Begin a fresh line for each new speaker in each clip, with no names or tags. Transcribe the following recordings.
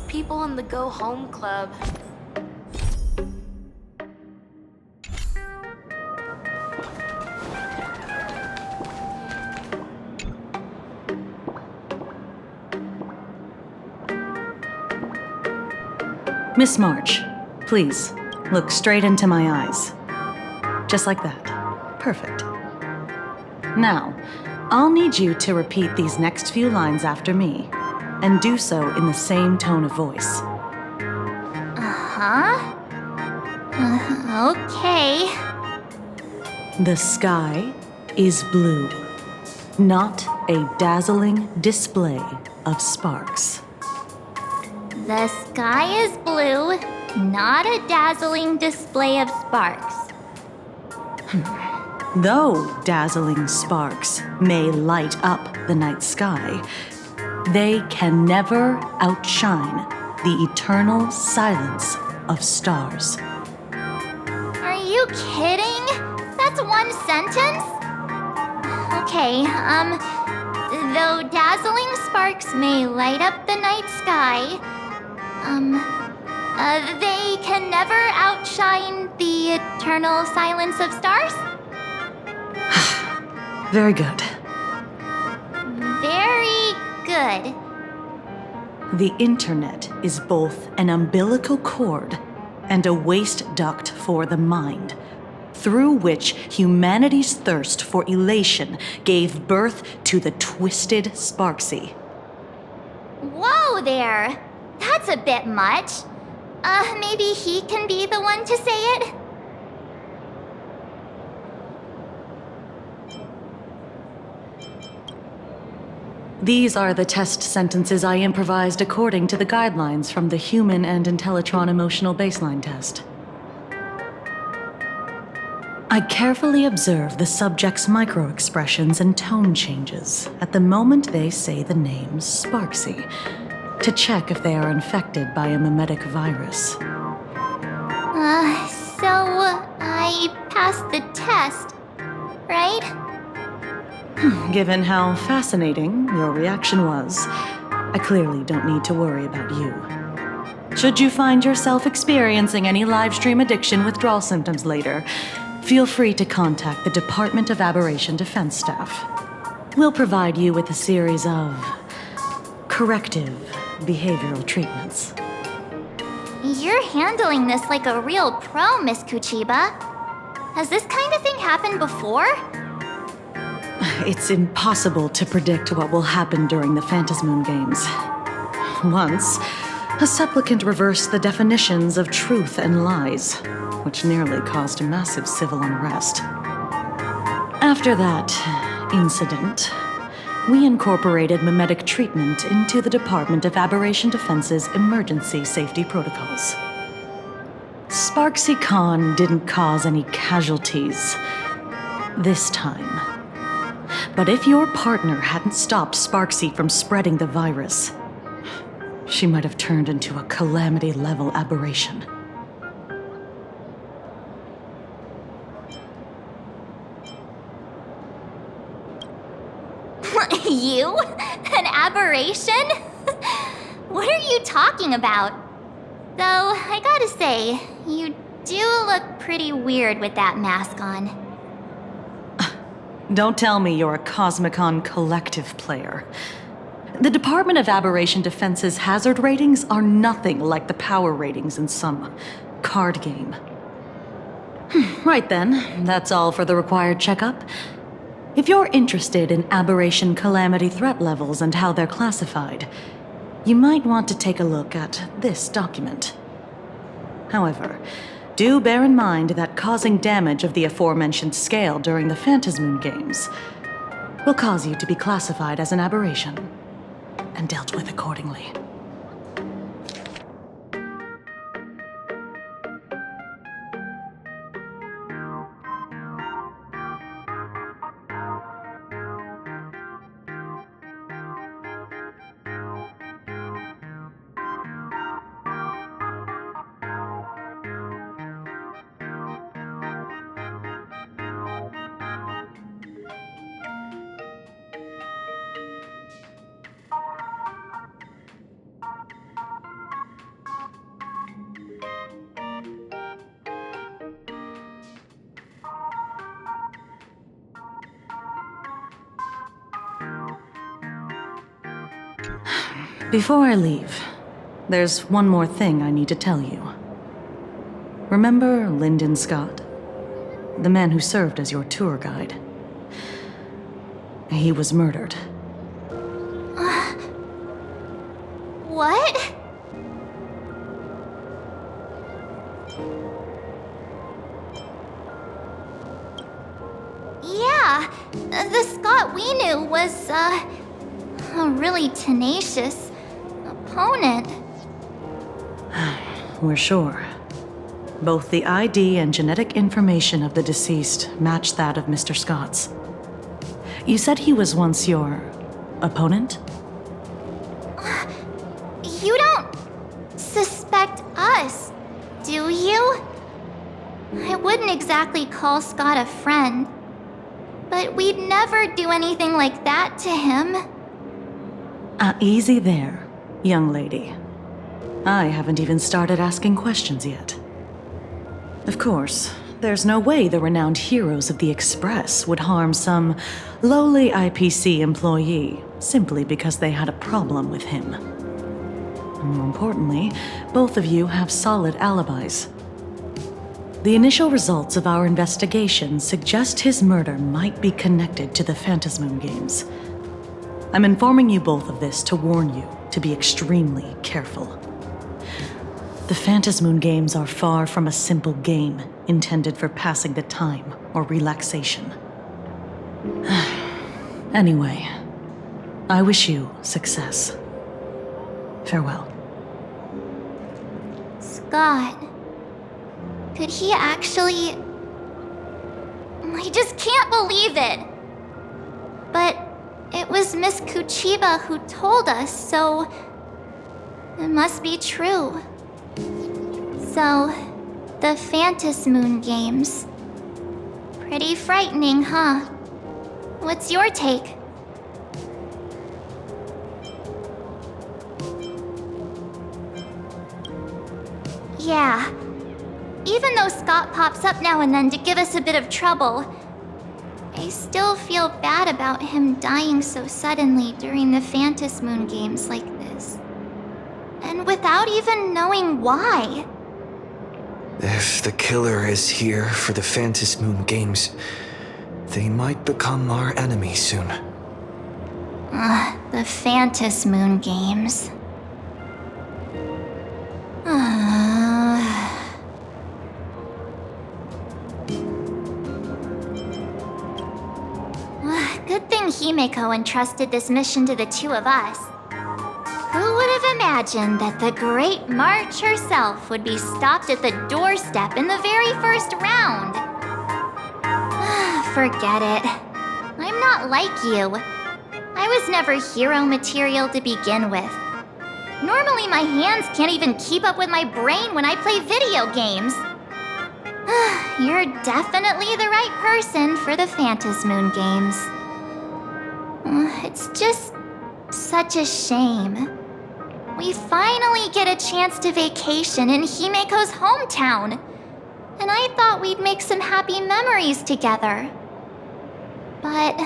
people in the Go Home Club.
Miss March, please, look straight into my eyes. Just like that. Perfect. Now, I'll need you to repeat these next few lines after me, and do so in the same tone of voice.
Okay.
The sky is blue, not a dazzling display of sparks.
The sky is blue, not a dazzling display of sparks.
Though dazzling sparks may light up the night sky, they can never outshine the eternal silence of stars.
Are you kidding? That's one sentence? Okay, though dazzling sparks may light up the night sky, they can never outshine the eternal silence of stars?
Very good.
Very good.
The internet is both an umbilical cord and a waste duct for the mind, through which humanity's thirst for elation gave birth to the twisted Sparksy.
Whoa there! That's a bit much. Maybe he can be the one to say it?
These are the test sentences I improvised according to the guidelines from the Human and Intellitron Emotional Baseline Test. I carefully observe the subject's micro-expressions and tone changes at the moment they say the name Sparksy, to check if they are infected by a mimetic virus.
So I passed the test, right?
Given how fascinating your reaction was, I clearly don't need to worry about you. Should you find yourself experiencing any livestream addiction withdrawal symptoms later, feel free to contact the Department of Aberration Defense staff. We'll provide you with a series of corrective behavioral treatments.
You're handling this like a real pro, Miss Kuchiba. Has this kind of thing happened before?
It's impossible to predict what will happen during the Phantasmoon Games. Once, a supplicant reversed the definitions of truth and lies, which nearly caused a massive civil unrest. After that incident, we incorporated mimetic treatment into the Department of Aberration Defense's emergency safety protocols. Sparksy Khan didn't cause any casualties this time. But if your partner hadn't stopped Sparksy from spreading the virus, she might have turned into a calamity-level aberration.
You? An aberration? What are you talking about? Though, I gotta say, you do look pretty weird with that mask on.
Don't tell me you're a Cosmicon collective player. The Department of Aberration Defense's hazard ratings are nothing like the power ratings in some card game. Right then, that's all for the required checkup. If you're interested in aberration calamity threat levels and how they're classified, you might want to take a look at this document. However, do bear in mind that causing damage of the aforementioned scale during the Phantasmoon Games will cause you to be classified as an aberration and dealt with accordingly. Before I leave, there's one more thing I need to tell you. Remember Lyndon Scott? The man who served as your tour guide. He was murdered.
What? Yeah, the Scott we knew was, a really tenacious opponent.
We're sure. Both the ID and genetic information of the deceased match that of Mr. Scott's. You said he was once your opponent?
You don't suspect us, do you? I wouldn't exactly call Scott a friend, but we'd never do anything like that to him.
Easy there, young lady. I haven't even started asking questions yet. Of course, there's no way the renowned heroes of the Express would harm some lowly IPC employee simply because they had a problem with him. More importantly, both of you have solid alibis. The initial results of our investigation suggest his murder might be connected to the Phantasmoon Games. I'm informing you both of this to warn you to be extremely careful. The Phantasmoon Games are far from a simple game intended for passing the time or relaxation. Anyway, I wish you success. Farewell.
Scott. Could he actually... I just can't believe it! But it was Miss Kuchiba who told us, so... it must be true. So, the Phantasmoon Games. Pretty frightening, huh? What's your take? Yeah. Even though Scott pops up now and then to give us a bit of trouble, I still feel bad about him dying so suddenly during the Phantasmoon Games like this. And without even knowing why.
If the killer is here for the Phantasmoon Games, they might become our enemy soon.
The Phantasmoon Games. Good thing Himeko entrusted this mission to the two of us. Who would have imagined that the Great March herself would be stopped at the doorstep in the very first round? Forget it. I'm not like you. I was never hero material to begin with. Normally my hands can't even keep up with my brain when I play video games. You're definitely the right person for the Phantasmoon Games. It's just such a shame. We finally get a chance to vacation in Himeko's hometown. And I thought we'd make some happy memories together. But...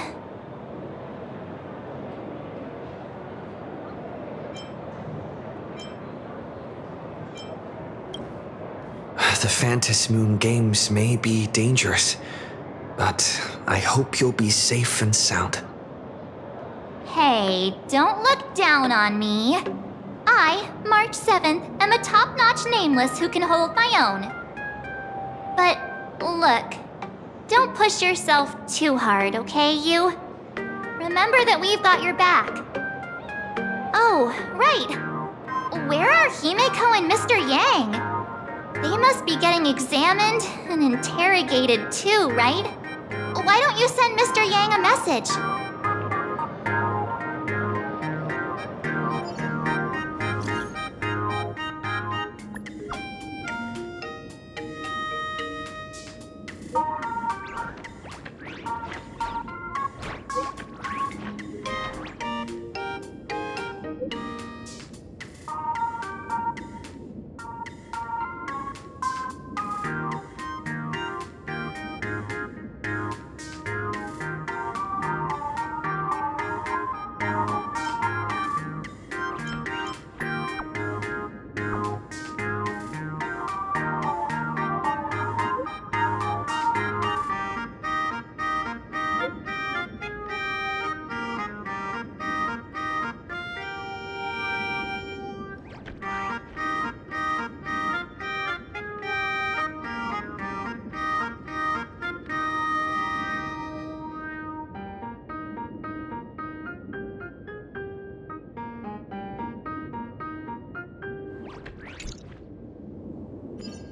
The Phantasmoon Games may be dangerous, but I hope you'll be safe and sound.
Hey, don't look down on me. I, March 7th, am a top-notch nameless who can hold my own. But look, don't push yourself too hard, okay, you? Remember that we've got your back. Oh, right. Where are Himeko and Mr. Yang? They must be getting examined and interrogated too, right? Why don't you send Mr. Yang a message?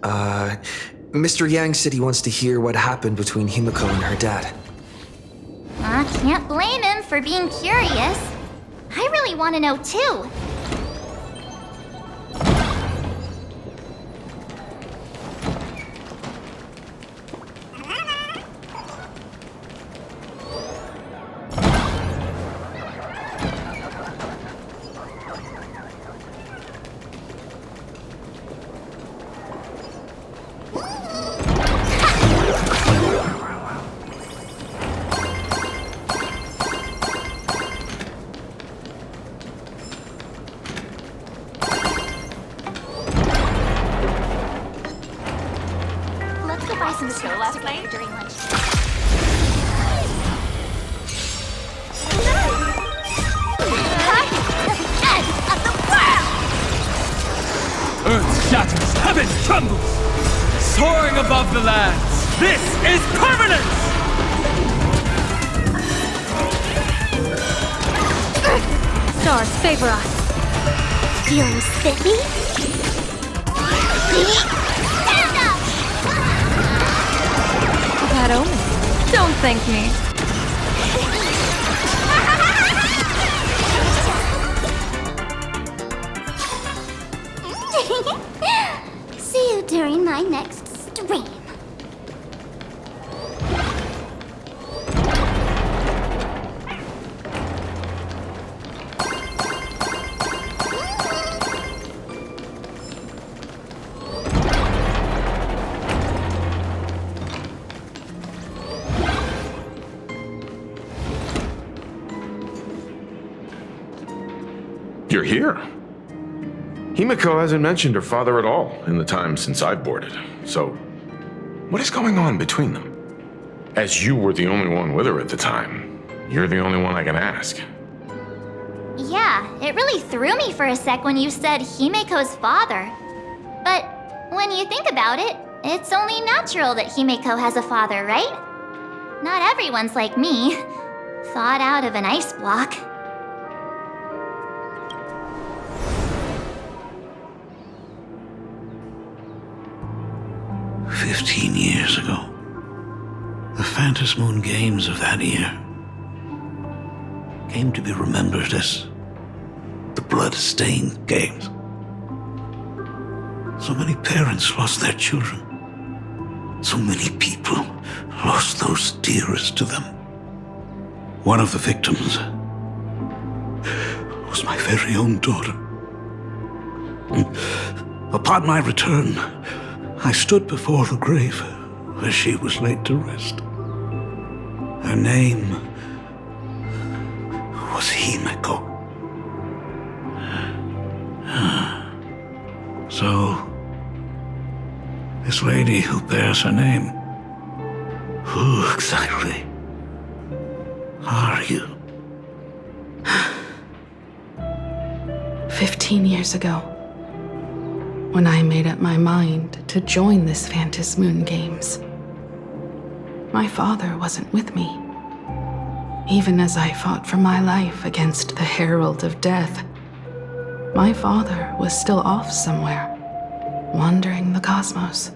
Mr. Yang said he wants to hear what happened between Himiko and her dad.
I can't blame him for being curious. I really want to know too.
Earth shatters, heaven trembles! Soaring above the lands, this is permanence!
Stars favor us.
Feeling spiffy? Stand up!
That omen. Don't thank me.
See you during my next stream.
You're here. Himiko hasn't mentioned her father at all in the time since I've boarded. So, what is going on between them? As you were the only one with her at the time, you're the only one I can ask.
Yeah, it really threw me for a sec when you said Himiko's father. But when you think about it, it's only natural that Himiko has a father, right? Not everyone's like me, thawed out of an ice block.
"15 years ago, the Phantom Moon Games of that year came to be remembered as the Blood-Stained Games. So many parents lost their children. So many people lost those dearest to them. One of the victims was my very own daughter. Upon my return, I stood before the grave where she was laid to rest. Her name was Himiko. So, this lady who bears her name, who exactly are you?
15 years ago, when I made up my mind to join this Phantom Moon Games, my father wasn't with me. Even as I fought for my life against the Herald of Death, my father was still off somewhere, wandering the cosmos.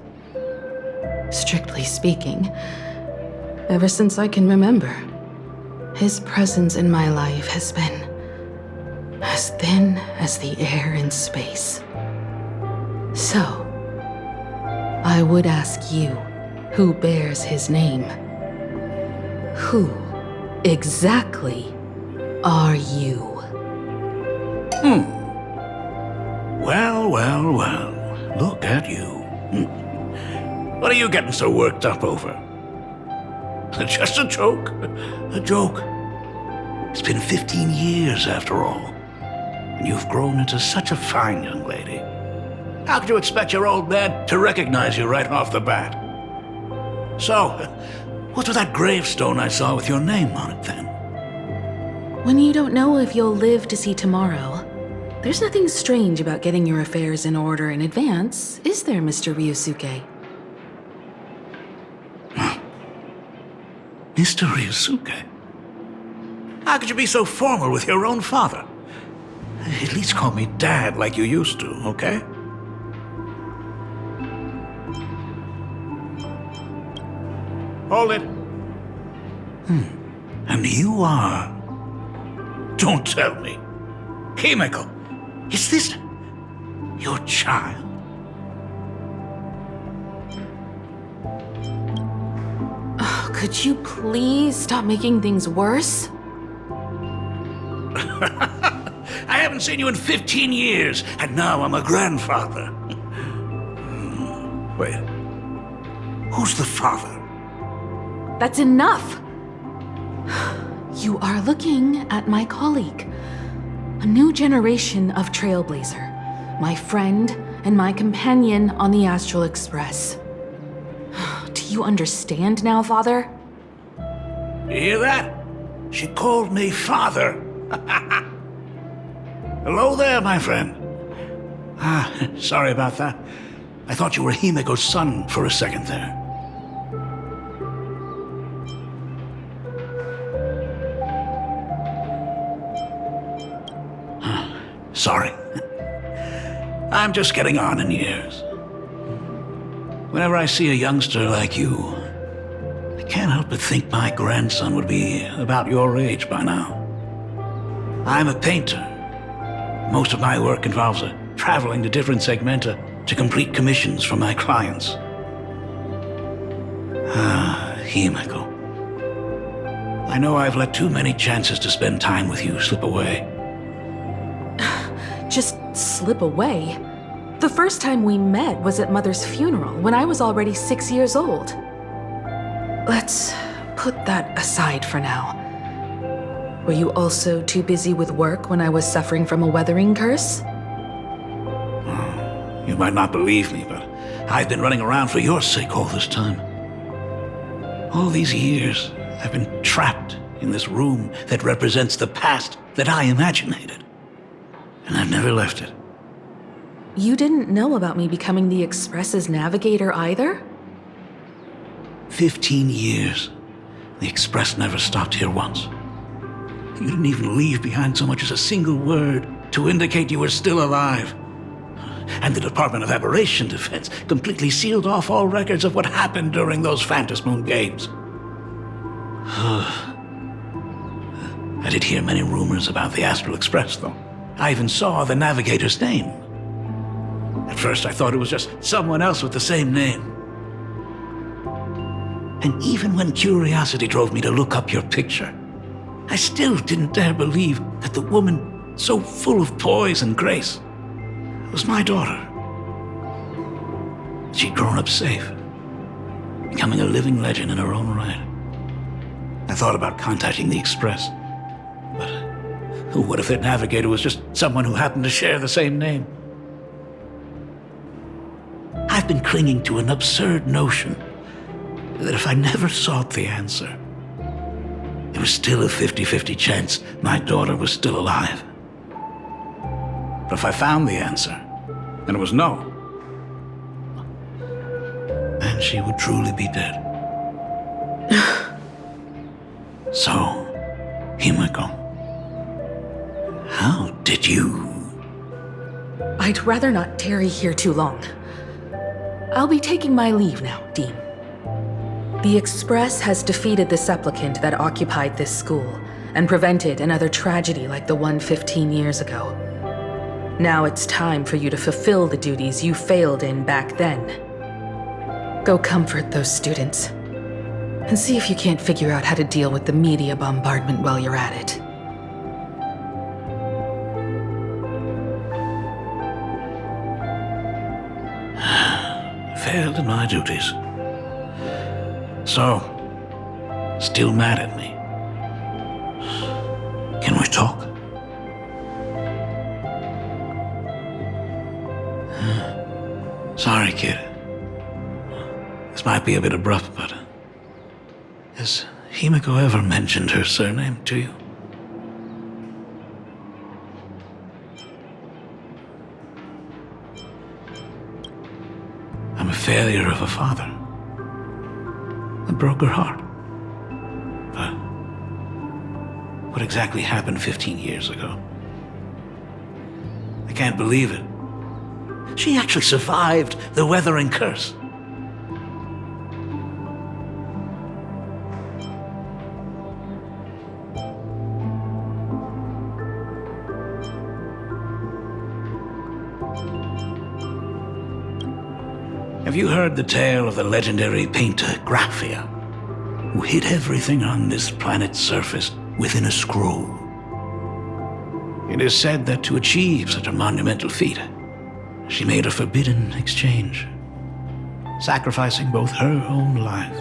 Strictly speaking, ever since I can remember, his presence in my life has been as thin as the air in space. So, I would ask you, who bears his name, who exactly are you?
Well, look at you. What are you getting so worked up over? Just a joke? A joke. It's been 15 years after all, and you've grown into such a fine young lady. How could you expect your old man to recognize you right off the bat? So, what's with that gravestone I saw with your name on it then?
When you don't know if you'll live to see tomorrow, there's nothing strange about getting your affairs in order in advance, is there, Mr. Ryusuke?
Mr. Ryusuke? How could you be so formal with your own father? At least call me Dad like you used to, okay? Hold it. And you are... Don't tell me. Himeko, is this your child?
Could you please stop making things worse?
I haven't seen you in 15 years, and now I'm a grandfather. Wait. Who's the father?
That's enough! You are looking at my colleague. A new generation of Trailblazer. My friend and my companion on the Astral Express. Do you understand now, Father?
You hear that? She called me father. Hello there, my friend. Sorry about that. I thought you were Himeko's son for a second there. Sorry. I'm just getting on in years. Whenever I see a youngster like you, I can't help but think my grandson would be about your age by now. I'm a painter. Most of my work involves traveling to different segmenta to complete commissions for my clients. Himeko. I know I've let too many chances to spend time with you slip away.
Just slip away? The first time we met was at Mother's funeral, when I was already 6 years old. Let's put that aside for now. Were you also too busy with work when I was suffering from a weathering curse?
You might not believe me, but I've been running around for your sake all this time. All these years, I've been trapped in this room that represents the past that I imaginated. And I've never left it.
You didn't know about me becoming the Express's navigator either?
15 years. The Express never stopped here once. You didn't even leave behind so much as a single word to indicate you were still alive. And the Department of Aberration Defense completely sealed off all records of what happened during those Phantom Moon games. I did hear many rumors about the Astral Express, though. I even saw the navigator's name. At first, I thought it was just someone else with the same name. And even when curiosity drove me to look up your picture, I still didn't dare believe that the woman so full of poise and grace was my daughter. She'd grown up safe, becoming a living legend in her own right. I thought about contacting the Express, but what if that navigator was just someone who happened to share the same name? I've been clinging to an absurd notion that if I never sought the answer, there was still a 50-50 chance my daughter was still alive. But if I found the answer, and it was no, then she would truly be dead. So, Himeko, how did you...
I'd rather not tarry here too long. I'll be taking my leave now, Dean. The Express has defeated the supplicant that occupied this school and prevented another tragedy like the one 15 years ago. Now it's time for you to fulfill the duties you failed in back then. Go comfort those students, and see if you can't figure out how to deal with the media bombardment while you're at it.
Failed in my duties. So, still mad at me. Can we talk? Sorry, kid. This might be a bit abrupt, but... has Himeko ever mentioned her surname to you? I'm a failure of a father. I broke her heart. But what exactly happened 15 years ago? I can't believe it. She actually survived the weathering curse. Have you heard the tale of the legendary painter Graphia, who hid everything on this planet's surface within a scroll? It is said that to achieve such a monumental feat, she made a forbidden exchange, sacrificing both her own life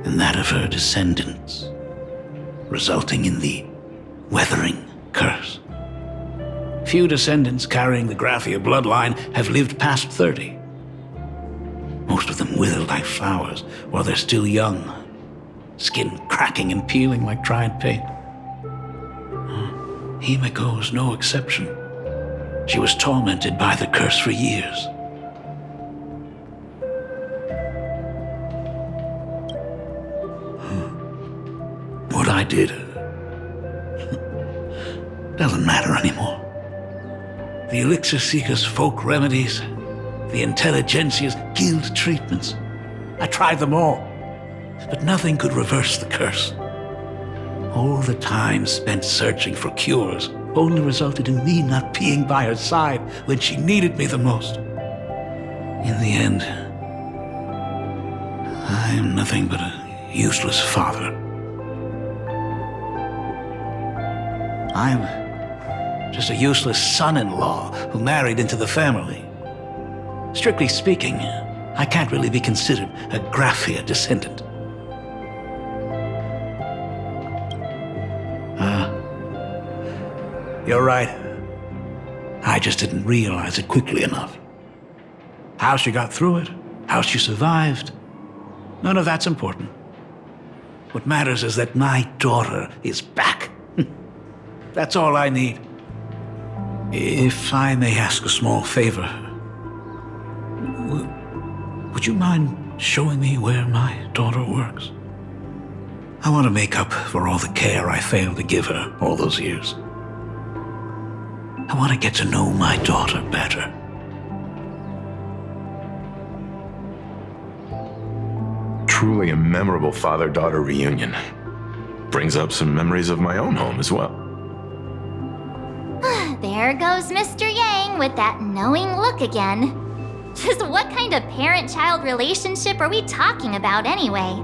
and that of her descendants, resulting in the Weathering Curse. Few descendants carrying the Graphia bloodline have lived past 30. Most of them wither like flowers while they're still young, skin cracking and peeling like dried paint. Himiko is no exception. She was tormented by the curse for years. What I did doesn't matter anymore. The Elixir Seekers' folk remedies, the Intelligentsia's guild treatments. I tried them all, but nothing could reverse the curse. All the time spent searching for cures only resulted in me not being by her side when she needed me the most. In the end, I am nothing but a useless father. I'm just a useless son-in-law who married into the family. Strictly speaking, I can't really be considered a Graphia descendant. You're right. I just didn't realize it quickly enough. How she got through it, how she survived, none of that's important. What matters is that my daughter is back. That's all I need. If I may ask a small favor, would you mind showing me where my daughter works? I want to make up for all the care I failed to give her all those years. I want to get to know my daughter better.
Truly a memorable father-daughter reunion. Brings up some memories of my own home as well.
There goes Mr. Yang with that knowing look again. Just what kind of parent-child relationship are we talking about anyway?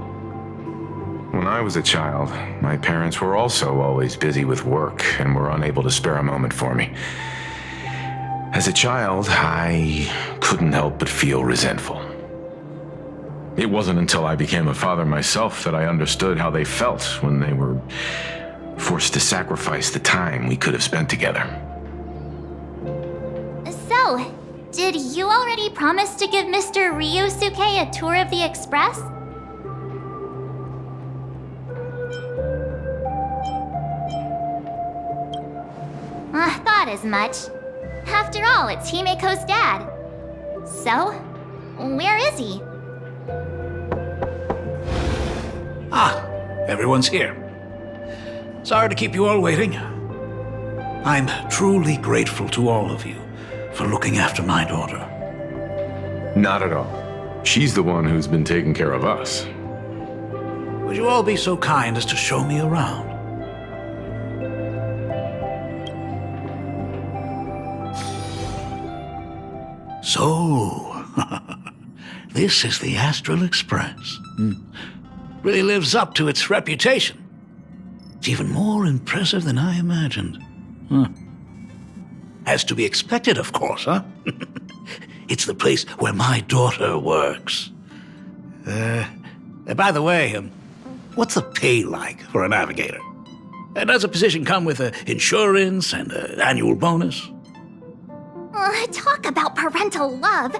When I was a child, my parents were also always busy with work and were unable to spare a moment for me. As a child, I couldn't help but feel resentful. It wasn't until I became a father myself that I understood how they felt when they were forced to sacrifice the time we could have spent together.
So, did you already promise to give Mr. Ryusuke a tour of the Express? I thought as much. After all, it's Himiko's dad. So, where is he?
Ah, everyone's here. Sorry to keep you all waiting. I'm truly grateful to all of you for looking after my daughter.
Not at all. She's the one who's been taking care of us.
Would you all be so kind as to show me around? So, this is the Astral Express. Really lives up to its reputation. It's even more impressive than I imagined. As to be expected, of course, huh? It's the place where my daughter works. By the way, what's the pay like for a navigator? Does a position come with insurance and an annual bonus?
Talk about parental love.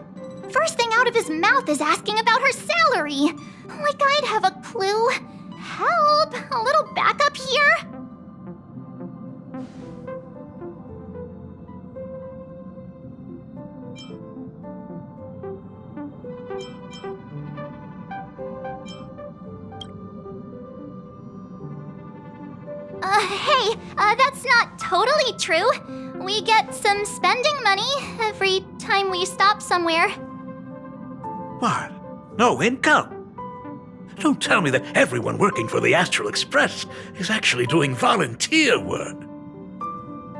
First thing out of his mouth is asking about her salary. Like I'd have a clue. Help! A little backup here? Hey, that's not totally true. We get some spending money every time we stop somewhere.
What? No income? Don't tell me that everyone working for the Astral Express is actually doing volunteer work.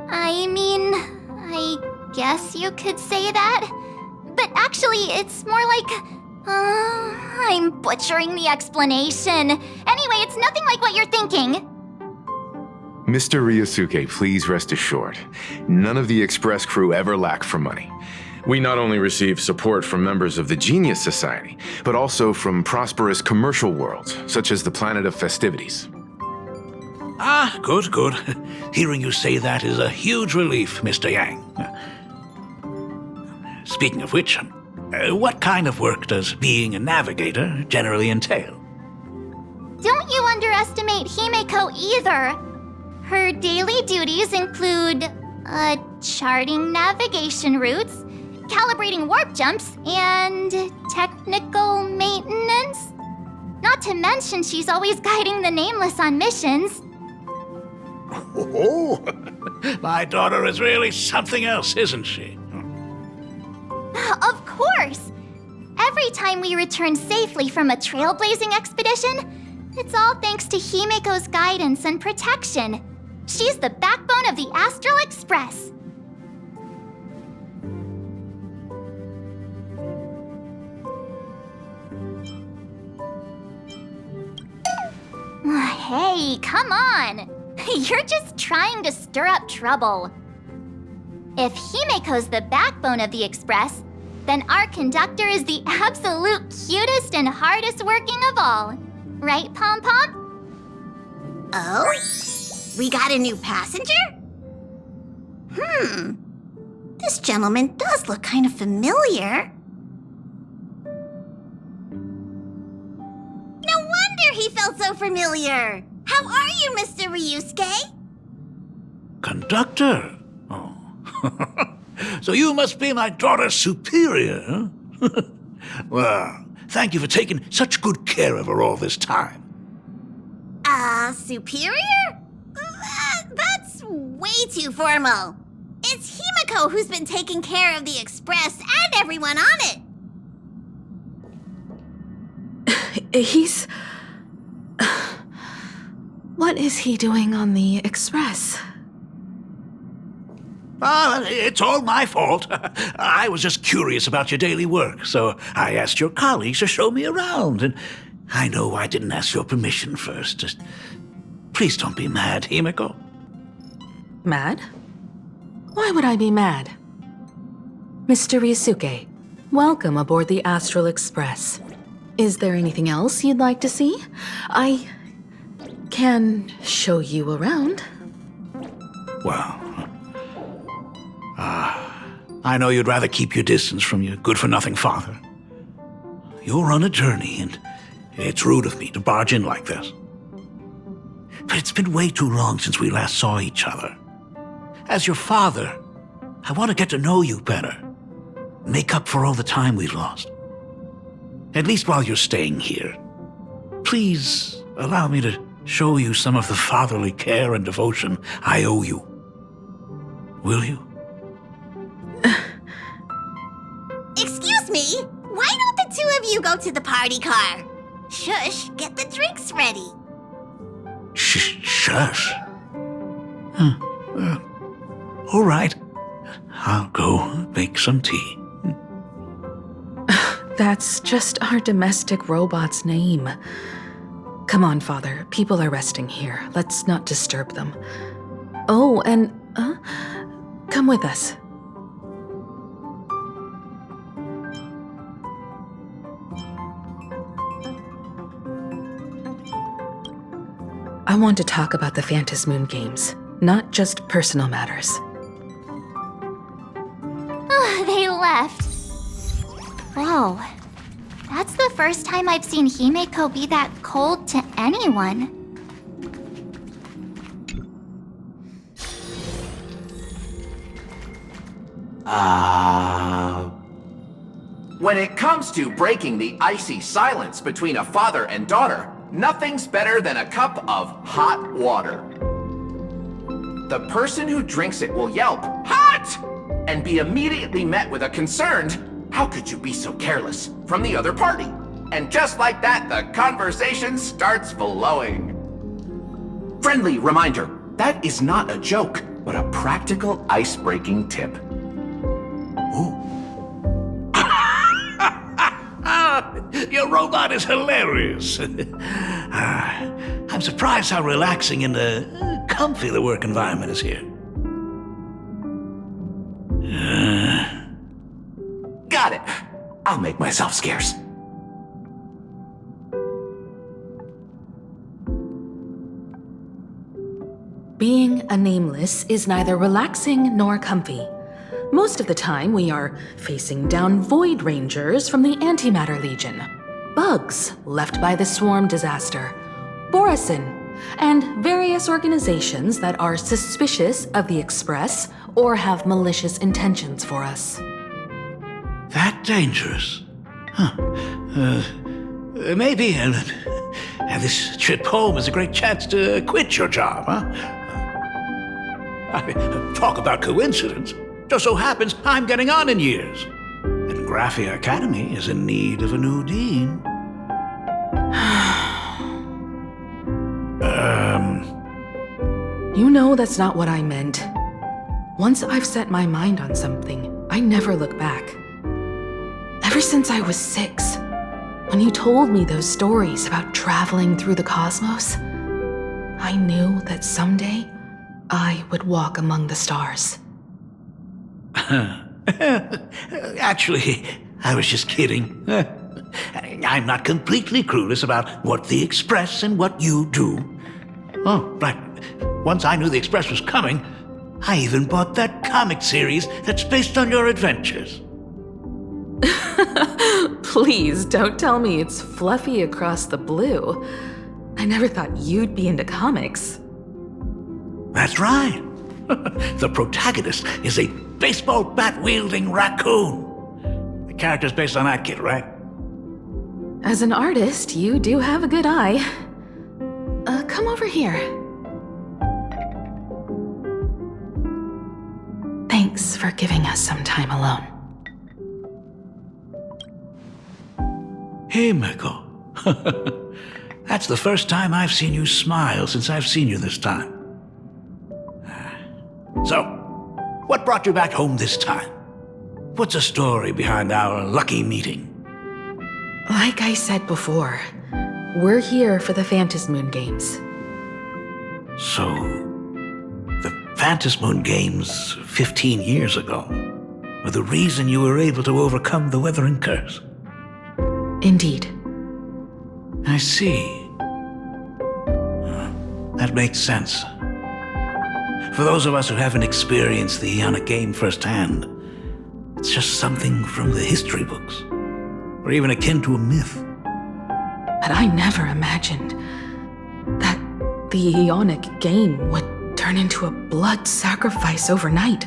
I mean, I guess you could say that. But actually, Actually, it's more like... I'm butchering the explanation. Anyway, it's nothing like what you're thinking.
Mr. Ryosuke, please rest assured, none of the Express crew ever lack for money. We not only receive support from members of the Genius Society, but also from prosperous commercial worlds, such as the Planet of Festivities.
Ah, good, good. Hearing you say that is a huge relief, Mr. Yang. Speaking of which, what kind of work does being a navigator generally entail?
Don't you underestimate Himeko either. Her daily duties include, charting navigation routes, calibrating warp jumps, and technical maintenance. Not to mention she's always guiding the Nameless on missions.
Oh, my daughter is really something else, isn't she?
Of course! Every time we return safely from a trailblazing expedition, it's all thanks to Himeko's guidance and protection. She's the backbone of the Astral Express. Hey, come on! You're just trying to stir up trouble. If Himeko's the backbone of the Express, then our conductor is the absolute cutest and hardest working of all. Right, Pom Pom?
Oh? We got a new passenger? This gentleman does look kind of familiar. No wonder he felt so familiar. How are you, Mr. Ryusuke?
Conductor? Oh. So you must be my daughter's superior, huh? Well, thank you for taking such good care of her all this time.
Superior? That's way too formal. It's Himeko who's been taking care of the Express and everyone on it.
He's... What is he doing on the Express?
It's all my fault. I was just curious about your daily work, so I asked your colleagues to show me around, and I know I didn't ask your permission first. Just please don't be mad, Himeko.
Mad? Why would I be mad? Mr. Ryusuke, welcome aboard the Astral Express. Is there anything else you'd like to see? I can show you around.
Well, I know you'd rather keep your distance from your good-for-nothing father. You're on a journey, and it's rude of me to barge in like this. But it's been way too long since we last saw each other. As your father, I want to get to know you better. Make up for all the time we've lost. At least while you're staying here. Please allow me to show you some of the fatherly care and devotion I owe you. Will you?
Excuse me? Why don't the two of you go to the party car? Shush, get the drinks ready.
Shush. All right. I'll go make some tea.
That's just our domestic robot's name. Come on, Father. People are resting here. Let's not disturb them. Oh, and, come with us. I want to talk about the Phantom Moon games, not just personal matters.
They left. Whoa. That's the first time I've seen Himeko be that cold to anyone.
When it comes to breaking the icy silence between a father and daughter, nothing's better than a cup of hot water. The person who drinks it will yelp, "Hot!" and be immediately met with a concerned, "How could you be so careless?" from the other party. And just like that, the conversation starts flowing. Friendly reminder, that is not a joke, but a practical ice-breaking tip. Ooh.
Your robot is hilarious. I'm surprised how relaxing and comfy the work environment is here.
Got it. I'll make myself scarce.
Being a nameless is neither relaxing nor comfy. Most of the time, we are facing down Void Rangers from the Antimatter Legion, bugs left by the Swarm disaster, Borisin, and various organizations that are suspicious of the Express or have malicious intentions for us.
That dangerous? Huh. Maybe this trip home is a great chance to quit your job, huh? Talk about coincidence. Just so happens I'm getting on in years. And Graphia Academy is in need of a new dean.
You know that's not what I meant. Once I've set my mind on something, I never look back. Ever since I was 6, when you told me those stories about traveling through the cosmos, I knew that someday I would walk among the stars.
Actually, I was just kidding. I'm not completely clueless about what the Express and what you do. Oh, right. Once I knew the Express was coming, I even bought that comic series that's based on your adventures.
Please don't tell me it's fluffy across the blue. I never thought you'd be into comics.
That's right. The protagonist is a baseball bat-wielding raccoon. The character's based on that kid, right?
As an artist, you do have a good eye. Come over here. Thanks for giving us some time alone.
Hey, Meko. That's the first time I've seen you smile since I've seen you this time. So, what brought you back home this time? What's the story behind our lucky meeting?
Like I said before, we're here for the Phantasmoon Games.
So, the Phantasmoon Games 15 years ago were the reason you were able to overcome the Weathering Curse?
Indeed.
I see. That makes sense. For those of us who haven't experienced the Ionic game firsthand, it's just something from the history books, or even akin to a myth.
But I never imagined that the Ionic game would turn into a blood sacrifice overnight.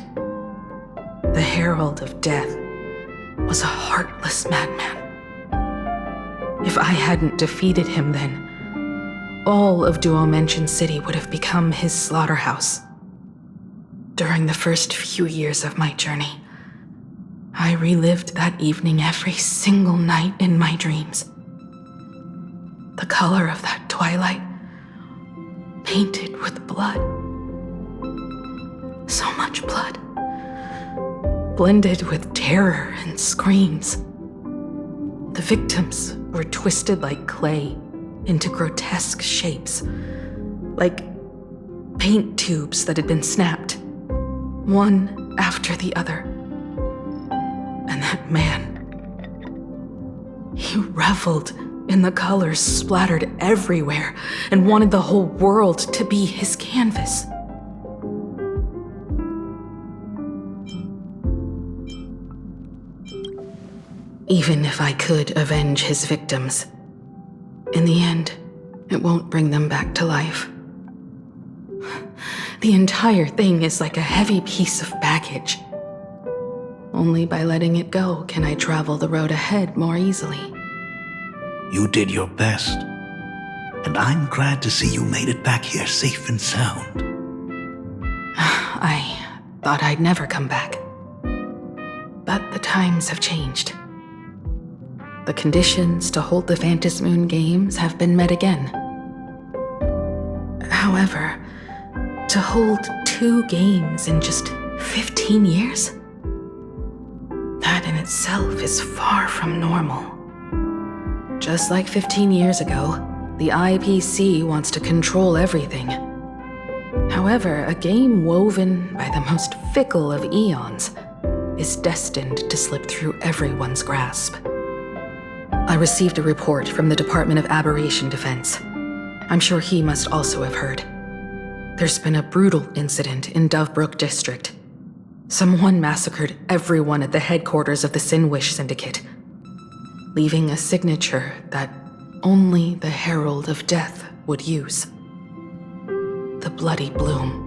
The Herald of Death was a heartless madman. If I hadn't defeated him then, all of Duomension City would have become his slaughterhouse. During the first few years of my journey, I relived that evening every single night in my dreams. The color of that twilight, painted with blood. So much blood, blended with terror and screams. The victims were twisted like clay into grotesque shapes, like paint tubes that had been snapped, one after the other. And that man, he reveled in the colors splattered everywhere and wanted the whole world to be his canvas. Even if I could avenge his victims, in the end, it won't bring them back to life. The entire thing is like a heavy piece of baggage. Only by letting it go can I travel the road ahead more easily.
You did your best, and I'm glad to see you made it back here safe and sound.
I thought I'd never come back. But the times have changed. The conditions to hold the Phantasmoon Games have been met again. However, to hold 2 games in just 15 years? That in itself is far from normal. Just like 15 years ago, the IPC wants to control everything. However, a game woven by the most fickle of eons is destined to slip through everyone's grasp. I received a report from the Department of Aberration Defense. I'm sure he must also have heard. There's been a brutal incident in Dovebrook District. Someone massacred everyone at the headquarters of the Sinwish Syndicate, leaving a signature that only the Herald of Death would use. The Bloody Bloom.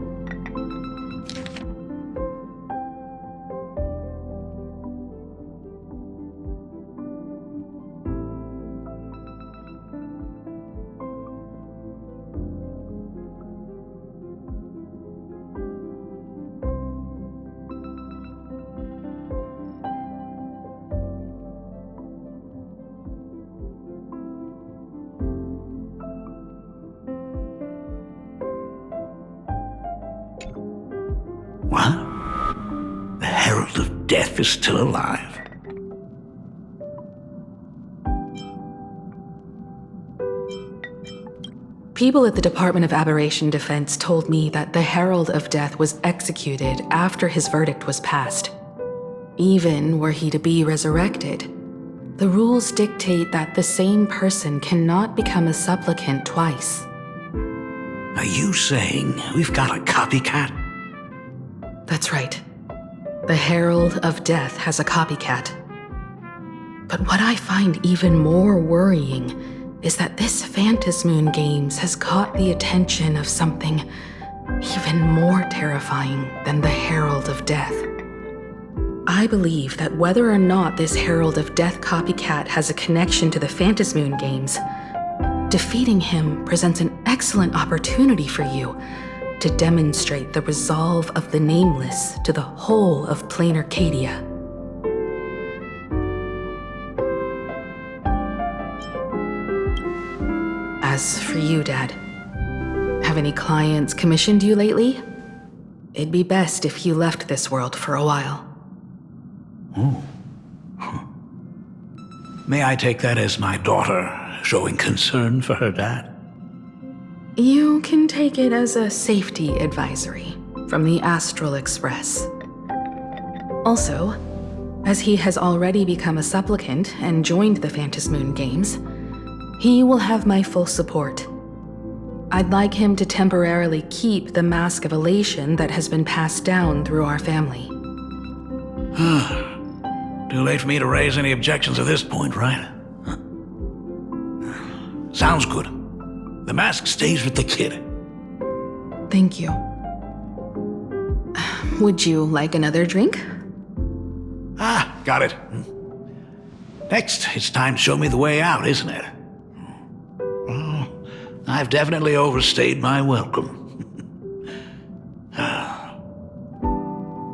What? The Herald of Death is still alive.
People at the Department of Aberration Defense told me that the Herald of Death was executed after his verdict was passed. Even were he to be resurrected, the rules dictate that the same person cannot become a supplicant twice.
Are you saying we've got a copycat?
That's right. The Herald of Death has a copycat. But what I find even more worrying is that this Phantasmoon Games has caught the attention of something even more terrifying than the Herald of Death. I believe that whether or not this Herald of Death copycat has a connection to the Phantasmoon Games, defeating him presents an excellent opportunity for you to demonstrate the resolve of the Nameless to the whole of Plain Arcadia. As for you, Dad, have any clients commissioned you lately? It'd be best if you left this world for a while.
Oh. May I take that as my daughter showing concern for her dad?
You can take it as a safety advisory from the Astral Express. Also, as he has already become a supplicant and joined the Phantasmoon Games, he will have my full support. I'd like him to temporarily keep the Mask of Elation that has been passed down through our family.
Too late for me to raise any objections at this point, right? Huh. Sounds good. The mask stays with the kid.
Thank you. Would you like another drink?
Got it. Next, it's time to show me the way out, isn't it? Well, I've definitely overstayed my welcome.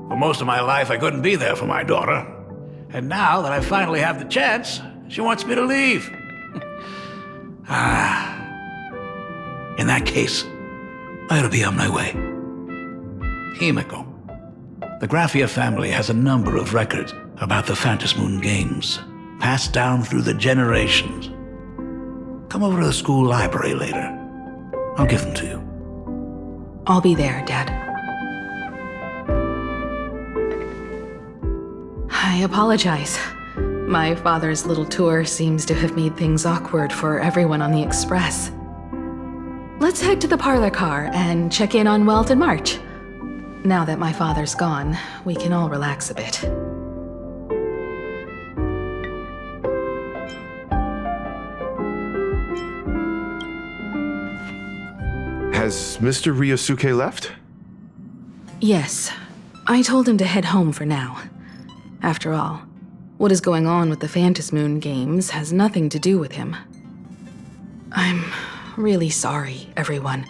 For most of my life, I couldn't be there for my daughter. And now that I finally have the chance, she wants me to leave. In that case, I ought to be on my way. Himiko, the Graphia family has a number of records about the Phantasmoon Games, passed down through the generations. Come over to the school library later. I'll give them to you.
I'll be there, Dad. I apologize. My father's little tour seems to have made things awkward for everyone on the Express. Let's head to the parlor car and check in on Welt and March. Now that my father's gone, we can all relax a bit.
Has Mr. Ryosuke left?
Yes. I told him to head home for now. After all, what is going on with the Phantasmoon Games has nothing to do with him. I'm really sorry, everyone,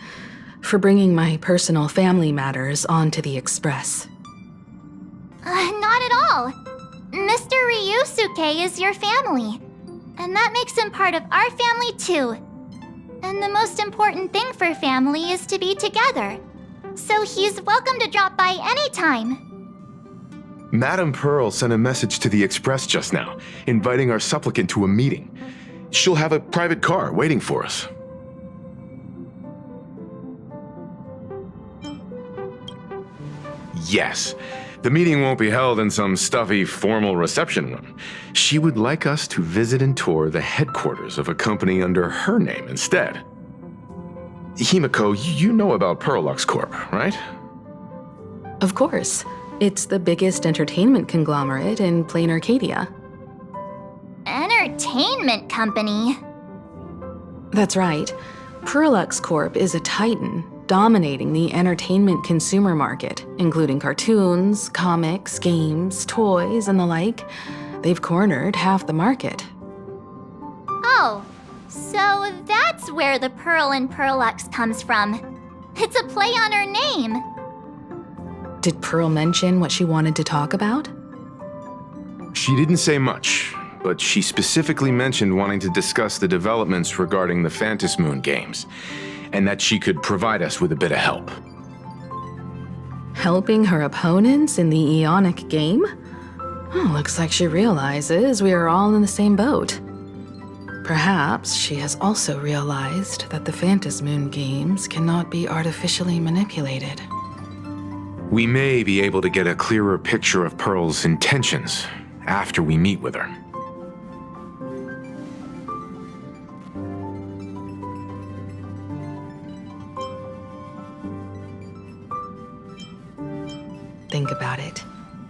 for bringing my personal family matters onto the Express.
Not at all. Mr. Ryosuke is your family, and that makes him part of our family too. And the most important thing for family is to be together. So he's welcome to drop by anytime.
Madame Pearl sent a message to the Express just now, inviting our supplicant to a meeting. she'll have a private car waiting for us. Yes. The meeting won't be held in some stuffy, formal reception room. She would like us to visit and tour the headquarters of a company under her name instead. Himiko, you know about Perlux Corp, right?
Of course. It's the biggest entertainment conglomerate in plain Arcadia.
Entertainment company?
That's right. Perlux Corp is a titan, dominating the entertainment consumer market, including cartoons, comics, games, toys, and the like. They've cornered half the market.
Oh, so that's where the Pearl in Perlux comes from. It's a play on her name.
Did Pearl mention what she wanted to talk about?
She didn't say much, but she specifically mentioned wanting to discuss the developments regarding the Phantom Moon games, and that she could provide us with a bit of help.
Helping her opponents in the Eonic game? Oh, looks like she realizes we are all in the same boat. Perhaps she has also realized that the Phantom Moon games cannot be artificially manipulated.
We may be able to get a clearer picture of Pearl's intentions after we meet with her.
Think about it.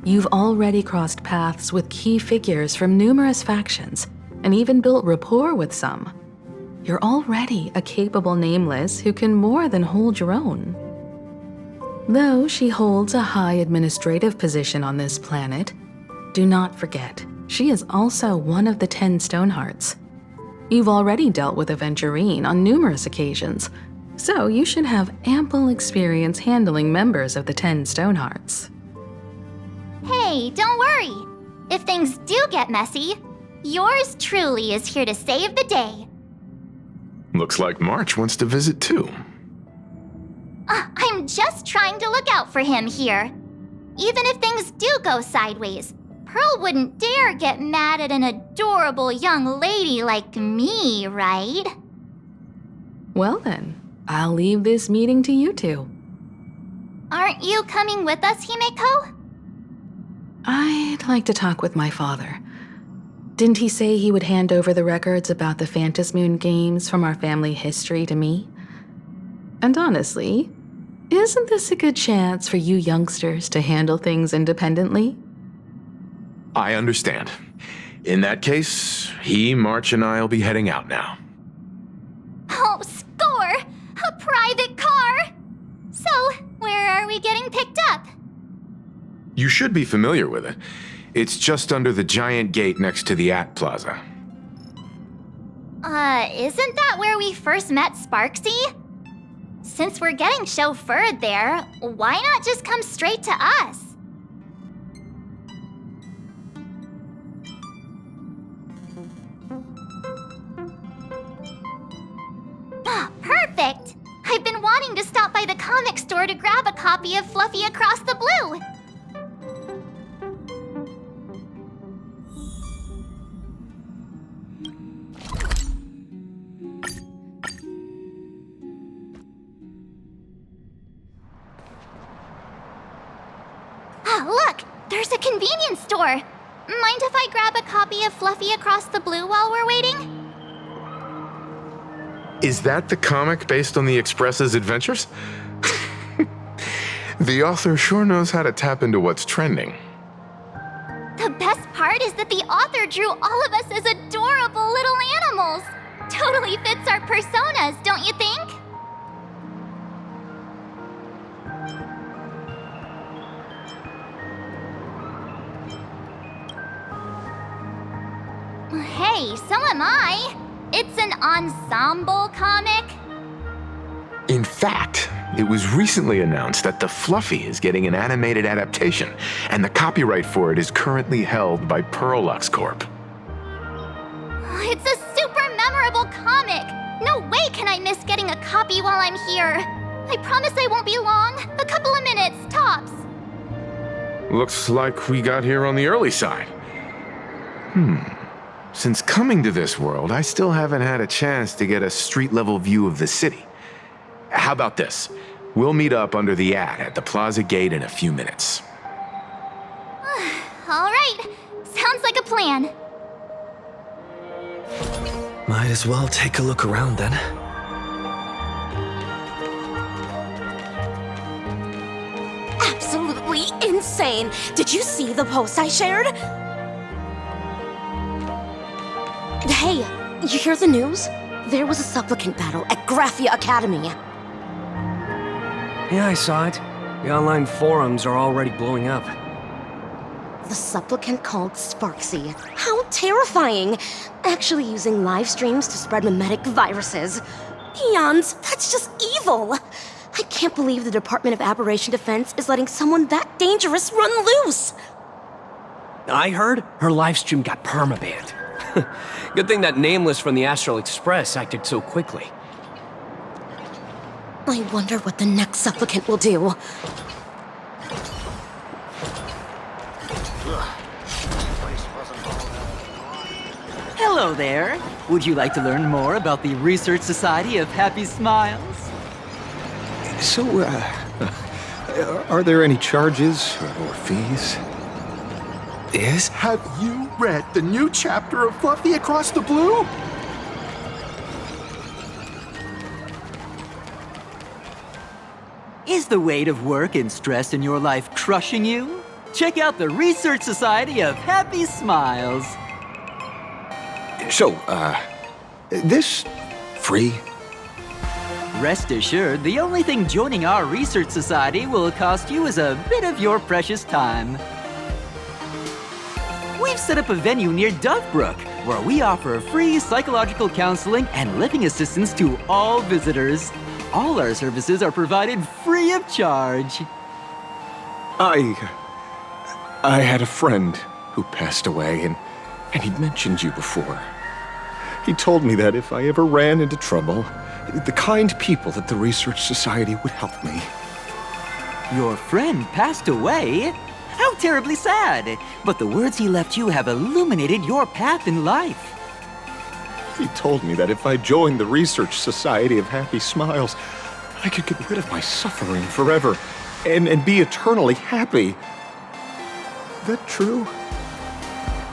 You've already crossed paths with key figures from numerous factions, and even built rapport with some. You're already a capable nameless who can more than hold your own. Though she holds a high administrative position on this planet, do not forget, she is also one of the 10 Stonehearts. You've already dealt with Aventurine on numerous occasions, so you should have ample experience handling members of the 10 Stonehearts.
Hey, don't worry. If things do get messy, yours truly is here to save the day.
Looks like March wants to visit too.
I'm just trying to look out for him here. Even if things do go sideways, Pearl wouldn't dare get mad at an adorable young lady like me, right?
Well then, I'll leave this meeting to you two.
Aren't you coming with us, Himeko?
I'd like to talk with my father. Didn't he say he would hand over the records about the Phantom Moon games from our family history to me? And honestly, isn't this a good chance for you youngsters to handle things independently?
I understand. In that case, March, and I'll be heading out now.
Oh, score! A private car! So, where are we getting picked up?
You should be familiar with it. It's just under the giant gate next to the At Plaza.
Isn't that where we first met Sparksy? Since we're getting chauffeured there, why not just come straight to us? Perfect! I've been wanting to stop by the comic store to grab a copy of Fluffy Across the Blue. Look! There's a convenience store! Mind if I grab a copy of Fluffy Across the Blue while we're waiting?
Is that the comic based on the Express's adventures? The author sure knows how to tap into what's trending.
The best part is that the author drew all of us as adorable little animals. Totally fits our personas, don't you think? Hey, so am I. It's an ensemble comic.
In fact, it was recently announced that the Fluffy is getting an animated adaptation, and the copyright for it is currently held by Perlux Corp.
It's a super memorable comic. No way can I miss getting a copy while I'm here. I promise I won't be long. A couple of minutes, tops.
Looks like we got here on the early side. Since coming to this world, I still haven't had a chance to get a street-level view of the city. How about this? We'll meet up under the ad at the plaza gate in a few minutes.
All right. Sounds like a plan.
Might as well take a look around then.
Absolutely insane! Did you see the post I shared? Hey, you hear the news? There was a supplicant battle at Graphia Academy.
Yeah, I saw it. The online forums are already blowing up.
The supplicant called Sparksy. How terrifying! Actually using live streams to spread mimetic viruses. Eons, that's just evil! I can't believe the Department of Aberration Defense is letting someone that dangerous run loose!
I heard her livestream got permabanned. Good thing that Nameless from the Astral Express acted so quickly.
I wonder what the next supplicant will do.
Hello there. Would you like to learn more about the Research Society of Happy Smiles?
So, are there any charges or fees?
Have you read the new chapter of Fluffy Across the Blue?
Is the weight of work and stress in your life crushing you? Check out the Research Society of Happy Smiles.
So, this free?
Rest assured, the only thing joining our Research Society will cost you is a bit of your precious time. We've set up a venue near Dovebrook, where we offer free psychological counseling and living assistance to all visitors. All our services are provided free of charge.
I had a friend who passed away, and he'd mentioned you before. He told me that if I ever ran into trouble, the kind people at the Research Society would help me.
Your friend passed away? How terribly sad! But the words he left you have illuminated your path in life.
He told me that if I joined the Research Society of Happy Smiles, I could get rid of my suffering forever and be eternally happy. That true?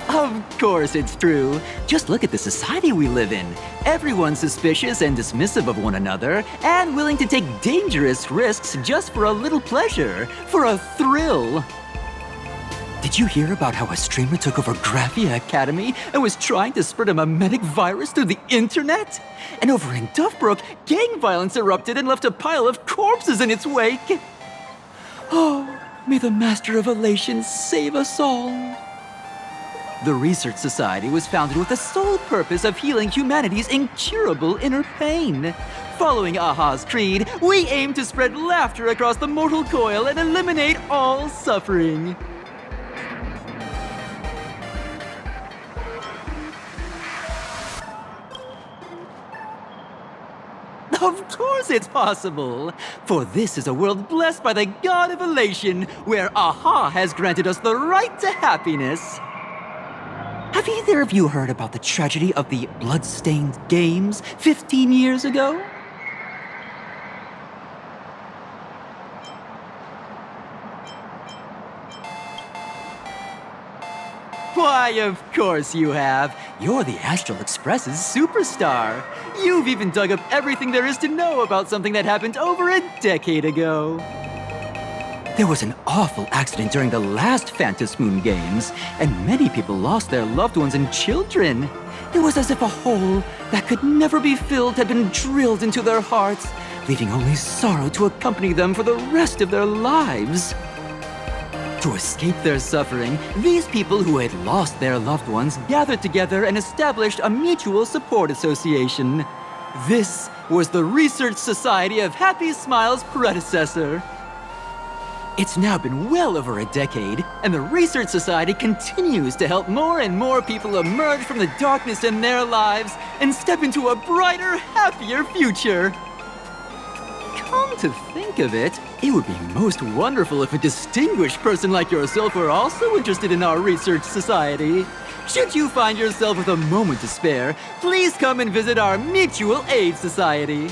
Of course it's true. Just look at the society we live in. Everyone's suspicious and dismissive of one another, and willing to take dangerous risks just for a little pleasure, for a thrill. Did you hear about how a streamer took over Graphia Academy and was trying to spread a mimetic virus through the internet? And over in Dovebrook, gang violence erupted and left a pile of corpses in its wake. Oh, may the Master of Elation save us all. The Research Society was founded with the sole purpose of healing humanity's incurable inner pain. Following Aha's creed, we aim to spread laughter across the mortal coil and eliminate all suffering. Of course it's possible! For this is a world blessed by the God of Elation, where Aha has granted us the right to happiness. Have either of you heard about the tragedy of the Bloodstained Games 15 years ago? Why, of course you have. You're the Astral Express's superstar. You've even dug up everything there is to know about something that happened over a decade ago. There was an awful accident during the last Phantom Moon Games, and many people lost their loved ones and children. It was as if a hole that could never be filled had been drilled into their hearts, leaving only sorrow to accompany them for the rest of their lives. To escape their suffering, these people who had lost their loved ones gathered together and established a mutual support association. This was the Research Society of Happy Smiles' predecessor. It's now been well over a decade, and the Research Society continues to help more and more people emerge from the darkness in their lives and step into a brighter, happier future. Come to think of it, it would be most wonderful if a distinguished person like yourself were also interested in our Research Society. Should you find yourself with a moment to spare, please come and visit our Mutual Aid Society.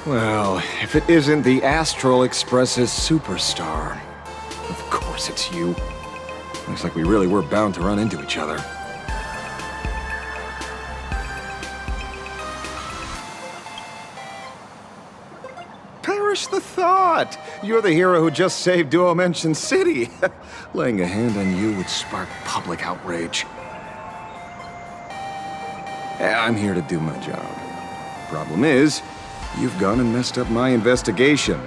Well, if it isn't the Astral Express's superstar. Of course it's you. Looks like we really were bound to run into each other. Perish the thought! You're the hero who just saved Duo Mention City. Laying a hand on you would spark public outrage. I'm here to do my job. Problem is, you've gone and messed up my investigation.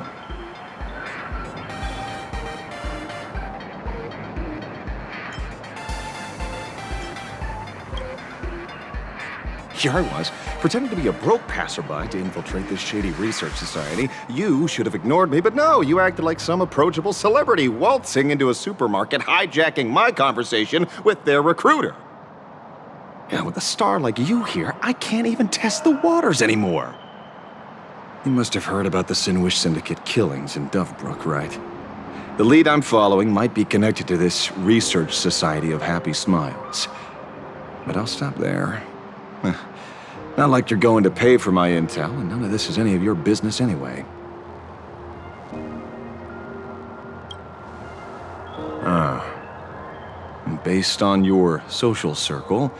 Here I was, pretending to be a broke passerby to infiltrate this shady research society. You should have ignored me, but no, you acted like some approachable celebrity waltzing into a supermarket, hijacking my conversation with their recruiter. And with a star like you here, I can't even test the waters anymore. You must have heard about the Sinwish Syndicate killings in Dovebrook, right? The lead I'm following might be connected to this research society of happy smiles. But I'll stop there. Not like you're going to pay for my intel, and none of this is any of your business anyway. Based on your social circle,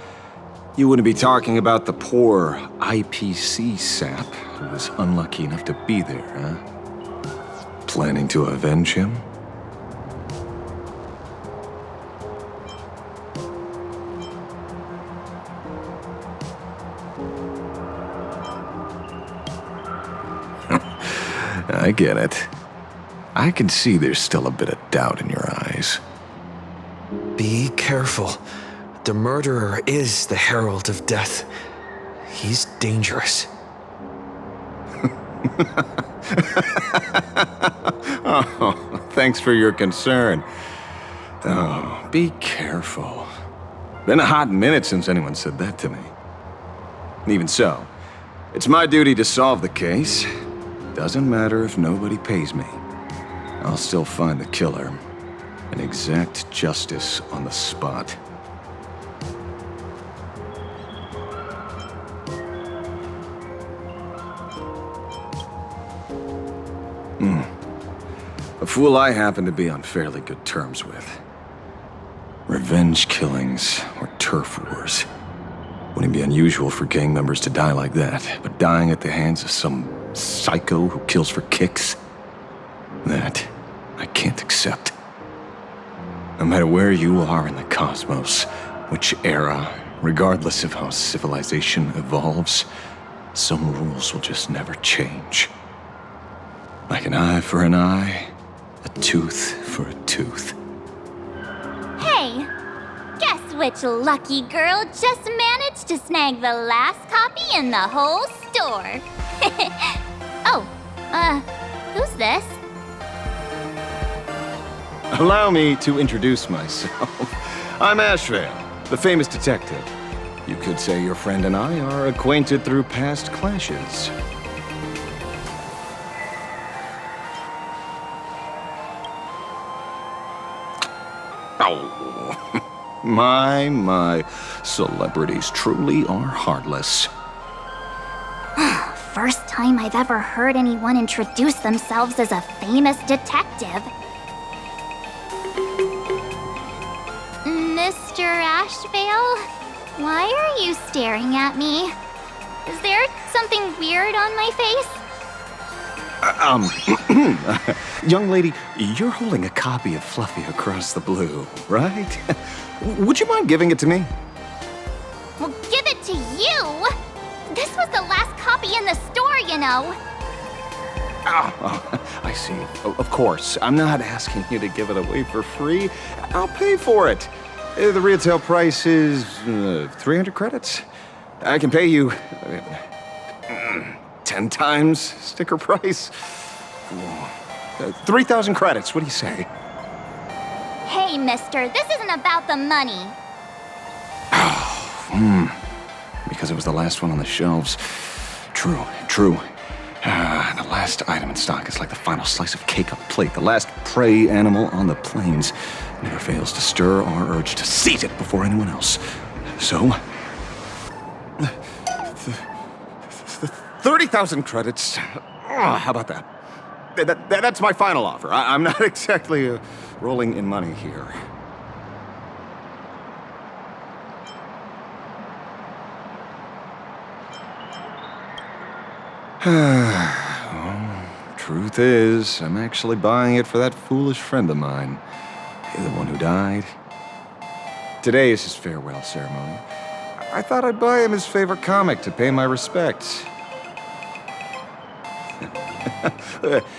you wouldn't be talking about the poor IPC sap who was unlucky enough to be there, huh? Planning to avenge him? I get it. I can see there's still a bit of doubt in your eyes.
Be careful. The murderer is the Herald of Death. He's dangerous.
Oh, thanks for your concern. Oh, be careful. Been a hot minute since anyone said that to me. Even so, it's my duty to solve the case. Doesn't matter if nobody pays me. I'll still find the killer and exact justice on the spot. A fool I happen to be on fairly good terms with. Revenge killings or turf wars. Wouldn't be unusual for gang members to die like that, but dying at the hands of some psycho who kills for kicks? That I can't accept. No matter where you are in the cosmos, which era, regardless of how civilization evolves, some rules will just never change. Like an eye for an eye, a tooth for a tooth.
Hey, guess which lucky girl just managed to snag the last copy in the whole store? Who's this?
Allow me to introduce myself. I'm Ashvale, the famous detective. You could say your friend and I are acquainted through past clashes. Oh, my. Celebrities truly are heartless.
First time I've ever heard anyone introduce themselves as a famous detective. Mr. Ashvale, why are you staring at me? Is there something weird on my face?
Young lady, you're holding a copy of Fluffy Across the Blue, right? Would you mind giving it to me?
Well, give it to you! This was the last copy in the store, you know.
Oh, I see. Of course. I'm not asking you to give it away for free. I'll pay for it. The retail price is 300 credits. I can pay you 10 times sticker price. 3,000 credits. What do you say?
Hey, mister, this isn't about the money.
Because it was the last one on the shelves. True. The last item in stock is like the final slice of cake on the plate. The last prey animal on the plains. never fails to stir our urge to seize it before anyone else. So, 30,000 credits. How about that? That's my final offer. I'm not exactly rolling in money here. Well, truth is, I'm actually buying it for that foolish friend of mine. The one who died. Today is his farewell ceremony. I thought I'd buy him his favorite comic to pay my respects.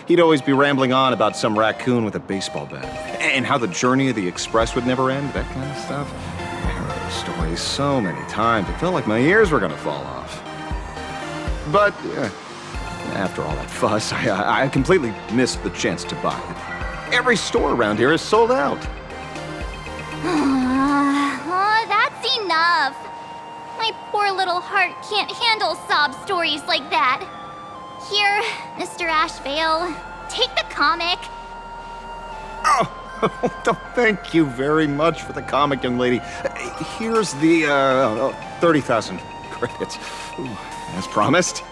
He'd always be rambling on about some raccoon with a baseball bat, and how the journey of the Express would never end, that kind of stuff. I heard those stories so many times, it felt like my ears were gonna fall off. But, after all that fuss, I completely missed the chance to buy it. Every store around here is sold out.
That's enough. My poor little heart can't handle sob stories like that. Here, Mr. Ashvale, take the comic.
Oh, thank you very much for the comic, young lady. Here's the 30,000 credits. Ooh, as promised.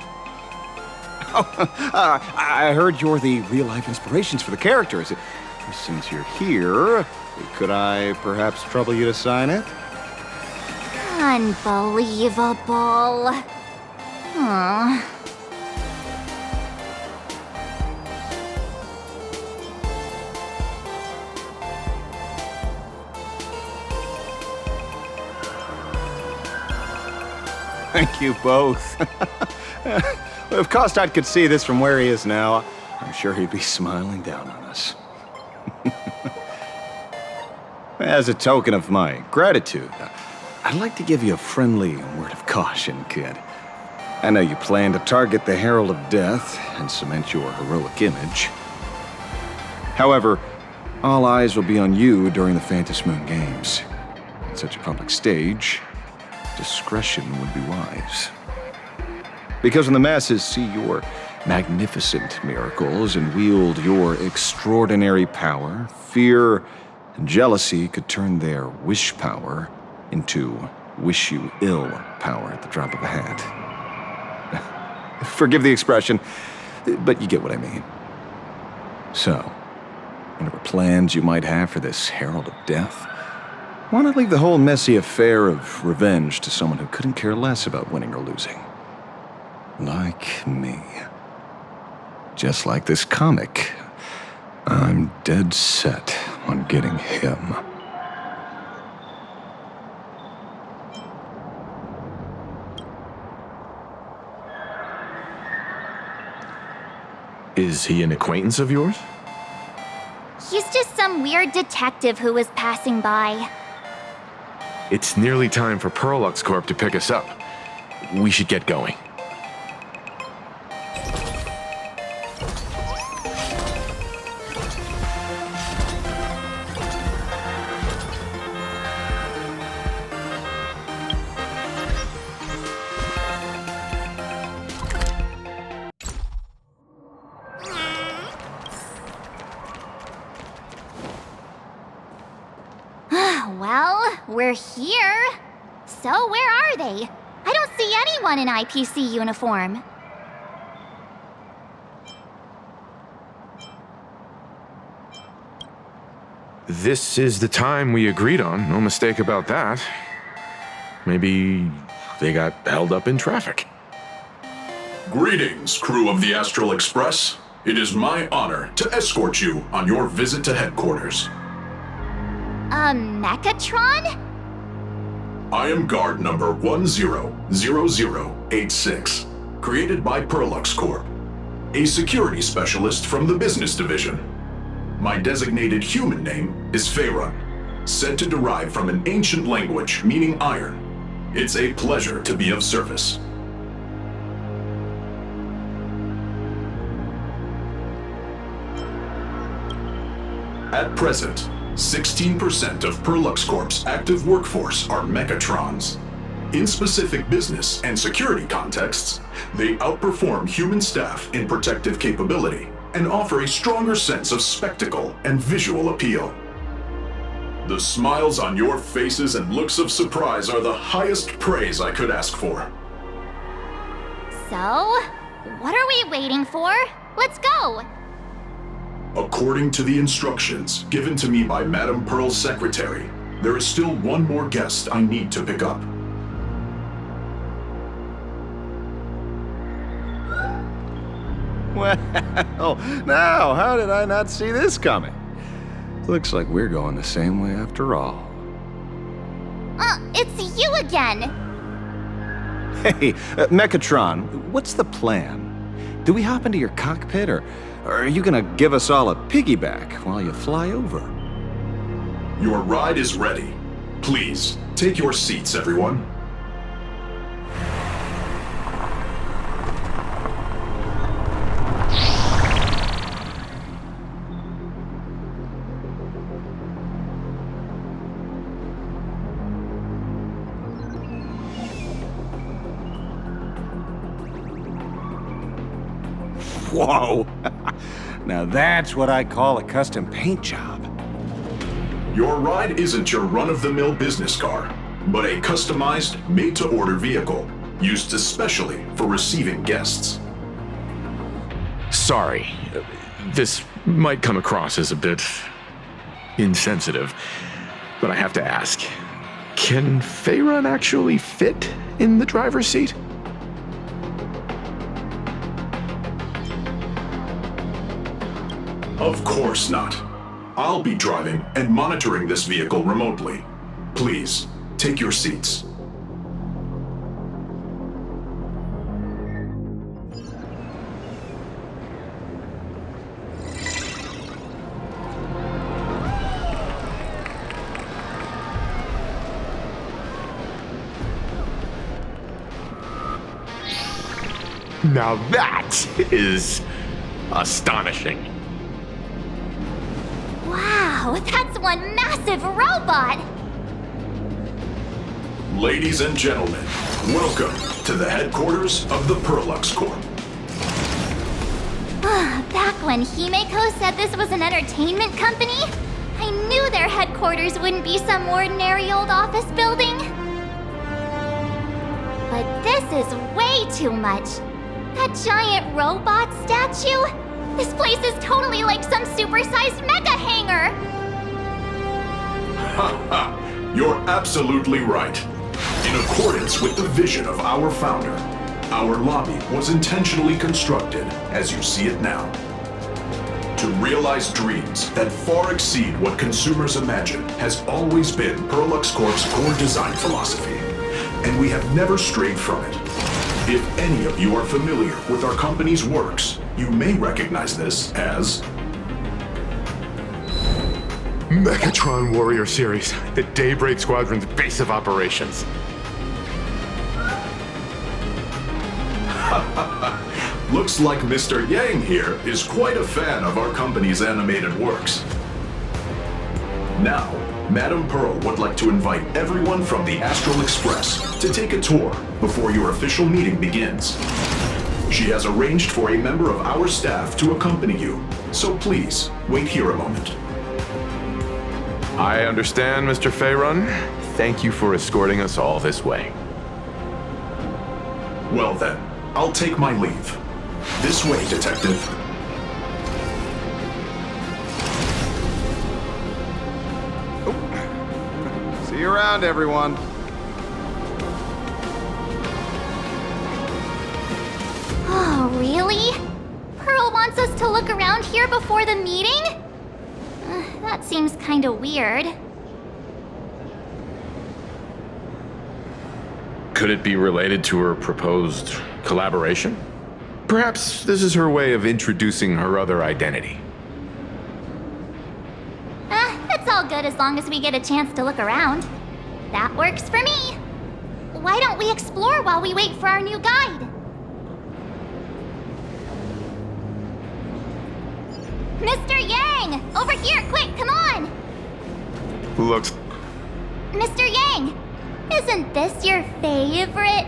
I heard you're the real-life inspirations for the characters. Since you're here, could I perhaps trouble you to sign it?
Unbelievable. Aww.
Thank you both. If Kostad could see this from where he is now, I'm sure he'd be smiling down on us. As a token of my gratitude, I'd like to give you a friendly word of caution, kid. I know you plan to target the Herald of Death and cement your heroic image. However, all eyes will be on you during the Phantom Moon Games. On such a public stage, discretion would be wise. Because when the masses see your magnificent miracles and wield your extraordinary power, fear and jealousy could turn their wish power into wish you ill power at the drop of a hat. Forgive the expression, but you get what I mean. So, whatever plans you might have for this Herald of Death, why not leave the whole messy affair of revenge to someone who couldn't care less about winning or losing? Like me. Just like this comic, I'm dead set on getting him.
Is he an acquaintance of yours?
He's just some weird detective who was passing by.
It's nearly time for Perlux Corp to pick us up. We should get going.
Well, we're here. So where are they? I don't see anyone in IPC uniform.
This is the time we agreed on, no mistake about that. Maybe they got held up in traffic.
Greetings, crew of the Astral Express. It is my honor to escort you on your visit to headquarters.
Mechatron?
I am guard number 100086, created by Perlux Corp, a security specialist from the business division. My designated human name is Faerun, said to derive from an ancient language meaning iron. It's a pleasure to be of service. At present, 16% of Perlux Corp's active workforce are mechatrons. In specific business and security contexts, they outperform human staff in protective capability and offer a stronger sense of spectacle and visual appeal. The smiles on your faces and looks of surprise are the highest praise I could ask for.
So, what are we waiting for? Let's go!
According to the instructions given to me by Madame Pearl's secretary, there is still one more guest I need to pick up.
Well, now, how did I not see this coming? Looks like we're going the same way after all.
It's you again!
Hey, Mechatron, what's the plan? Do we hop into your cockpit, or are you gonna give us all a piggyback while you fly over?
Your ride is ready. Please, take your seats, everyone.
Whoa! Now that's what I call a custom paint job.
Your ride isn't your run-of-the-mill business car, but a customized, made-to-order vehicle, used especially for receiving guests.
Sorry. This might come across as a bit insensitive, but I have to ask. Can Faerun actually fit in the driver's seat?
Of course not. I'll be driving and monitoring this vehicle remotely. Please, take your seats.
Now that is astonishing.
Wow, that's one massive robot!
Ladies and gentlemen, welcome to the headquarters of the Perlux Corp.
Back when Himeko said this was an entertainment company, I knew their headquarters wouldn't be some ordinary old office building. But this is way too much. That giant robot statue? This place is totally like some supersized mega hangar!
Ha ha! You're absolutely right. In accordance with the vision of our founder, our lobby was intentionally constructed as you see it now. To realize dreams that far exceed what consumers imagine has always been Perlux Corp's core design philosophy, and we have never strayed from it. If any of you are familiar with our company's works, you may recognize this as
Mechatron Warrior Series, the Daybreak Squadron's base of operations.
Looks like Mr. Yang here is quite a fan of our company's animated works. Now, Madame Pearl would like to invite everyone from the Astral Express to take a tour before your official meeting begins. She has arranged for a member of our staff to accompany you, so please, wait here a moment.
I understand, Mr. Faerun. Thank you for escorting us all this way.
Well then, I'll take my leave. This way, Detective.
See you around, everyone.
Oh, really? Pearl wants us to look around here before the meeting? That seems kinda weird.
Could it be related to her proposed collaboration? Perhaps this is her way of introducing her other identity.
It's all good as long as we get a chance to look around. That works for me. Why don't we explore while we wait for our new guide? Mr. Yang! Over here, quick, come on!
Looks...
Mr. Yang, isn't this your favorite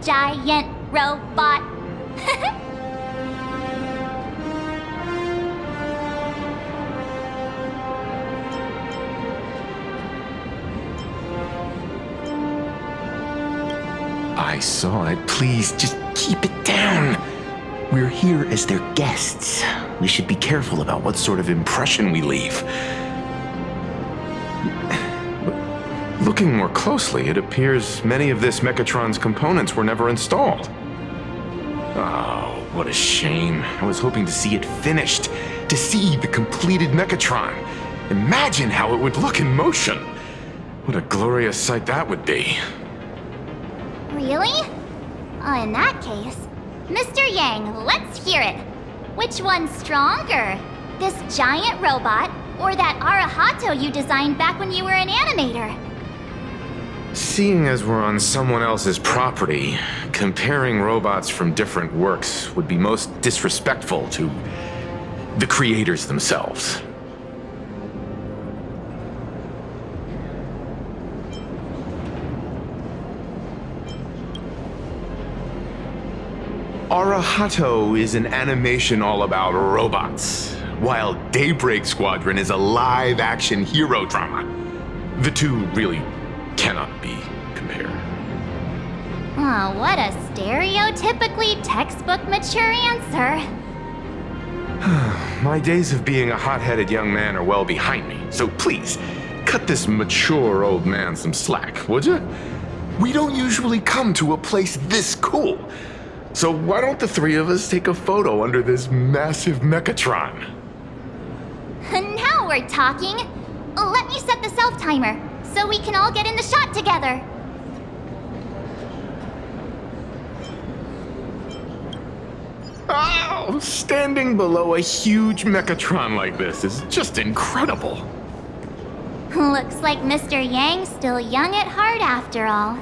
giant robot?
I saw it. Please, just keep it down. We're here as their guests. We should be careful about what sort of impression we leave. Looking more closely, it appears many of this Mechatron's components were never installed. Oh, what a shame. I was hoping to see it finished, to see the completed Mechatron. Imagine how it would look in motion. What a glorious sight that would be.
Really? In that case, Mr. Yang, let's hear it. Which one's stronger? This giant robot, or that Arahato you designed back when you were an animator?
Seeing as we're on someone else's property, comparing robots from different works would be most disrespectful to the creators themselves. Arahato is an animation all about robots, while Daybreak Squadron is a live-action hero drama. The two really cannot be compared.
Oh, what a stereotypically textbook mature answer.
My days of being a hot-headed young man are well behind me, so please, cut this mature old man some slack, would you? We don't usually come to a place this cool. So why don't the three of us take a photo under this massive Mechatron?
Now we're talking. Let me set the self-timer, so we can all get in the shot together.
Oh, standing below a huge Mechatron like this is just incredible.
Looks like Mr. Yang's still young at heart after all.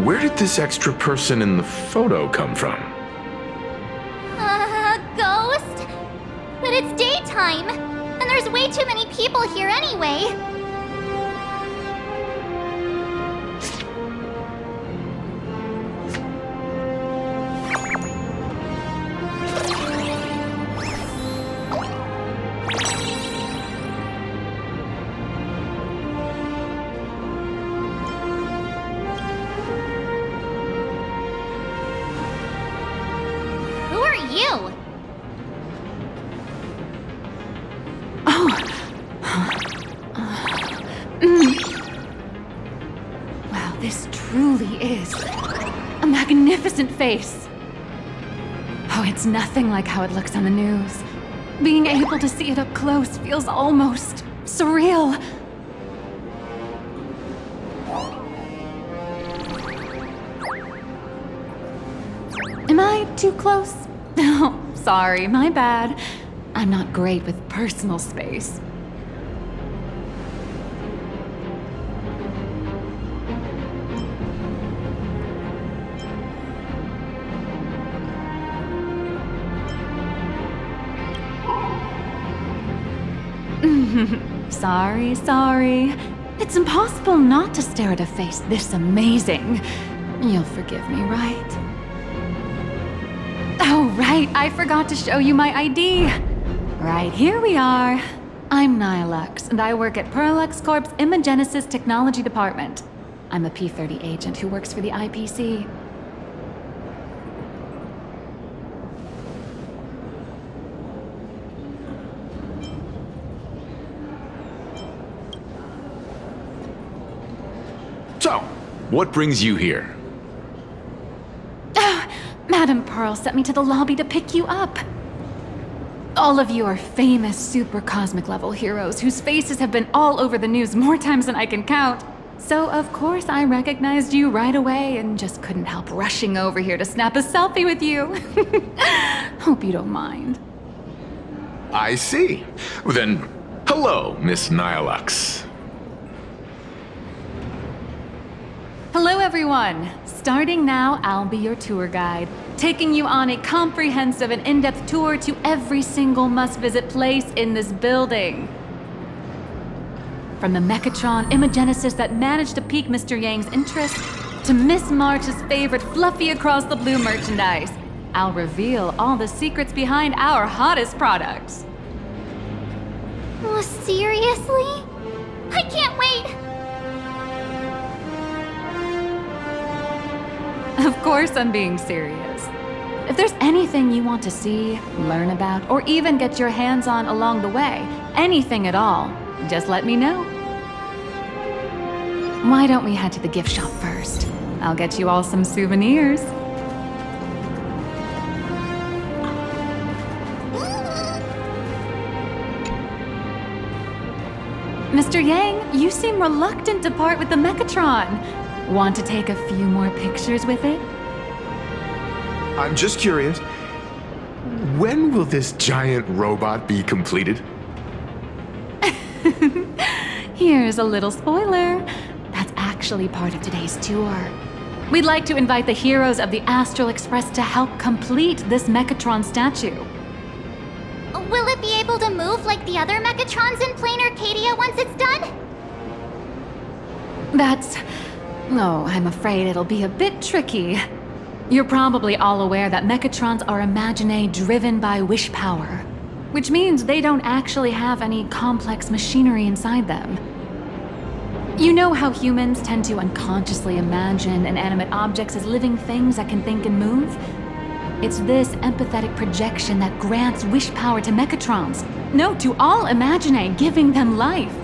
Where did this extra person in the photo come from?
Ghost? But it's daytime, and there's way too many people here anyway.
Wow, this truly is a magnificent face. Oh, it's nothing like how it looks on the news. Being able to see it up close feels almost surreal. Am I too close? Oh, sorry, my bad. I'm not great with personal space. Sorry. It's impossible not to stare at a face this amazing. You'll forgive me, right? Oh, right, I forgot to show you my ID. Right, here we are. I'm Nihilux, and I work at Perlux Corp's Imagenesis Technology Department. I'm a P-30 agent who works for the IPC.
So, what brings you here?
Madam Pearl sent me to the lobby to pick you up. All of you are famous super cosmic level heroes whose faces have been all over the news more times than I can count. So of course I recognized you right away and just couldn't help rushing over here to snap a selfie with you. Hope you don't mind.
I see. Then, hello, Miss Nihilux.
Hello everyone! Starting now, I'll be your tour guide, taking you on a comprehensive and in-depth tour to every single must-visit place in this building. From the Mechatron imagenesis that managed to pique Mr. Yang's interest, to Miss March's favorite fluffy across the blue merchandise, I'll reveal all the secrets behind our hottest products.
Oh, seriously? I can't wait!
Of course I'm being serious. If there's anything you want to see, learn about, or even get your hands on along the way, anything at all, just let me know. Why don't we head to the gift shop first? I'll get you all some souvenirs. Mr. Yang, you seem reluctant to part with the Mechatron. Want to take a few more pictures with it?
I'm just curious. When will this giant robot be completed?
Here's a little spoiler. That's actually part of today's tour. We'd like to invite the heroes of the Astral Express to help complete this Mechatron statue.
Will it be able to move like the other Mechatrons in Plain Arcadia once it's done?
Oh, I'm afraid it'll be a bit tricky. You're probably all aware that Mechatrons are Imaginae driven by wish power, which means they don't actually have any complex machinery inside them. You know how humans tend to unconsciously imagine inanimate objects as living things that can think and move? It's this empathetic projection that grants wish power to Mechatrons. No, to all Imaginae, giving them life.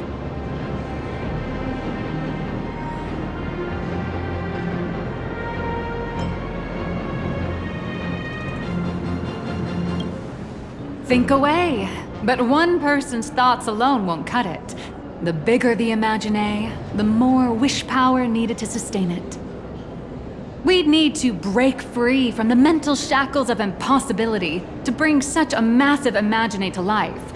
Think away, but one person's thoughts alone won't cut it. The bigger the Imaginae, the more wish power needed to sustain it. We'd need to break free from the mental shackles of impossibility to bring such a massive Imaginae to life.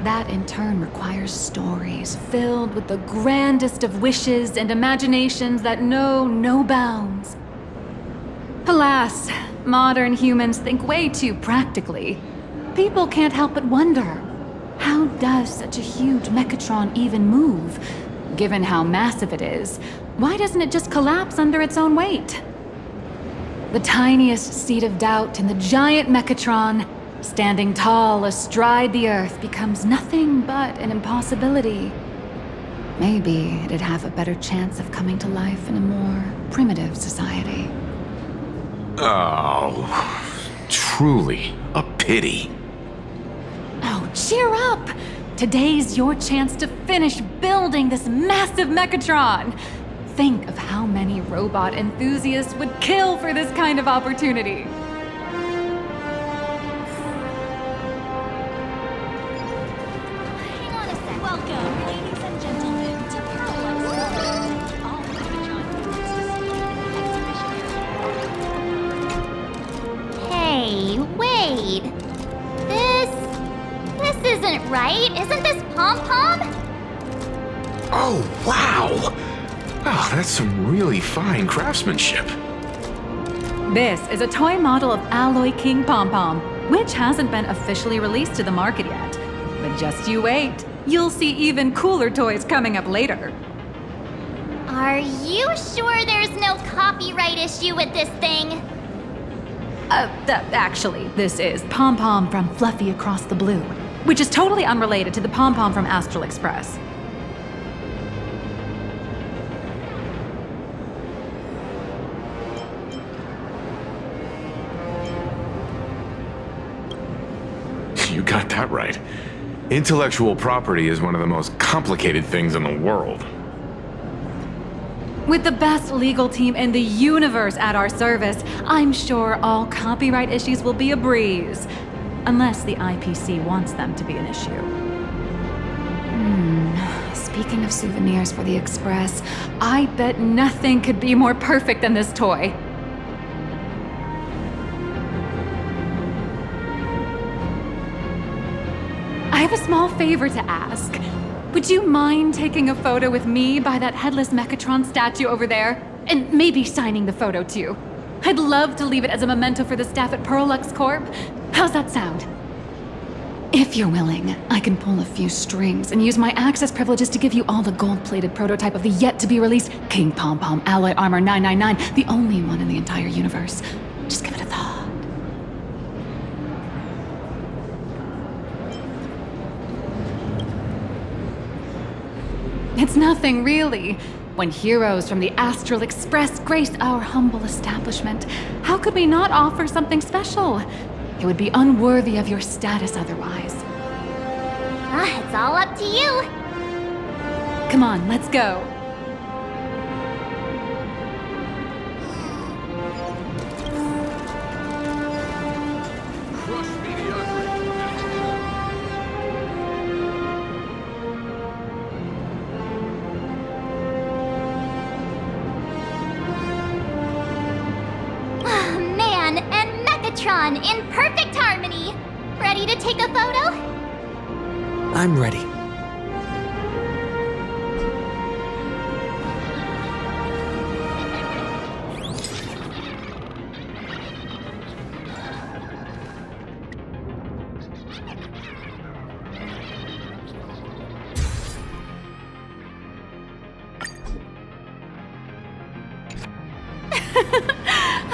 That in turn requires stories filled with the grandest of wishes and imaginations that know no bounds. Alas, modern humans think way too practically. People can't help but wonder, how does such a huge Mechatron even move? Given how massive it is, why doesn't it just collapse under its own weight? The tiniest seed of doubt in the giant Mechatron, standing tall astride the Earth, becomes nothing but an impossibility. Maybe it'd have a better chance of coming to life in a more primitive society.
Oh, truly a pity.
Oh, cheer up! Today's your chance to finish building this massive Mechatron! Think of how many robot enthusiasts would kill for this kind of opportunity.
Hang on a sec. Welcome, ladies and gentlemen, to Pearl. All Megatron Hey, wait. This isn't right. Isn't this Pom-Pom?
Oh, wow! Oh, that's some really fine craftsmanship.
This is a toy model of Alloy King Pom-Pom, which hasn't been officially released to the market yet. But just you wait. You'll see even cooler toys coming up later.
Are you sure there's no copyright issue with this thing?
Actually, this is Pom-Pom from Fluffy Across the Blue, which is totally unrelated to the Pom-Pom from Astral Express.
You got that right. Intellectual property is one of the most complicated things in the world.
With the best legal team in the universe at our service, I'm sure all copyright issues will be a breeze. Unless the IPC wants them to be an issue. Speaking of souvenirs for the Express, I bet nothing could be more perfect than this toy. I have a small favor to ask. Would you mind taking a photo with me by that headless Mechatron statue over there? And maybe signing the photo too. I'd love to leave it as a memento for the staff at Perlux Corp. How's that sound? If you're willing, I can pull a few strings and use my access privileges to give you all the gold-plated prototype of the yet-to-be-released King Pom Pom Alloy Armor 999, the only one in the entire universe. Just give it a thought. It's nothing, really. When heroes from the Astral Express grace our humble establishment, how could we not offer something special? It would be unworthy of your status otherwise.
It's all up to you.
Come on, let's go.
Man and Megatron in perfect harmony. Ready to take a photo?
I'm ready.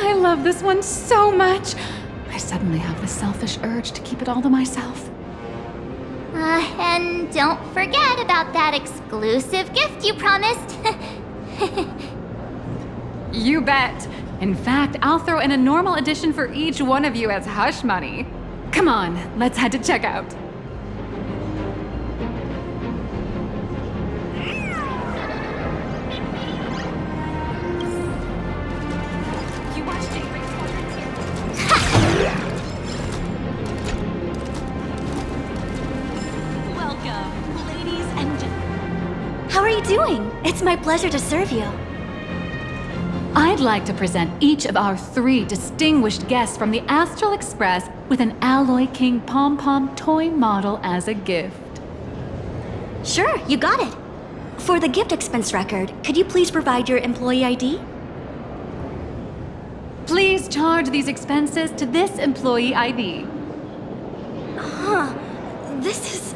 I love this one so much. I suddenly have the selfish urge to keep it all to myself.
And don't forget about that exclusive gift you promised.
You bet. In fact, I'll throw in a normal edition for each one of you as hush money. Come on, let's head to checkout.
Welcome, ladies and gentlemen. How are you doing? It's my pleasure to serve you.
I'd like to present each of our 3 distinguished guests from the Astral Express with an Alloy King Pom Pom toy model as a gift.
Sure, you got it. For the gift expense record, could you please provide your employee ID?
Please charge these expenses to this employee ID.
Huh. This is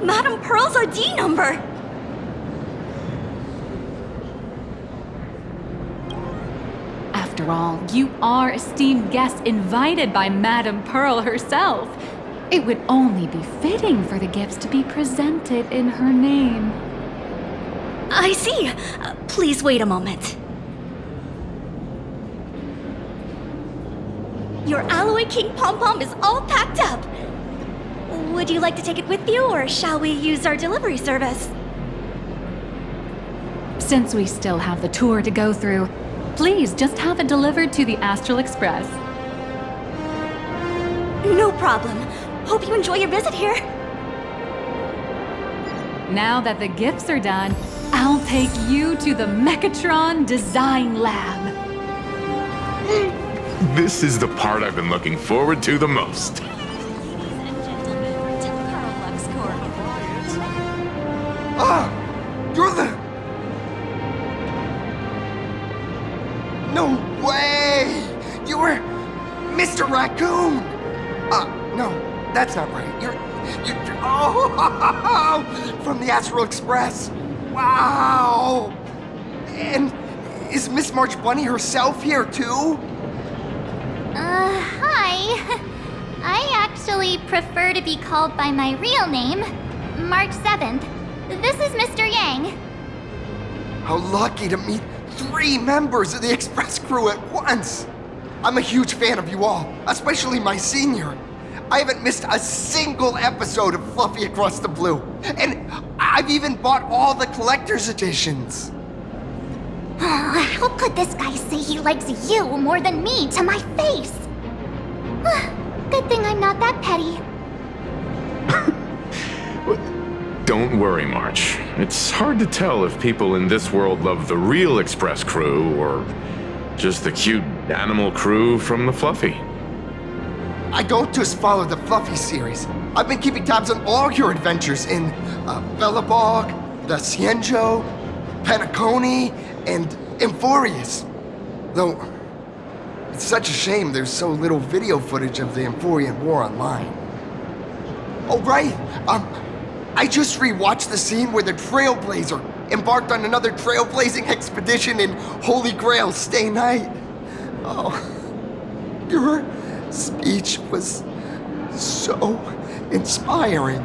Madame Pearl's ID number.
After all, you are esteemed guests invited by Madame Pearl herself. It would only be fitting for the gifts to be presented in her name.
I see. Please wait a moment. Your Alloy King Pom Pom is all packed up. Would you like to take it with you, or shall we use our delivery service?
Since we still have the tour to go through, please just have it delivered to the Astral Express.
No problem. Hope you enjoy your visit here.
Now that the gifts are done, I'll take you to the Mechatron Design Lab.
This is the part I've been looking forward to the most.
Ah! You're the... No way! You were Mr. Raccoon! No, that's not right. You're oh! From the Astral Express! Wow! And is Miss March Bunny herself here too?
Hi. I actually prefer to be called by my real name, March 7th. This is Mr. Yang.
How lucky to meet 3 members of the Express crew at once! I'm a huge fan of you all, especially my senior. I haven't missed a single episode of Fluffy Across the Blue, and I've even bought all the collector's editions.
Oh, how could this guy say he likes you more than me to my face? Good thing I'm not that petty.
Don't worry, March. It's hard to tell if people in this world love the real Express crew or just the cute animal crew from the Fluffy.
I don't just follow the Fluffy series. I've been keeping tabs on all your adventures in Bellabog, the Cienjo, Penacony, and Emphorius. Though, it's such a shame there's so little video footage of the Emphorian War online. Oh, right. I just rewatched the scene where the Trailblazer embarked on another trailblazing expedition in Holy Grail Stay Night. Oh, your speech was so inspiring.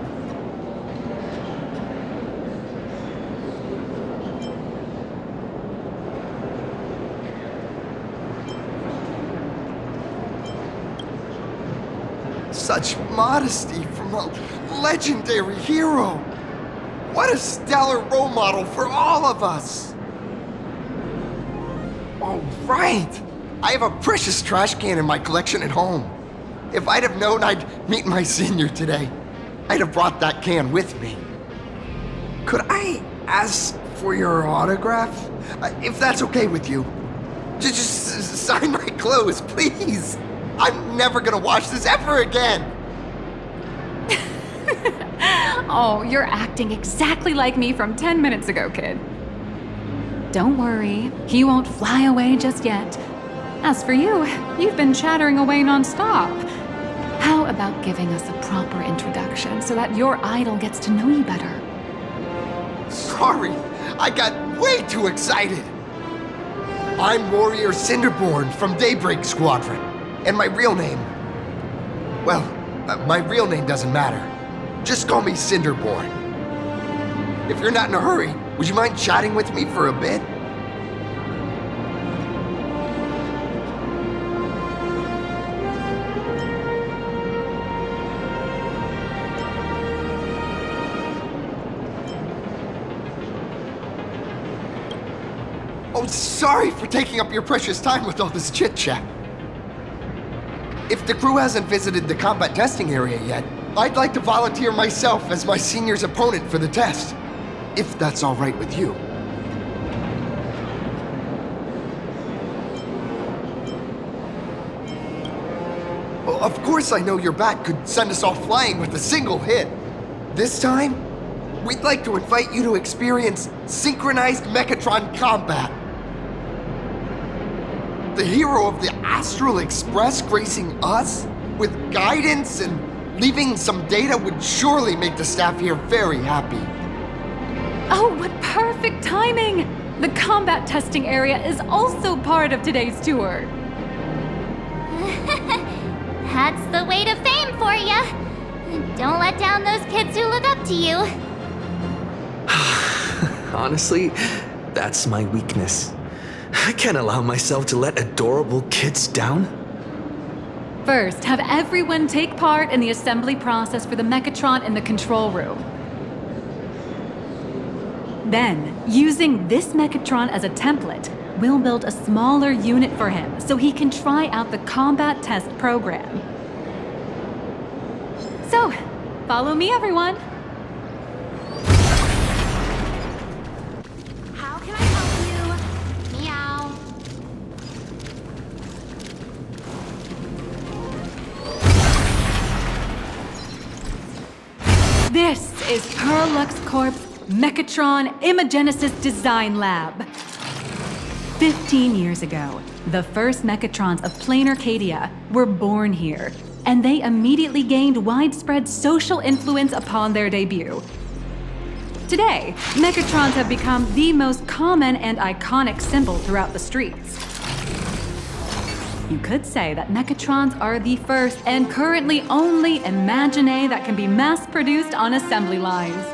Such modesty from a legendary hero. What a stellar role model for all of us. All right. I have a precious trash can in my collection at home. If I'd have known I'd meet my senior today, I'd have brought that can with me. Could I ask for your autograph? If that's okay with you. Just sign my clothes, please. I'm never gonna watch this ever again.
Oh, you're acting exactly like me from 10 minutes ago, kid. Don't worry, he won't fly away just yet. As for you, you've been chattering away nonstop. How about giving us a proper introduction so that your idol gets to know you better?
Sorry, I got way too excited. I'm Warrior Cinderborn from Daybreak Squadron, and my real name... Well, my real name doesn't matter. Just call me Cinderborn. If you're not in a hurry, would you mind chatting with me for a bit? Oh, sorry for taking up your precious time with all this chit-chat. If the crew hasn't visited the combat testing area yet, I'd like to volunteer myself as my senior's opponent for the test, if that's all right with you. Well, of course I know your bat could send us all flying with a single hit. This time, we'd like to invite you to experience synchronized Mechatron combat. The hero of the Astral Express gracing us with guidance and leaving some data would surely make the staff here very happy.
Oh, what perfect timing! The combat testing area is also part of today's tour.
That's the way to fame for ya. Don't let down those kids who look up to you.
Honestly, that's my weakness. I can't allow myself to let adorable kids down.
First, have everyone take part in the assembly process for the Mechatron in the control room. Then, using this Mechatron as a template, we'll build a smaller unit for him so he can try out the combat test program. So, follow me, everyone.
How can I help you? Meow.
This is Perlux Corp's Mechatron Imagenesis Design Lab. 15 years ago, the first Mechatrons of Plain Arcadia were born here, and they immediately gained widespread social influence upon their debut. Today, Mechatrons have become the most common and iconic symbol throughout the streets. You could say that Mechatrons are the first and currently only Imagine that can be mass-produced on assembly lines.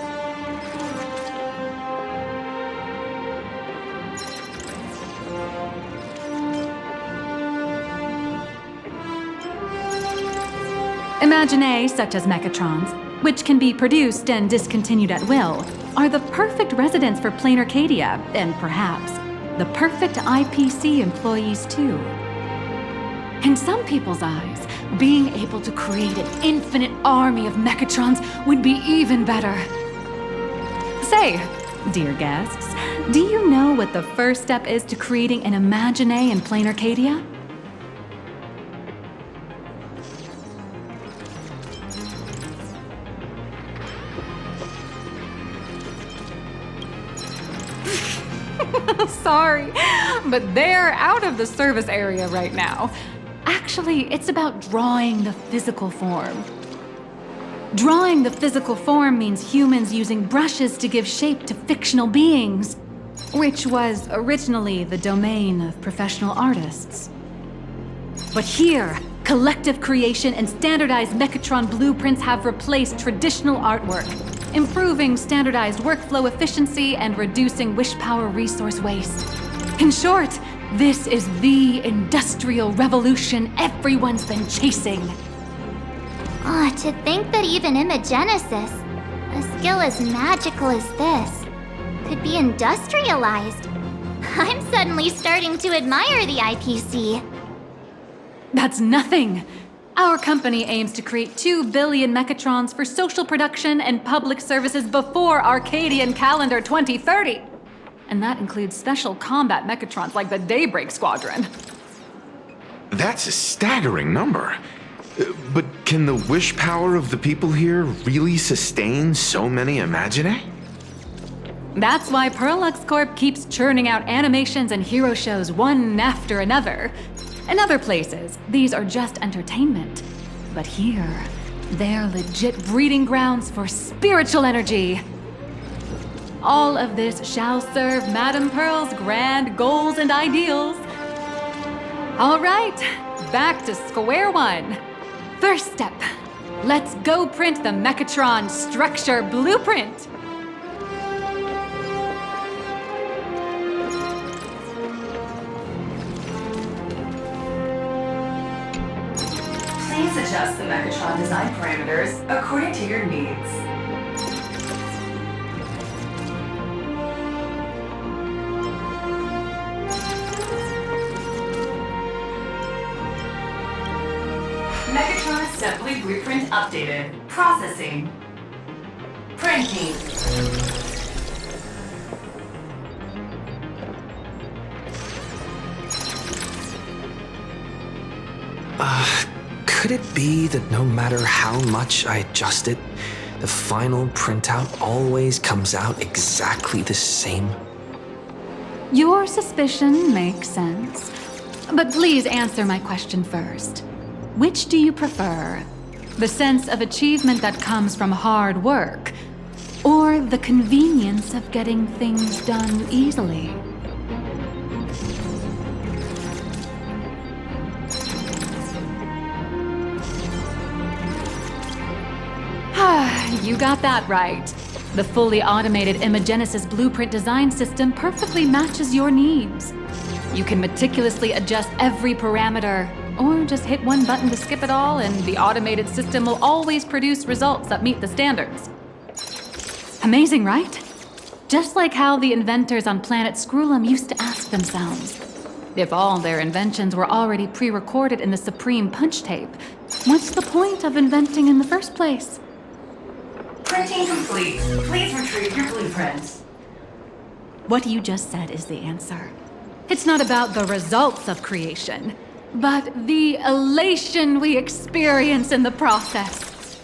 Imagine such as Mechatrons, which can be produced and discontinued at will, are the perfect residents for Plain Arcadia, and perhaps the perfect IPC employees too. In some people's eyes, being able to create an infinite army of Mechatrons would be even better. Say, dear guests, do you know what the first step is to creating an Imagine in Plain Arcadia? Sorry, but they're out of the service area right now. Actually, it's about drawing the physical form. Drawing the physical form means humans using brushes to give shape to fictional beings, which was originally the domain of professional artists. But here, collective creation and standardized Mechatron blueprints have replaced traditional artwork, improving standardized workflow efficiency and reducing wish power resource waste. In short, this is the industrial revolution everyone's been chasing.
Oh, to think that even imagenesis, a skill as magical as this, could be industrialized. I'm suddenly starting to admire the IPC.
That's nothing. Our company aims to create 2 billion Mechatrons for social production and public services before Arcadian calendar 2030. And that includes special combat Mechatrons like the Daybreak Squadron.
That's a staggering number. But can the wish power of the people here really sustain so many Imaginae?
That's why Perlux Corp keeps churning out animations and hero shows one after another. In other places, these are just entertainment. But here, they're legit breeding grounds for spiritual energy. All of this shall serve Madame Pearl's grand goals and ideals. All right, back to square one. First step, let's go print the Mechatron structure blueprint.
Please adjust the Mechatron design parameters according to your needs. Mechatron assembly blueprint updated. Processing. Printing.
Could it be that no matter how much I adjust it, the final printout always comes out exactly the same?
Your suspicion makes sense. But please answer my question first. Which do you prefer? The sense of achievement that comes from hard work, or the convenience of getting things done easily? You got that right. The fully automated Imagenesis blueprint design system perfectly matches your needs. You can meticulously adjust every parameter, or just hit one button to skip it all, and the automated system will always produce results that meet the standards. Amazing, right? Just like how the inventors on planet Screwlum used to ask themselves, if all their inventions were already pre-recorded in the Supreme Punch Tape, what's the point of inventing in the first place?
Printing complete. Please retrieve your blueprints.
What you just said is the answer. It's not about the results of creation, but the elation we experience in the process.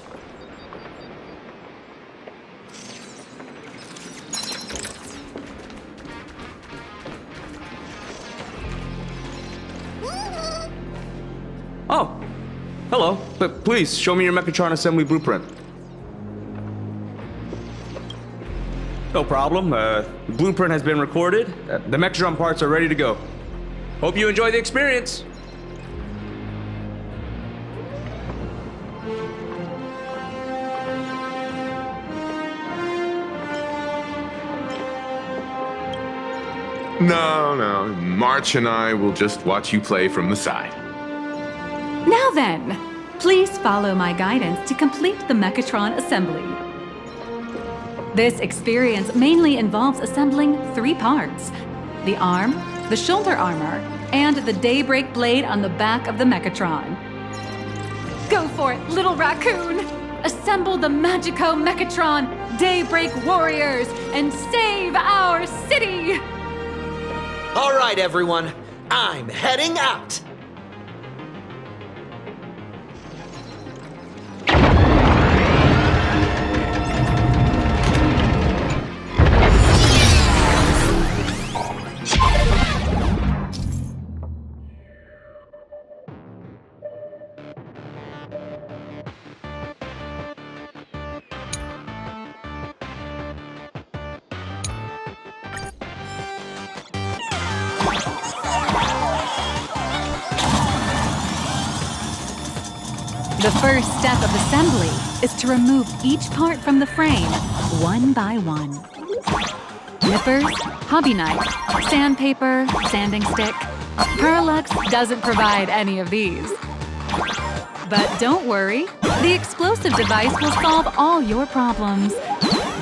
Oh, hello. But please, show me your Mechatron assembly blueprint. No problem. The blueprint has been recorded. The Mechatron parts are ready to go. Hope you enjoy the experience.
No. March and I will just watch you play from the side.
Now then, please follow my guidance to complete the Mechatron assembly. This experience mainly involves assembling 3 parts: the arm, the shoulder armor, and the Daybreak blade on the back of the Mechatron. Go for it, little raccoon! Assemble the Magico Mechatron Daybreak Warriors and save our city!
All right, everyone, I'm heading out.
The first step of assembly is to remove each part from the frame, one by one. Nippers, hobby knife, sandpaper, sanding stick. Parallax doesn't provide any of these. But don't worry, the explosive device will solve all your problems.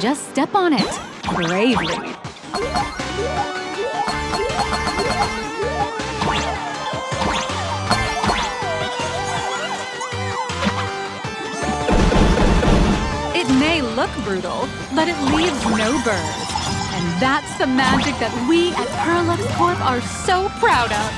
Just step on it, bravely. It may look brutal, but it leaves no burrs. And that's the magic that we at Parallax Corp are so proud of.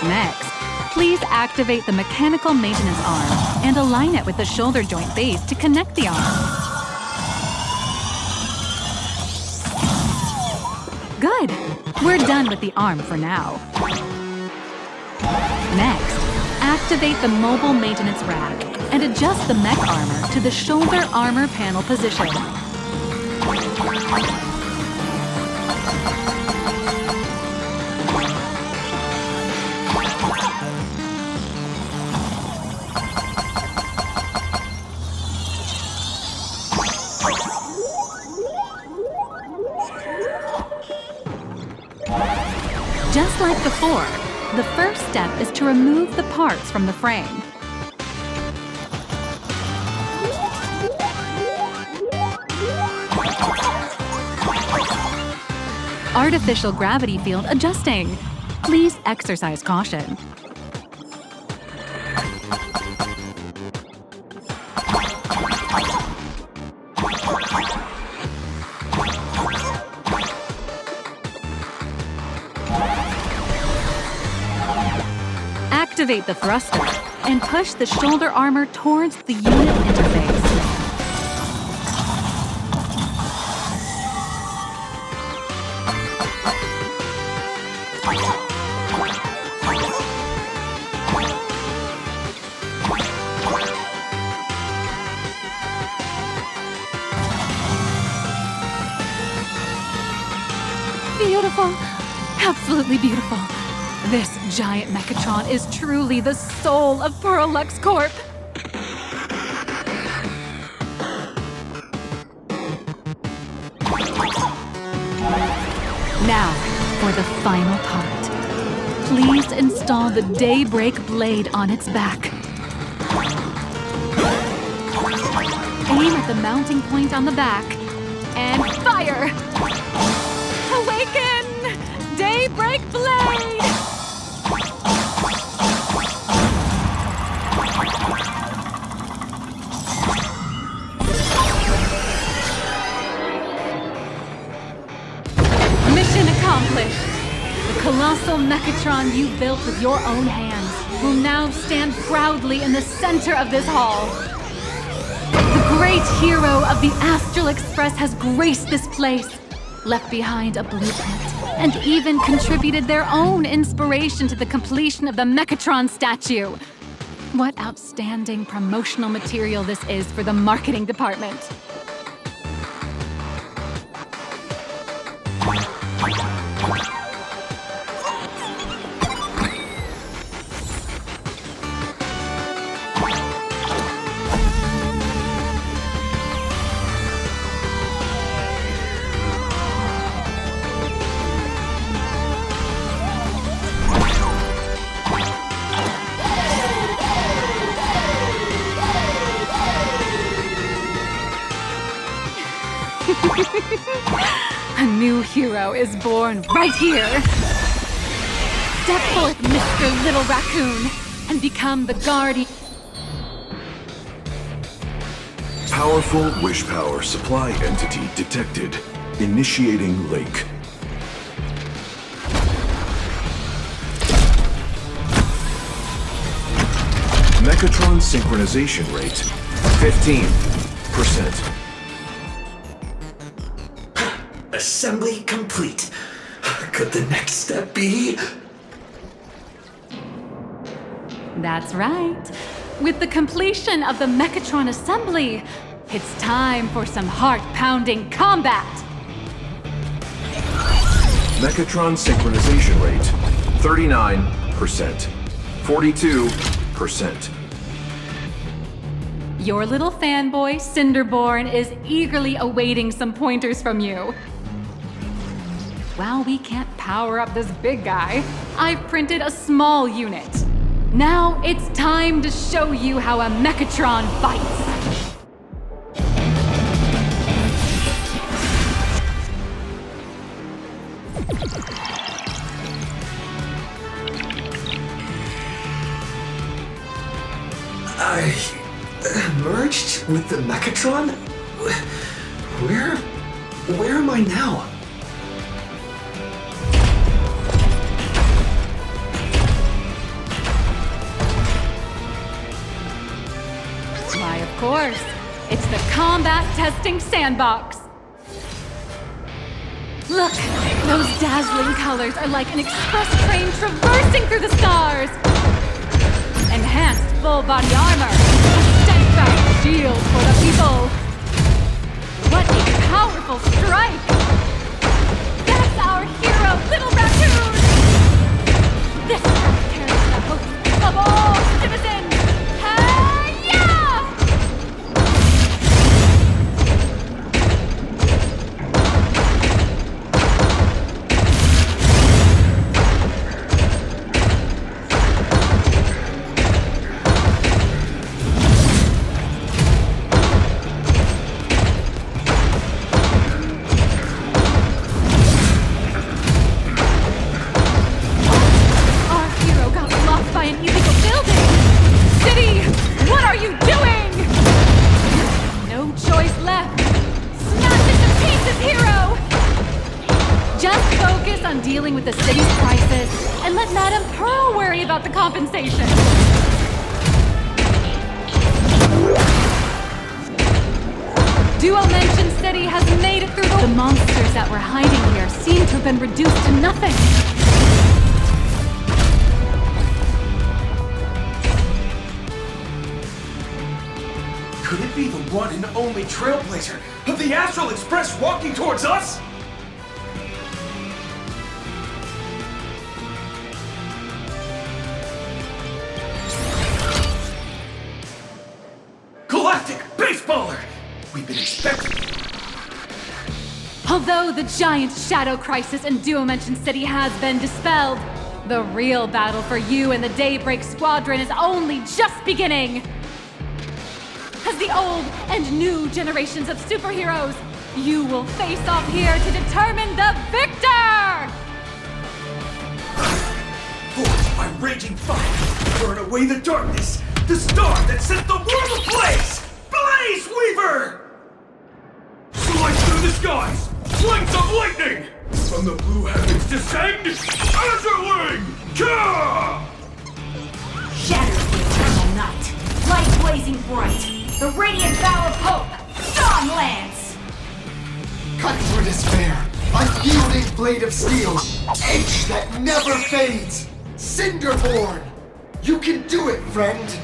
Next, please activate the mechanical maintenance arm and align it with the shoulder joint base to connect the arm. Good. We're done with the arm for now. Next, activate the mobile maintenance rack and adjust the mech armor to the shoulder armor panel position. Just like before, the first step is to remove the parts from the frame. Artificial gravity field adjusting. Please exercise caution. Activate the thruster and push the shoulder armor towards the unit interface. Beautiful. Absolutely beautiful. This giant Mechatron is truly the soul of Parallax Corp. Now, for the final part. Please install the Daybreak blade on its back. Aim at the mounting point on the back, and fire! Awaken! Daybreak blade! Mission accomplished! The colossal Mechatron you built with your own hands will now stand proudly in the center of this hall. The great hero of the Astral Express has graced this place, left behind a blueprint, and even contributed their own inspiration to the completion of the Mechatron statue. What outstanding promotional material this is for the marketing department. A new hero is born right here. Step forth, Mr. Little Raccoon, and become the guardian.
Powerful wish power supply entity detected. Initiating lake. Mechatron synchronization rate 15%.
Assembly complete. Could the next step be?
That's right. With the completion of the Mechatron assembly, it's time for some heart-pounding combat.
Mechatron synchronization rate 39%. 42%.
Your little fanboy, Cinderborn, is eagerly awaiting some pointers from you. While we can't power up this big guy, I've printed a small unit. Now it's time to show you how a Mechatron fights.
I merged with the Mechatron? Where am I now?
Why, of course. It's the combat testing sandbox. Look, those dazzling colors are like an express train traversing through the stars. Enhanced full body armor, a steadfast shield for the people. What a powerful strike! That's our hero, Little Raccoon! This strike carries the hope of all citizens! Dealing with the city's crisis, and let Madame Pearl worry about the compensation. Duo-Mention City has made it through the monsters that were hiding here seem to have been reduced to nothing.
Could it be the one and only Trailblazer of the Astral Express walking towards us? Baseballer! We've been expecting.
Although the giant shadow crisis in Duo-Mention City has been dispelled, the real battle for you and the Daybreak Squadron is only just beginning. As the old and new generations of superheroes, you will face off here to determine the victor!
Forged by raging fire, burn away the darkness, the star that set the world ablaze! Blaze Weaver! Slice through the skies! Flanks of lightning! From the blue heavens descend! Azurling! Ka!
Shatter the eternal night! Light blazing bright!
The radiant bow of hope! Dawn Lance!
Cut through despair! Unyielding blade of steel! Edge that never fades! Cinderborn! You can do it, friend!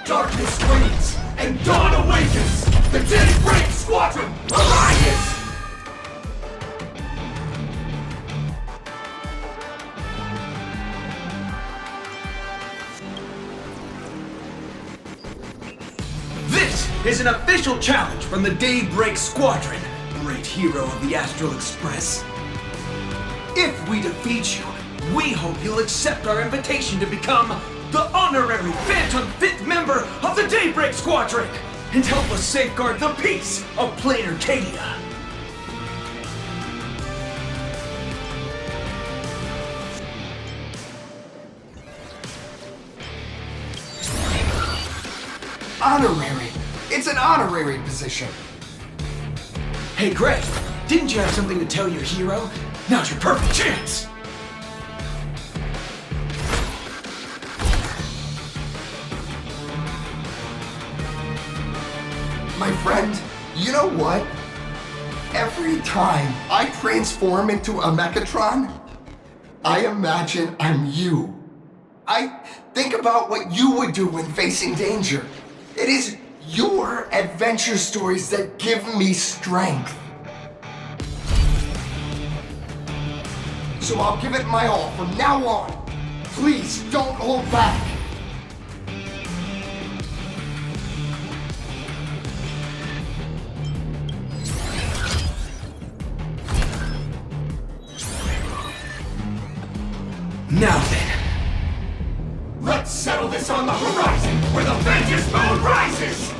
Darkness wanes, and dawn awakens! The Daybreak Squadron arises! This is an official challenge from the Daybreak Squadron, great hero of the Astral Express. If we defeat you, we hope you'll accept our invitation to become the honorary Phantom 5th member of the Daybreak Squadron and help us safeguard the peace of Plain Arcadia.
Honorary. It's an honorary position.
Hey, Greg, didn't you have something to tell your hero? Now's your perfect chance!
My friend, you know what? Every time I transform into a Mechatron, I imagine I'm you. I think about what you would do when facing danger. It is your adventure stories that give me strength. So I'll give it my all from now on. Please don't hold back.
Now then, let's settle this on the horizon where the vengeance moon rises!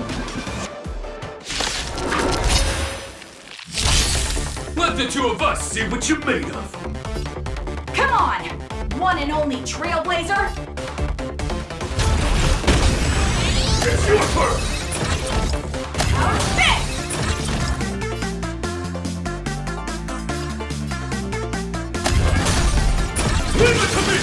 Let the two of us see what you're made of.
Come on! One and only Trailblazer!
It's your turn!
Our fist!
Leave it to me!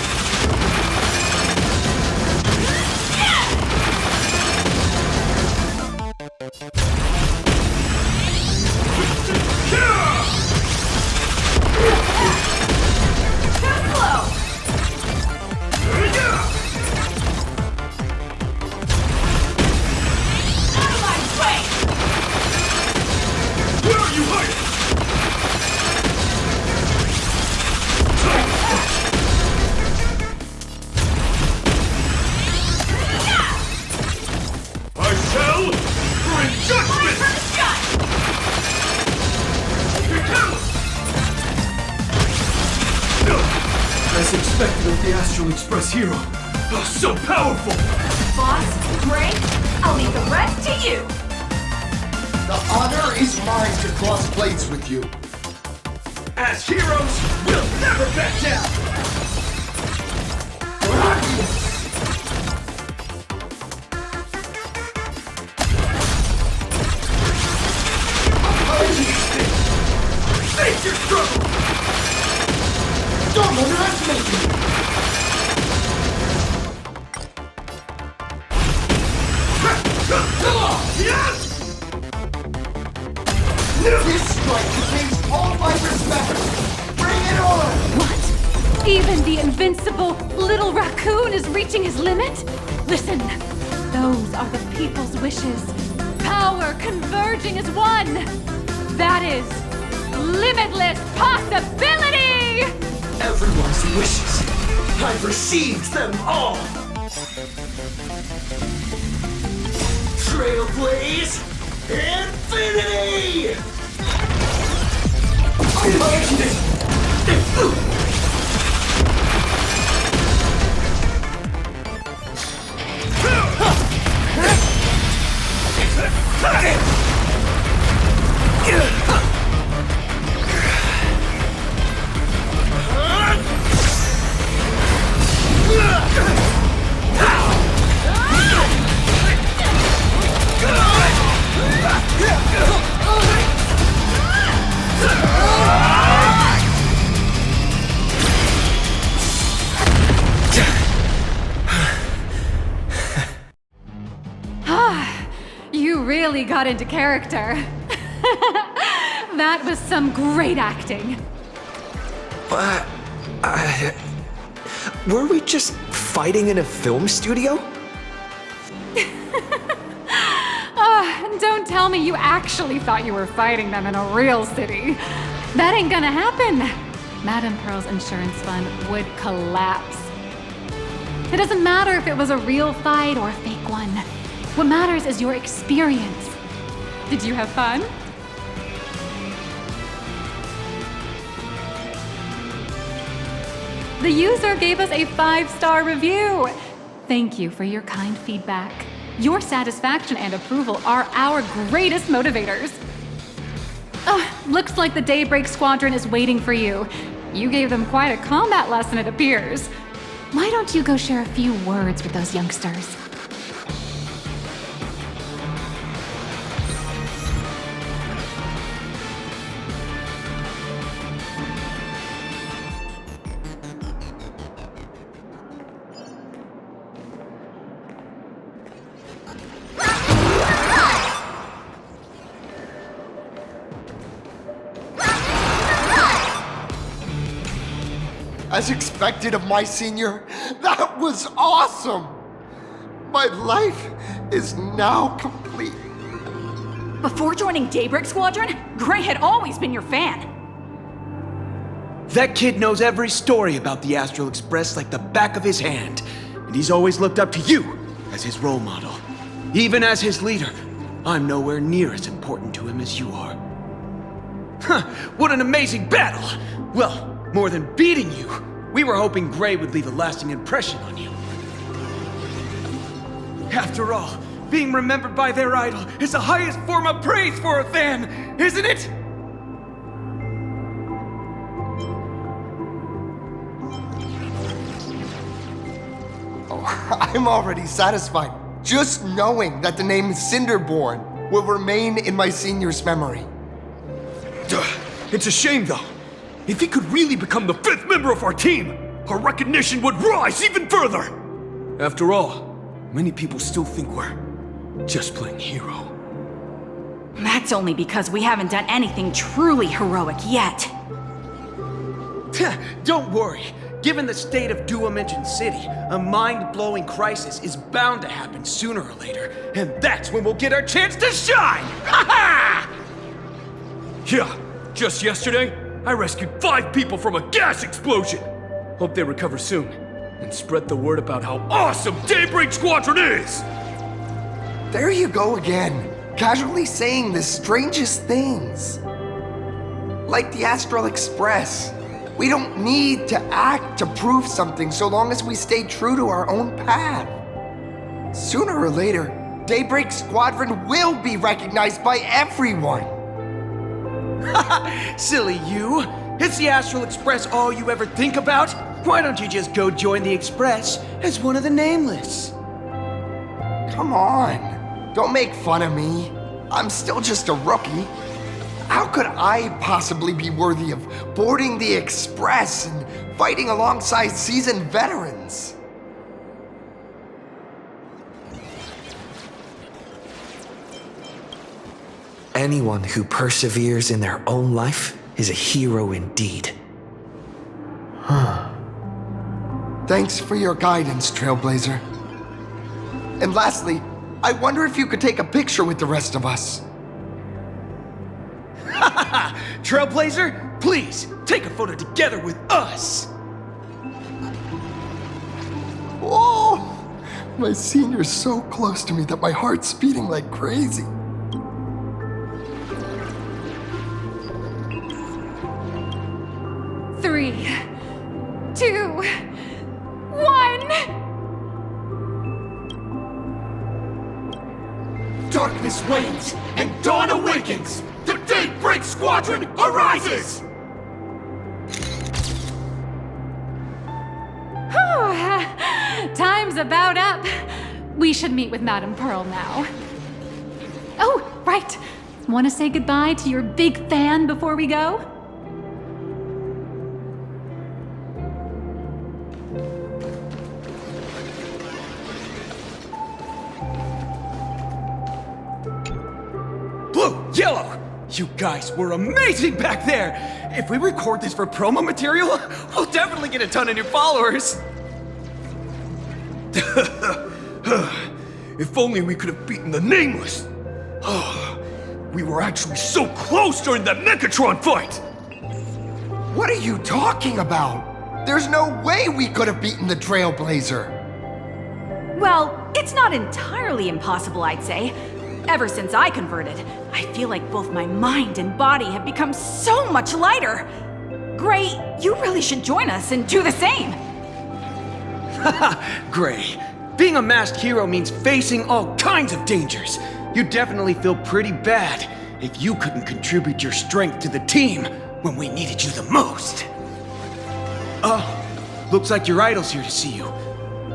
As expected of the Astral Express hero. Oh, so powerful!
Boss, Gray, I'll leave the rest to you!
The honor is mine to cross blades with you.
As heroes, we'll never back down! Face your struggle! Don't underestimate me! Come on! Yes! This strike contains all my respect! Bring it on!
What? Even the invincible little raccoon is reaching his limit? Listen, those are the people's wishes. Power converging as one! That is limitless possibility!
Everyone's wishes. I've received them all. Trailblaze Infinity!
really got into character. That was some great acting.
But, were we just fighting in a film studio?
Don't tell me you actually thought you were fighting them in a real city. That ain't gonna happen. Madame Pearl's insurance fund would collapse. It doesn't matter if it was a real fight or a fake one. What matters is your experience. Did you have fun? The user gave us a 5-star review. Thank you for your kind feedback. Your satisfaction and approval are our greatest motivators. Looks like the Daybreak Squadron is waiting for you. You gave them quite a combat lesson, it appears. Why don't you go share a few words with those youngsters?
As expected of my senior, that was awesome! My life is now complete.
Before joining Daybreak Squadron, Gray had always been your fan.
That kid knows every story about the Astral Express like the back of his hand, and he's always looked up to you as his role model. Even as his leader, I'm nowhere near as important to him as you are. What an amazing battle! Well, more than beating you, we were hoping Gray would leave a lasting impression on you. After all, being remembered by their idol is the highest form of praise for a fan, isn't it?
Oh, I'm already satisfied, just knowing that the name Cinderborn will remain in my senior's memory.
It's a shame, though. If he could really become the 5th member of our team, our recognition would rise even further! After all, many people still think we're just playing hero.
That's only because we haven't done anything truly heroic yet.
Don't worry. Given the state of Duo-Mention City, a mind-blowing crisis is bound to happen sooner or later, and that's when we'll get our chance to shine! Ha ha!
Yeah, just yesterday, I rescued 5 people from a gas explosion! Hope they recover soon, and spread the word about how awesome Daybreak Squadron is!
There you go again, casually saying the strangest things. Like the Astral Express. We don't need to act to prove something so long as we stay true to our own path. Sooner or later, Daybreak Squadron will be recognized by everyone.
Silly you! Is the Astral Express all you ever think about? Why don't you just go join the Express as one of the Nameless?
Come on, don't make fun of me. I'm still just a rookie. How could I possibly be worthy of boarding the Express and fighting alongside seasoned veterans?
Anyone who perseveres in their own life is a hero indeed.
Thanks for your guidance, Trailblazer. And lastly, I wonder if you could take a picture with the rest of us.
Trailblazer, please, take a photo together with us!
Whoa! My senior's so close to me that my heart's beating like crazy.
Three, 2, 1.
Darkness wanes and dawn awakens! The Daybreak Squadron arises!
Time's about up. We should meet with Madame Pearl now. Oh, right. Want to say goodbye to your big fan before we go?
blue, yellow! You guys were amazing back there! If we record this for promo material, we'll definitely get a ton of new followers! If only we could have beaten the Nameless! We were actually so close during that Megatron fight!
What are you talking about? There's no way we could have beaten the Trailblazer.
Well, it's not entirely impossible, I'd say. Ever since I converted, I feel like both my mind and body have become so much lighter. Gray, you really should join us and do the same.
Haha, Gray. Being a masked hero means facing all kinds of dangers. You'd definitely feel pretty bad if you couldn't contribute your strength to the team when we needed you the most. Oh, looks like your idol's here to see you.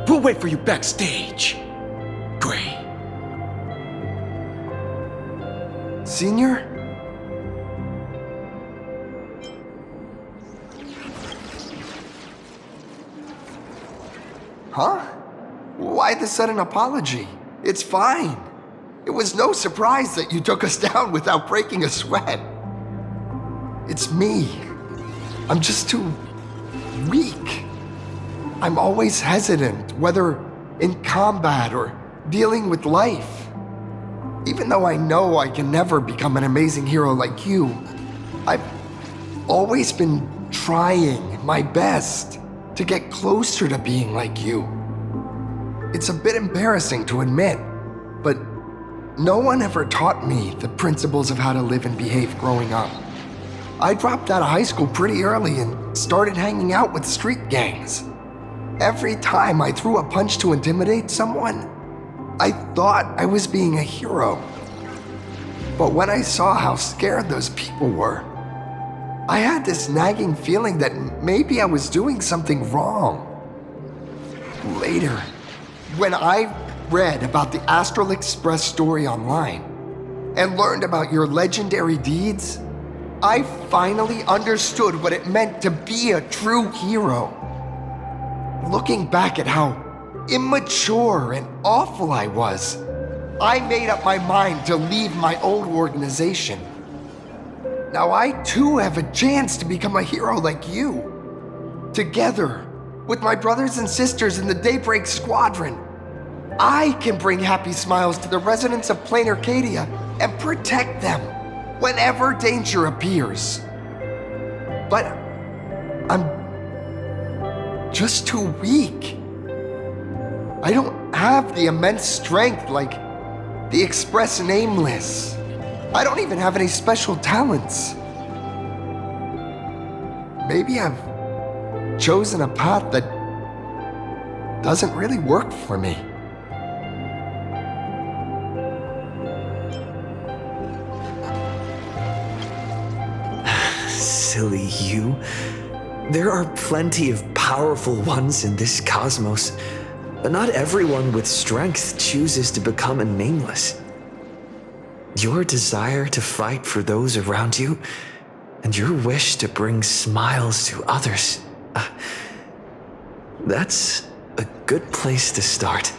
We'll wait for you backstage. Gray.
Senior? Huh? Why the sudden apology? It's fine. It was no surprise that you took us down without breaking a sweat. It's me. I'm just too weak. I'm always hesitant, whether in combat or dealing with life. Even though I know I can never become an amazing hero like you, I've always been trying my best to get closer to being like you. It's a bit embarrassing to admit, but no one ever taught me the principles of how to live and behave growing up. I dropped out of high school pretty early and started hanging out with street gangs. Every time I threw a punch to intimidate someone, I thought I was being a hero. But when I saw how scared those people were, I had this nagging feeling that maybe I was doing something wrong. Later, when I read about the Astral Express story online and learned about your legendary deeds, I finally understood what it meant to be a true hero. Looking back at how immature and awful I was, I made up my mind to leave my old organization. Now I too have a chance to become a hero like you. Together, with my brothers and sisters in the Daybreak Squadron, I can bring happy smiles to the residents of Plain Arcadia and protect them whenever danger appears. But I'm just too weak. I don't have the immense strength like the Express Nameless. I don't even have any special talents. Maybe I've chosen a path that doesn't really work for me.
Silly you. There are plenty of powerful ones in this cosmos, but not everyone with strength chooses to become a nameless. Your desire to fight for those around you, and your wish to bring smiles to others, that's a good place to start.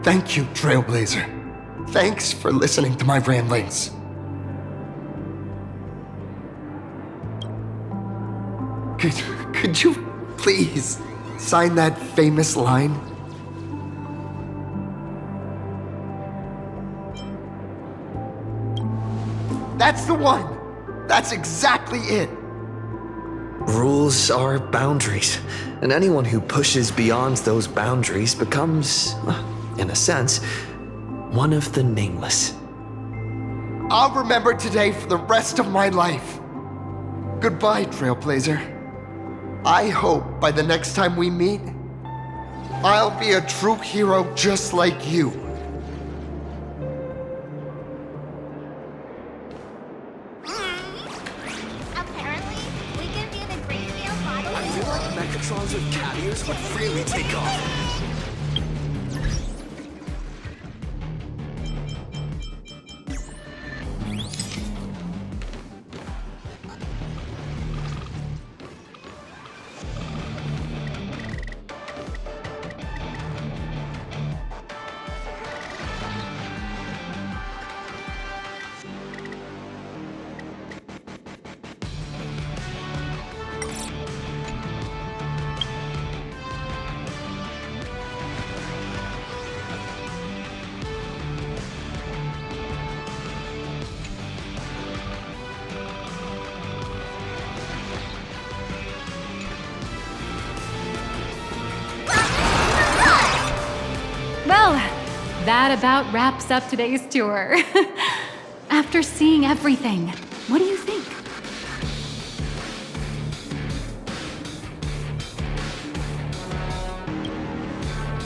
Thank you, Trailblazer. Thanks for listening to my ramblings. Could you please sign that famous line? That's the one! That's exactly it!
Rules are boundaries, and anyone who pushes beyond those boundaries becomes, in a sense, one of the nameless.
I'll remember today for the rest of my life. Goodbye, Trailblazer. I hope by the next time we meet, I'll be a true hero just like you.
Apparently, we can be in a great deal body.
I feel like Mechatrons with cat ears would really take off.
That about wraps up today's tour. After seeing everything, what do you think?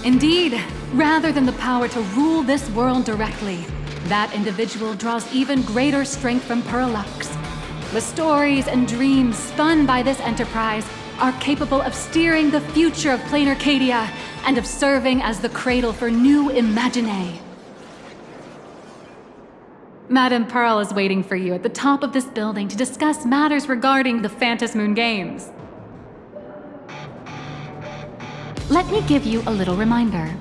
Indeed, rather than the power to rule this world directly, that individual draws even greater strength from Parallax. The stories and dreams spun by this enterprise are capable of steering the future of plain Arcadia and of serving as the cradle for new imaginae. Madame Pearl is waiting for you at the top of this building to discuss matters regarding the Phantasmoon Games. Let me give you a little reminder.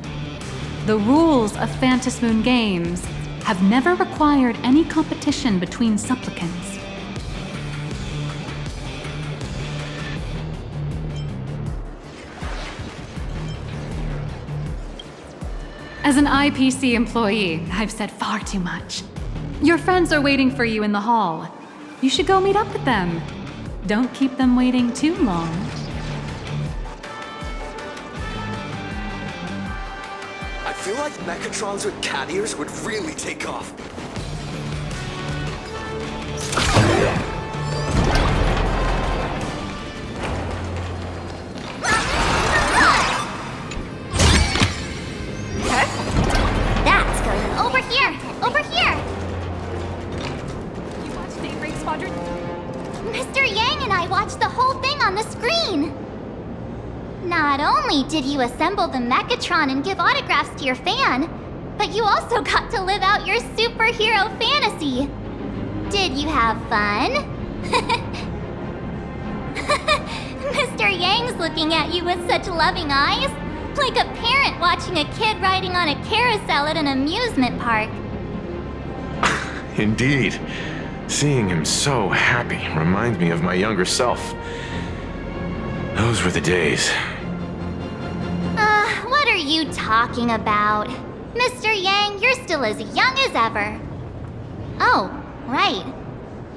The rules of Phantasmoon Games have never required any competition between supplicants. As an IPC employee, I've said far too much. Your friends are waiting for you in the hall. You should go meet up with them. Don't keep them waiting too long.
I feel like Mechatrons with cat ears would really take off.
That's going over here! Over here!
You watched Daybreak Squadron?
Mr. Yang and I watched the whole thing on the screen! Not only did you assemble the Mechatron and give autographs to your fan, but you also got to live out your superhero fantasy. Did you have fun? Mr. Yang's looking at you with such loving eyes, like a parent watching a kid riding on a carousel at an amusement park.
Indeed. Seeing him so happy reminds me of my younger self. Those were the days.
What are you talking about? Mr. Yang, you're still as young as ever. Oh, right.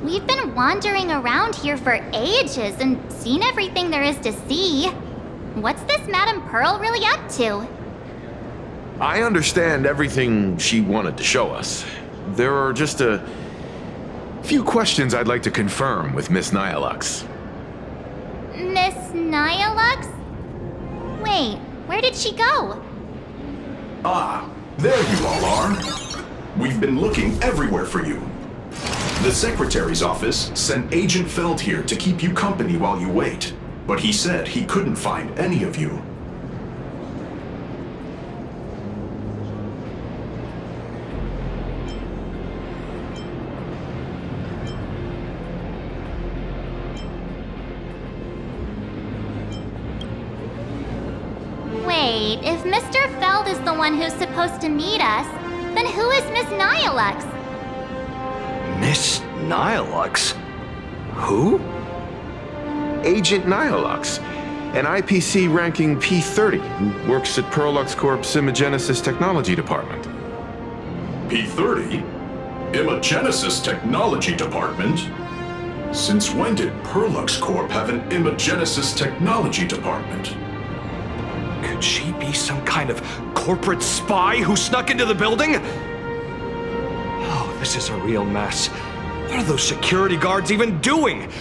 We've been wandering around here for ages and seen everything there is to see. What's this Madame Pearl really up to?
I understand everything she wanted to show us. There are just a few questions I'd like to confirm with Miss Nihilux.
Miss Nihilux? Wait, where did she go?
Ah, there you all are. We've been looking everywhere for you. The Secretary's office sent Agent Feld here to keep you company while you wait, but he said he couldn't find any of you.
Wait, if Mr. Feld is the one who's supposed to meet us, then who is Miss Nihilux?
Miss Nihilux? Who?
Agent Nihilux, an IPC ranking P30 who works at Perlux Corp's Imagenesis Technology Department.
P30? Imagenesis Technology Department? Since when did Perlux Corp have an Imagenesis Technology Department?
Could she be some kind of corporate spy who snuck into the building? Oh, this is a real mess. What are those security guards even doing?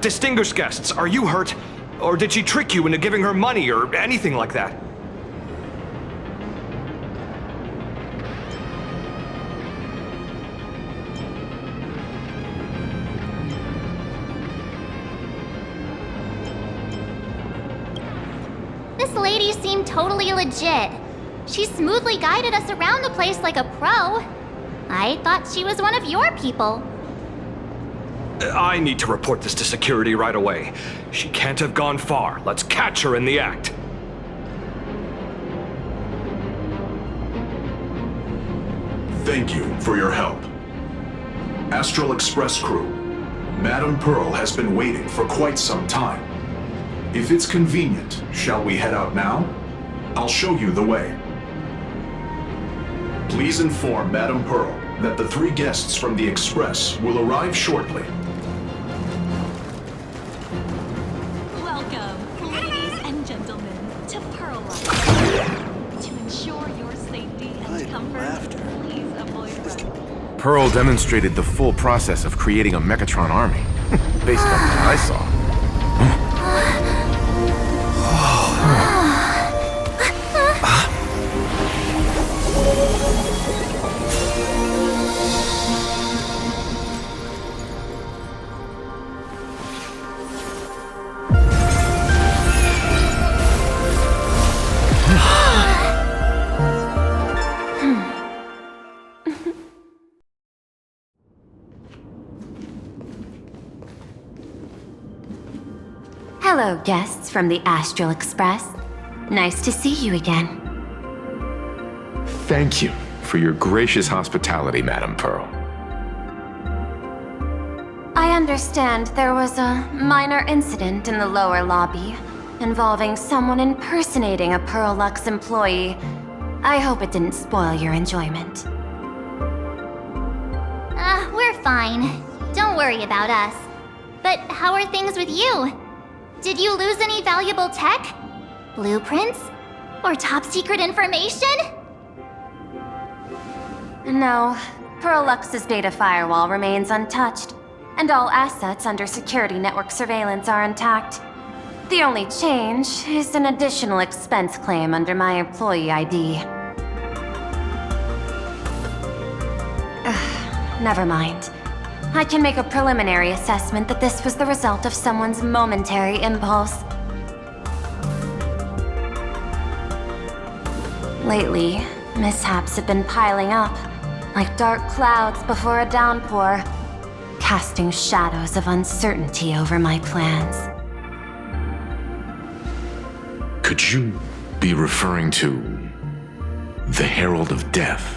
Distinguished guests, are you hurt? Or did she trick you into giving her money or anything like that?
This lady seemed totally legit. She smoothly guided us around the place like a pro. I thought she was one of your people.
I need to report this to security right away. She can't have gone far. Let's catch her in the act.
Thank you for your help. Astral Express crew, Madame Pearl has been waiting for quite some time. If it's convenient, shall we head out now? I'll show you the way. Please inform Madame Pearl that the 3 guests from the Express will arrive shortly.
Welcome, ladies and gentlemen, to Pearl. To ensure your safety and comfort,
Pearl demonstrated the full process of creating a Mechatron army, based on what I saw.
Hello, guests from the Astral Express. Nice to see you again.
Thank you for your gracious hospitality, Madam Pearl.
I understand there was a minor incident in the lower lobby involving someone impersonating a Pearl Lux employee. I hope it didn't spoil your enjoyment.
We're fine. Don't worry about us. But how are things with you? Did you lose any valuable tech? Blueprints? Or top secret information?
No, Pearl Lux's data firewall remains untouched, and all assets under security network surveillance are intact. The only change is an additional expense claim under my employee ID. Never mind. I can make a preliminary assessment that this was the result of someone's momentary impulse. Lately, mishaps have been piling up, like dark clouds before a downpour, casting shadows of uncertainty over my plans.
Could you be referring to the Herald of Death?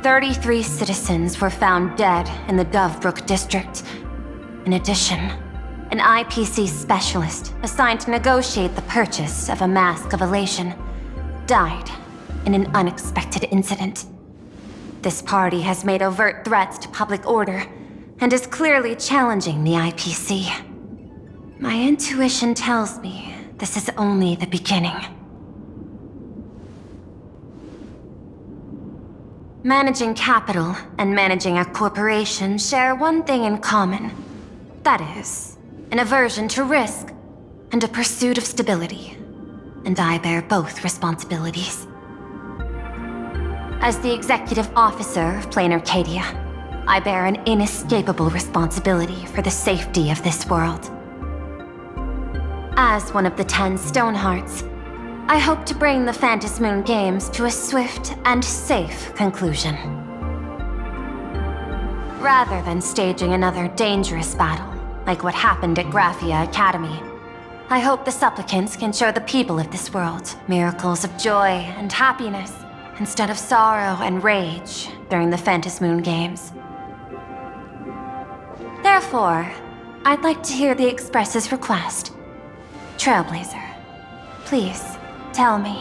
33 citizens were found dead in the Dovebrook district. In addition, an IPC specialist assigned to negotiate the purchase of a Mask of Elation died in an unexpected incident. This party has made overt threats to public order and is clearly challenging the IPC. My intuition tells me this is only the beginning. Managing capital and managing a corporation share one thing in common. That is, an aversion to risk and a pursuit of stability. And I bear both responsibilities. As the executive officer of Plain Arcadia, I bear an inescapable responsibility for the safety of this world. As one of the 10 Stonehearts, I hope to bring the Phantasmoon Games to a swift and safe conclusion. Rather than staging another dangerous battle, like what happened at Graphia Academy, I hope the supplicants can show the people of this world miracles of joy and happiness, instead of sorrow and rage during the Phantasmoon Games. Therefore, I'd like to hear the Express's request. Trailblazer, please. Tell me,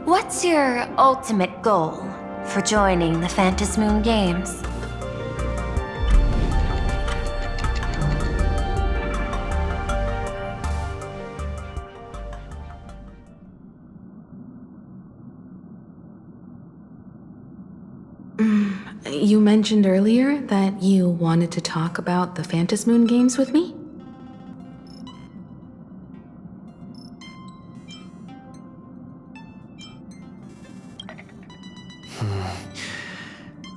what's your ultimate goal for joining the Phantasmoon Games?
You mentioned earlier that you wanted to talk about the Phantasmoon Games with me?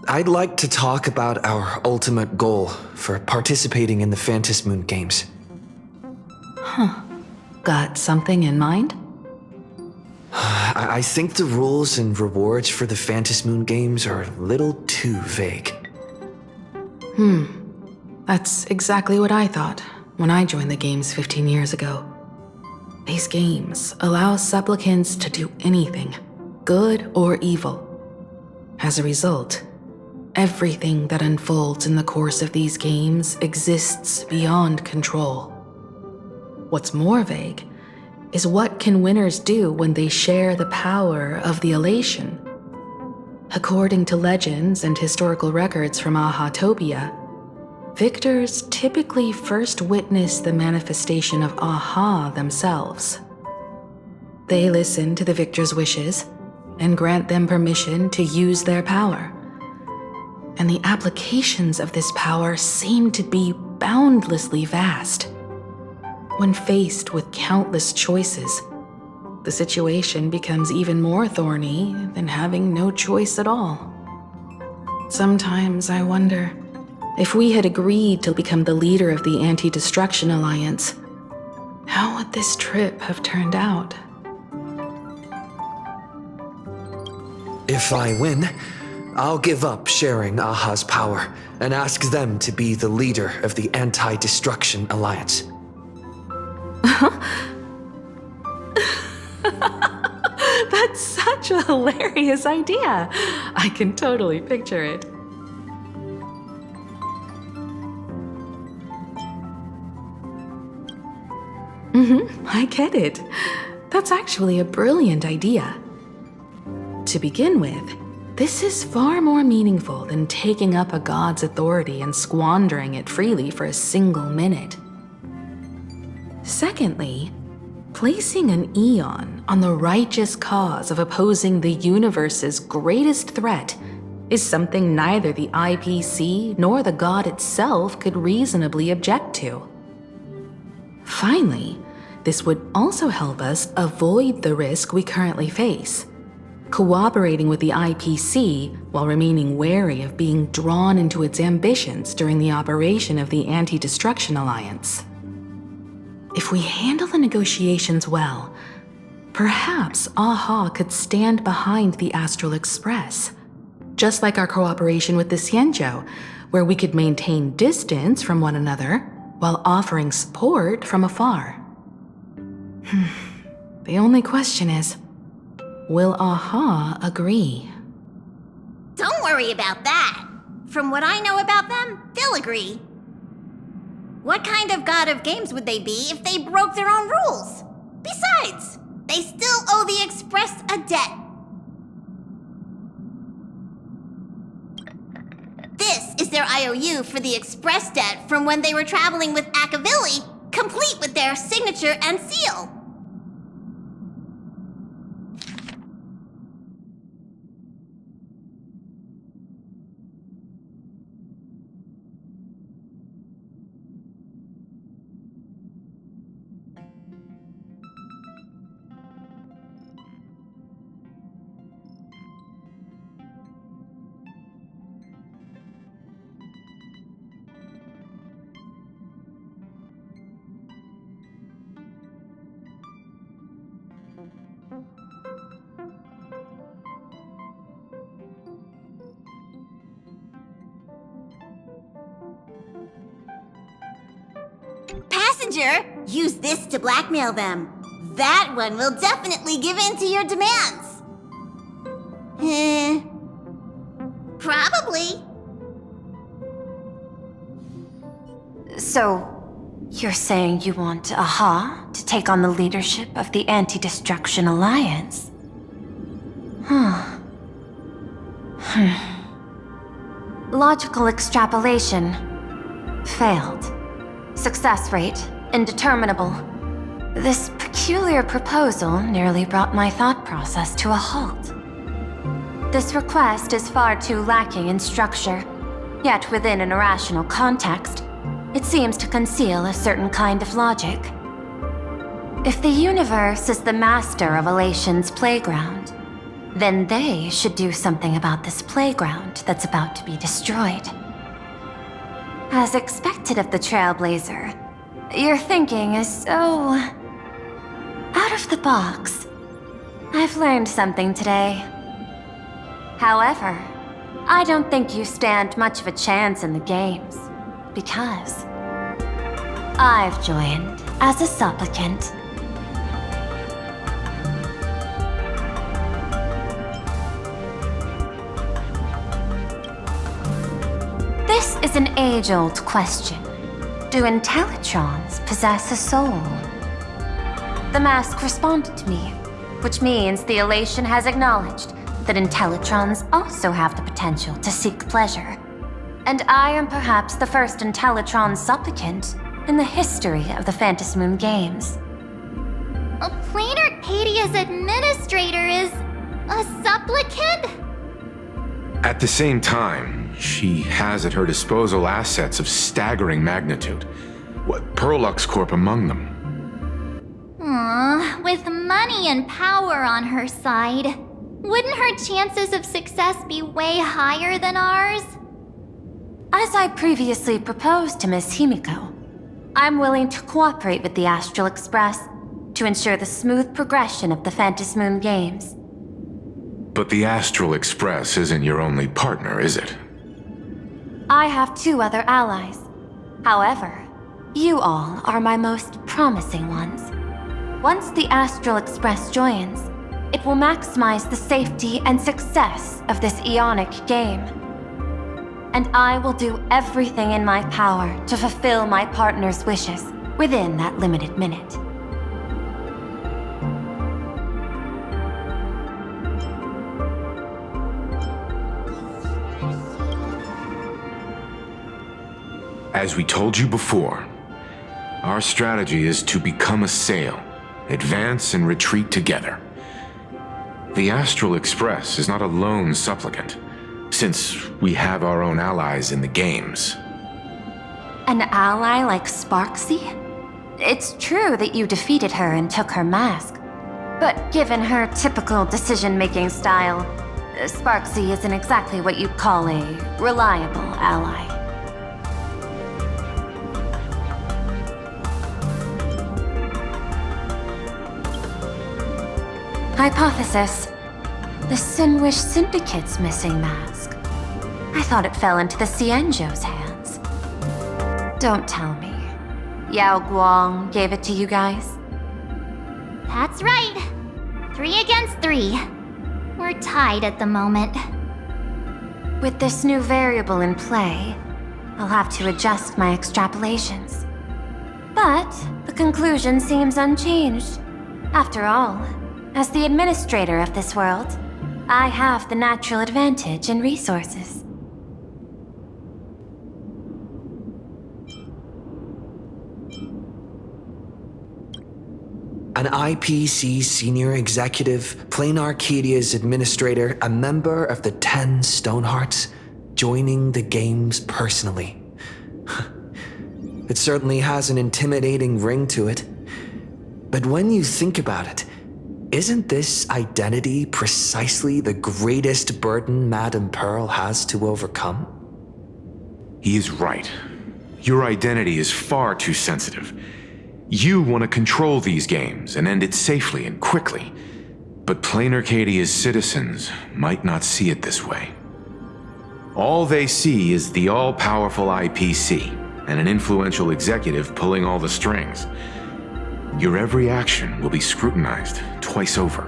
I'd like to talk about our ultimate goal for participating in the Phantasmoon Games.
Huh. Got something in mind?
I think the rules and rewards for the Phantasmoon Games are a little too vague.
That's exactly what I thought when I joined the games 15 years ago. These games allow supplicants to do anything, good or evil. As a result, everything that unfolds in the course of these games exists beyond control. What's more vague is what can winners do when they share the power of the elation. According to legends and historical records from Ahatopia, victors typically first witness the manifestation of Aha themselves. They listen to the victor's wishes, and grant them permission to use their power. And the applications of this power seem to be boundlessly vast. When faced with countless choices, the situation becomes even more thorny than having no choice at all. Sometimes I wonder, if we had agreed to become the leader of the Anti-Destruction Alliance, how would this trip have turned out?
If I win, I'll give up sharing Aha's power and ask them to be the leader of the Anti-Destruction Alliance.
That's such a hilarious idea. I can totally picture it. I get it. That's actually a brilliant idea. To begin with, this is far more meaningful than taking up a god's authority and squandering it freely for a single minute. Secondly, placing an Eon on the righteous cause of opposing the universe's greatest threat is something neither the IPC nor the god itself could reasonably object to. Finally, this would also help us avoid the risk we currently face, cooperating with the IPC while remaining wary of being drawn into its ambitions during the operation of the Anti-Destruction Alliance. If we handle the negotiations well, perhaps Aha could stand behind the Astral Express, just like our cooperation with the Xianzhou, where we could maintain distance from one another while offering support from afar. The only question is, will Aha agree?
Don't worry about that. From what I know about them, they'll agree. What kind of god of games would they be if they broke their own rules? Besides, they still owe the Express a debt. This is their IOU for the Express debt from when they were traveling with Akavilli, complete with their signature and seal. Passenger, use this to blackmail them. That one will definitely give in to your demands. Probably.
So, you're saying you want Aha to take on the leadership of the Anti-Destruction Alliance? Logical extrapolation. Failed. Success rate, indeterminable. This peculiar proposal nearly brought my thought process to a halt. This request is far too lacking in structure, yet within an irrational context, it seems to conceal a certain kind of logic. If the universe is the master of Elation's playground, then they should do something about this playground that's about to be destroyed. As expected of the Trailblazer, your thinking is so out of the box. I've learned something today. However, I don't think you stand much of a chance in the games, because I've joined as a supplicant. This is an age-old question. Do Intellitrons possess a soul? The mask responded to me, which means the Elation has acknowledged that Intellitrons also have the potential to seek pleasure. And I am perhaps the first Intellitron supplicant in the history of the Phantasmoon games.
Planar Cadia's administrator is A supplicant?
At the same time, she has at her disposal assets of staggering magnitude. What, Perlux Corp among them.
Aww, with money and power on her side, wouldn't her chances of success be way higher than ours?
As I previously proposed to Miss Himiko, I'm willing to cooperate with the Astral Express to ensure the smooth progression of the Phantom Moon Games.
But the Astral Express isn't your only partner, is it?
I have 2 other allies. However, you all are my most promising ones. Once the Astral Express joins, it will maximize the safety and success of this Ionic game. And I will do everything in my power to fulfill my partner's wishes within that limited minute.
As we told you before, our strategy is to become a sail, advance and retreat together. The Astral Express is not a lone supplicant, since we have our own allies in the games.
An ally like Sparksy? It's true that you defeated her and took her mask, but given her typical decision-making style, Sparksy isn't exactly what you'd call a reliable ally. Hypothesis. The Sinwish Syndicate's missing mask. I thought it fell into the Cienjo's hands. Don't tell me. Yao Guang gave it to you guys?
That's right. 3 against 3. We're tied at the moment.
With this new variable in play, I'll have to adjust my extrapolations. But the conclusion seems unchanged. After all, as the administrator of this world, I have the natural advantage in resources.
An IPC senior executive, Plain Arcadia's administrator, a member of the 10 Stonehearts, joining the games personally. It certainly has an intimidating ring to it. But when you think about it, isn't this identity precisely the greatest burden Madame Pearl has to overcome?
He is right. Your identity is far too sensitive. You want to control these games and end it safely and quickly. But Plain Arcadia's citizens might not see it this way. All they see is the all-powerful IPC and an influential executive pulling all the strings. Your every action will be scrutinized twice over.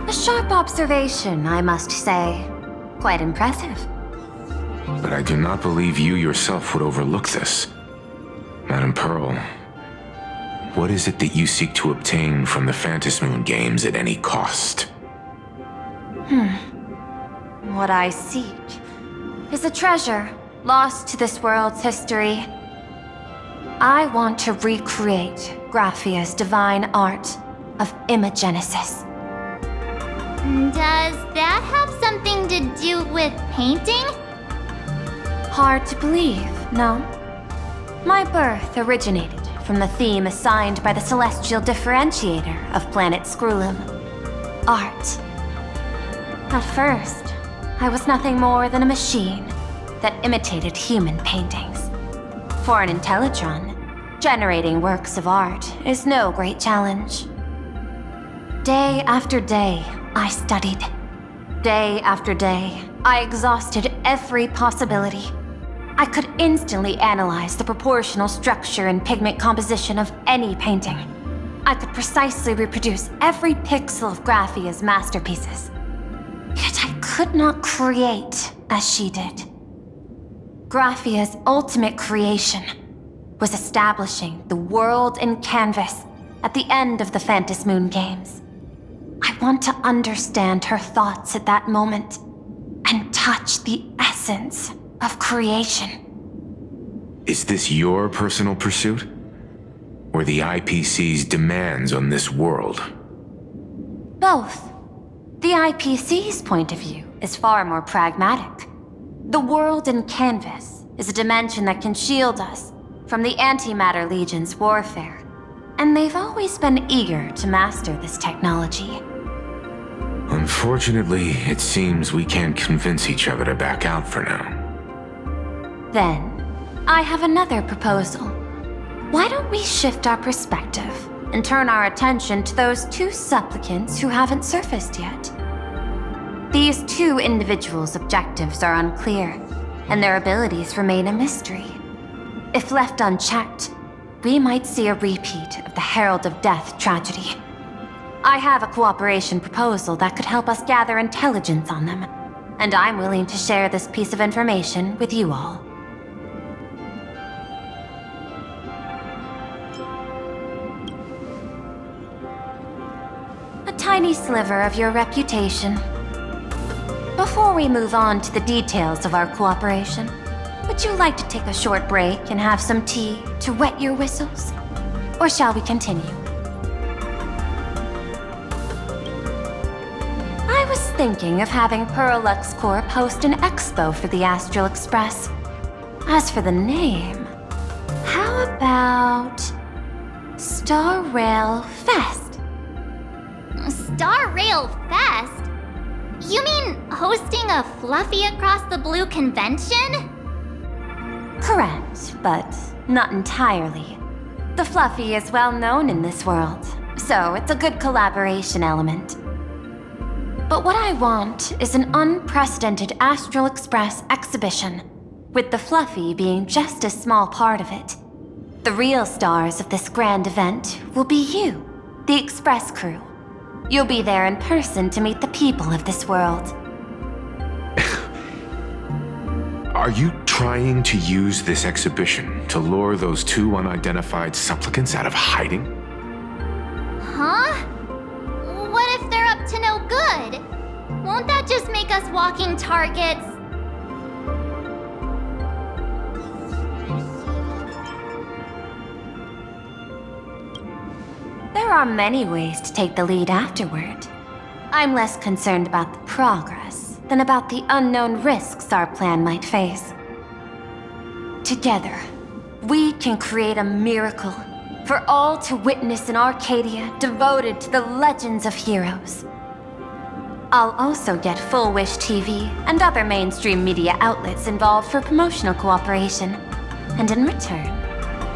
A sharp observation, I must say. Quite impressive.
But I do not believe you yourself would overlook this. Madame Pearl, what is it that you seek to obtain from the Phantom Moon Games at any cost?
What I seek is a treasure lost to this world's history. I want to recreate Graphia's divine art of imagenesis.
Does that have something to do with painting?
Hard to believe, no? My birth originated from the theme assigned by the celestial differentiator of planet Skrullum, art. At first, I was nothing more than a machine that imitated human paintings. For an Intellitron, generating works of art is no great challenge. Day after day, I studied. Day after day, I exhausted every possibility. I could instantly analyze the proportional structure and pigment composition of any painting. I could precisely reproduce every pixel of Graphia's masterpieces. Yet I could not create as she did. Graphia's ultimate creation was establishing the world in canvas at the end of the Phantom Moon Games. I want to understand her thoughts at that moment and touch the essence of creation.
Is this your personal pursuit? Or the IPC's demands on this world?
Both. The IPC's point of view is far more pragmatic. The world in canvas is a dimension that can shield us from the Antimatter Legion's warfare, and they've always been eager to master this technology.
Unfortunately, it seems we can't convince each other to back out for now.
Then, I have another proposal. Why don't we shift our perspective and turn our attention to those two supplicants who haven't surfaced yet? These two individuals' objectives are unclear, and their abilities remain a mystery. If left unchecked, we might see a repeat of the Herald of Death tragedy. I have a cooperation proposal that could help us gather intelligence on them, and I'm willing to share this piece of information with you all. A tiny sliver of your reputation. Before we move on to the details of our cooperation, would you like to take a short break and have some tea to wet your whistles? Or shall we continue? I was thinking of having Perlux Corp host an expo for the Astral Express. As for the name, how about Star Rail Fest?
Star Rail Fest? You mean hosting a Fluffy Across the Blue convention?
Correct, but not entirely. The Fluffy is well known in this world, so it's a good collaboration element. But what I want is an unprecedented Astral Express exhibition, with the Fluffy being just a small part of it. The real stars of this grand event will be you, the Express crew. You'll be there in person to meet the people of this world.
Are you trying to use this exhibition to lure those two unidentified supplicants out of hiding?
Huh? What if they're up to no good? Won't that just make us walking targets?
There are many ways to take the lead afterward. I'm less concerned about the progress than about the unknown risks our plan might face. Together, we can create a miracle for all to witness in Arcadia devoted to the legends of heroes. I'll also get Full Wish TV and other mainstream media outlets involved for promotional cooperation. And in return,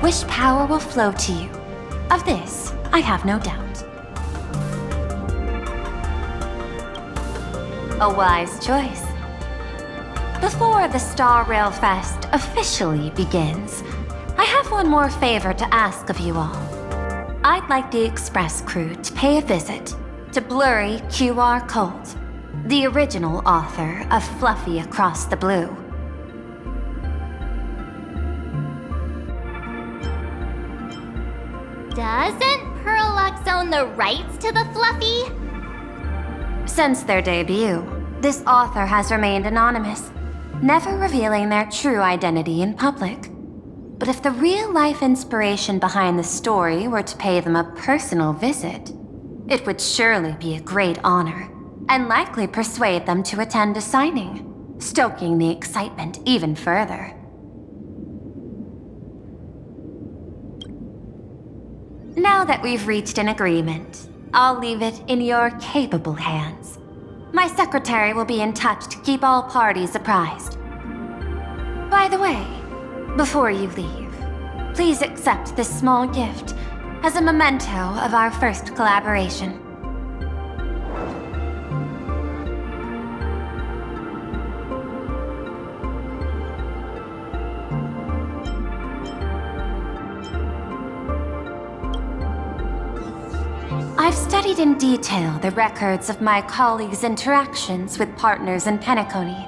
Wish power will flow to you. Of this, I have no doubt. A wise choice. Before the Star Rail Fest officially begins, I have one more favor to ask of you all. I'd like the Express crew to pay a visit to Blurry QR Colt, the original author of Fluffy Across the Blue.
Doesn't Perlux own the rights to the Fluffy?
Since their debut, this author has remained anonymous, never revealing their true identity in public. But if the real-life inspiration behind the story were to pay them a personal visit, it would surely be a great honor, and likely persuade them to attend a signing, stoking the excitement even further. Now that we've reached an agreement, I'll leave it in your capable hands. My secretary will be in touch to keep all parties apprised. By the way, before you leave, please accept this small gift as a memento of our first collaboration. I've studied in detail the records of my colleagues' interactions with partners in Penacony,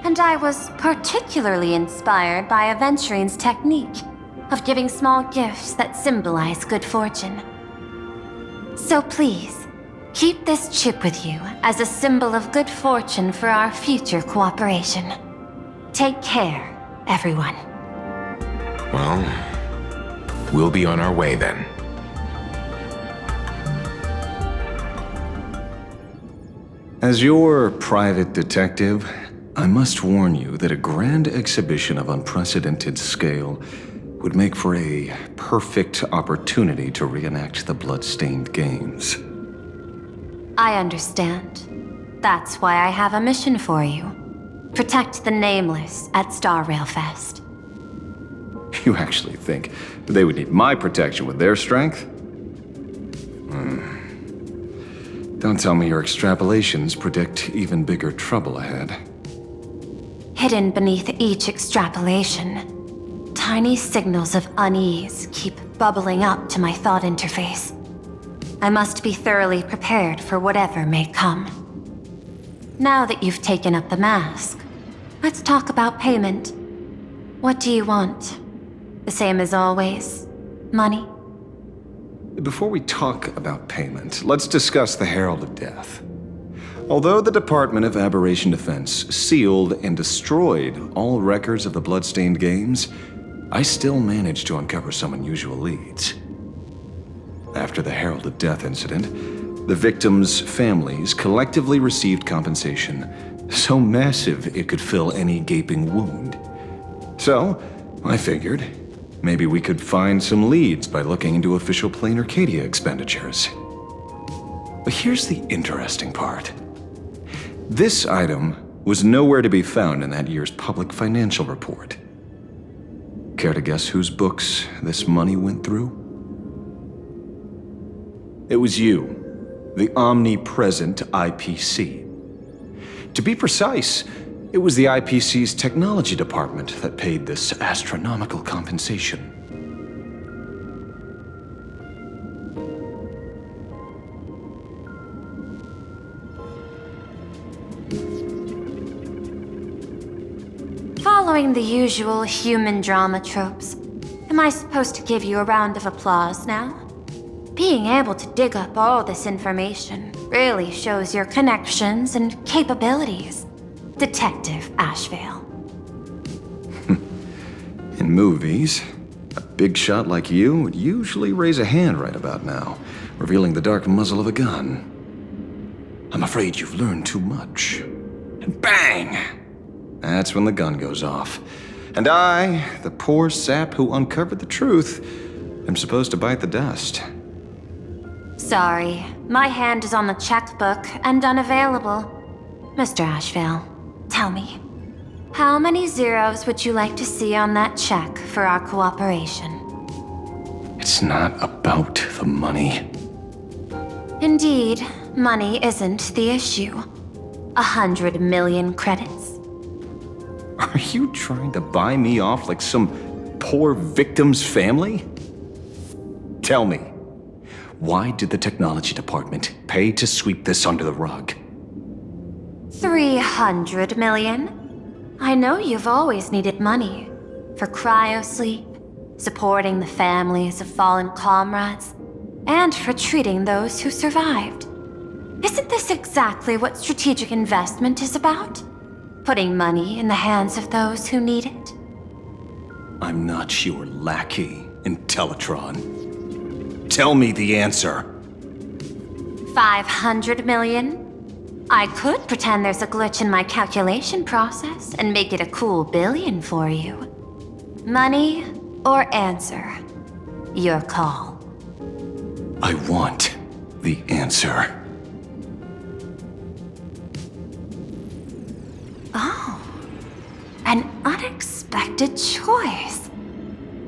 and I was particularly inspired by Aventurine's technique of giving small gifts that symbolize good fortune. So please, keep this chip with you as a symbol of good fortune for our future cooperation. Take care, everyone.
Well, we'll be on our way then.
As your private detective, I must warn you that a grand exhibition of unprecedented scale would make for a perfect opportunity to reenact the blood-stained games.
I understand. That's why I have a mission for you. Protect the Nameless at Star Railfest.
You actually think they would need my protection with their strength? Don't tell me your extrapolations predict even bigger trouble ahead.
Hidden beneath each extrapolation, tiny signals of unease keep bubbling up to my thought interface. I must be thoroughly prepared for whatever may come. Now that you've taken up the mask, let's talk about payment. What do you want? The same as always? Money?
Before we talk about payment, let's discuss the Herald of Death. Although the Department of Aberration Defense sealed and destroyed all records of the blood-stained games, I still managed to uncover some unusual leads. After the Herald of Death incident, the victims' families collectively received compensation so massive it could fill any gaping wound. So, I figured, maybe we could find some leads by looking into official Plain Arcadia expenditures. But here's the interesting part. This item was nowhere to be found in that year's public financial report. Care to guess whose books this money went through? It was you, the omnipresent IPC. To be precise, it was the IPC's technology department that paid this astronomical compensation.
Following the usual human drama tropes, am I supposed to give you a round of applause now? Being able to dig up all this information really shows your connections and capabilities, Detective Ashvale.
In movies, a big shot like you would usually raise a hand right about now, revealing the dark muzzle of a gun. I'm afraid you've learned too much. And bang! That's when the gun goes off. And I, the poor sap who uncovered the truth, am supposed to bite the dust.
Sorry, my hand is on the checkbook and unavailable. Mr. Ashvale, tell me, how many zeros would you like to see on that check for our cooperation?
It's not about the money.
Indeed, money isn't the issue. 100 million credits.
Are you trying to buy me off like some poor victim's family? Tell me, why did the technology department pay to sweep this under the rug?
300 million? I know you've always needed money. For cryosleep, supporting the families of fallen comrades, and for treating those who survived. Isn't this exactly what strategic investment is about? Putting money in the hands of those who need it?
I'm not your lackey, Intellitron. Tell me the answer.
500 million? I could pretend there's a glitch in my calculation process and make it a cool billion for you. Money or answer? Your call.
I want the answer.
Oh, an unexpected choice.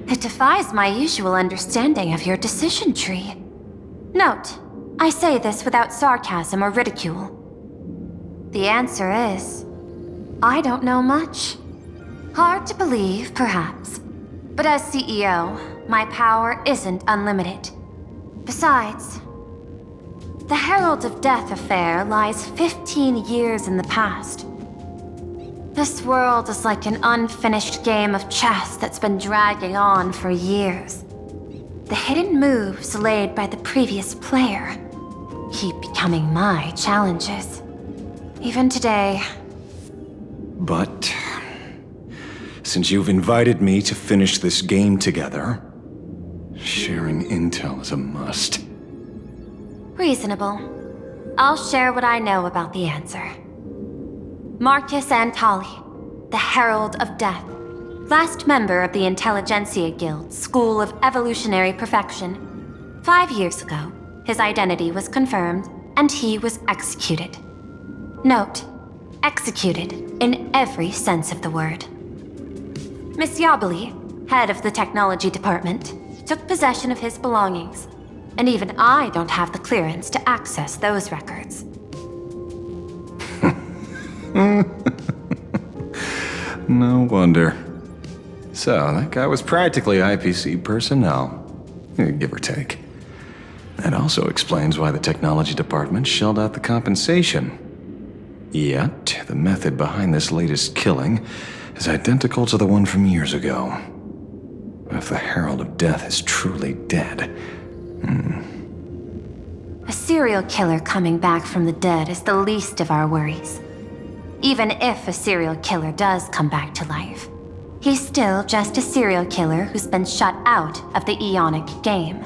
It defies my usual understanding of your decision tree. Note, I say this without sarcasm or ridicule. The answer is, I don't know much. Hard to believe, perhaps. But as CEO, my power isn't unlimited. Besides, the Herald of Death affair lies 15 years in the past. This world is like an unfinished game of chess that's been dragging on for years. The hidden moves laid by the previous player keep becoming my challenges. Even today.
But since you've invited me to finish this game together, sharing intel is a must.
Reasonable. I'll share what I know about the answer. Marcus Antali, the Herald of Death, last member of the Intelligentsia Guild School of Evolutionary Perfection. 5 years ago, his identity was confirmed, and he was executed. Note, executed in every sense of the word. Miss Yabali, head of the technology department, took possession of his belongings, and even I don't have the clearance to access those records.
No wonder. So, that guy was practically IPC personnel, give or take. That also explains why the technology department shelled out the compensation. Yet, the method behind this latest killing is identical to the one from years ago. If the Herald of Death is truly dead...
A serial killer coming back from the dead is the least of our worries. Even if a serial killer does come back to life, he's still just a serial killer who's been shut out of the Ionic game.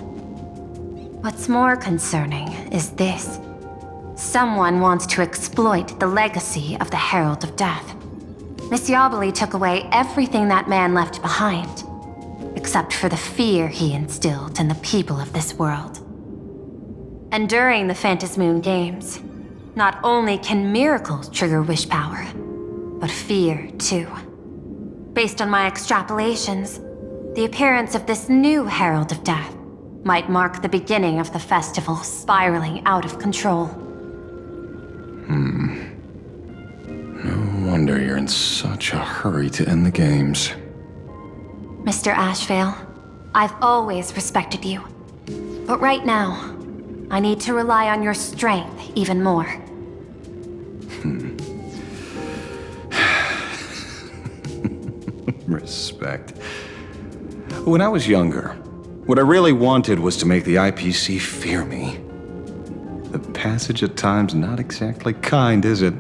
What's more concerning is this. Someone wants to exploit the legacy of the Herald of Death. Miss Yabali took away everything that man left behind, except for the fear he instilled in the people of this world. And during the Phantasmoon Games, not only can miracles trigger wish power, but fear too. Based on my extrapolations, the appearance of this new Herald of Death might mark the beginning of the festival spiraling out of control.
No wonder you're in such a hurry to end the games.
Mr. Ashvale, I've always respected you. But right now, I need to rely on your strength even more.
Respect. When I was younger, what I really wanted was to make the IPC fear me. The passage at times not exactly kind, is it?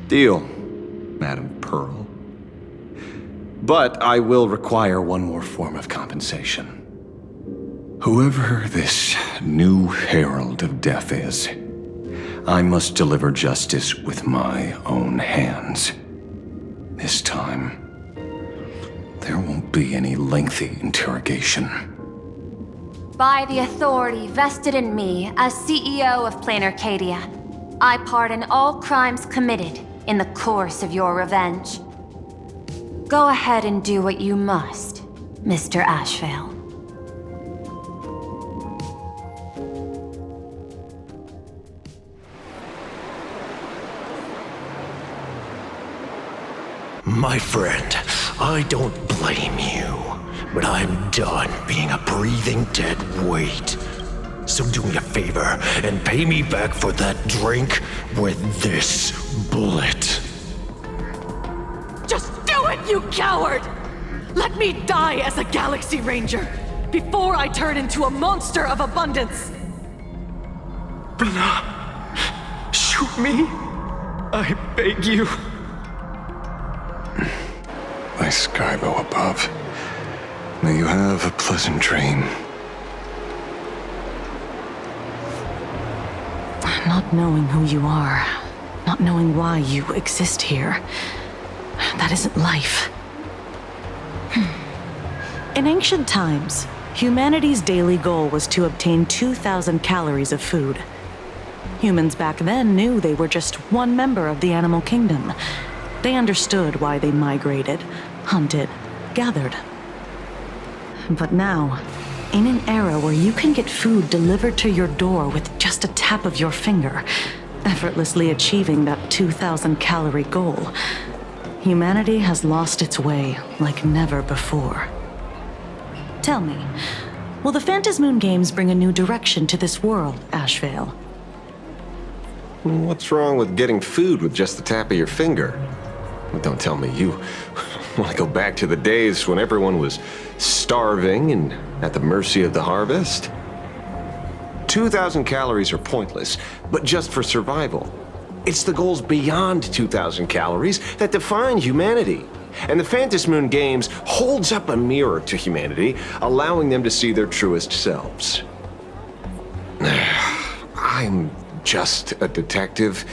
Deal, Madam Pearl. But I will require one more form of compensation. Whoever this new Herald of Death is, I must deliver justice with my own hands. This time, there won't be any lengthy interrogation.
By the authority vested in me as CEO of Plain Arcadia, I pardon all crimes committed in the course of your revenge. Go ahead and do what you must, Mr. Ashvale.
My friend, I don't blame you, but I'm done being a breathing dead weight. So do me a favor and pay me back for that drink with this bullet.
Just do it, you coward! Let me die as a Galaxy Ranger before I turn into a monster of abundance!
Blah. Shoot me! I beg you. My Skybo above. May you have a pleasant dream.
Not knowing who you are, not knowing why you exist here, that isn't life. In ancient times, humanity's daily goal was to obtain 2,000 calories of food. Humans back then knew they were just one member of the animal kingdom. They understood why they migrated, hunted, gathered. But now, in an era where you can get food delivered to your door with just a tap of your finger, effortlessly achieving that 2,000 calorie goal, humanity has lost its way like never before. Tell me, will the Phantasmoon Games bring a new direction to this world, Ashvale?
What's wrong with getting food with just the tap of your finger? Don't tell me you want to go back to the days when everyone was starving and at the mercy of the harvest? 2,000 calories are pointless, but just for survival.
It's the goals beyond 2,000 calories that define humanity. And the Phantom Moon Games holds up a mirror to humanity, allowing them to see their truest selves. I'm just a detective.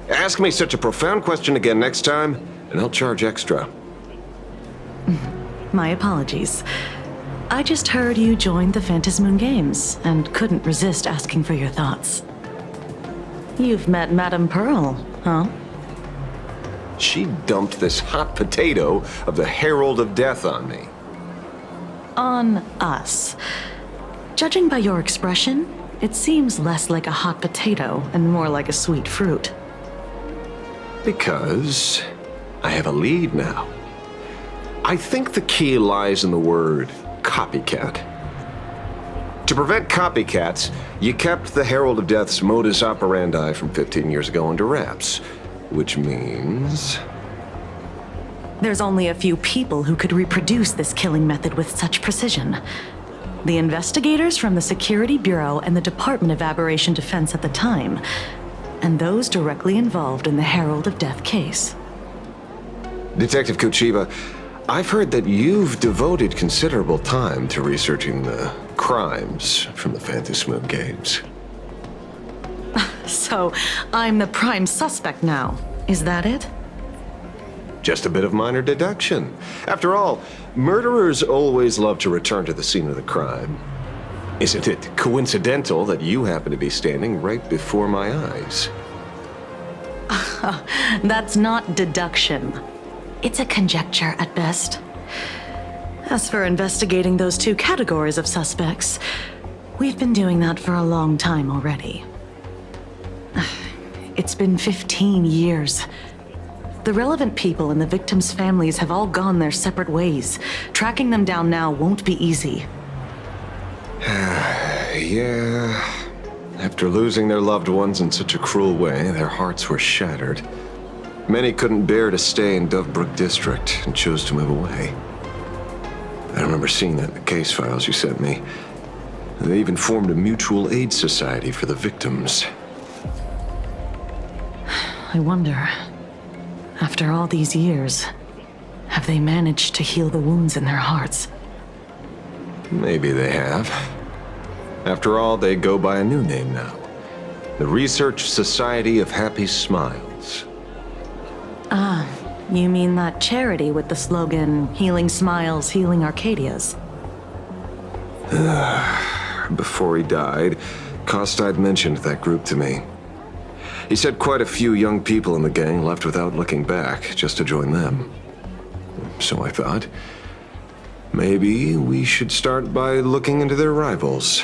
Ask me such a profound question again next time, and I'll charge extra.
My apologies. I just heard you joined the Phantom Moon Games and couldn't resist asking for your thoughts. You've met Madame Pearl, huh?
She dumped this hot potato of the Herald of Death on me.
On us. Judging by your expression, it seems less like a hot potato and more like a sweet fruit.
Because I have a lead now. I think the key lies in the word copycat. To prevent copycats, you kept the Herald of Death's modus operandi from 15 years ago under wraps, which means...
There's only a few people who could reproduce this killing method with such precision. The investigators from the Security Bureau and the Department of Aberration Defense at the time, and those directly involved in the Herald of Death case.
Detective Kochiba, I've heard that you've devoted considerable time to researching the crimes from the Phantom Moon Games.
So, I'm the prime suspect now. Is that it?
Just a bit of minor deduction. After all, murderers always love to return to the scene of the crime. Isn't it coincidental that you happen to be standing right before my eyes?
That's not deduction. It's a conjecture at best. As for investigating those two categories of suspects, we've been doing that for a long time already. It's been 15 years. The relevant people and the victims' families have all gone their separate ways. Tracking them down now won't be easy.
Yeah. After losing their loved ones in such a cruel way, their hearts were shattered. Many couldn't bear to stay in Dovebrook District and chose to move away. I remember seeing that in the case files you sent me. They even formed a mutual aid society for the victims.
I wonder, after all these years, have they managed to heal the wounds in their hearts?
Maybe they have. After all, they go by a new name now. The Research Society of Happy Smiles.
Ah, you mean that charity with the slogan, Healing Smiles, Healing Arcadias?
Before he died, Kostad mentioned that group to me. He said quite a few young people in the gang left without looking back, just to join them. So I thought, maybe we should start by looking into their rivals.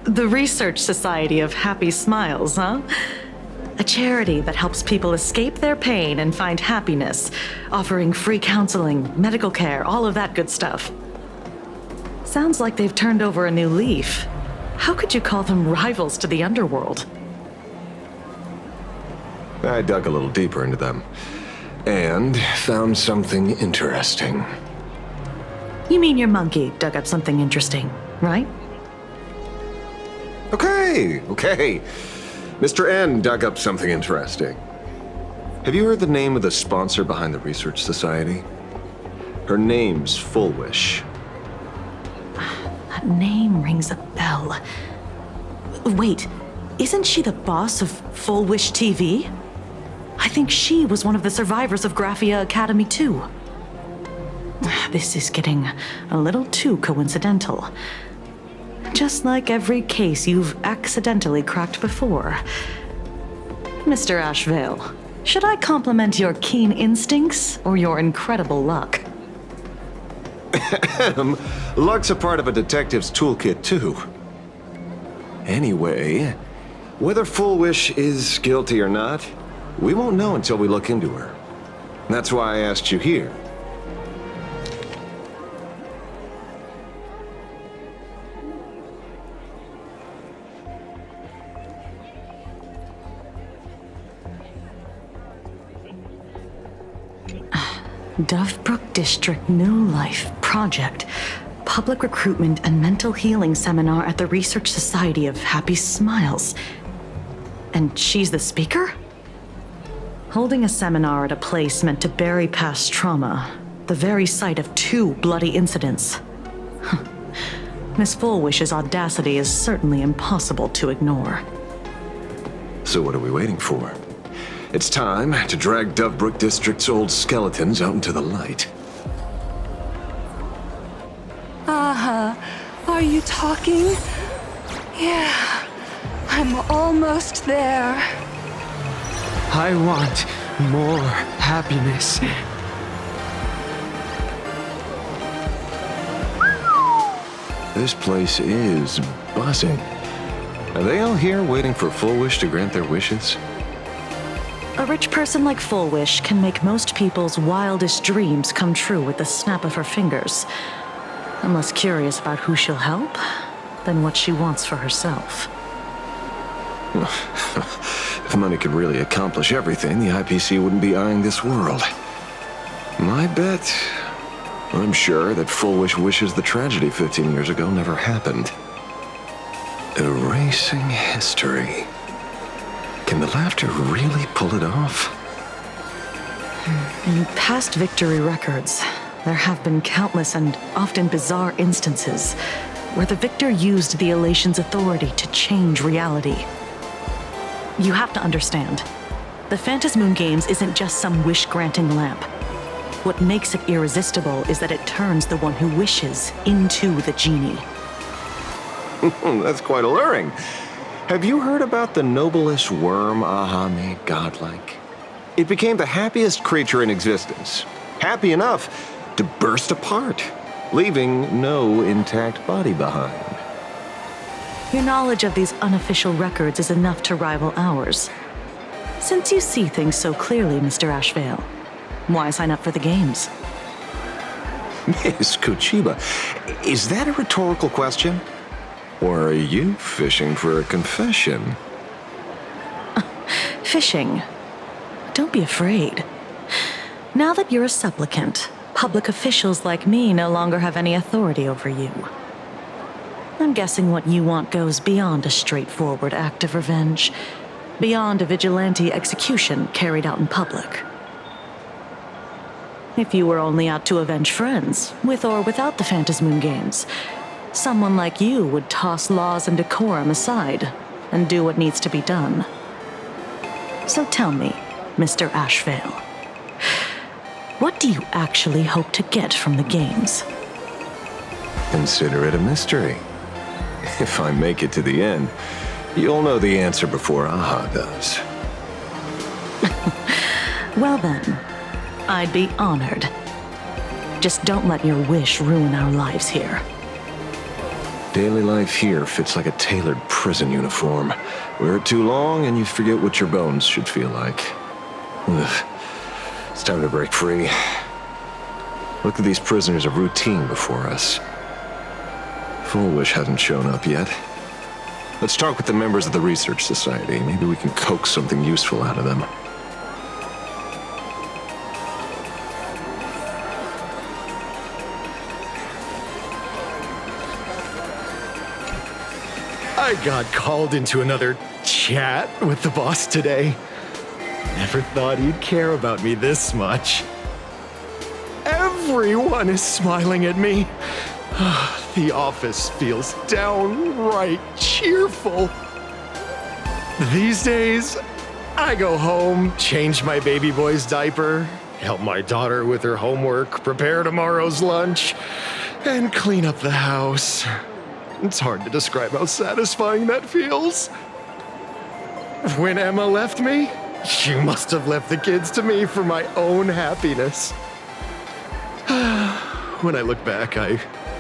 The Research Society of Happy Smiles, huh? A charity that helps people escape their pain and find happiness, offering free counseling, medical care, all of that good stuff. Sounds like they've turned over a new leaf. How could you call them rivals to the underworld?
I dug a little deeper into them, and found something interesting.
You mean your monkey dug up something interesting, right?
Okay. Mr. N dug up something interesting. Have you heard the name of the sponsor behind the Research Society? Her name's Full Wish.
That name rings a bell. Wait, isn't she the boss of Full Wish TV? I think she was one of the survivors of Graphia Academy too. This is getting a little too coincidental. Just like every case you've accidentally cracked before. Mr. Ashvale, should I compliment your keen instincts or your incredible luck?
Luck's a part of a detective's toolkit, too. Anyway, whether Full Wish is guilty or not, we won't know until we look into her. That's why I asked you here.
Dovebrook District New Life Project, Public Recruitment and Mental Healing Seminar at the Research Society of Happy Smiles. And she's the speaker? Holding a seminar at a place meant to bury past trauma, the very site of 2 bloody incidents. Miss Fullwish's audacity is certainly impossible to ignore.
So what are we waiting for? It's time to drag Dovebrook District's old skeletons out into the light.
Are you talking? Yeah, I'm almost there.
I want more happiness.
This place is buzzing. Are they all here waiting for Fullwish to grant their wishes?
A rich person like Fullwish can make most people's wildest dreams come true with the snap of her fingers. I'm less curious about who she'll help than what she wants for herself.
If money could really accomplish everything, the IPC wouldn't be eyeing this world. My bet, I'm sure that Fullwish wishes the tragedy 15 years ago never happened. Erasing history. Can the laughter really pull it off?
In past victory records, there have been countless and often bizarre instances where the victor used the elation's authority to change reality. You have to understand, the Phantasmoon Games isn't just some wish-granting lamp. What makes it irresistible is that it turns the one who wishes into the genie.
That's quite alluring. Have you heard about the noblest worm Aha made godlike? It became the happiest creature in existence. Happy enough to burst apart, leaving no intact body behind.
Your knowledge of these unofficial records is enough to rival ours. Since you see things so clearly, Mr. Ashvale, why sign up for the games?
Miss Kochiba, is that a rhetorical question? Or are you fishing for a confession?
Fishing? Don't be afraid. Now that you're a supplicant, public officials like me no longer have any authority over you. I'm guessing what you want goes beyond a straightforward act of revenge, beyond a vigilante execution carried out in public. If you were only out to avenge friends, with or without the Phantasmoon Games, someone like you would toss laws and decorum aside and do what needs to be done. So tell me, Mr. Ashvale, what do you actually hope to get from the games?
Consider it a mystery. If I make it to the end, you'll know the answer before Aha does.
Well then, I'd be honored. Just don't let your wish ruin our lives here.
Daily life here fits like a tailored prison uniform. Wear it too long and you forget what your bones should feel like. Ugh. It's time to break free. Look at these prisoners of routine before us. Fullwish hasn't shown up yet. Let's talk with the members of the Research Society. Maybe we can coax something useful out of them.
I got called into another chat with the boss today. Never thought he'd care about me this much. Everyone is smiling at me. The office feels downright cheerful. These days, I go home, change my baby boy's diaper, help my daughter with her homework, prepare tomorrow's lunch, and clean up the house. It's hard to describe how satisfying that feels. When Emma left me, she must have left the kids to me for my own happiness. When I look back, I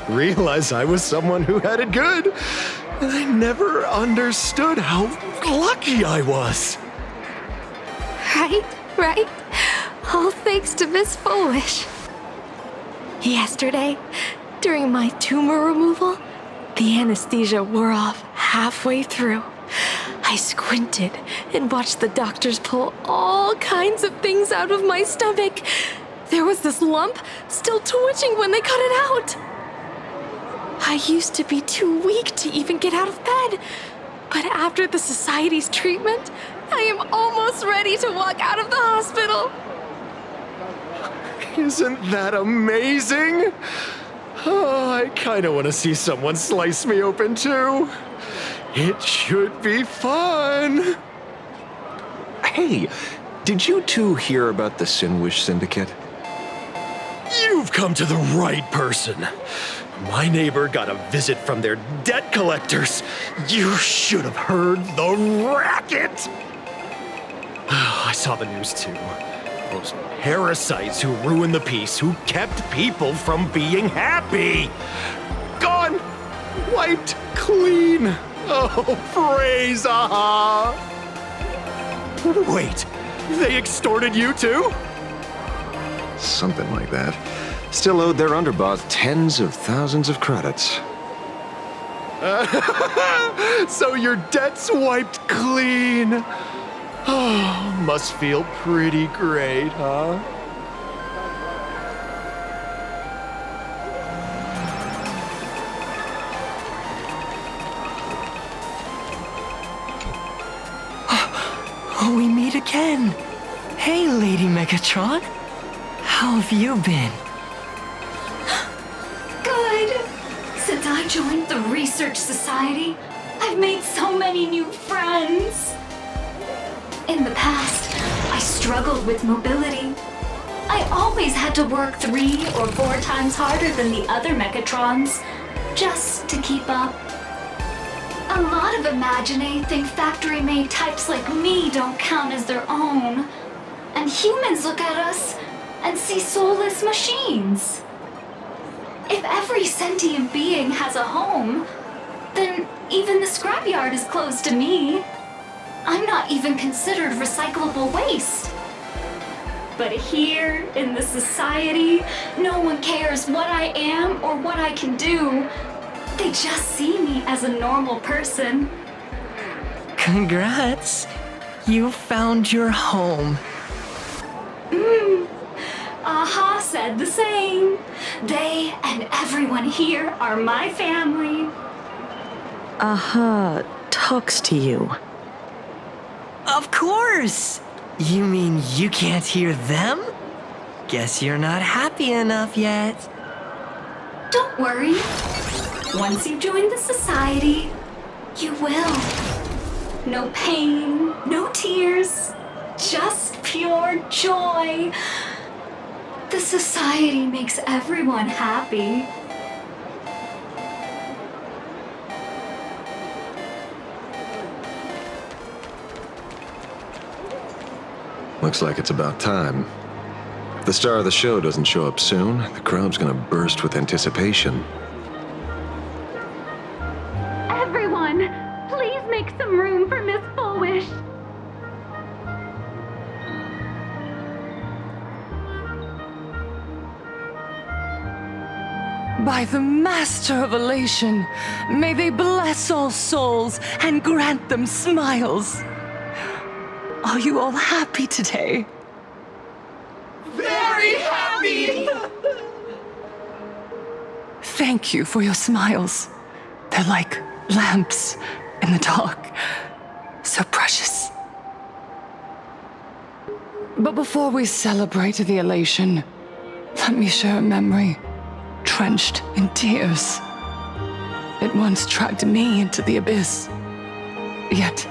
realize I was someone who had it good, and I never understood how lucky I was.
Right? All thanks to Miss Fullwish. Yesterday, during my tumor removal, the anesthesia wore off halfway through. I squinted and watched the doctors pull all kinds of things out of my stomach. There was this lump still twitching when they cut it out. I used to be too weak to even get out of bed, But after the Society's treatment, I am almost ready to walk out of the hospital.
Isn't that amazing? Oh, I kinda wanna see someone slice me open too. It should be fun.
Hey, did you two hear about the Sinwish Syndicate?
You've come to the right person. My neighbor got a visit from their debt collectors. You should have heard the racket. I saw the news too. Those parasites who ruined the peace, who kept people from being happy. Gone! Wiped clean! Oh, praise Aha! Wait, they extorted you too?
Something like that. Still owed their underboss tens of thousands of credits.
So your debt's wiped clean. Oh, must feel pretty great, huh?
We meet again. Hey, Lady Megatron. How have you been?
Good. Since I joined the Research Society, I've made so many new friends. In the past, I struggled with mobility. I always had to work 3 or 4 times harder than the other Megatrons, just to keep up. A lot of Imagine think factory-made types like me don't count as their own. And humans look at us and see soulless machines. If every sentient being has a home, then even the scrapyard is closed to me. I'm not even considered recyclable waste. But here, in the society, no one cares what I am or what I can do. They just see me as a normal person.
Congrats! You found your home.
Aha said the same. They and everyone here are my family.
Aha talks to you.
Of course! You mean you can't hear them? Guess you're not happy enough yet.
Don't worry. Once you join the society, you will. No pain, no tears, just pure joy. The society makes everyone happy.
Looks like it's about time. If the star of the show doesn't show up soon, the crowd's gonna burst with anticipation.
Everyone, please make some room for Miss Fullwish.
By the Master of Elation, may they bless all souls and grant them smiles. Are you all happy today?
Very happy!
Thank you for your smiles. They're like lamps in the dark. So precious. But before we celebrate the elation, let me share a memory drenched in tears. It once dragged me into the abyss. Yet,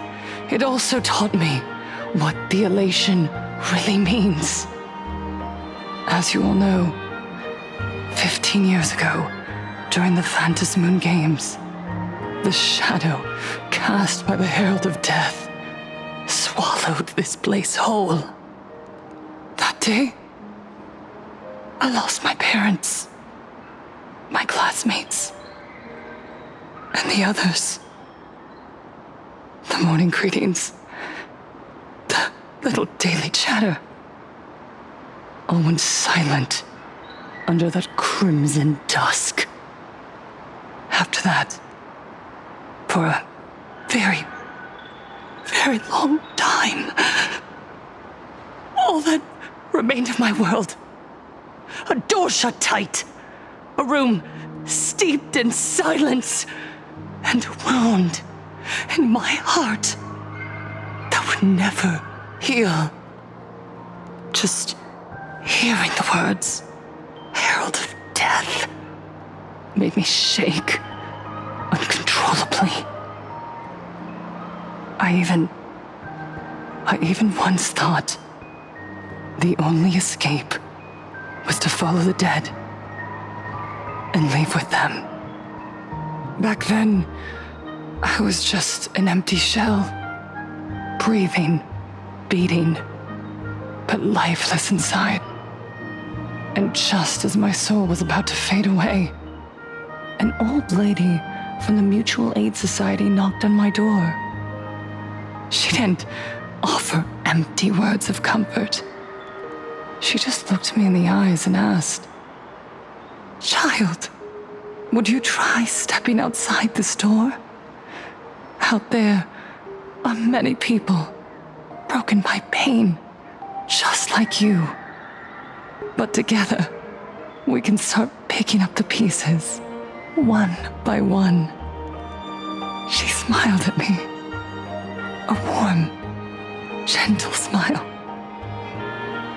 it also taught me what the elation really means. As you all know, 15 years ago, during the Phantom Moon Games, the shadow cast by the Herald of Death swallowed this place whole. That day, I lost my parents, my classmates, and the others. The morning greetings, the little daily chatter, all went silent under that crimson dusk. After that, for a very, very long time, all that remained of my world, a door shut tight, a room steeped in silence, and a wound
in my heart that would never heal. Just hearing the words, Herald of Death, made me shake uncontrollably. I even once thought the only escape was to follow the dead and leave with them. Back then, I was just an empty shell, breathing, beating, but lifeless inside. And just as my soul was about to fade away, an old lady from the Mutual Aid Society knocked on my door. She didn't offer empty words of comfort. She just looked me in the eyes and asked, "Child, would you try stepping outside this door? Out there are many people broken by pain, just like you. But together, we can start picking up the pieces, one by one." She smiled at me, a warm, gentle smile.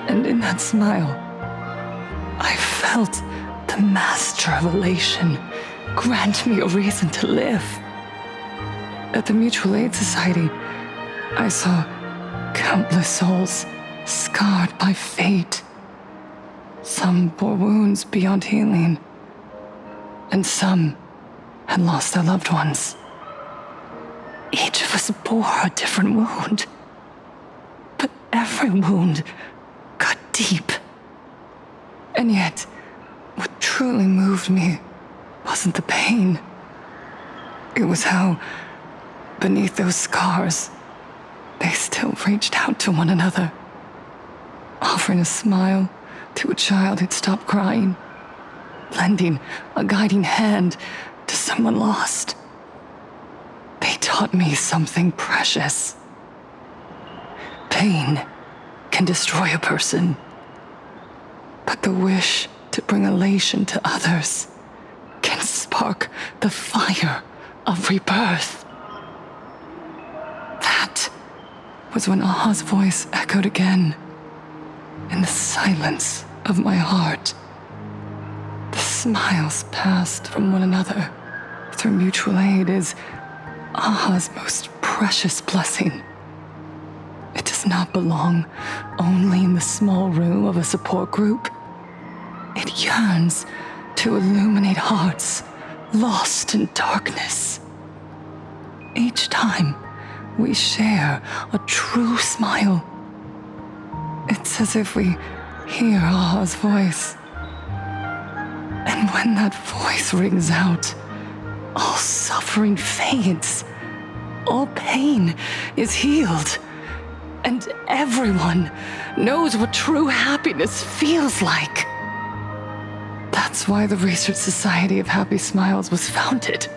And in that smile, I felt the master of elation grant me a reason to live. At the Mutual Aid Society, I saw countless souls scarred by fate. Some bore wounds beyond healing, and some had lost their loved ones. Each of us bore a different wound, but every wound cut deep. And yet, what truly moved me wasn't the pain. It was how, beneath those scars, they still reached out to one another, offering a smile to a child who'd stopped crying, lending a guiding hand to someone lost. They taught me something precious. Pain can destroy a person, but the wish to bring elation to others can spark the fire of rebirth. That was when Aha's voice echoed again in the silence of my heart. The smiles passed from one another through mutual aid is Aha's most precious blessing. It does not belong only in the small room of a support group. It yearns to illuminate hearts lost in darkness. Each time we share a true smile, it's as if we hear Aha's voice. And when that voice rings out, all suffering fades, all pain is healed, and everyone knows what true happiness feels like. That's why the Research Society of Happy Smiles was founded.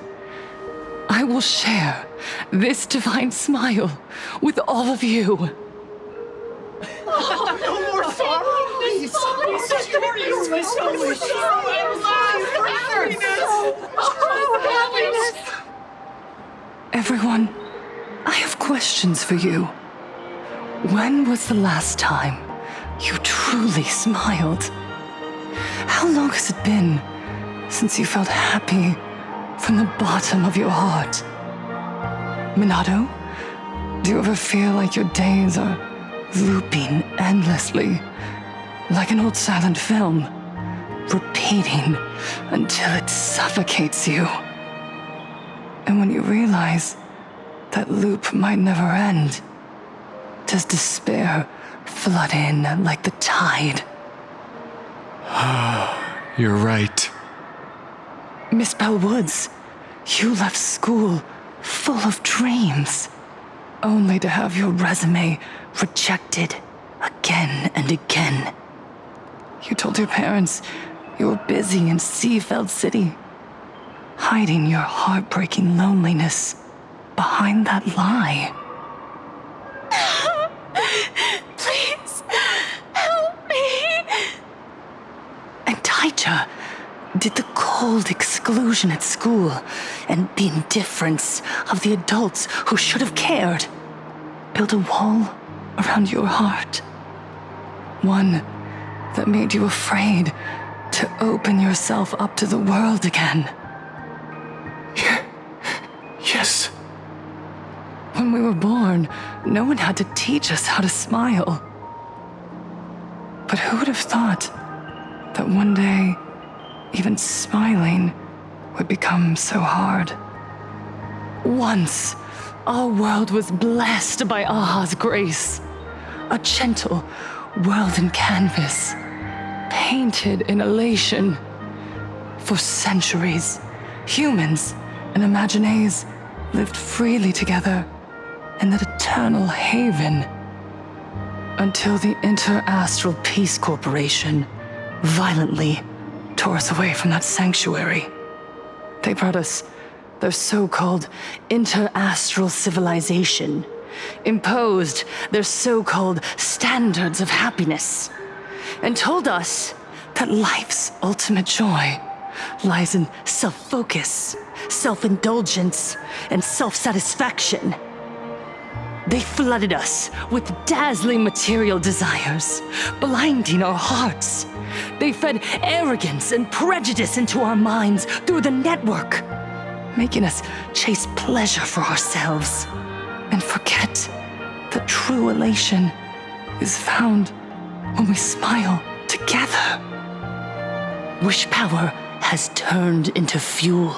I will share this divine smile with all of you.
Oh, no more sorrow!
Everyone, I have questions for you. When was the last time you truly smiled? How long has it been since you felt happy from the bottom of your heart? Minato, do you ever feel like your days are looping endlessly, like an old silent film, repeating until it suffocates you? And when you realize that loop might never end, does despair flood in like the tide?
You're right.
Miss Bellwoods, you left school full of dreams, only to have your resume rejected again and again. You told your parents you were busy in Seafeld City, hiding your heartbreaking loneliness behind that lie.
Please, help me.
And Taija, Did the cold exclusion at school and the indifference of the adults who should have cared build a wall around your heart? One that made you afraid to open yourself up to the world again?
Yes.
When we were born, no one had to teach us how to smile. But who would have thought that one day, even smiling would become so hard? Once, our world was blessed by Aha's grace. A gentle world in canvas, painted in elation. For centuries, humans and Imaginaes lived freely together in that eternal haven. Until the Inter-Astral Peace Corporation violently tore us away from that sanctuary. They brought us their so-called inter-astral civilization, imposed their so-called standards of happiness, and told us that life's ultimate joy lies in self-focus, self-indulgence, and self-satisfaction. They flooded us with dazzling material desires, blinding our hearts. They fed arrogance and prejudice into our minds through the network, making us chase pleasure for ourselves and forget that true elation is found when we smile together. Wish power has turned into fuel.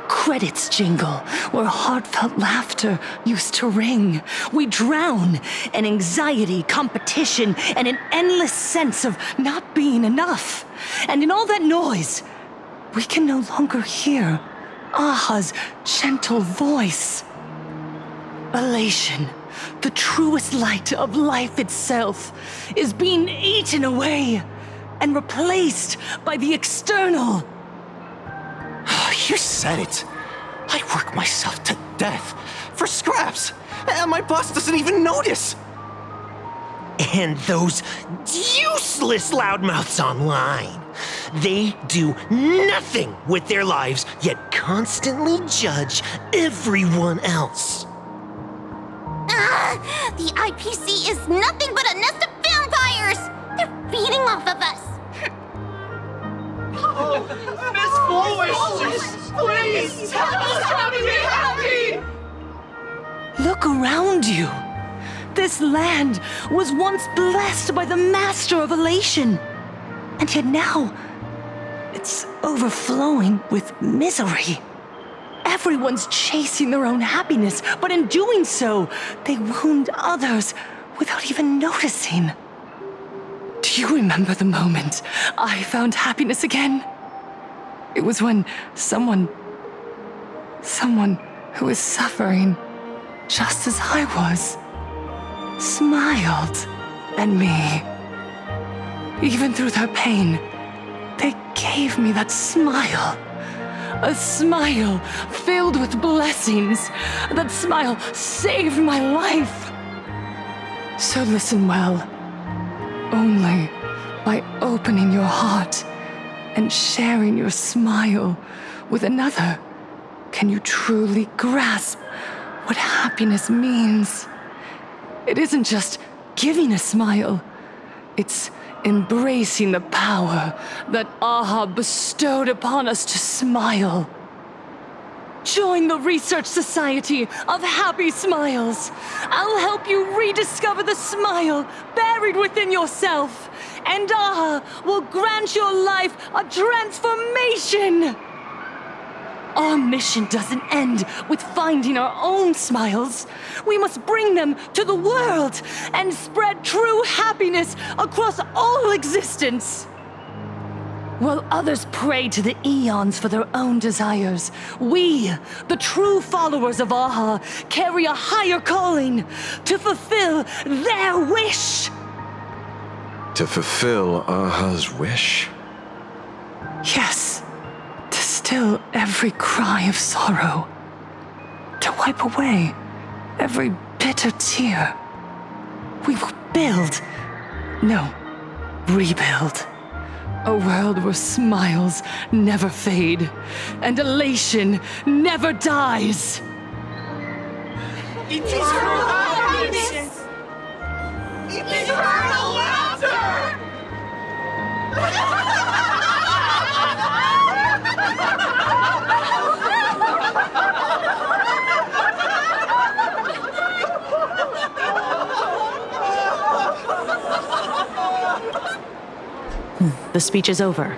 Credits jingle where heartfelt laughter used to ring. We drown in anxiety, competition, and an endless sense of not being enough. And in all that noise, we can no longer hear Aha's gentle voice. Elation, the truest light of life itself, is being eaten away and replaced by the external.
You said it. I work myself to death for scraps, and my boss doesn't even notice. And those useless loudmouths online. They do nothing with their lives, yet constantly judge everyone else.
The IPC is nothing but a nest of vampires! They're feeding off of us!
Miss Foolish! Please! Help me be happy!
Look around you. This land was once blessed by the master of elation. And yet now, it's overflowing with misery. Everyone's chasing their own happiness, but in doing so, they wound others without even noticing. Do you remember the moment I found happiness again? It was when someone who was suffering just as I was, smiled at me. Even through their pain, they gave me that smile. A smile filled with blessings. That smile saved my life. So listen well. Only by opening your heart and sharing your smile with another can you truly grasp what happiness means. It isn't just giving a smile. It's embracing the power that Aha bestowed upon us to smile. Join the Research Society of Happy Smiles. I'll help you rediscover the smile buried within yourself, and Aha will grant your life a transformation. Our mission doesn't end with finding our own smiles. We must bring them to the world and spread true happiness across all existence. While others pray to the eons for their own desires, we, the true followers of Aha, carry a higher calling to fulfill their wish.
To fulfill Aha's wish?
Yes. To still every cry of sorrow. To wipe away every bitter tear. We will build, no, rebuild A world where smiles never fade and elation never dies.
Eternal happiness! Eternal laughter!
The speech is over.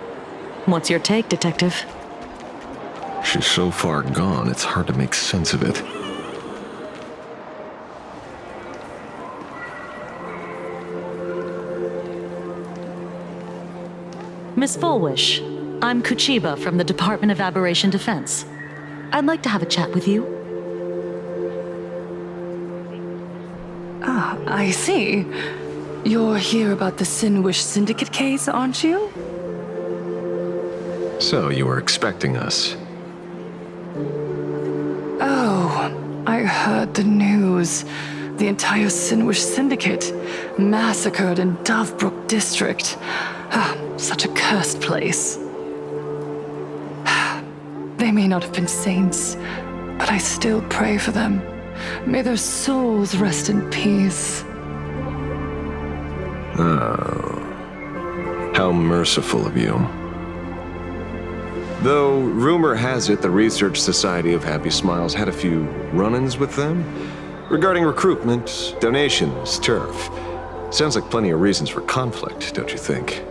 What's your take, Detective?
She's so far gone, it's hard to make sense of it.
Miss Fullwish, I'm Kuchiba from the Department of Aberration Defense. I'd like to have a chat with you.
Ah, I see. You're here about the Sinwish Syndicate case, aren't you?
So, you were expecting us.
Oh, I heard the news. The entire Sinwish Syndicate massacred in Dovebrook District. Ah, such a cursed place. They may not have been saints, but I still pray for them. May their souls rest in peace.
Oh. How merciful of you. Though, rumor has it the Research Society of Happy Smiles had a few run-ins with them regarding recruitment, donations, turf. Sounds like plenty of reasons for conflict, don't you think?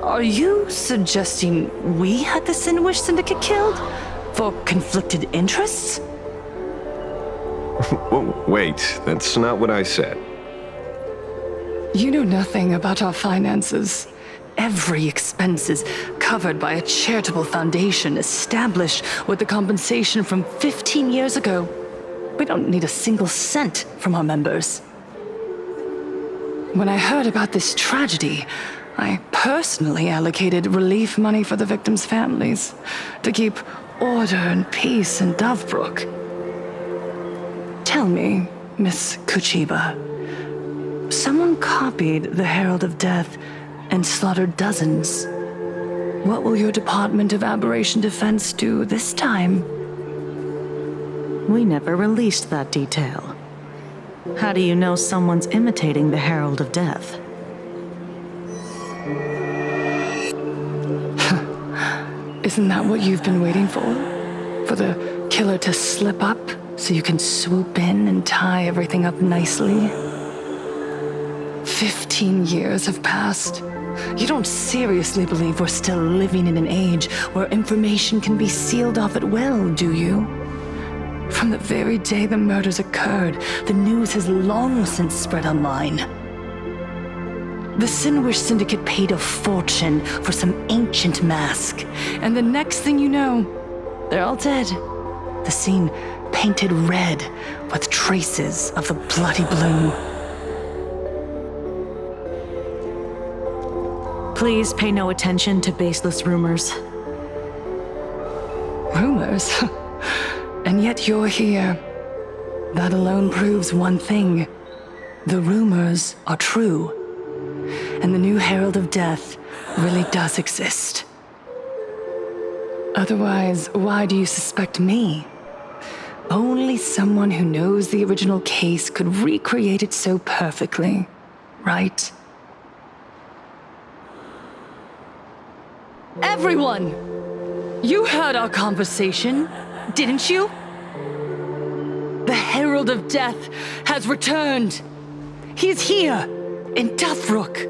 Are you suggesting we had the Sinwish Syndicate killed? For conflicted interests?
Whoa, wait, that's not what I said.
You know nothing about our finances. Every expense is covered by a charitable foundation established with the compensation from 15 years ago. We don't need a single cent from our members. When I heard about this tragedy, I personally allocated relief money for the victims' families to keep order and peace in Dovebrook. Tell me, Miss Kuchiba, someone copied the Herald of Death and slaughtered dozens. What will your Department of Aberration Defense do this time?
We never released that detail. How do you know someone's imitating the Herald of Death?
Isn't that what you've been waiting for? For the killer to slip up so you can swoop in and tie everything up nicely? 15 years have passed. You don't seriously believe we're still living in an age where information can be sealed off at will, do you? From the very day the murders occurred, the news has long since spread online. The Sinwish Syndicate paid a fortune for some ancient mask, and the next thing you know, they're all dead. The scene painted red with traces of the bloody blue.
Please pay no attention to baseless rumors.
Rumors? And yet you're here. That alone proves one thing. The rumors are true. And the new Herald of Death really does exist. Otherwise, why do you suspect me? Only someone who knows the original case could recreate it so perfectly, right? Everyone! You heard our conversation, didn't you? The Herald of Death has returned. He's here, in Dovebrook.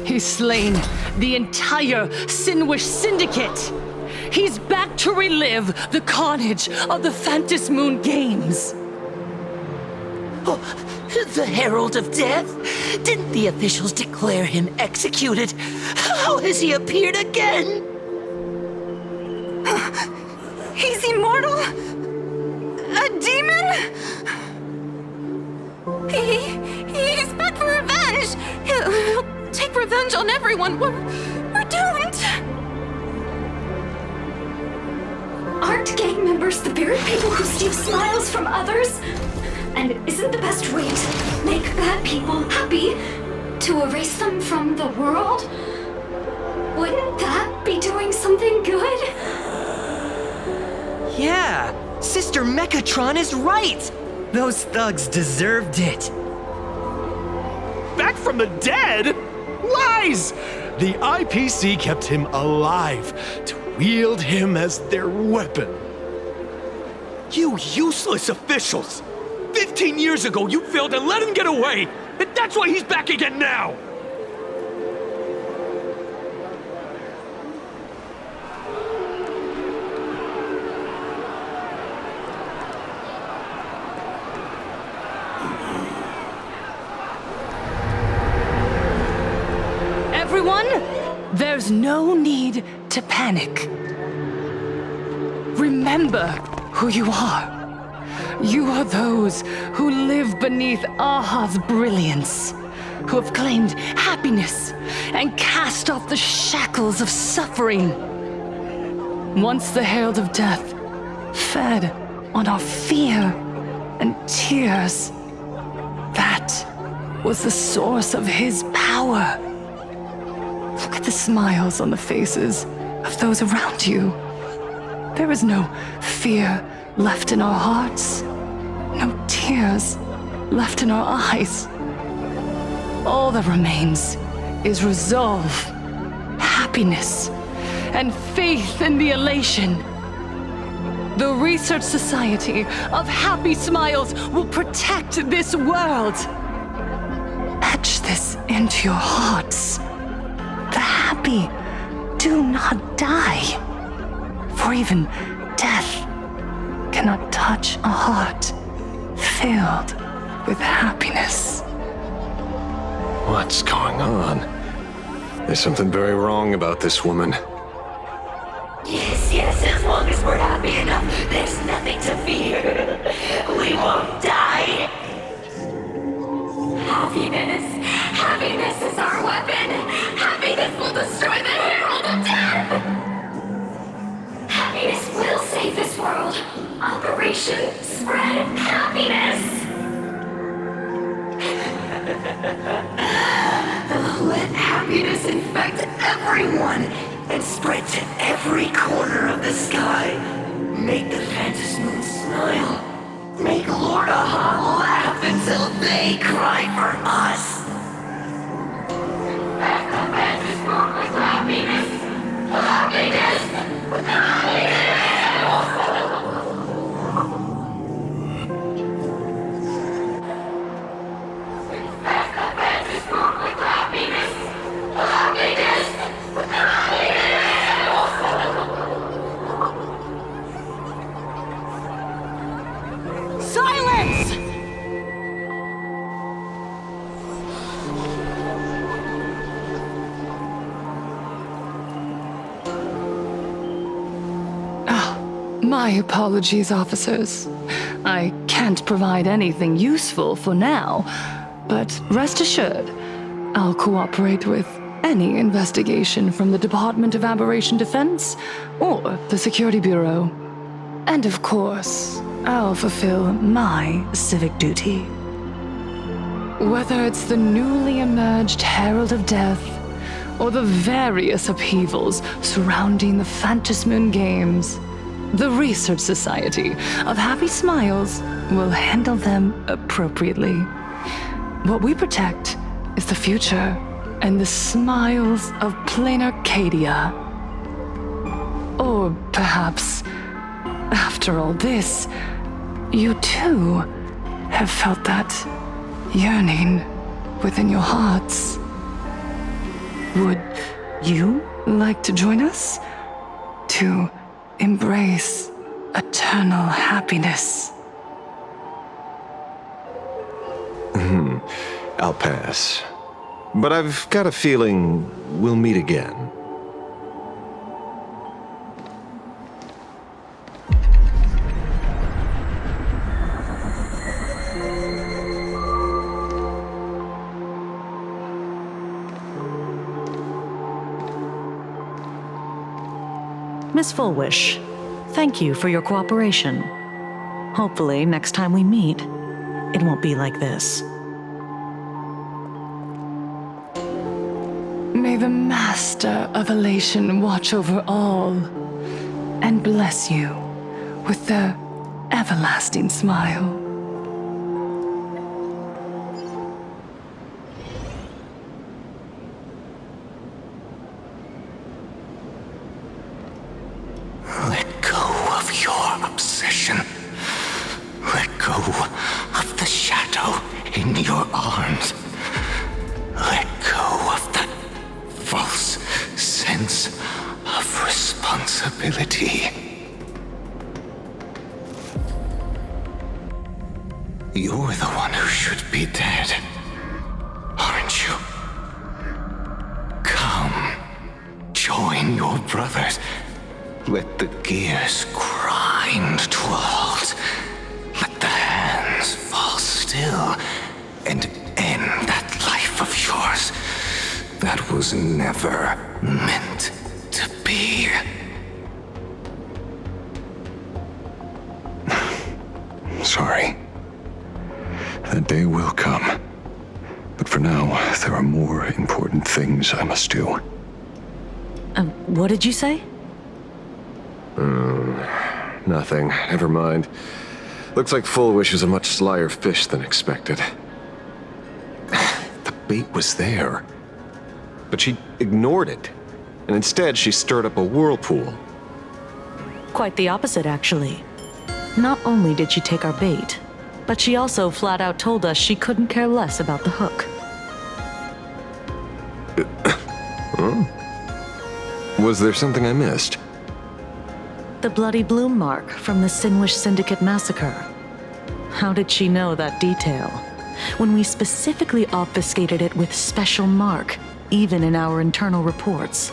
He's slain the entire Sinwish Syndicate. He's back to relive the carnage of the Phantom Moon Games.
Oh, the Herald of Death? Didn't the officials declare him executed? How has he appeared again?
He's immortal? A demon? He's back for revenge! He'll take revenge on everyone. We're doomed!
Aren't gang members the very people who steal smiles from others? And isn't the best way to make bad people happy To erase them from the world? Wouldn't that be doing something good?
Yeah, Sister Mechatron is right! Those thugs deserved it.
Back from the dead? Lies! The IPC kept him alive to wield him as their weapon.
You useless officials! 15 years ago, you failed and let him get away! And that's why he's back again now!
Everyone, there's no need to panic. Remember who you are. You are those who live beneath Aha's brilliance, who have claimed happiness and cast off the shackles of suffering. Once the herald of death fed on our fear and tears, that was the source of his power. Look at the smiles on the faces of those around you. There is no fear left in our hearts, no tears left in our eyes. All that remains is resolve, happiness, and faith in the elation. The Research Society of Happy Smiles will protect this world. Etch this into your hearts. The happy do not die, for even death cannot touch a heart filled with happiness.
What's going on? There's something very wrong about this woman.
Yes, as long as we're happy enough, there's nothing to fear. We won't die. Happiness is our weapon. Happiness will destroy the Herald of Death. Happiness will save this world. Operation Spread Happiness. Let happiness infect everyone and spread to every corner of the sky. Make the Phantasmoon smile. Make Lord Aha laugh until they cry for us. Infect the Phantasmoon with happiness.
Silence!
My apologies, officers. I can't provide anything useful for now, but rest assured, I'll cooperate with any investigation from the Department of Aberration Defense or the Security Bureau. And of course, I'll fulfill my civic duty. Whether it's the newly emerged Herald of Death or the various upheavals surrounding the Phantasmoon Games, the Research Society of Happy Smiles will handle them appropriately. What we protect is the future and the smiles of plain Arcadia. Or perhaps, after all this, you too have felt that yearning within your hearts. Would you like to join us to embrace eternal happiness?
I'll pass. But I've got a feeling we'll meet again.
Miss Fullwish, thank you for your cooperation. Hopefully, next time we meet, it won't be like this.
May the Master of Elation watch over all and bless you with their everlasting smile.
Let go of your obsession. Let go of the shadow in your arms. Let go of that false sense of responsibility. You're the one who should be dead, aren't you? Come, join your brothers. Let the gears grind to a halt. Let the hands fall still and end that life of yours that was never meant to be.
Sorry. That day will come. But for now, there are more important things I must do.
What did you say?
Nothing. Never mind. Looks like Full Wish is a much slyer fish than expected. The bait was there. But she ignored it. And instead, she stirred up a whirlpool.
Quite the opposite, actually. Not only did she take our bait, but she also flat out told us she couldn't care less about the hook.
Was there something I missed?
The bloody bloom mark from the Sinwish Syndicate massacre. How did she know that detail? When we specifically obfuscated it with special mark, even in our internal reports.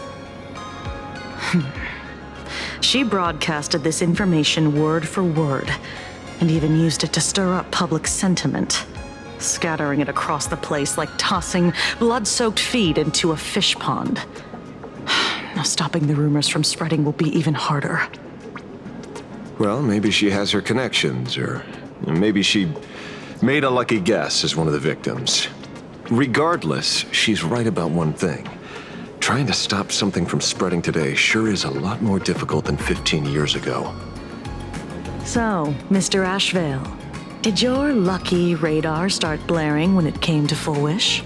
She broadcasted this information word for word, and even used it to stir up public sentiment, scattering it across the place like tossing blood-soaked feed into a fish pond. Now stopping the rumors from spreading will be even harder.
Well, maybe she has her connections, or maybe she made a lucky guess as one of the victims. Regardless, she's right about one thing. Trying to stop something from spreading today sure is a lot more difficult than 15 years ago.
So, Mr. Ashvale, did your lucky radar start blaring when it came to Full Wish?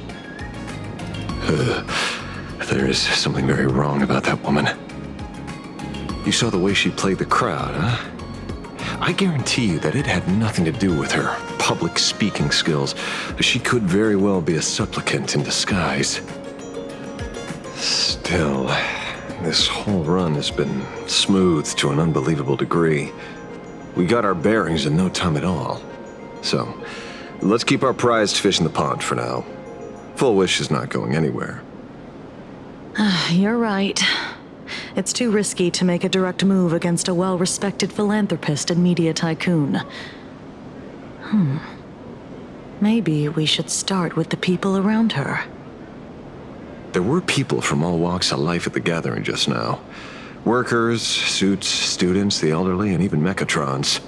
There is something very wrong about that woman. You saw the way she played the crowd, huh? I guarantee you that it had nothing to do with her public speaking skills. She could very well be a supplicant in disguise. Still, this whole run has been smooth to an unbelievable degree. We got our bearings in no time at all. So, let's keep our prized fish in the pond for now. Full Wish is not going anywhere.
You're right. It's too risky to make a direct move against a well-respected philanthropist and media tycoon. Maybe we should start with the people around her.
There were people from all walks of life at the gathering just now. Workers, suits, students, the elderly, and even mechatrons.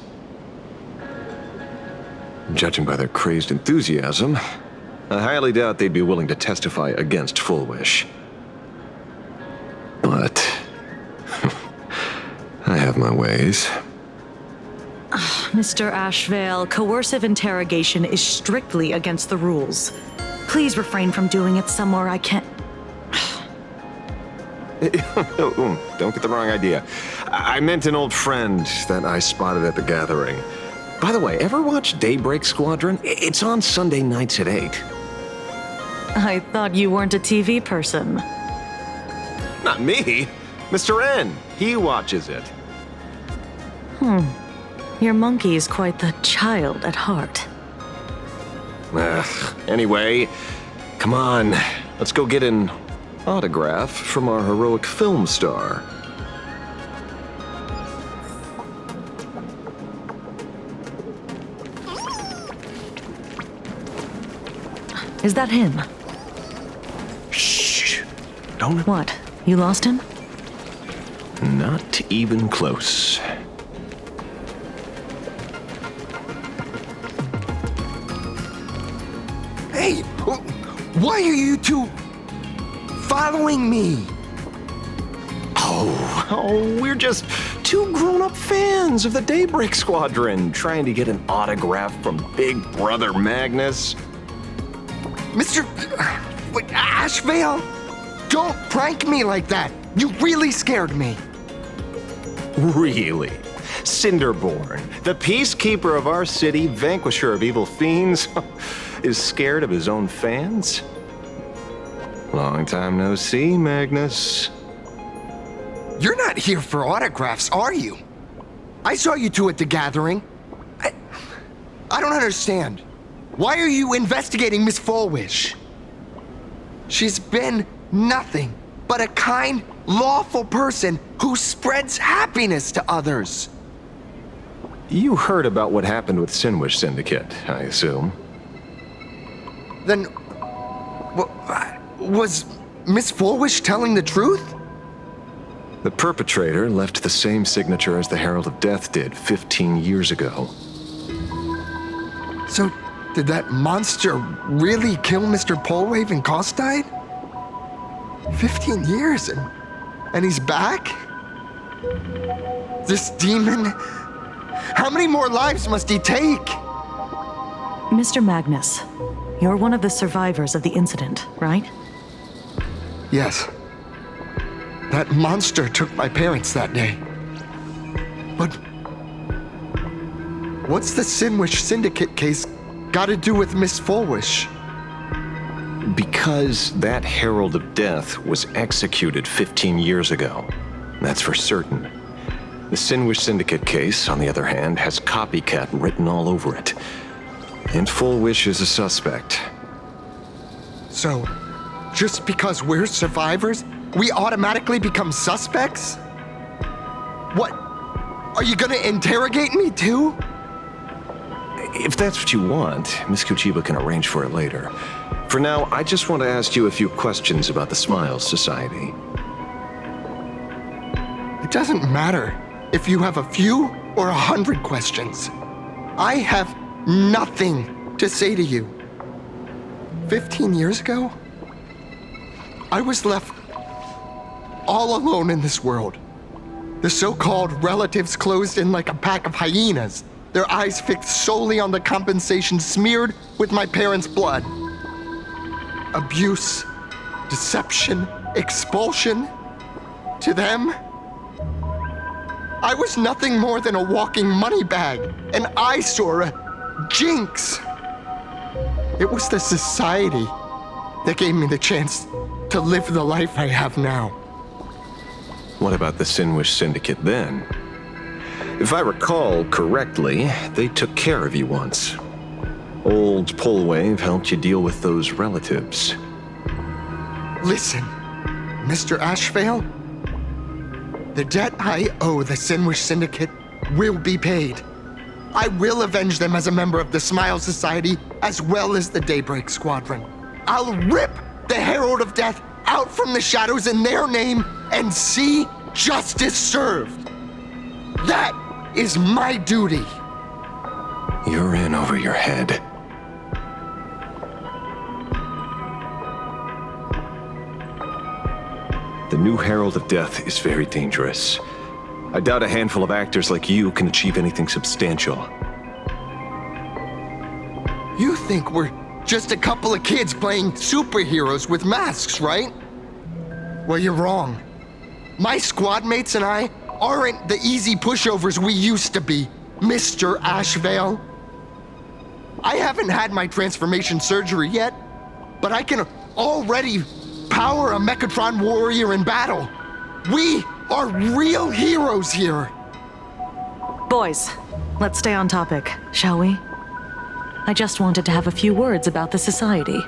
Judging by their crazed enthusiasm, I highly doubt they'd be willing to testify against Full Wish. But I have my ways.
Mr. Ashvale, coercive interrogation is strictly against the rules. Please refrain from doing it somewhere I can't...
Don't get the wrong idea. I meant an old friend that I spotted at the gathering. By the way, ever watch Daybreak Squadron? It's on Sunday nights at 8.
I thought you weren't a TV person.
Not me. Mr. N. He watches it.
Your monkey's quite the child at heart.
Anyway, come on. Let's go get an autograph from our heroic film star.
Is that him?
Shh. Don't...
What? You lost him?
Not even close.
Hey! Why are you two following me?
Oh, we're just two grown-up fans of the Daybreak Squadron trying to get an autograph from Big Brother Magnus.
Mr. Ashvale, don't prank me like that. You really scared me.
Really? Cinderborn, the peacekeeper of our city, vanquisher of evil fiends, is scared of his own fans? Long time no see, Magnus.
You're not here for autographs, are you? I saw you two at the gathering. I don't understand. Why are you investigating Miss Fulwish? She's been nothing but a kind, lawful person who spreads happiness to others.
You heard about what happened with Sinwish Syndicate, I assume.
Then, was Miss Fulwish telling the truth?
The perpetrator left the same signature as the Herald of Death did 15 years ago.
So, did that monster really kill Mr. Polwave and Costide? 15 years and he's back? This demon? How many more lives must he take?
Mr. Magnus, you're one of the survivors of the incident, right?
Yes. That monster took my parents that day. But what's the Sinwish Syndicate case got to do with Miss Fulwish?
Because that Herald of Death was executed 15 years ago. That's for certain. The Sinwish Syndicate case, on the other hand, has copycat written all over it. And Fulwish is a suspect.
So, just because we're survivors, we automatically become suspects? What? Are you gonna interrogate me too?
If that's what you want, Miss Kuchiba can arrange for it later. For now, I just want to ask you a few questions about the Smiles Society.
It doesn't matter if you have a few or 100 questions. I have nothing to say to you. 15 years ago, I was left all alone in this world. The so-called relatives closed in like a pack of hyenas, their eyes fixed solely on the compensation smeared with my parents' blood. Abuse, deception, expulsion. To them, I was nothing more than a walking money bag, an eyesore, a jinx. It was the society that gave me the chance to live the life I have now.
What about the Sinwish Syndicate then? If I recall correctly, they took care of you once. Old Polwave helped you deal with those relatives.
Listen, Mr. Ashvale, the debt I owe the Sinwish Syndicate will be paid. I will avenge them as a member of the Smile Society as well as the Daybreak Squadron. I'll rip the Herald of Death out from the shadows in their name and see justice served. That is my duty.
You're in over your head. The new Herald of Death is very dangerous. I doubt a handful of actors like you can achieve anything substantial.
You think we're just a couple of kids playing superheroes with masks, right? Well, you're wrong. My squad mates and I aren't the easy pushovers we used to be, Mr. Ashvale. I haven't had my transformation surgery yet, but I can already power a Mechatron warrior in battle. We are real heroes here.
Boys, let's stay on topic, shall we? I just wanted to have a few words about the society.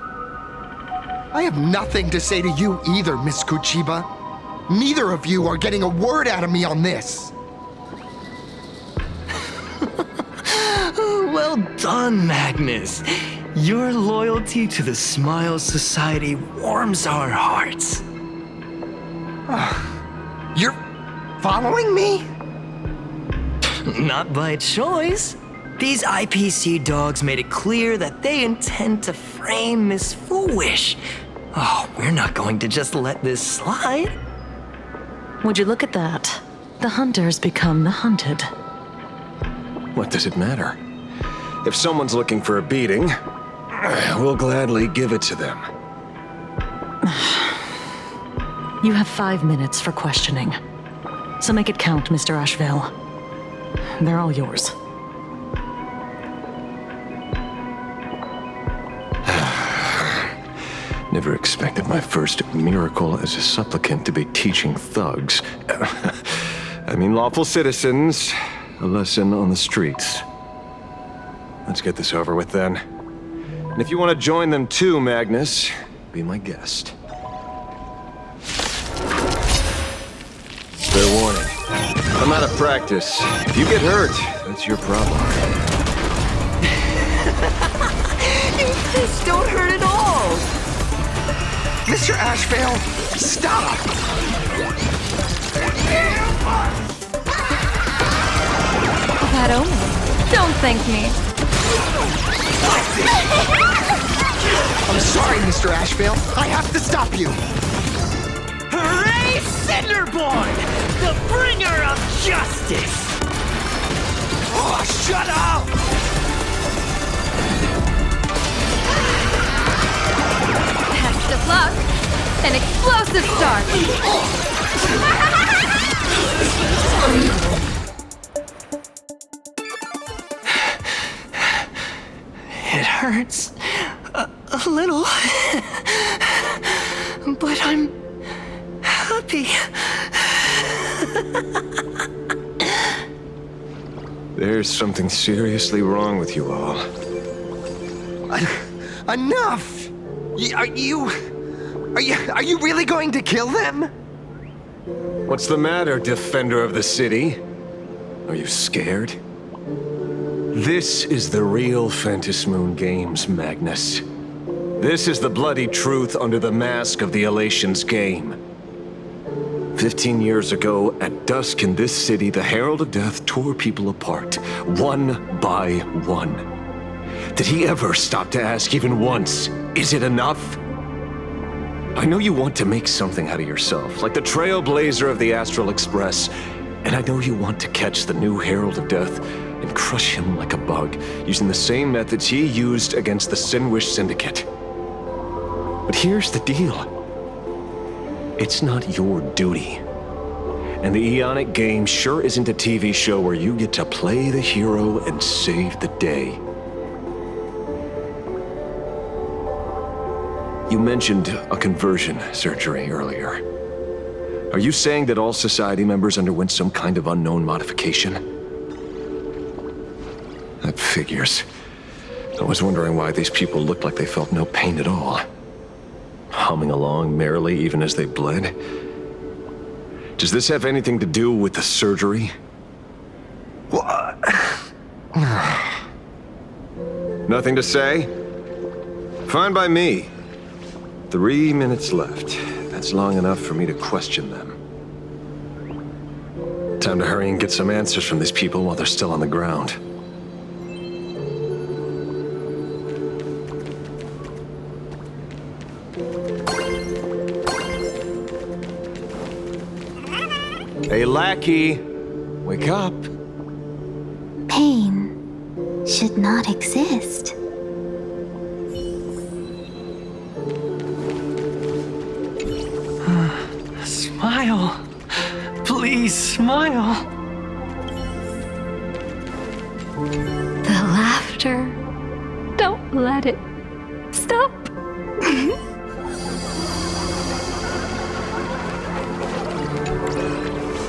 I have nothing to say to you either, Miss Kuchiba. Neither of you are getting a word out of me on this.
Well done, Magnus. Your loyalty to the Smile Society warms our hearts.
You're following me?
Not by choice. These IPC dogs made it clear that they intend to frame Miss Fulwish. Oh, we're not going to just let this slide.
Would you look at that? The hunters become the hunted.
What does it matter? If someone's looking for a beating, we'll gladly give it to them.
You have 5 minutes for questioning. So make it count, Mr. Ashvale. They're all yours.
Never expected my first miracle as a supplicant to be teaching thugs. I mean lawful citizens, a lesson on the streets. Let's get this over with then. And if you want to join them too, Magnus, be my guest. Fair warning. I'm out of practice. If you get hurt, that's your problem.
This don't hurt at all! Mr. Ashvale, stop!
That omen. Don't thank me.
I'm sorry, Mr. Ashvale. I have to stop you. Hooray, Cinderborn! The bringer of justice! Oh, shut up!
Best of luck. An explosive start.
It hurts a little, but I'm happy.
There's something seriously wrong with you all.
Enough! Are you really going to kill them?
What's the matter, defender of the city? Are you scared? This is the real Phantasmoon Games, Magnus. This is the bloody truth under the mask of the Elation's game. 15 years ago, at dusk in this city, the Herald of Death tore people apart, one by one. Did he ever stop to ask even once, is it enough? I know you want to make something out of yourself, like the Trailblazer of the Astral Express, and I know you want to catch the new Herald of Death and crush him like a bug, using the same methods he used against the Sinwish Syndicate. But here's the deal. It's not your duty. And the Eonic game sure isn't a TV show where you get to play the hero and save the day. You mentioned a conversion surgery earlier. Are you saying that all Society members underwent some kind of unknown modification? That figures. I was wondering why these people looked like they felt no pain at all. Humming along merrily even as they bled. Does this have anything to do with the surgery?
What?
Nothing to say? Fine by me. 3 minutes left. That's long enough for me to question them. Time to hurry and get some answers from these people while they're still on the ground. Hey, lackey! Wake up!
Pain should not exist.
Smile. Please smile.
The laughter. Don't let it stop.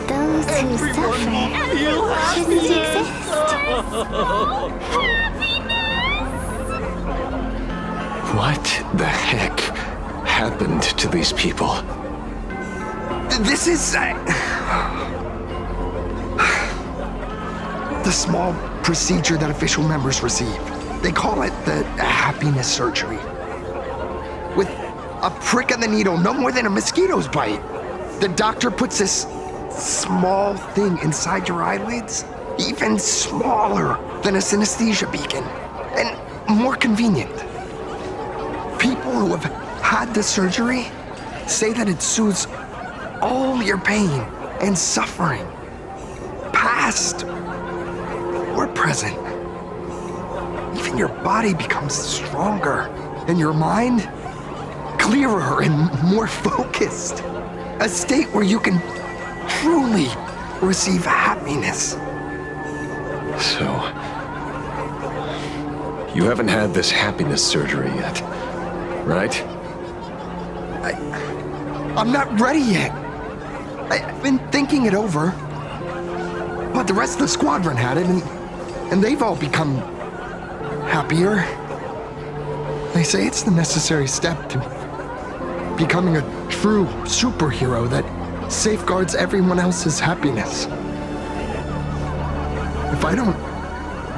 Those who suffer shouldn't exist.
What the heck happened to these people?
This is... the small procedure that official members receive. They call it the happiness surgery. With a prick of the needle, no more than a mosquito's bite. The doctor puts this small thing inside your eyelids, even smaller than a synesthesia beacon, and more convenient. People who have had the surgery say that it soothes all your pain and suffering, past or present. Even your body becomes stronger, and your mind clearer and more focused. A state where you can truly receive happiness.
So, you haven't had this happiness surgery yet, right?
I'm not ready yet. I've been thinking it over. But the rest of the squadron had it, and they've all become happier. They say it's the necessary step to becoming a true superhero that safeguards everyone else's happiness. If I don't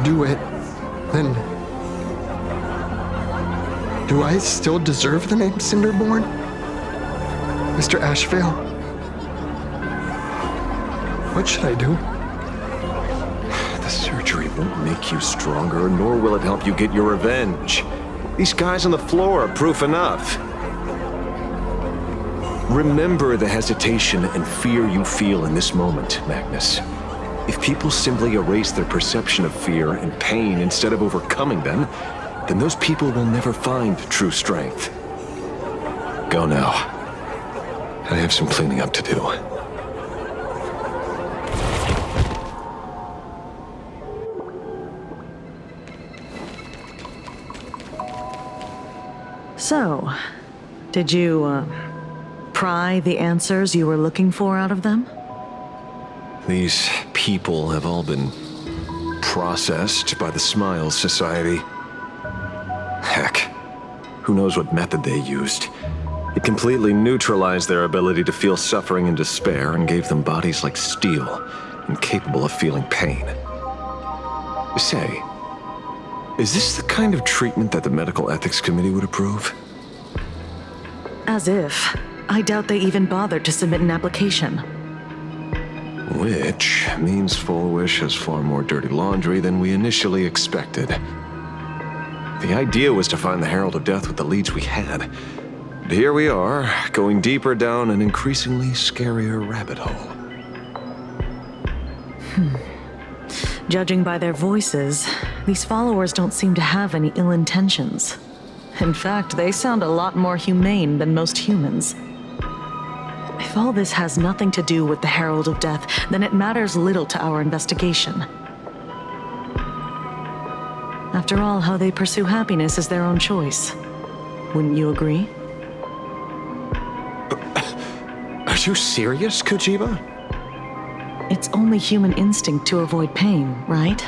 do it, then do I still deserve the name Cinderborn? Mr. Ashvale? What should I do?
The surgery won't make you stronger, nor will it help you get your revenge. These guys on the floor are proof enough. Remember the hesitation and fear you feel in this moment, Magnus. If people simply erase their perception of fear and pain instead of overcoming them, then those people will never find true strength. Go now. I have some cleaning up to do.
So, did you, pry the answers you were looking for out of them?
These people have all been processed by the Smiles Society. Heck, who knows what method they used. It completely neutralized their ability to feel suffering and despair and gave them bodies like steel, incapable of feeling pain. Say, is this the kind of treatment that the Medical Ethics Committee would approve?
As if. I doubt they even bothered to submit an application.
Which means Full Wish has far more dirty laundry than we initially expected. The idea was to find the Herald of Death with the leads we had. But here we are, going deeper down an increasingly scarier rabbit hole.
Judging by their voices, these followers don't seem to have any ill intentions. In fact, they sound a lot more humane than most humans. If all this has nothing to do with the Herald of Death, then it matters little to our investigation. After all, how they pursue happiness is their own choice. Wouldn't you agree?
Are you serious, Kojima?
It's only human instinct to avoid pain, right?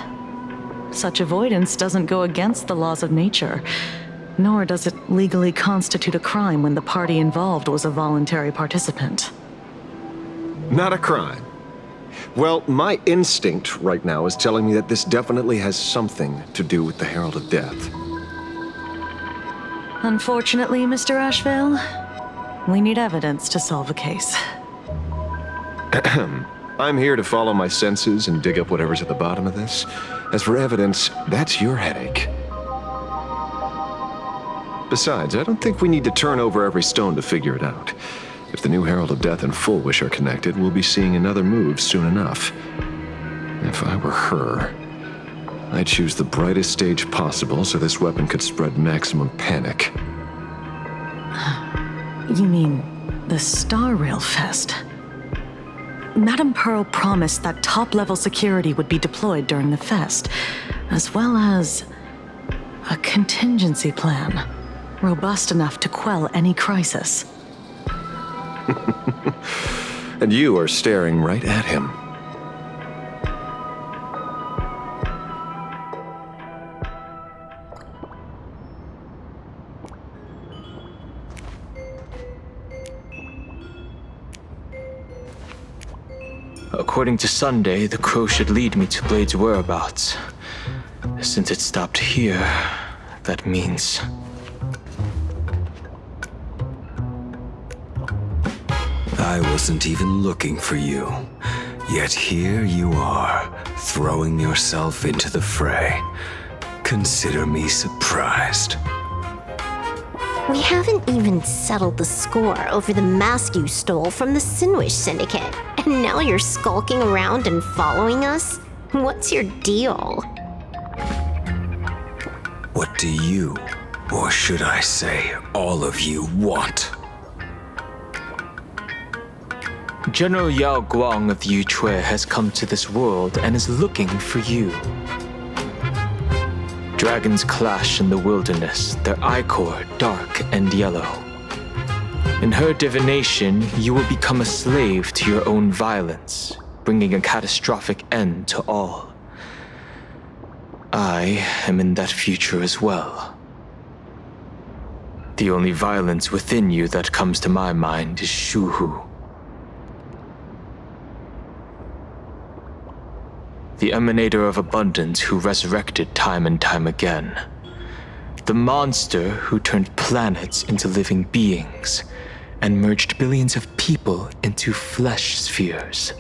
Such avoidance doesn't go against the laws of nature, nor does it legally constitute a crime when the party involved was a voluntary participant.
Not a crime. Well, my instinct right now is telling me that this definitely has something to do with the Herald of Death.
Unfortunately, Mr. Ashvale, we need evidence to solve a case.
I'm here to follow my senses and dig up whatever's at the bottom of this. As for evidence, that's your headache. Besides, I don't think we need to turn over every stone to figure it out. If the new Herald of Death and Full Wish are connected, we'll be seeing another move soon enough. If I were her, I'd choose the brightest stage possible so this weapon could spread maximum panic.
You mean the Star Rail Fest? Madame Pearl promised that top-level security would be deployed during the fest, as well as a contingency plan, robust enough to quell any crisis.
And you are staring right at him.
According to Sunday, the crow should lead me to Blade's whereabouts. Since it stopped here, that means...
I wasn't even looking for you. Yet here you are, throwing yourself into the fray. Consider me surprised.
We haven't even settled the score over the mask you stole from the Sinwish Syndicate, and now you're skulking around and following us? What's your deal?
What do you, or should I say, all of you, want?
General Yao Guang of the Yuchui has come to this world and is looking for you. Dragons clash in the wilderness, their ichor dark and yellow. In her divination, you will become a slave to your own violence, bringing a catastrophic end to all. I am in that future as well. The only violence within you that comes to my mind is Shuhu. The emanator of abundance who resurrected time and time again. The monster who turned planets into living beings and merged billions of people into flesh spheres.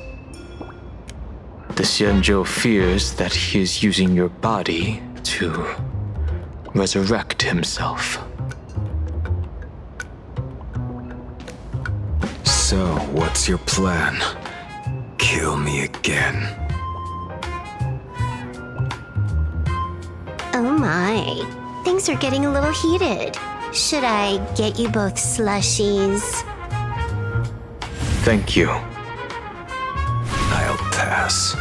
The Xianzhou fears that he is using your body to resurrect himself.
So, what's your plan? Kill me again.
Oh my, things are getting a little heated. Should I get you both slushies?
Thank you.
I'll pass.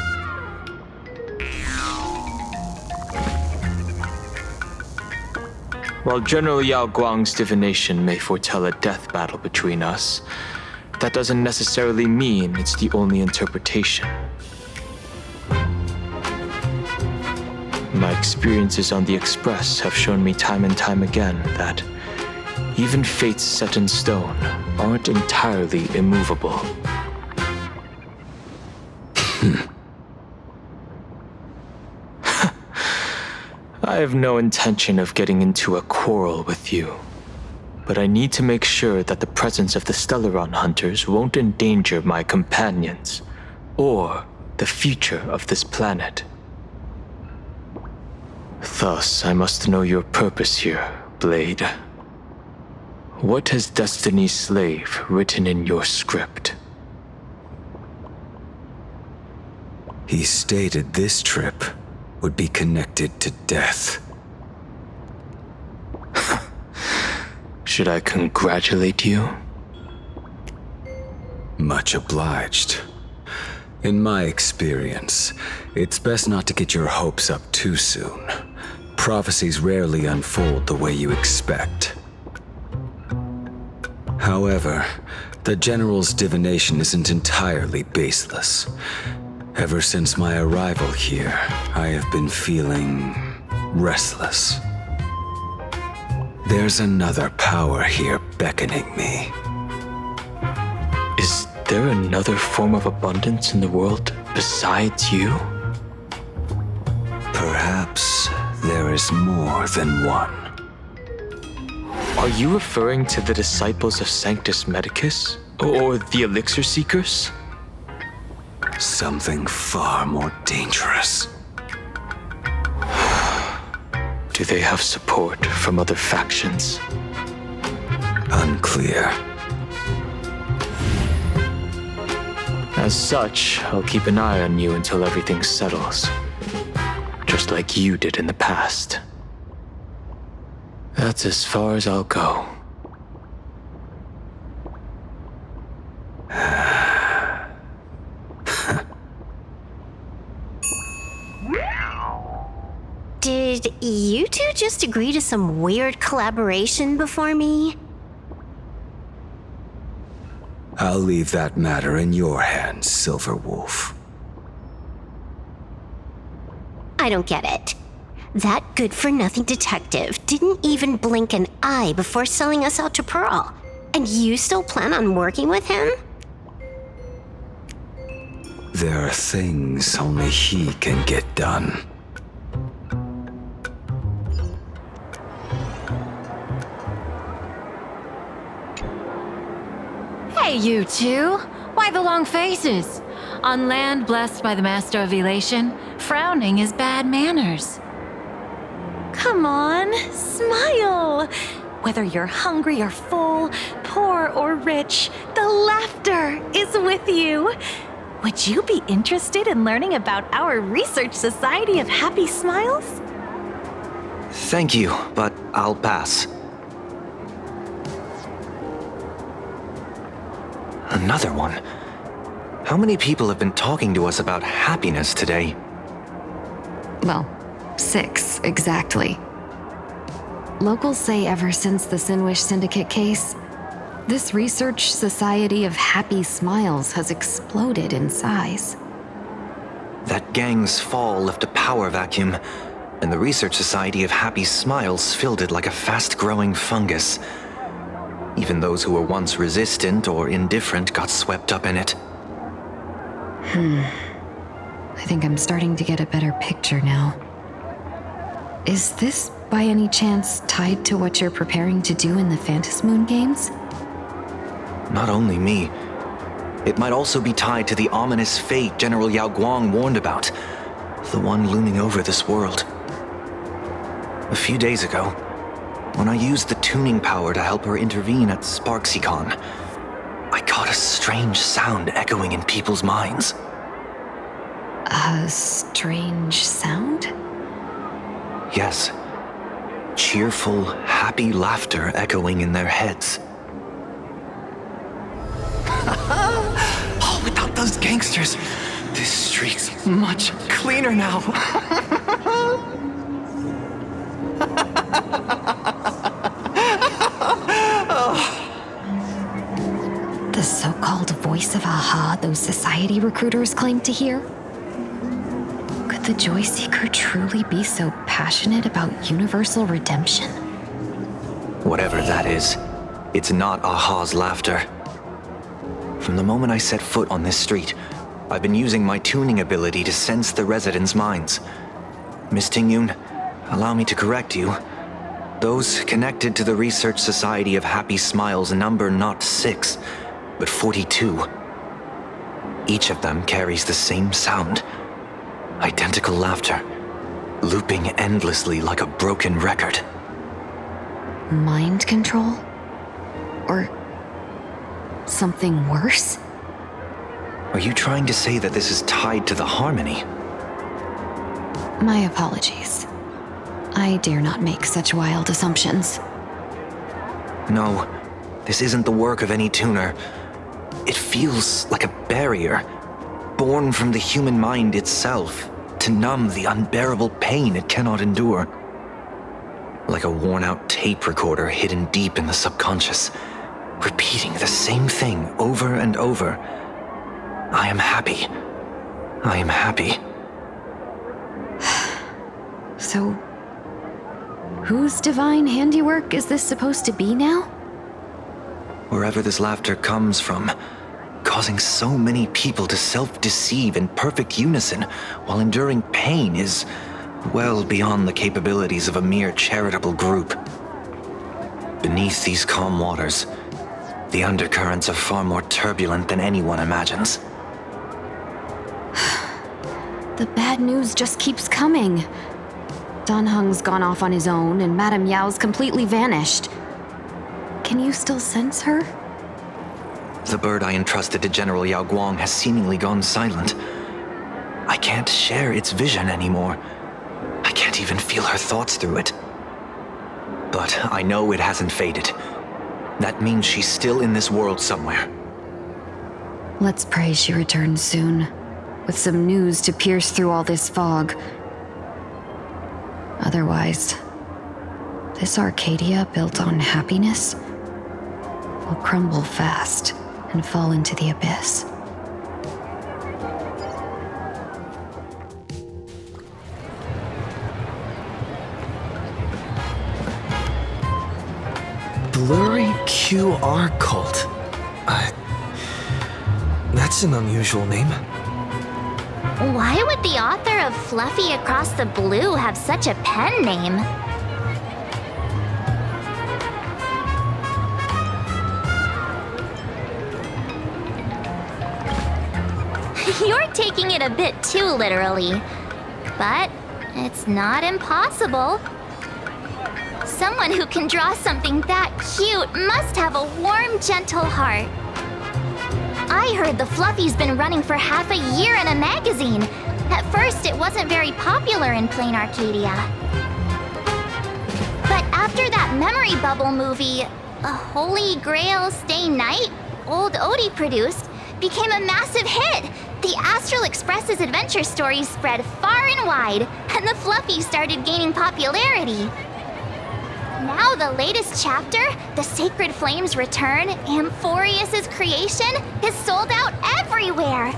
While General Yao Guang's divination may foretell a death battle between us, that doesn't necessarily mean it's the only interpretation. My experiences on the Express have shown me time and time again that even fates set in stone aren't entirely immovable. I have no intention of getting into a quarrel with you, but I need to make sure that the presence of the Stellaron hunters won't endanger my companions or the future of this planet. Thus, I must know your purpose here, Blade. What has Destiny's Slave written in your script?
He stated this trip would be connected to death.
Should I congratulate you?
Much obliged. In my experience, it's best not to get your hopes up too soon. Prophecies rarely unfold the way you expect. However, the General's divination isn't entirely baseless. Ever since my arrival here, I have been feeling restless. There's another power here beckoning me.
Is there another form of abundance in the world besides you?
Perhaps there is more than one.
Are you referring to the disciples of Sanctus Medicus? Or the Elixir Seekers?
Something far more dangerous.
Do they have support from other factions?
Unclear.
As such, I'll keep an eye on you until everything settles. Just like you did in the past. That's as far as I'll go.
Did you two just agree to some weird collaboration before me?
I'll leave that matter in your hands, Silverwolf.
I don't get it. That good-for-nothing detective didn't even blink an eye before selling us out to Pearl. And you still plan on working with him?
There are things only he can get done.
Hey, you two! Why the long faces? On land blessed by the Master of Elation, frowning is bad manners.
Come on, smile!
Whether you're hungry or full, poor or rich, the laughter is with you. Would you be interested in learning about our Research Society of Happy Smiles?
Thank you, but I'll pass. Another one. How many people have been talking to us about happiness today?
Well, 6 exactly. Locals say ever since the Sinwish Syndicate case, this Research Society of Happy Smiles has exploded in size.
That gang's fall left a power vacuum, and the Research Society of Happy Smiles filled it like a fast-growing fungus. Even those who were once resistant or indifferent got swept up in it.
I think I'm starting to get a better picture now. Is this, by any chance, tied to what you're preparing to do in the Phantasmoon games?
Not only me. It might also be tied to the ominous fate General Yao Guang warned about, the one looming over this world. A few days ago, when I used the tuning power to help her intervene at SparksyCon, I caught a strange sound echoing in people's minds.
A strange sound?
Yes. Cheerful, happy laughter echoing in their heads. Oh, without those gangsters, this street's much cleaner now.
The so-called voice of Aha those society recruiters claim to hear? Could the Joy Seeker truly be so passionate about universal redemption?
Whatever that is, it's not Aha's laughter. From the moment I set foot on this street, I've been using my tuning ability to sense the residents' minds. Miss Tingyun, allow me to correct you. Those connected to the Research Society of Happy Smiles number not 6, but 42. Each of them carries the same sound. Identical laughter, looping endlessly like a broken record.
Mind control? Or something worse?
Are you trying to say that this is tied to the harmony?
My apologies. I dare not make such wild assumptions.
No, this isn't the work of any tuner. It feels like a barrier, born from the human mind itself, to numb the unbearable pain it cannot endure. Like a worn-out tape recorder hidden deep in the subconscious, repeating the same thing over and over. I am happy. I am happy.
So, whose divine handiwork is this supposed to be now?
Wherever this laughter comes from, causing so many people to self-deceive in perfect unison while enduring pain is well beyond the capabilities of a mere charitable group. Beneath these calm waters, the undercurrents are far more turbulent than anyone imagines.
The bad news just keeps coming. Dan Heng's gone off on his own, and Madame Yao's completely vanished. Can you still sense her?
The bird I entrusted to General Yao Guang has seemingly gone silent. I can't share its vision anymore. I can't even feel her thoughts through it. But I know it hasn't faded. That means she's still in this world somewhere.
Let's pray she returns soon, with some news to pierce through all this fog. Otherwise, this Arcadia built on happiness will crumble fast and fall into the abyss.
Blurry QR cult. That's an unusual name.
Why would the author of Fluffy Across the Blue have such a pen name? You're taking it a bit too literally, but it's not impossible. Someone who can draw something that cute must have a warm, gentle heart. I heard the Fluffy's been running for half a year in a magazine. At first, it wasn't very popular in Plain Arcadia. But after that memory bubble movie, A Holy Grail Stay Night, old Odie produced, became a massive hit. The Astral Express's adventure stories spread far and wide, and the Fluffy started gaining popularity. Now the latest chapter, The Sacred Flames Return, Amphorius's creation, is sold out everywhere.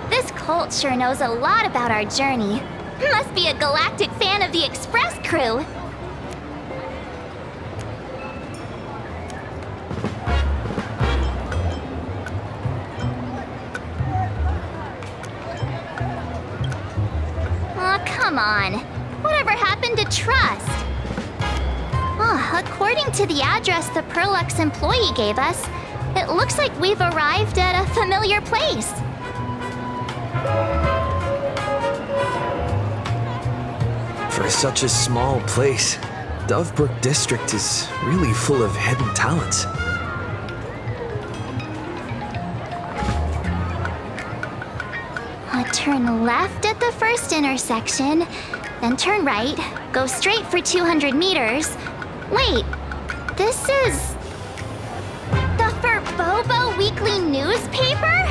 This cult sure knows a lot about our journey. Must be a galactic fan of the Express crew. Oh, come on. Whatever happened to trust? According to the address the Perlux employee gave us, it looks like we've arrived at a familiar place.
For such a small place, Dovebrook District is really full of hidden talents.
Turn left at the first intersection, then turn right, go straight for 200 meters. Wait, this is the Furbobo Weekly newspaper?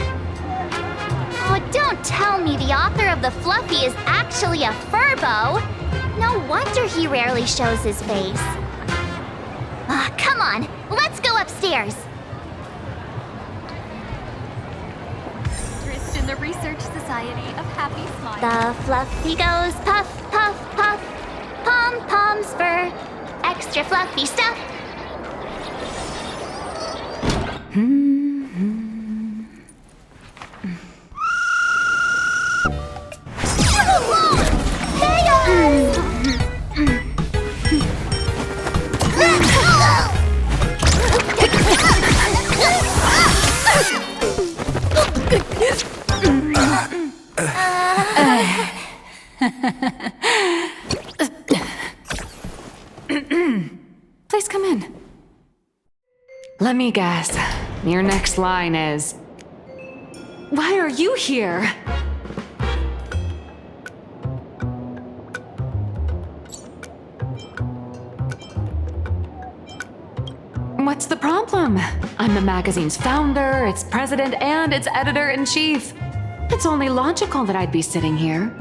Oh, don't tell me the author of The Fluffy is actually a Furbo. No wonder he rarely shows his face. Come on, let's go upstairs.
In the Research Society of Happy Smiles.
The Fluffy goes puff, puff, puff. Pom-poms for extra fluffy stuff.
Please come in. Let me guess. Your next line is, why are you here? What's the problem? I'm the magazine's founder, its president, and its editor-in-chief. It's only logical that I'd be sitting here.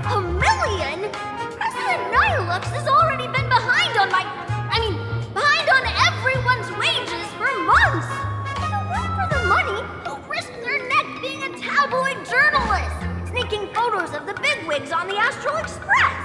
A million? President Nihilux has already been behind on behind on everyone's wages for months! If it weren't for the money, they'll risk their neck being a tabloid journalist, sneaking photos of the bigwigs on the Astral Express!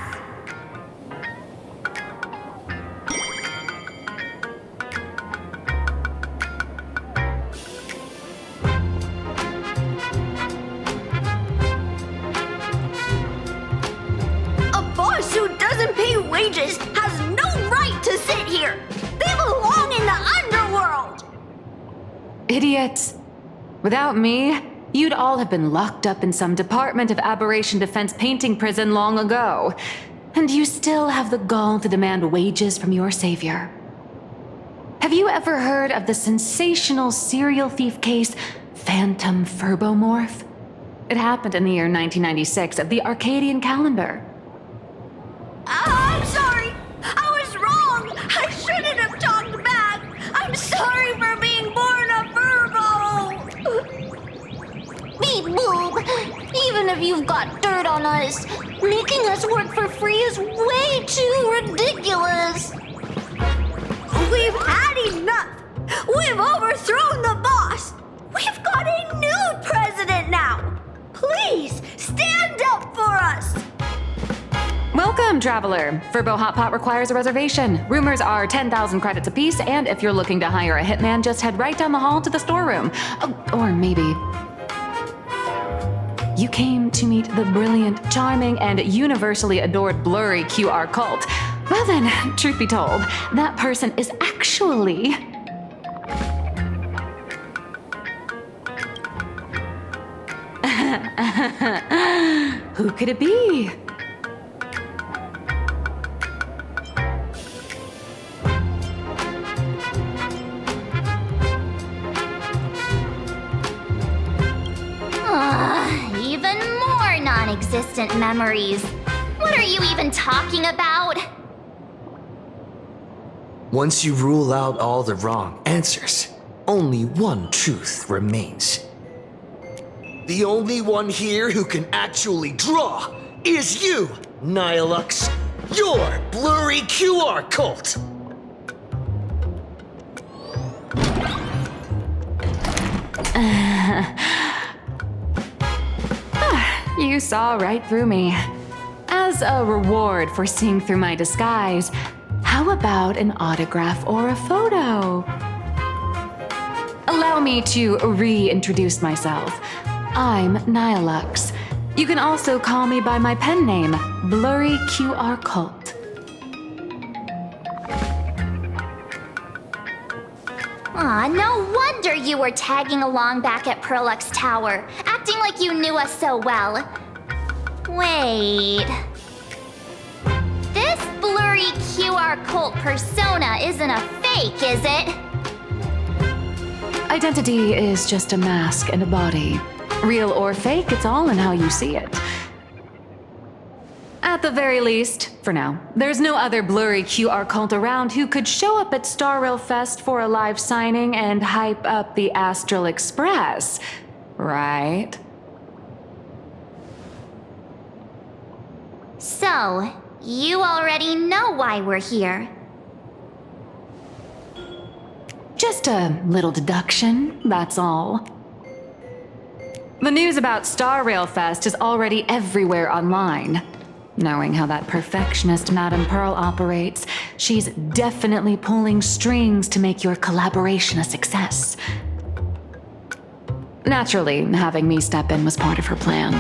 Wages has no right to sit here! They belong in the underworld!
Idiots. Without me, you'd all have been locked up in some Department of Aberration Defense painting prison long ago. And you still have the gall to demand wages from your savior. Have you ever heard of the sensational serial thief case, Phantom Furbomorph? It happened in the year 1996 of the Arcadian calendar.
I'm sorry! I was wrong! I shouldn't have talked back! I'm sorry for being born a Furbo!
Beep boop! Even if you've got dirt on us, making us work for free is way too ridiculous!
We've had enough! We've overthrown the boss! We've got a new president now! Please, stand up for us!
Welcome, traveler. Furbo Hot Pot requires a reservation. Rumors are 10,000 credits apiece, and if you're looking to hire a hitman, just head right down the hall to the storeroom. Oh, or maybe you came to meet the brilliant, charming, and universally adored blurry QR cult. Well then, truth be told, that person is actually... Who could it be?
distant memories. What are you even talking about?
Once you rule out all the wrong answers, only one truth remains. The only one here who can actually draw is you, Nihilux. Your blurry QR cult.
You saw right through me. As a reward for seeing through my disguise, how about an autograph or a photo? Allow me to reintroduce myself. I'm Nihilux. You can also call me by my pen name, Blurry QR Cult.
Aw, no wonder you were tagging along back at Perlux Tower, acting like you knew us so well. Wait. This Blurry QR Cult persona isn't a fake, is it?
Identity is just a mask and a body. Real or fake, it's all in how you see it. At the very least, for now, there's no other Blurry QR Cult around who could show up at Star Rail Fest for a live signing and hype up the Astral Express, right?
So, you already know why we're here.
Just a little deduction, that's all. The news about Star Rail Fest is already everywhere online. Knowing how that perfectionist Madame Pearl operates, she's definitely pulling strings to make your collaboration a success. Naturally, having me step in was part of her plan.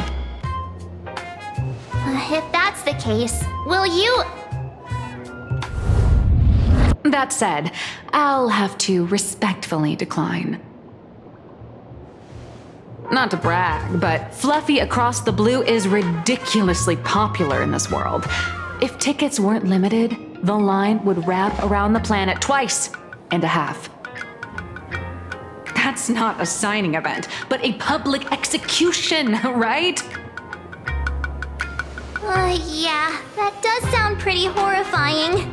If that's the case, will you...
That said, I'll have to respectfully decline. Not to brag, but Fluffy Across the Blue is ridiculously popular in this world. If tickets weren't limited, the line would wrap around the planet twice and a half. That's not a signing event, but a public execution, right?
Yeah, that does sound pretty horrifying.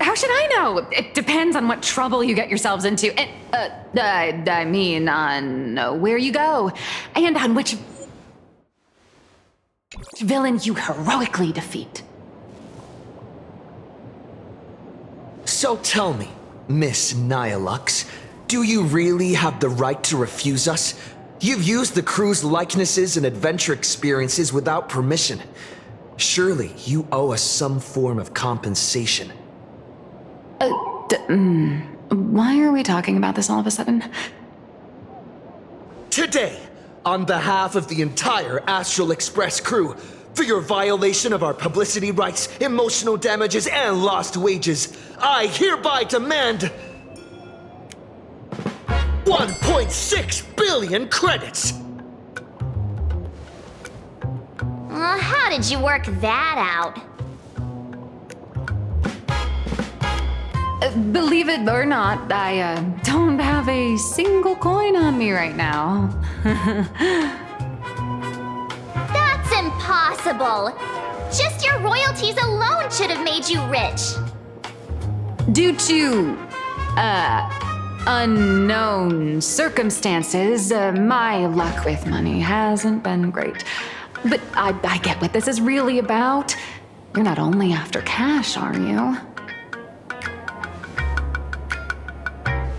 How should I know? It depends on what trouble you get yourselves into. I mean, on where you go, and on which villain you heroically defeat.
So tell me, Miss Nihilux, do you really have the right to refuse us? You've used the crew's likenesses and adventure experiences without permission. Surely you owe us some form of compensation.
Why are we talking about this all of a sudden?
Today, on behalf of the entire Astral Express crew, for your violation of our publicity rights, emotional damages, and lost wages, I hereby demand 1.6 billion credits!
How did you work that out?
Believe it or not, I don't have a single coin on me right now.
That's impossible! Just your royalties alone should have made you rich!
Due to, unknown circumstances, my luck with money hasn't been great. But I get what this is really about. You're not only after cash, are you?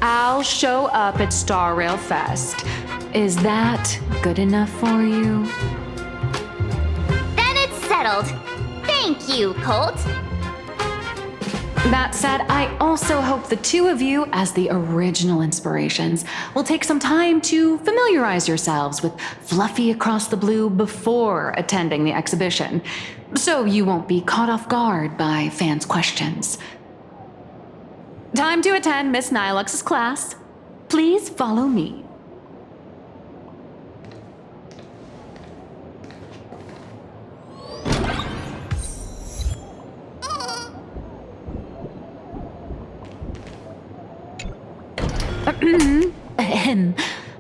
I'll show up at Star Rail Fest. Is that good enough for you?
Then it's settled. Thank you, Colt.
That said, I also hope the two of you, as the original inspirations, will take some time to familiarize yourselves with Fluffy Across the Blue before attending the exhibition, so you won't be caught off guard by fans' questions. Time to attend Miss Nihilux's class. Please follow me.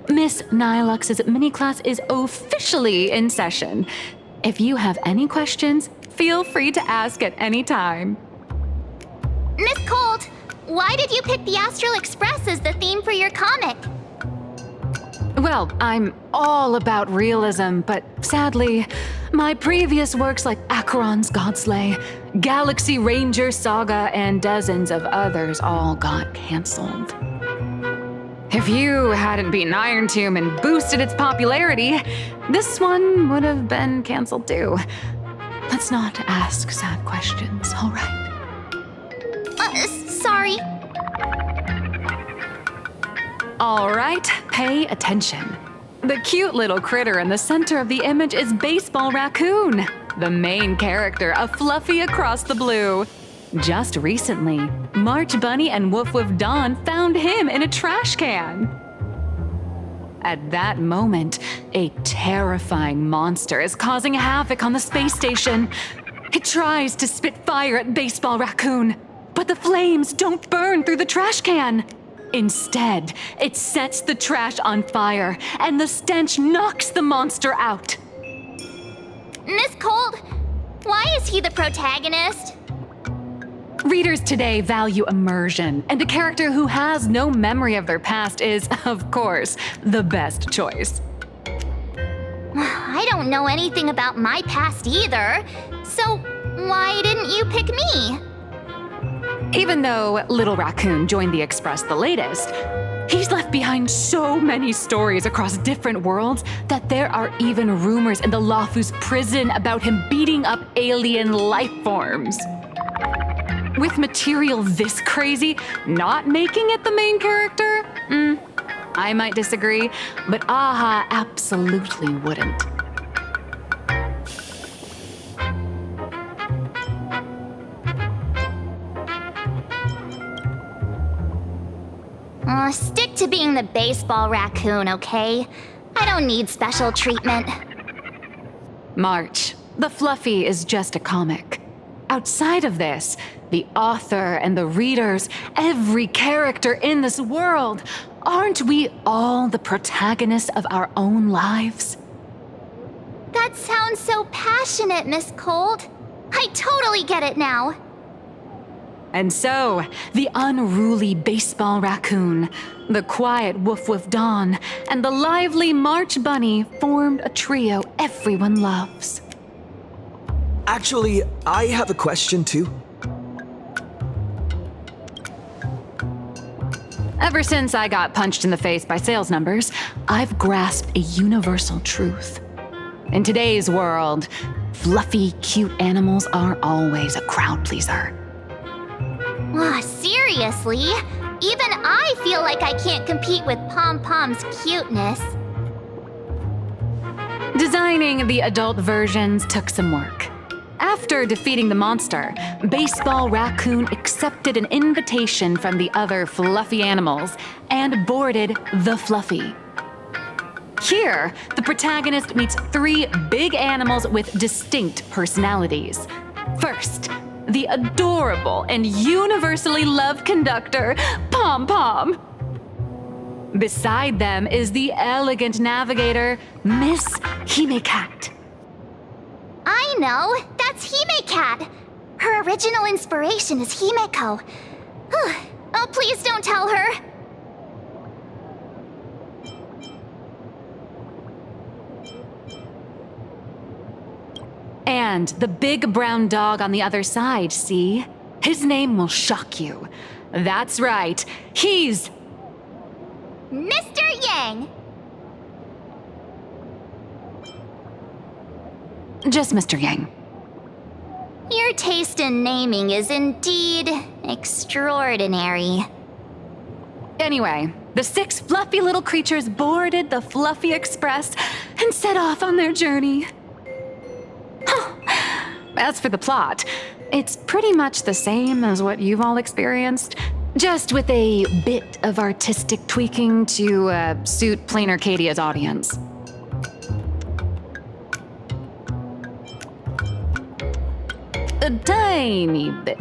Miss Nilux's mini class is officially in session. If you have any questions, feel free to ask at any time.
Miss Colt, why did you pick the Astral Express as the theme for your comic?
Well, I'm all about realism, but sadly, my previous works like Acheron's Godslay, Galaxy Ranger Saga, and dozens of others all got canceled. If you hadn't beaten Iron Tomb and boosted its popularity, this one would have been canceled too. Let's not ask sad questions, all right?
Sorry.
All right, pay attention. The cute little critter in the center of the image is Baseball Raccoon, the main character of Fluffy Across the Blue. Just recently, March Bunny and Woof Woof Dawn found him in a trash can. At that moment, a terrifying monster is causing havoc on the space station. It tries to spit fire at Baseball Raccoon, but the flames don't burn through the trash can. Instead, it sets the trash on fire, and the stench knocks the monster out.
Miss Colt, why is he the protagonist?
Readers today value immersion, and a character who has no memory of their past is, of course, the best choice.
I don't know anything about my past either, so why didn't you pick me?
Even though Little Raccoon joined the Express the latest, he's left behind so many stories across different worlds that there are even rumors in the Lafu's prison about him beating up alien life forms. With material this crazy, not making it the main character? I might disagree, but AHA absolutely wouldn't.
Stick to being the Baseball Raccoon, okay? I don't need special treatment.
March, the Fluffy is just a comic. Outside of this, the author and the readers, every character in this world, aren't we all the protagonists of our own lives?
That sounds so passionate, Miss Colt. I totally get it now.
And so, the unruly Baseball Raccoon, the quiet Woof Woof Dawn, and the lively March Bunny formed a trio everyone loves.
Actually, I have a question too.
Ever since I got punched in the face by sales numbers, I've grasped a universal truth. In today's world, fluffy, cute animals are always a crowd pleaser.
Seriously? Even I feel like I can't compete with Pom Pom's cuteness.
Designing the adult versions took some work. After defeating the monster, Baseball Raccoon accepted an invitation from the other fluffy animals and boarded the Fluffy. Here, the protagonist meets 3 big animals with distinct personalities. First, the adorable and universally loved conductor, Pom Pom. Beside them is the elegant navigator, Miss Hime-Cat.
I know, that's Hime-Cat. Her original inspiration is Himeko. Oh, please don't tell her.
And the big brown dog on the other side, see? His name will shock you. That's right, he's
Mr. Yang.
Just Mr. Yang.
Your taste in naming is indeed extraordinary.
Anyway, the 6 fluffy little creatures boarded the Fluffy Express and set off on their journey. As for the plot, it's pretty much the same as what you've all experienced, just with a bit of artistic tweaking to suit Plain Arcadia's audience. A tiny bit.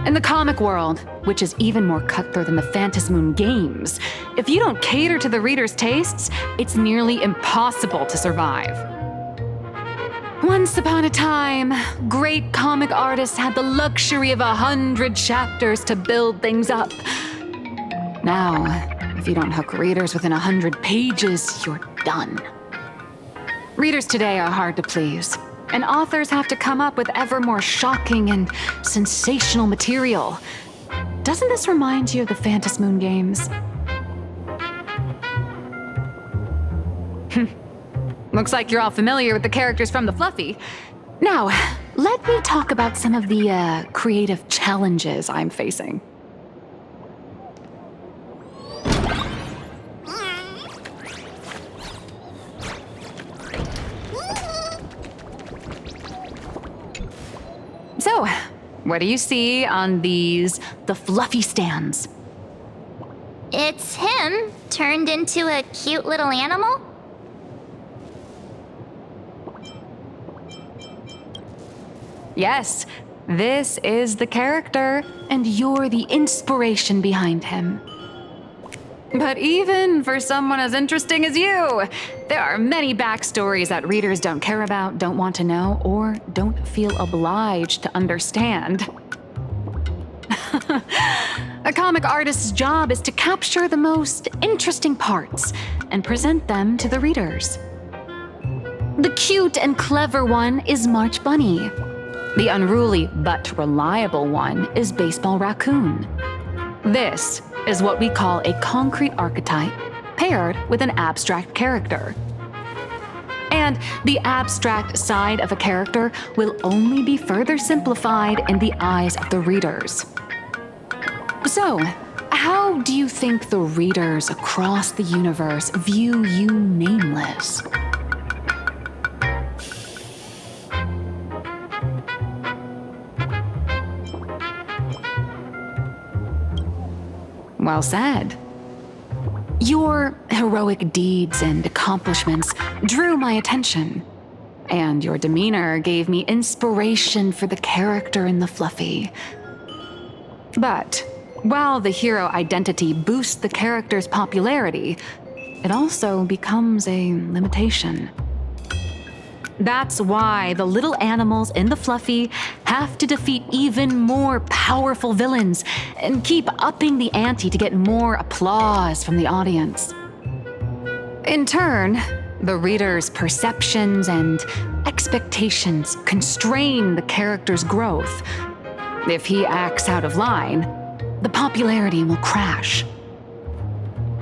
In the comic world, which is even more cutthroat than the Phantasmoon games, if you don't cater to the reader's tastes, it's nearly impossible to survive. Once upon a time, great comic artists had the luxury of 100 chapters to build things up. Now, if you don't hook readers within 100 pages, you're done. Readers today are hard to please, and authors have to come up with ever more shocking and sensational material. Doesn't this remind you of the Phantasmoon games? Looks like you're all familiar with the characters from the Fluffy. Now, let me talk about some of the creative challenges I'm facing. So, what do you see on the Fluffy stands?
It's him turned into a cute little animal?
Yes, this is the character, and you're the inspiration behind him. But even for someone as interesting as you, there are many backstories that readers don't care about, don't want to know, or don't feel obliged to understand. A comic artist's job is to capture the most interesting parts and present them to the readers. The cute and clever one is March Bunny. The unruly but reliable one is Baseball Raccoon. This is what we call a concrete archetype paired with an abstract character. And the abstract side of a character will only be further simplified in the eyes of the readers. So, how do you think the readers across the universe view you nameless? Well said. Your heroic deeds and accomplishments drew my attention, and your demeanor gave me inspiration for the character in the Fluffy. But while the hero identity boosts the character's popularity, it also becomes a limitation. That's why the little animals in the Fluffy have to defeat even more powerful villains and keep upping the ante to get more applause from the audience. In turn, the reader's perceptions and expectations constrain the character's growth. If he acts out of line, the popularity will crash.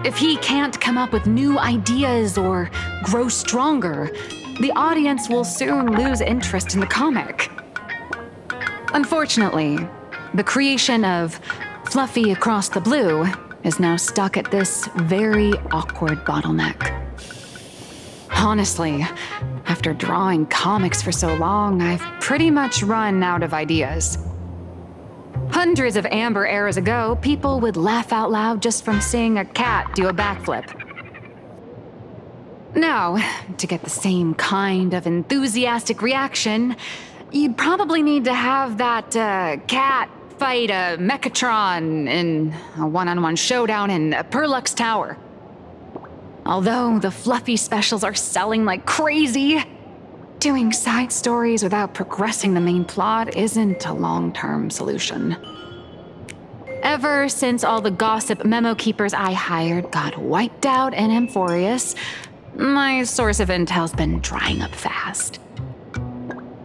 If he can't come up with new ideas or grow stronger, the audience will soon lose interest in the comic. Unfortunately, the creation of Fluffy Across the Blue is now stuck at this very awkward bottleneck. Honestly, after drawing comics for so long, I've pretty much run out of ideas. Hundreds of amber eras ago, people would laugh out loud just from seeing a cat do a backflip. Now, to get the same kind of enthusiastic reaction, you'd probably need to have that cat fight a Mechatron in a one-on-one showdown in Perlux Tower. Although the Fluffy specials are selling like crazy, doing side stories without progressing the main plot isn't a long-term solution. Ever since all the gossip memo keepers I hired got wiped out in Amphorius, my source of intel's been drying up fast.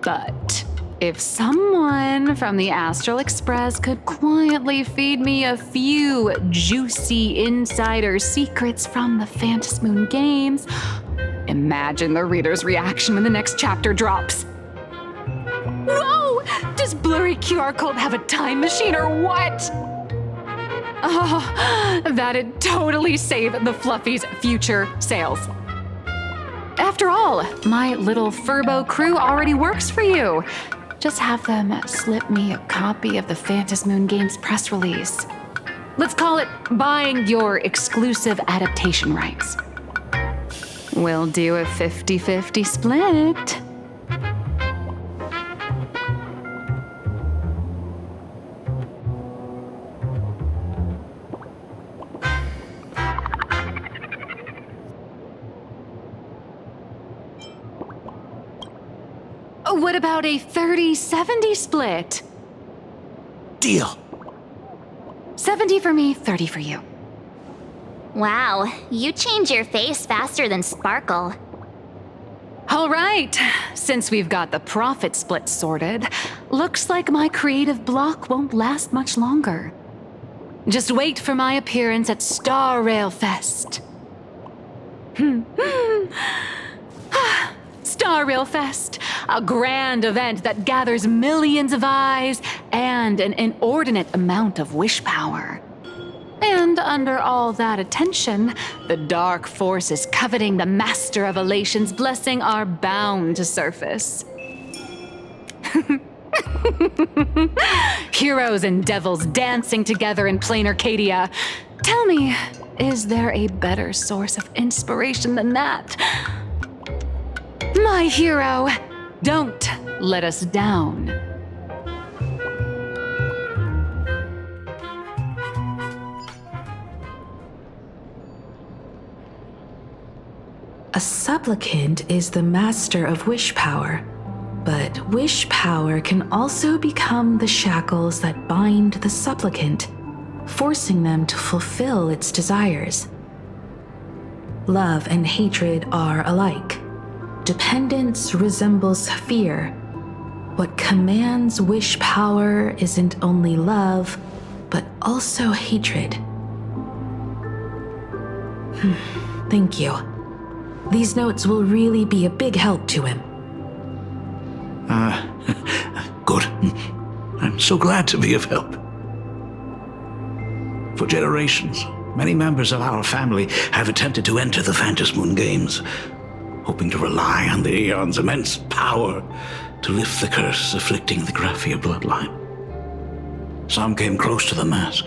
But if someone from the Astral Express could quietly feed me a few juicy insider secrets from the Phantasmoon games, imagine the reader's reaction when the next chapter drops. Whoa! Does blurry QR code have a time machine or what? Oh, that'd totally save the Fluffy's future sales. After all, my little Furbo crew already works for you. Just have them slip me a copy of the Phantasmoon Games press release. Let's call it buying your exclusive adaptation rights. We'll do a 50-50 split. What about a 30-70 split?
Deal.
70 for me, 30 for you.
Wow, you change your face faster than Sparkle.
All right, since we've got the profit split sorted, looks like my creative block won't last much longer. Just wait for my appearance at Star Rail Fest. Star Rail Fest, a grand event that gathers millions of eyes and an inordinate amount of wish power. And under all that attention, the dark forces coveting the Master of Elation's blessing are bound to surface. Heroes and devils dancing together in plain Arcadia. Tell me, is there a better source of inspiration than that? My hero, don't let us down.
A supplicant is the master of wish power, but wish power can also become the shackles that bind the supplicant, forcing them to fulfill its desires. Love and hatred are alike. Dependence resembles fear. What commands wish power isn't only love, but also hatred. Thank you. These notes will really be a big help to him.
Good. I'm so glad to be of help. For generations, many members of our family have attempted to enter the Phantasmoon Games, hoping to rely on the Aeon's immense power to lift the curse afflicting the Graphia bloodline. Some came close to the mask,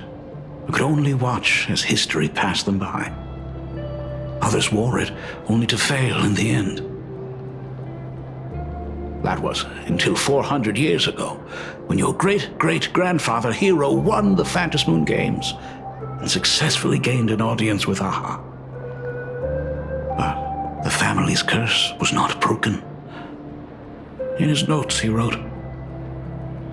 but could only watch as history passed them by. Others wore it, only to fail in the end. That was until 400 years ago, when your great-great-grandfather Hero won the Phantasmoon Games and successfully gained an audience with Aha. But the family's curse was not broken. In his notes he wrote,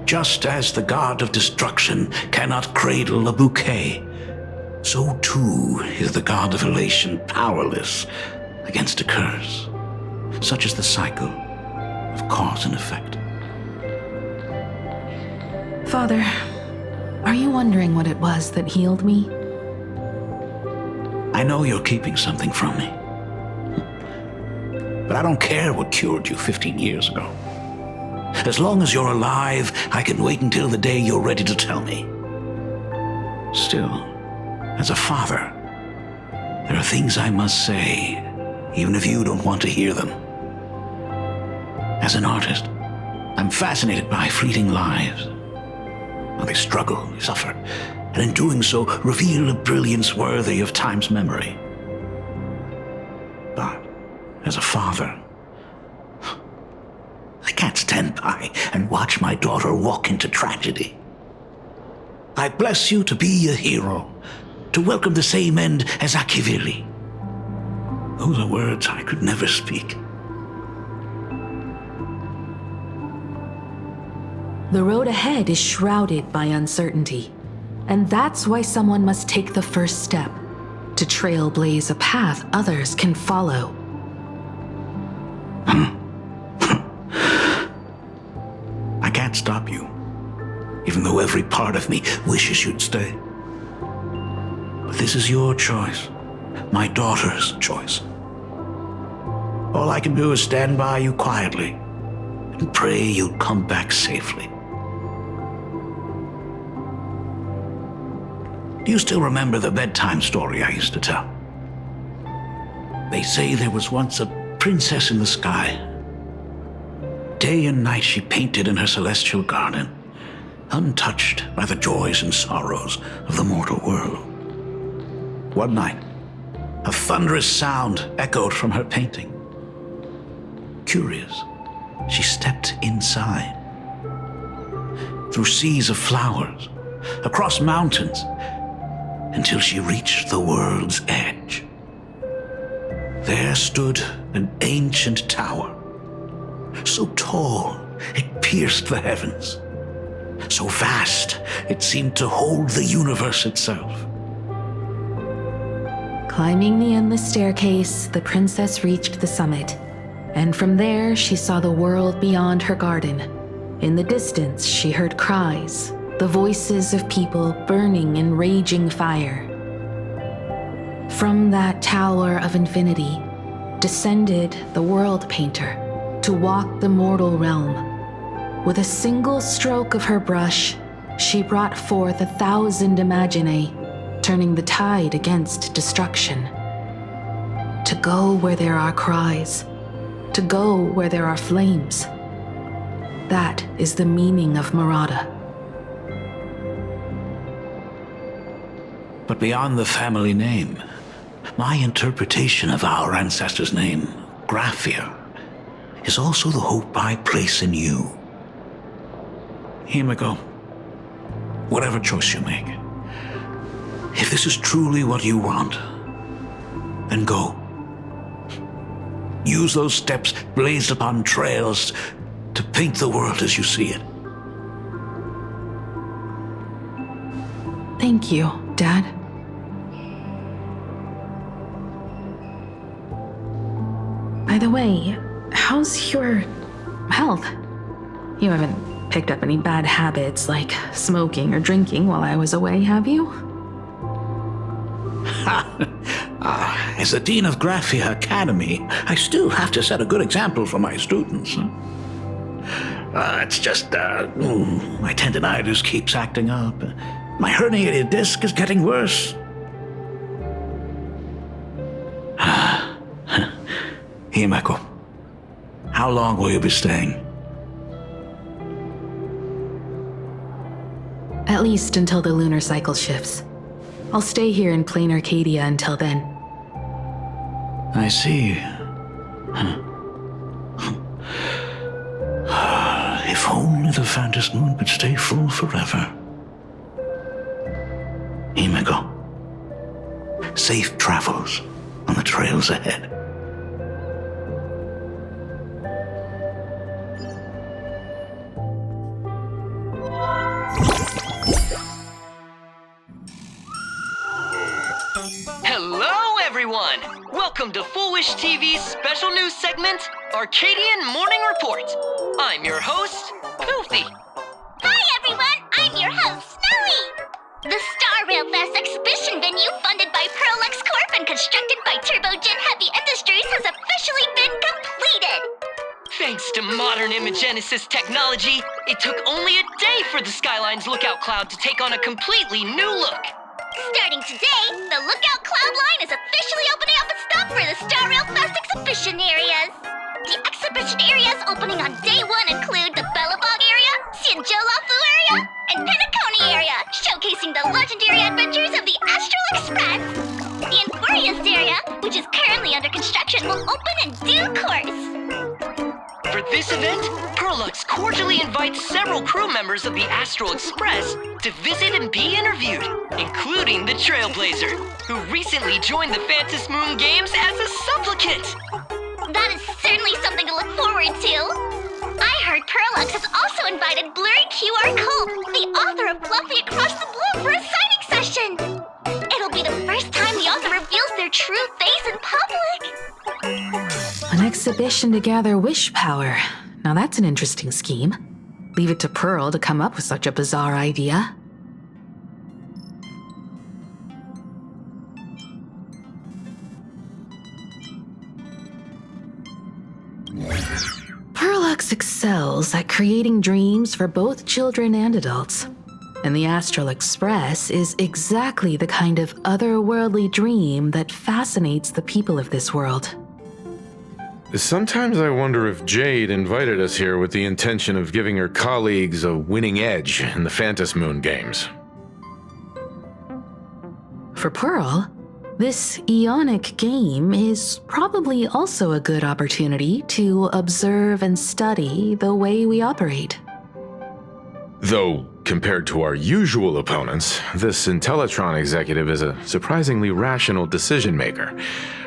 "Just as the god of destruction cannot cradle a bouquet, so too is the god of elation powerless against a curse. Such is the cycle of cause and effect."
Father, are you wondering what it was that healed me?
I know you're keeping something from me. But I don't care what cured you 15 years ago. As long as you're alive, I can wait until the day you're ready to tell me. Still, as a father, there are things I must say, even if you don't want to hear them. As an artist, I'm fascinated by fleeting lives. How they struggle, they suffer, and in doing so, reveal a brilliance worthy of time's memory. But as a father, I can't stand by and watch my daughter walk into tragedy. I bless you to be a hero, to welcome the same end as Akivili. Those are words I could never speak.
The road ahead is shrouded by uncertainty, and that's why someone must take the first step to trailblaze a path others can follow.
I can't stop you, even though every part of me wishes you'd stay. But this is your choice, my daughter's choice. All I can do is stand by you quietly and pray you'll come back safely. Do you still remember the bedtime story I used to tell? They say there was once a princess in the sky. Day and night she painted in her celestial garden, untouched by the joys and sorrows of the mortal world. One night, a thunderous sound echoed from her painting. Curious, she stepped inside. Through seas of flowers, across mountains, until she reached the world's edge. There stood an ancient tower, so tall pierced the heavens. So vast, it seemed to hold the universe itself.
Climbing the endless staircase, the princess reached the summit. And from there, she saw the world beyond her garden. In the distance, she heard cries, the voices of people burning in raging fire. From that tower of infinity, descended the world painter to walk the mortal realm. With a single stroke of her brush, she brought forth 1,000 imaginae, turning the tide against destruction. To go where there are cries, to go where there are flames. That is the meaning of Murata.
But beyond the family name, my interpretation of our ancestor's name, Graphia, is also the hope I place in you. Himiko, whatever choice you make, if this is truly what you want, then go. Use those steps blazed upon trails to paint the world as you see it.
Thank you, Dad. By the way, how's your health? You haven't picked up any bad habits like smoking or drinking while I was away, have you?
As the Dean of Graphia Academy, I still have to set a good example for my students. It's just, my tendinitis keeps acting up. My herniated disc is getting worse. Himeko, how long will you be staying?
At least until the lunar cycle shifts. I'll stay here in plain Arcadia until then.
I see. If only the Phantom Moon could stay full forever. Himeko, safe travels on the trails ahead.
Hello, everyone! Welcome to Foolish TV's special news segment, Arcadian Morning Report. I'm your host, Goofy.
Hi, everyone! I'm your host, Snowy! The Star Rail Fest exhibition venue funded by Prolux Corp and constructed by Turbogen Heavy Industries has officially been completed!
Thanks to modern imagenesis technology, it took only a day for the Skyline's lookout cloud to take on a completely new look.
Starting today, the Lookout Cloud line is officially opening up its stop for the Star Rail Fest exhibition areas. The exhibition areas opening on day 1 include the Bellabog area, Sinjolafu area, and Penacony area, showcasing the legendary adventures of the Astral Express. The Infurious area, which is currently under construction, will open in due course.
For this event, Prolux cordially invites several crew members of the Astral Express to visit and be interviewed, including the Trailblazer, who recently joined the Phantom Moon Games as a supplicant.
That is certainly something to look forward to. I heard Prolux has also invited Blurry QR Cult, the author of Fluffy Across the Blue, for a signing session. It'll be the first time the author reveals their true face in public.
An exhibition to gather wish power. Now that's an interesting scheme. Leave it to Pearl to come up with such a bizarre idea. Prolux excels at creating dreams for both children and adults. And the Astral Express is exactly the kind of otherworldly dream that fascinates the people of this world.
Sometimes I wonder if Jade invited us here with the intention of giving her colleagues a winning edge in the Phantom Moon games.
For Pearl, this Ionic game is probably also a good opportunity to observe and study the way we operate.
Though, compared to our usual opponents, this Intellitron executive is a surprisingly rational decision maker.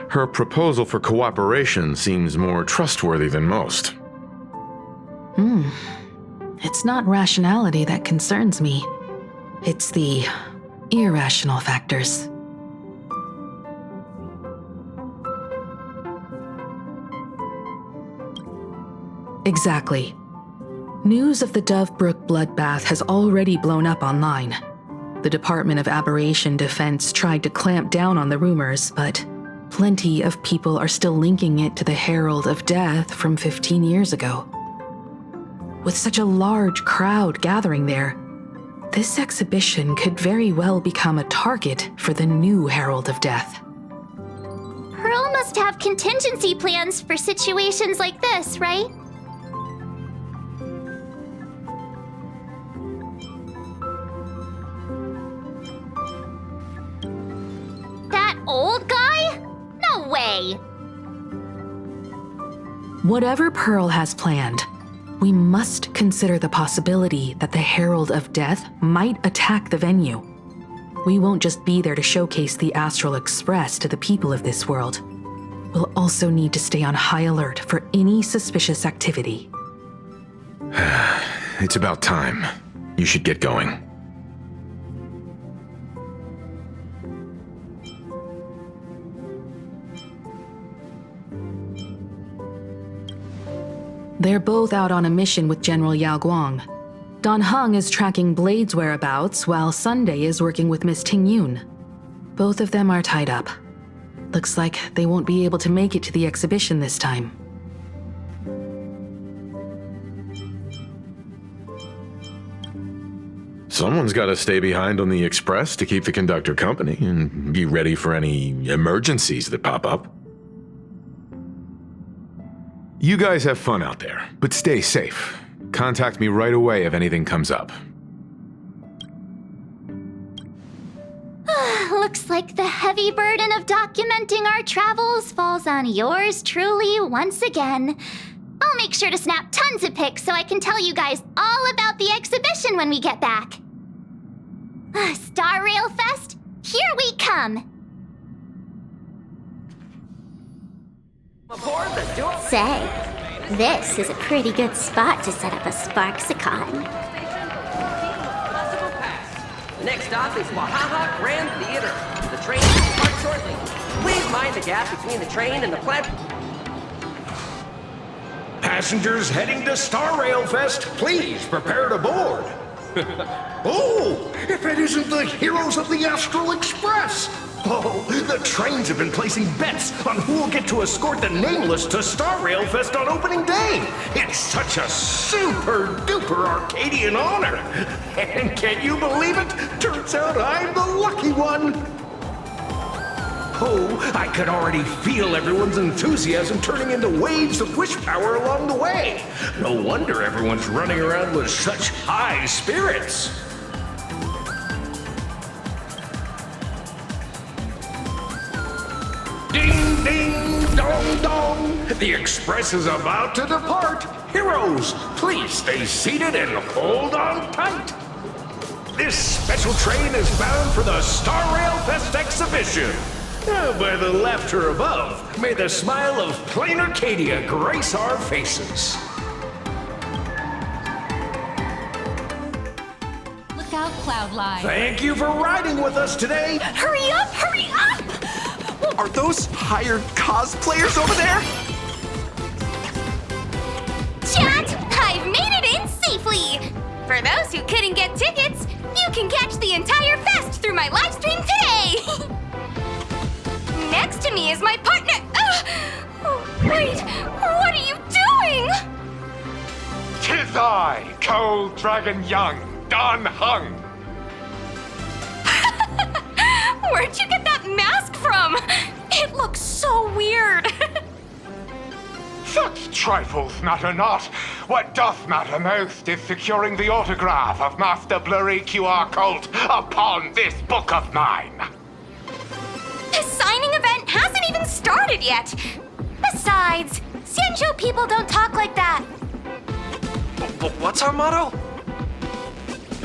Her proposal for cooperation seems more trustworthy than most.
It's not rationality that concerns me. It's the irrational factors. Exactly. News of the Dove Brook bloodbath has already blown up online. The Department of Aberration Defense tried to clamp down on the rumors, but plenty of people are still linking it to the Herald of Death from 15 years ago. With such a large crowd gathering there, this exhibition could very well become a target for the new Herald of Death.
Pearl must have contingency plans for situations like this, right? That old guy? No way!
Whatever Pearl has planned, we must consider the possibility that the Herald of Death might attack the venue. We won't just be there to showcase the Astral Express to the people of this world. We'll also need to stay on high alert for any suspicious activity.
It's about time. You should get going.
They're both out on a mission with General Yao Guang. Don Hung is tracking Blade's whereabouts, while Sunday is working with Miss Ting Yun. Both of them are tied up. Looks like they won't be able to make it to the exhibition this time.
Someone's got to stay behind on the express to keep the conductor company and be ready for any emergencies that pop up. You guys have fun out there, but stay safe. Contact me right away if anything comes up.
Looks like the heavy burden of documenting our travels falls on yours truly once again. I'll make sure to snap tons of pics so I can tell you guys all about the exhibition when we get back. Star Rail Fest, here we come!
Say, this is a pretty good spot to set up a Sparksicon.
The next stop is Wahaha Grand Theater. The train will depart shortly. Please mind the gap between the train and the platform.
Passengers heading to Star Rail Fest, please prepare to board. Oh, if it isn't the heroes of the Astral Express! Oh, the trains have been placing bets on who will get to escort the Nameless to Star Rail Fest on opening day. It's such a super-duper Arcadian honor. And can you believe it? Turns out I'm the lucky one. Oh, I could already feel everyone's enthusiasm turning into waves of wish power along the way. No wonder everyone's running around with such high spirits. Ding, ding, dong, dong. The express is about to depart. Heroes, please stay seated and hold on tight. This special train is bound for the Star Rail Fest exhibition. By the laughter above, may the smile of plain Arcadia grace our faces.
Look out, Cloudline.
Thank you for riding with us today.
Hurry up! Hurry up!
Are those hired cosplayers over there?
Chat, I've made it in safely! For those who couldn't get tickets, you can catch the entire fest through my live stream today! Next to me is my partner. Wait, what are you doing?
'Tis I, Cold Dragon Young, Don Hung.
Where'd you get that mask from? It looks so weird.
Such trifles matter not. What doth matter most is securing the autograph of Master Blurry QR Cult upon this book of mine.
The signing event hasn't even started yet. Besides, Xianzhou people don't talk like that.
What's our motto?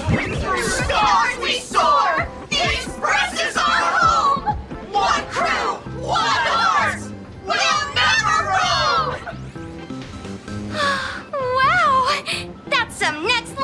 Through stars we soar! The Express is our home! One crew, one horse! We'll never roam! Wow! That's some next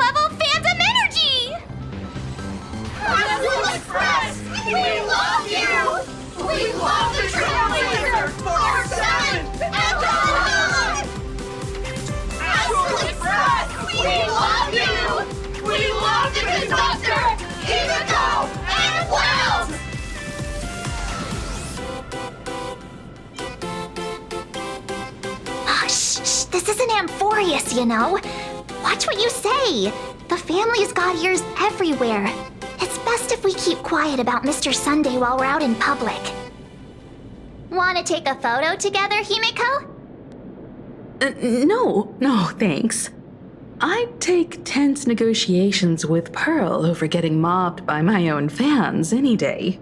amphibious, you know. Watch what you say. The family's got ears everywhere. It's best if we keep quiet about Mr. Sunday while we're out in public. Want to take a photo together, Himiko?
No, thanks. I'd take tense negotiations with Pearl over getting mobbed by my own fans any day.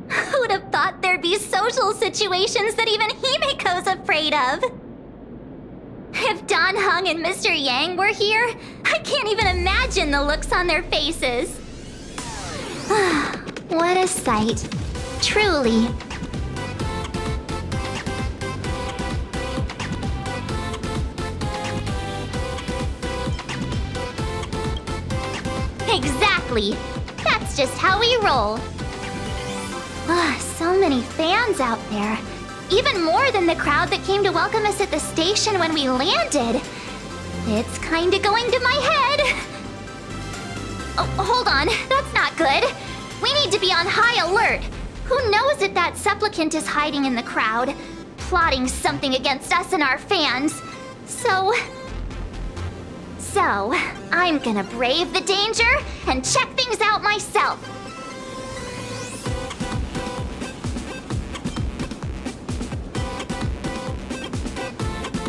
Who'd have thought there'd be social situations that even Himiko's afraid of? If Don Hung and Mr. Yang were here, I can't even imagine the looks on their faces. What a sight. Truly. Exactly. That's just how we roll. So many fans out there. Even more than the crowd that came to welcome us at the station when we landed. It's kinda going to my head. Oh, hold on. That's not good. We need to be on high alert. Who knows if that supplicant is hiding in the crowd, plotting something against us and our fans. So, I'm gonna brave the danger and check things out myself.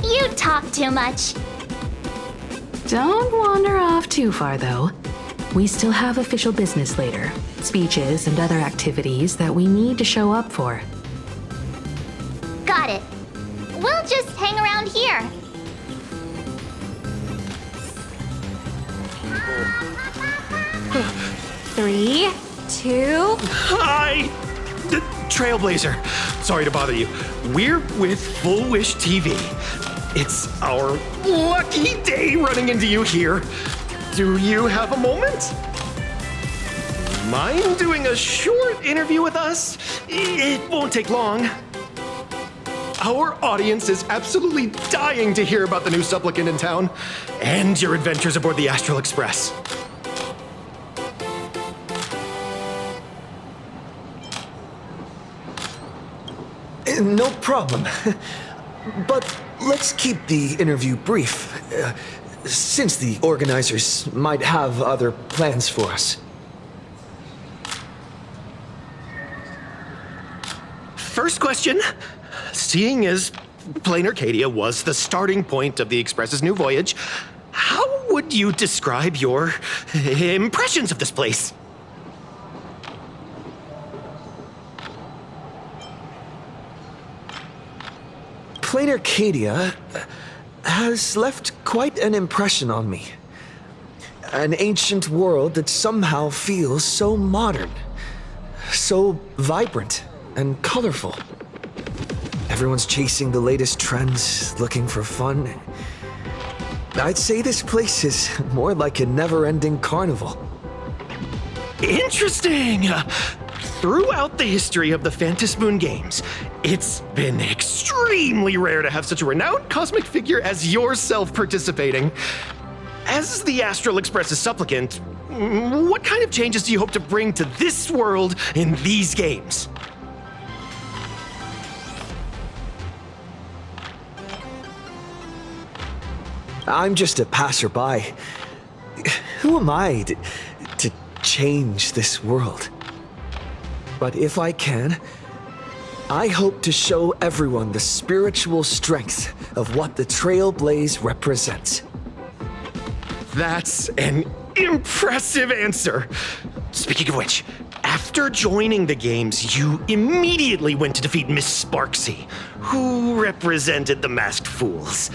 You talk too much.
Don't wander off too far, though. We still have official business later, speeches and other activities that we need to show up for.
Got it. We'll just hang around here.
Three, two...
Hi! Trailblazer. Sorry to bother you. We're with Full Wish TV. It's our lucky day running into you here. Do you have a moment? Mind doing a short interview with us? It won't take long. Our audience is absolutely dying to hear about the new supplicant in town and your adventures aboard the Astral Express.
No problem. But let's keep the interview brief, since the organizers might have other plans for us.
First question. Seeing as Plain Arcadia was the starting point of the Express's new voyage, how would you describe your impressions of this place?
Plain Arcadia has left quite an impression on me. An ancient world that somehow feels so modern, so vibrant and colorful. Everyone's chasing the latest trends, looking for fun. I'd say this place is more like a never-ending carnival.
Interesting! Throughout the history of the Phantom Moon games, it's been extremely rare to have such a renowned cosmic figure as yourself participating. As the Astral Express's supplicant, what kind of changes do you hope to bring to this world in these games?
I'm just a passerby. Who am I to change this world? But if I can, I hope to show everyone the spiritual strength of what the Trailblaze represents.
That's an impressive answer. Speaking of which, after joining the games, you immediately went to defeat Miss Sparksy, who represented the Masked Fools.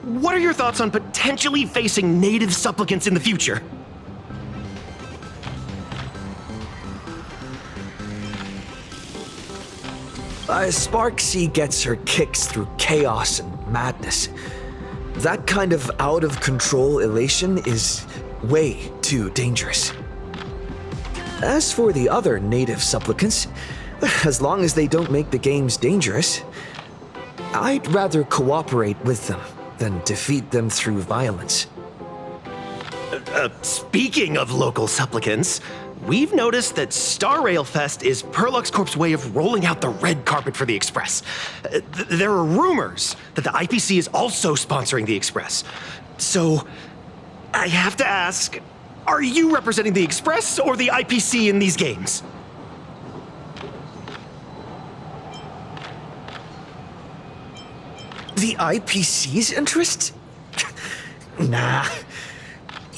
What are your thoughts on potentially facing native supplicants in the future?
Sparksy gets her kicks through chaos and madness. That kind of out-of-control elation is way too dangerous. As for the other native supplicants, as long as they don't make the games dangerous, I'd rather cooperate with them than defeat them through violence.
Speaking of local supplicants,
we've noticed that Star Rail Fest is Perlux Corp's way of rolling out the red carpet for the Express. There are rumors that the IPC is also sponsoring the Express. So, I have to ask, are you representing the Express or the IPC in these games?
The IPC's interest? Nah.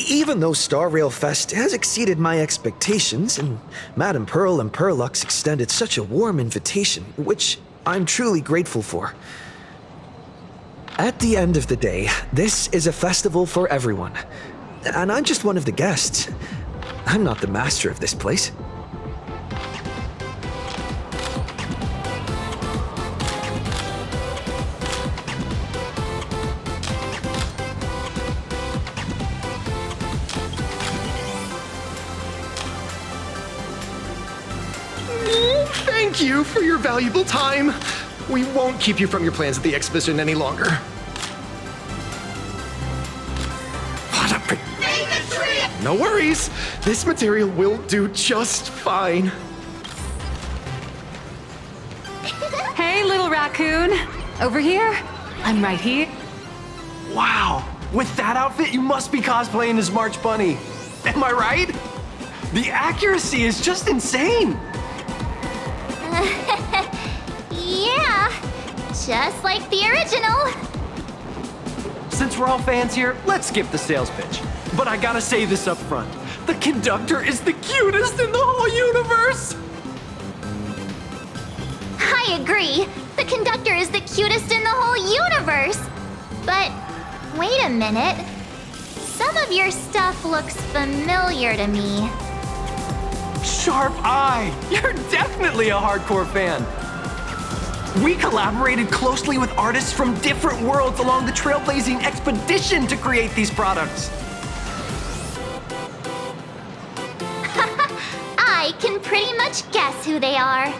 Even though Star Rail Fest has exceeded my expectations, and Madame Pearl and Perlux extended such a warm invitation, which I'm truly grateful for. At the end of the day, this is a festival for everyone. And I'm just one of the guests. I'm not the master of this place.
Thank you for your valuable time. We won't keep you from your plans at the exhibition any longer. What a No worries. This material will do just fine.
Hey, little raccoon. Over here. I'm right here.
Wow. With that outfit, you must be cosplaying as March Bunny. Am I right? The accuracy is just insane.
Yeah, just like the original.
Since we're all fans here, let's skip the sales pitch. But I gotta say this up front. The conductor is the cutest in the whole universe!
I agree. The conductor is the cutest in the whole universe. But wait a minute. Some of your stuff looks familiar to me.
Sharp eye! You're definitely a hardcore fan. We collaborated closely with artists from different worlds along the Trailblazing expedition to create these products.
I can pretty much guess who they are.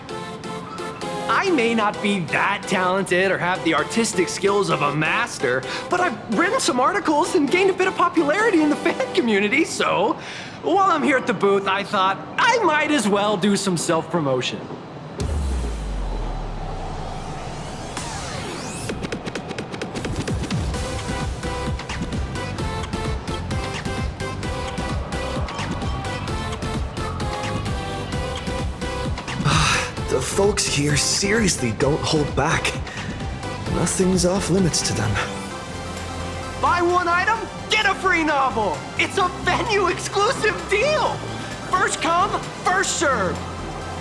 I may not be that talented or have the artistic skills of a master, but I've written some articles and gained a bit of popularity in the fan community, so while I'm here at the booth, I thought I might as well do some self-promotion.
The folks here seriously don't hold back. Nothing's off limits to them.
Buy one item, get a free novel! It's a venue-exclusive deal! First come, first serve.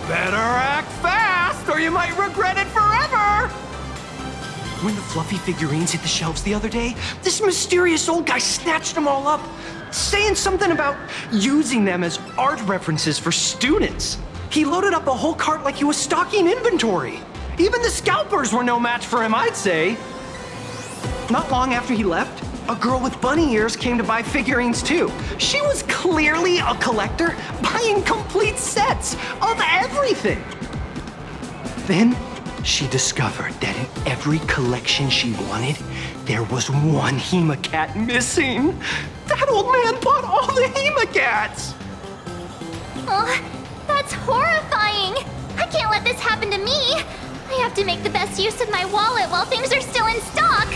Better act fast, or you might regret it forever! When the fluffy figurines hit the shelves the other day, this mysterious old guy snatched them all up, saying something about using them as art references for students. He loaded up a whole cart like he was stocking inventory. Even the scalpers were no match for him, I'd say. Not long after he left, a girl with bunny ears came to buy figurines too. She was clearly a collector, buying complete sets of everything. Then she discovered that in every collection she wanted, there was one Hemacat missing. That old man bought all the Hemacats.
Oh, that's horrifying. I can't let this happen to me. I have to make the best use of my wallet while things are still in stock.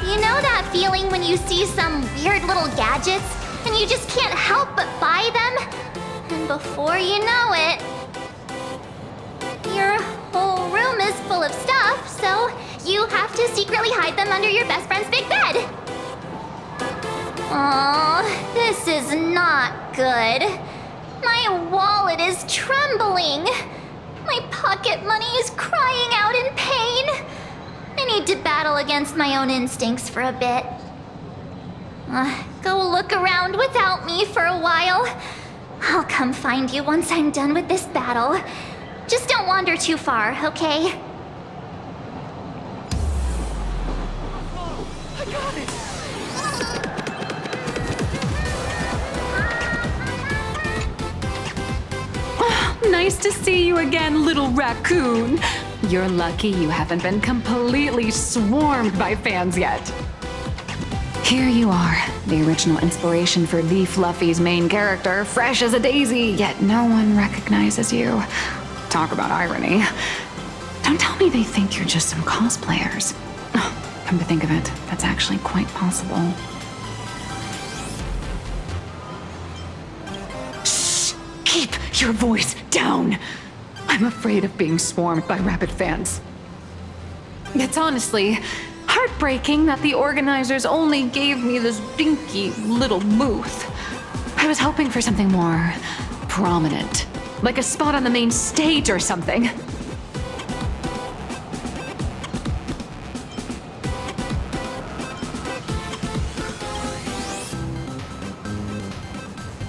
You know that feeling when you see some weird little gadgets and you just can't help but buy them? And before you know it, your whole room is full of stuff, so you have to secretly hide them under your best friend's big bed. Oh, this is not good. My wallet is trembling. My pocket money is crying out in pain. I need to battle against my own instincts for a bit. Go look around without me for a while. I'll come find you once I'm done with this battle. Just don't wander too far, okay?
I got it!
Nice to see you again, little raccoon. You're lucky you haven't been completely swarmed by fans yet. Here you are, the original inspiration for the Fluffy's main character, fresh as a daisy, yet no one recognizes you. Talk about irony. Don't tell me they think you're just some cosplayers. Come to think of it, that's actually quite possible. Shh! Keep your voice down! I'm afraid of being swarmed by rabid fans. It's honestly heartbreaking that the organizers only gave me this dinky little booth. I was hoping for something more prominent, like a spot on the main stage or something.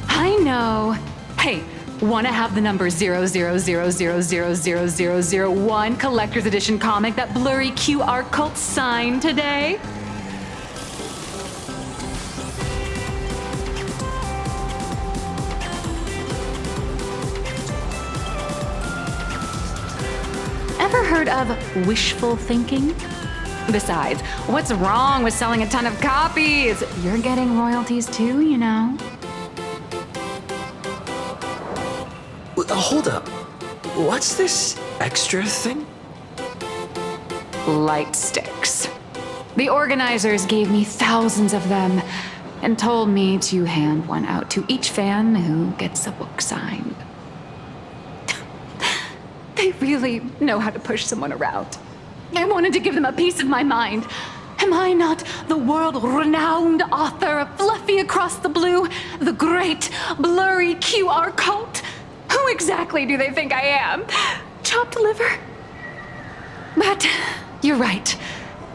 I know. Hey, wanna have the number 000000001 collector's edition comic that blurry QR cult signed today? Ever heard of wishful thinking? Besides, what's wrong with selling a ton of copies? You're getting royalties too, you know.
Hold up. What's this extra thing?
Light sticks. The organizers gave me thousands of them and told me to hand one out to each fan who gets a book signed. They really know how to push someone around. I wanted to give them a piece of my mind. Am I not the world-renowned author of Fluffy Across the Blue, the great blurry QR cult? Who exactly do they think I am? Chopped liver? But you're right.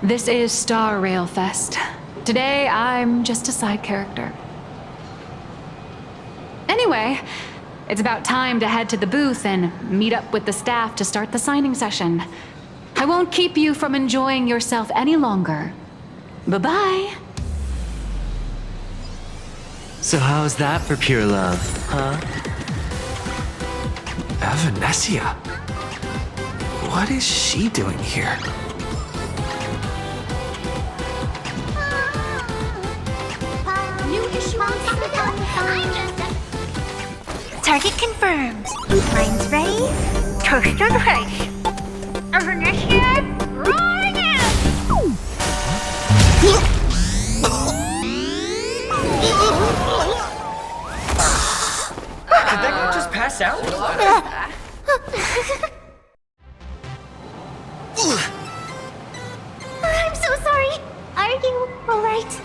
This is Star Rail Fest. Today, I'm just a side character. Anyway, it's about time to head to the booth and meet up with the staff to start the signing session. I won't keep you from enjoying yourself any longer. Bye-bye.
So how's that for pure love, huh?
Evanessia? What is she doing here?
New issue on Target confirmed. Mine's ready. Toast on face. Evernight, rolling out.
Did that guy just pass out?
I'm so sorry. Are you alright?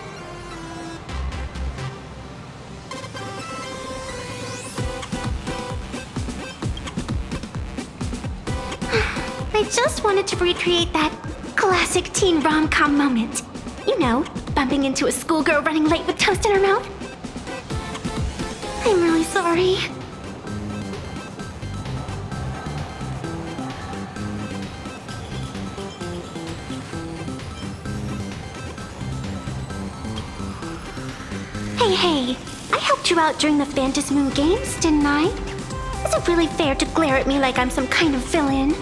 I just wanted to recreate that classic teen rom-com moment. You know, bumping into a schoolgirl running late with toast in her mouth. I'm really sorry. Hey, I helped you out during the Phantasmoon Games, didn't I? Is it really fair to glare at me like I'm some kind of villain?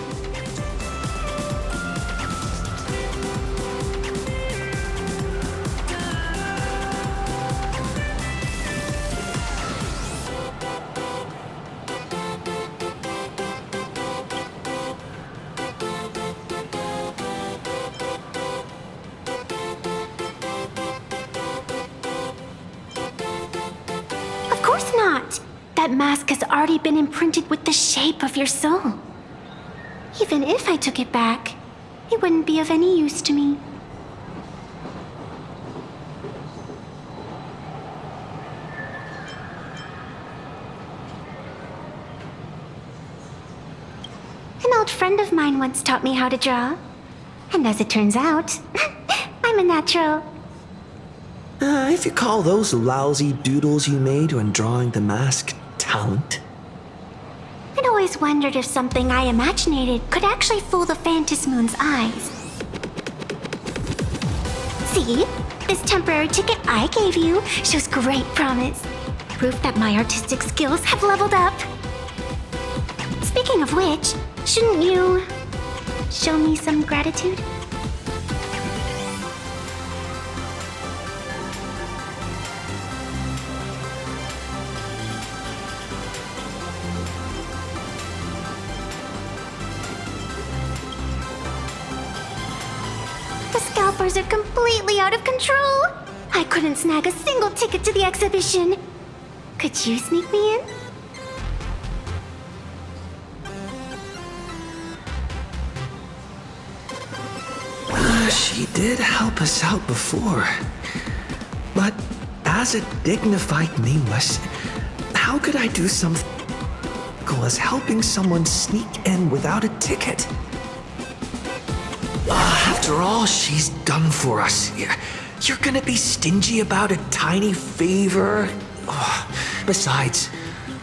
Of course not. That mask has already been imprinted with the shape of your soul. Even if I took it back, it wouldn't be of any use to me. An old friend of mine once taught me how to draw. And as it turns out, I'm a natural.
If you call those lousy doodles you made when drawing the mask talent.
I'd always wondered if something I imaginated could actually fool the Phantasmoon's eyes. See? This temporary ticket I gave you shows great promise. Proof that my artistic skills have leveled up. Speaking of which, shouldn't you show me some gratitude? The scalpers are completely out of control. I couldn't snag a single ticket to the exhibition. Could you sneak me in?
She did help us out before. But as a dignified nameless, how could I do something as helping someone sneak in without a ticket? After all she's done for us, you're gonna be stingy about a tiny favor? Besides,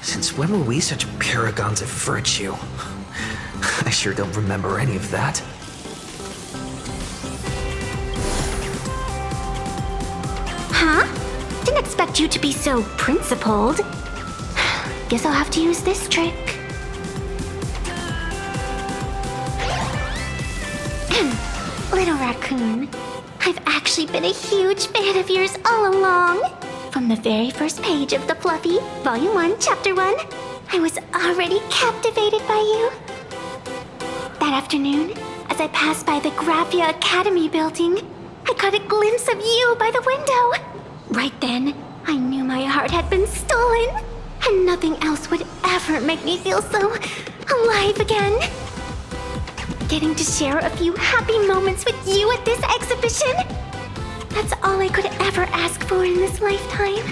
since when were we such paragons of virtue? I sure don't remember any of that.
Huh? Didn't expect you to be so principled. Guess I'll have to use this trick. Little raccoon, I've actually been a huge fan of yours all along. From the very first page of The Fluffy, Volume 1, Chapter 1, I was already captivated by you. That afternoon, as I passed by the Graphia Academy building, I caught a glimpse of you by the window. Right then, I knew my heart had been stolen, and nothing else would ever make me feel so alive again. Getting to share a few happy moments with you at this exhibition, that's all I could ever ask for in this lifetime.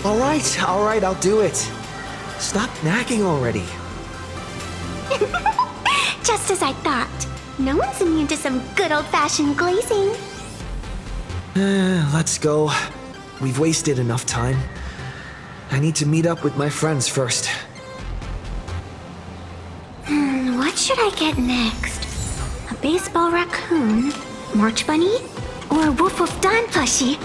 All right, I'll do it. Stop nagging already.
Just as I thought. No one's immune to some good old-fashioned glazing.
Let's go. We've wasted enough time. I need to meet up with my friends first.
What should I get next? A baseball raccoon? March bunny? Or a Woof Woof Dawn plushie?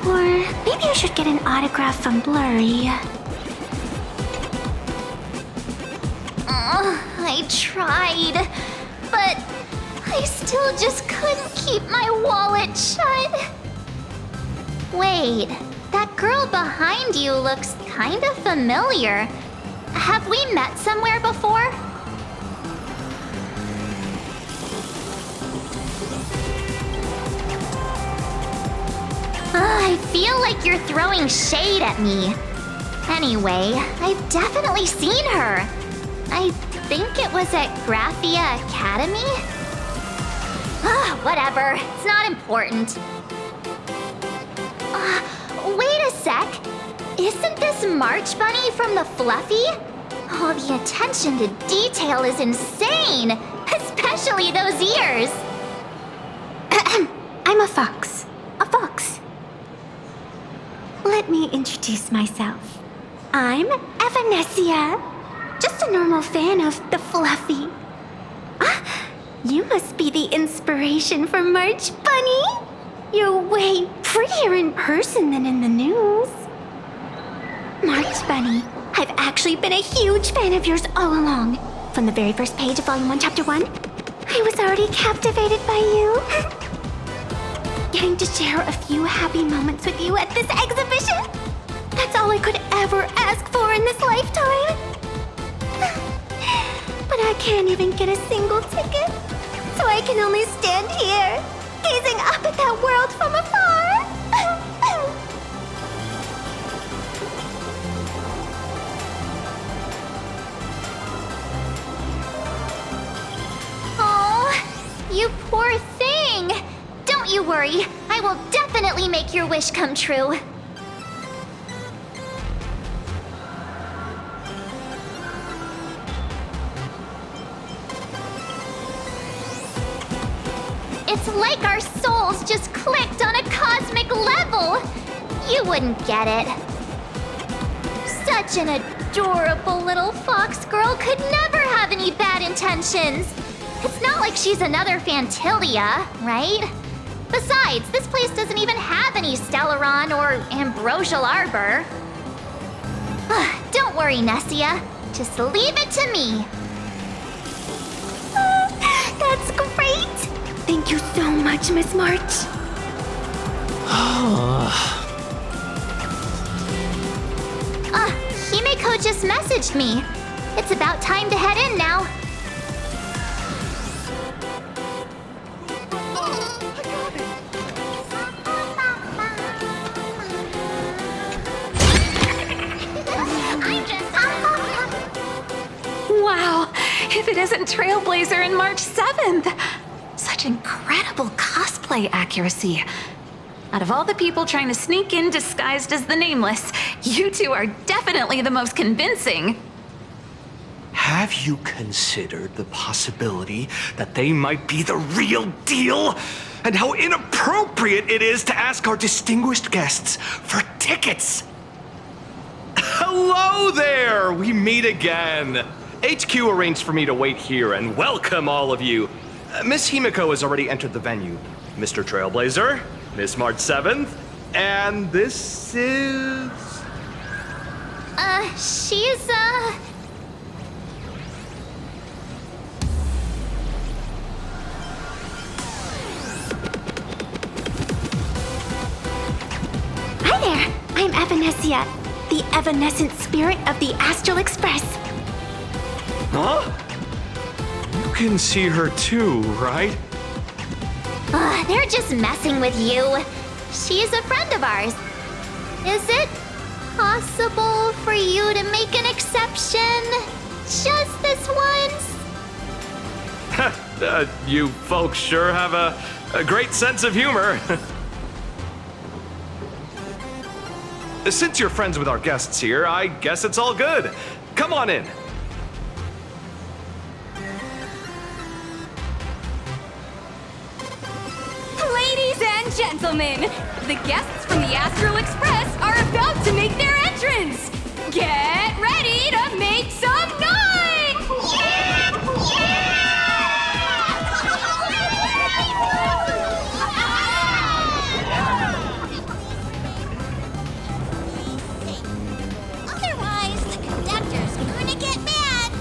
Or maybe I should get an autograph from Blurry. I tried, but I still just couldn't keep my wallet shut. Wait, that girl behind you looks kind of familiar. Have we met somewhere before? I feel like you're throwing shade at me. Anyway, I've definitely seen her. I think it was at Graphia Academy? Whatever, it's not important. Wait a sec. Isn't this March Bunny from the Fluffy? Oh, the attention to detail is insane, especially those ears. I'm a fox. A fox. Let me introduce myself. I'm Evanessia. Just a normal fan of the Fluffy. You must be the inspiration for March Bunny. You're way prettier in person than in the news. March Bunny, I've actually been a huge fan of yours all along. From the very first page of Volume 1, Chapter 1, I was already captivated by you. Getting to share a few happy moments with you at this exhibition, that's all I could ever ask for in this lifetime. But I can't even get a single ticket, so I can only stand here, gazing up at that world from afar. Oh, you poor thing. Don't you worry, I will definitely make your wish come true. It's like our souls just clicked on a cosmic level. You wouldn't get it. Such an adorable little fox girl could never have any bad intentions. It's not like she's another Fantilia, right?
Besides, this place doesn't even have any Stellaron or Ambrosial Arbor. Don't worry, Nessia. Just leave it to me.
That's great! Thank you so much, Miss March.
Himeko just messaged me. It's about time to head in now.
Wow, if it isn't Trailblazer and March 7th! Such incredible cosplay accuracy. Out of all the people trying to sneak in disguised as the Nameless, you two are definitely the most convincing.
Have you considered the possibility that they might be the real deal? And how inappropriate it is to ask our distinguished guests for tickets? Hello there! We meet again. HQ arranged for me to wait here and welcome all of you. Miss Himeko has already entered the venue. Mr. Trailblazer, Miss March 7th, and this is...
She's,
Hi there, I'm Evanescia, the evanescent spirit of the Astral Express.
Huh? You can see her too, right?
They're just messing with you. She's a friend of ours. Is it possible for you to make an exception? Just this once?
You folks sure have a great sense of humor. Since you're friends with our guests here, I guess it's all good. Come on in.
Ladies and gentlemen, the guests from the Astral Express are about to make their entrance. Get ready to make some noise!
Otherwise, the conductor's gonna get mad.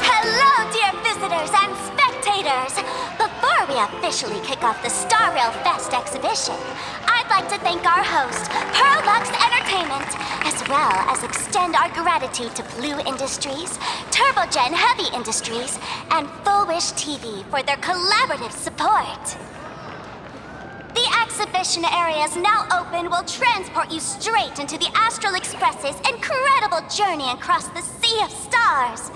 Hello, dear visitors and spectators! Before we officially kick off the Star Rail Fest exhibition, I'd like to thank our host, Pearlux Entertainment, as well as extend our gratitude to Blue Industries, Turbogen Heavy Industries, and Full Wish TV for their collaborative support. The exhibition area is now open will transport you straight into the Astral Express's incredible journey across the Sea of Stars.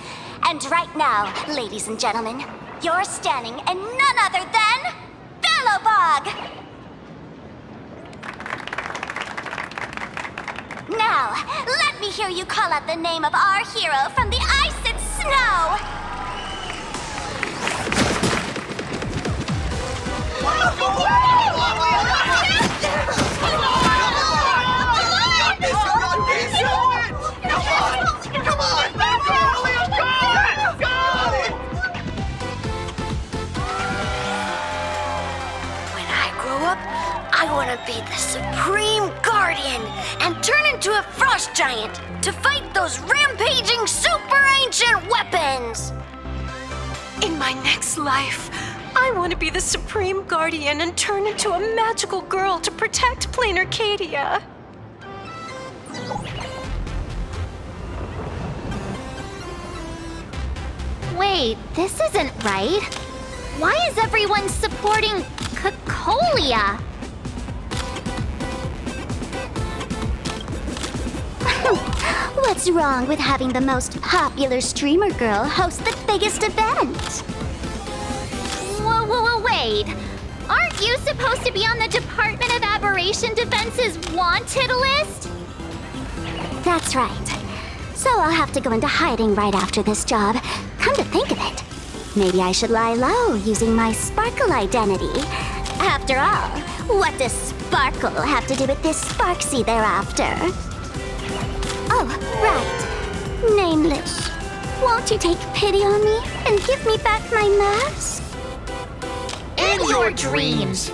And right now, ladies and gentlemen, you're standing in none other than Bellowbog! Now, let me hear you call out the name of our hero from the ice and snow! When I grow up, I want to be the Supreme Guardian and turn into a frost giant to fight those rampaging super ancient weapons!
In my next life, I want to be the Supreme Guardian and turn into a magical girl to protect Plain Arcadia.
Wait, this isn't right. Why is everyone supporting Cacolia?
What's wrong with having the most popular streamer girl host the biggest event?
Whoa, wait. Aren't you supposed to be on the Department of Aberration Defense's wanted list?
That's right. So I'll have to go into hiding right after this job. Come to think of it, maybe I should lie low using my Sparkle identity. After all, what does Sparkle have to do with this Sparksy thereafter? Oh, right. Nameless. Won't you take pity on me and give me back my mask?
In your dreams.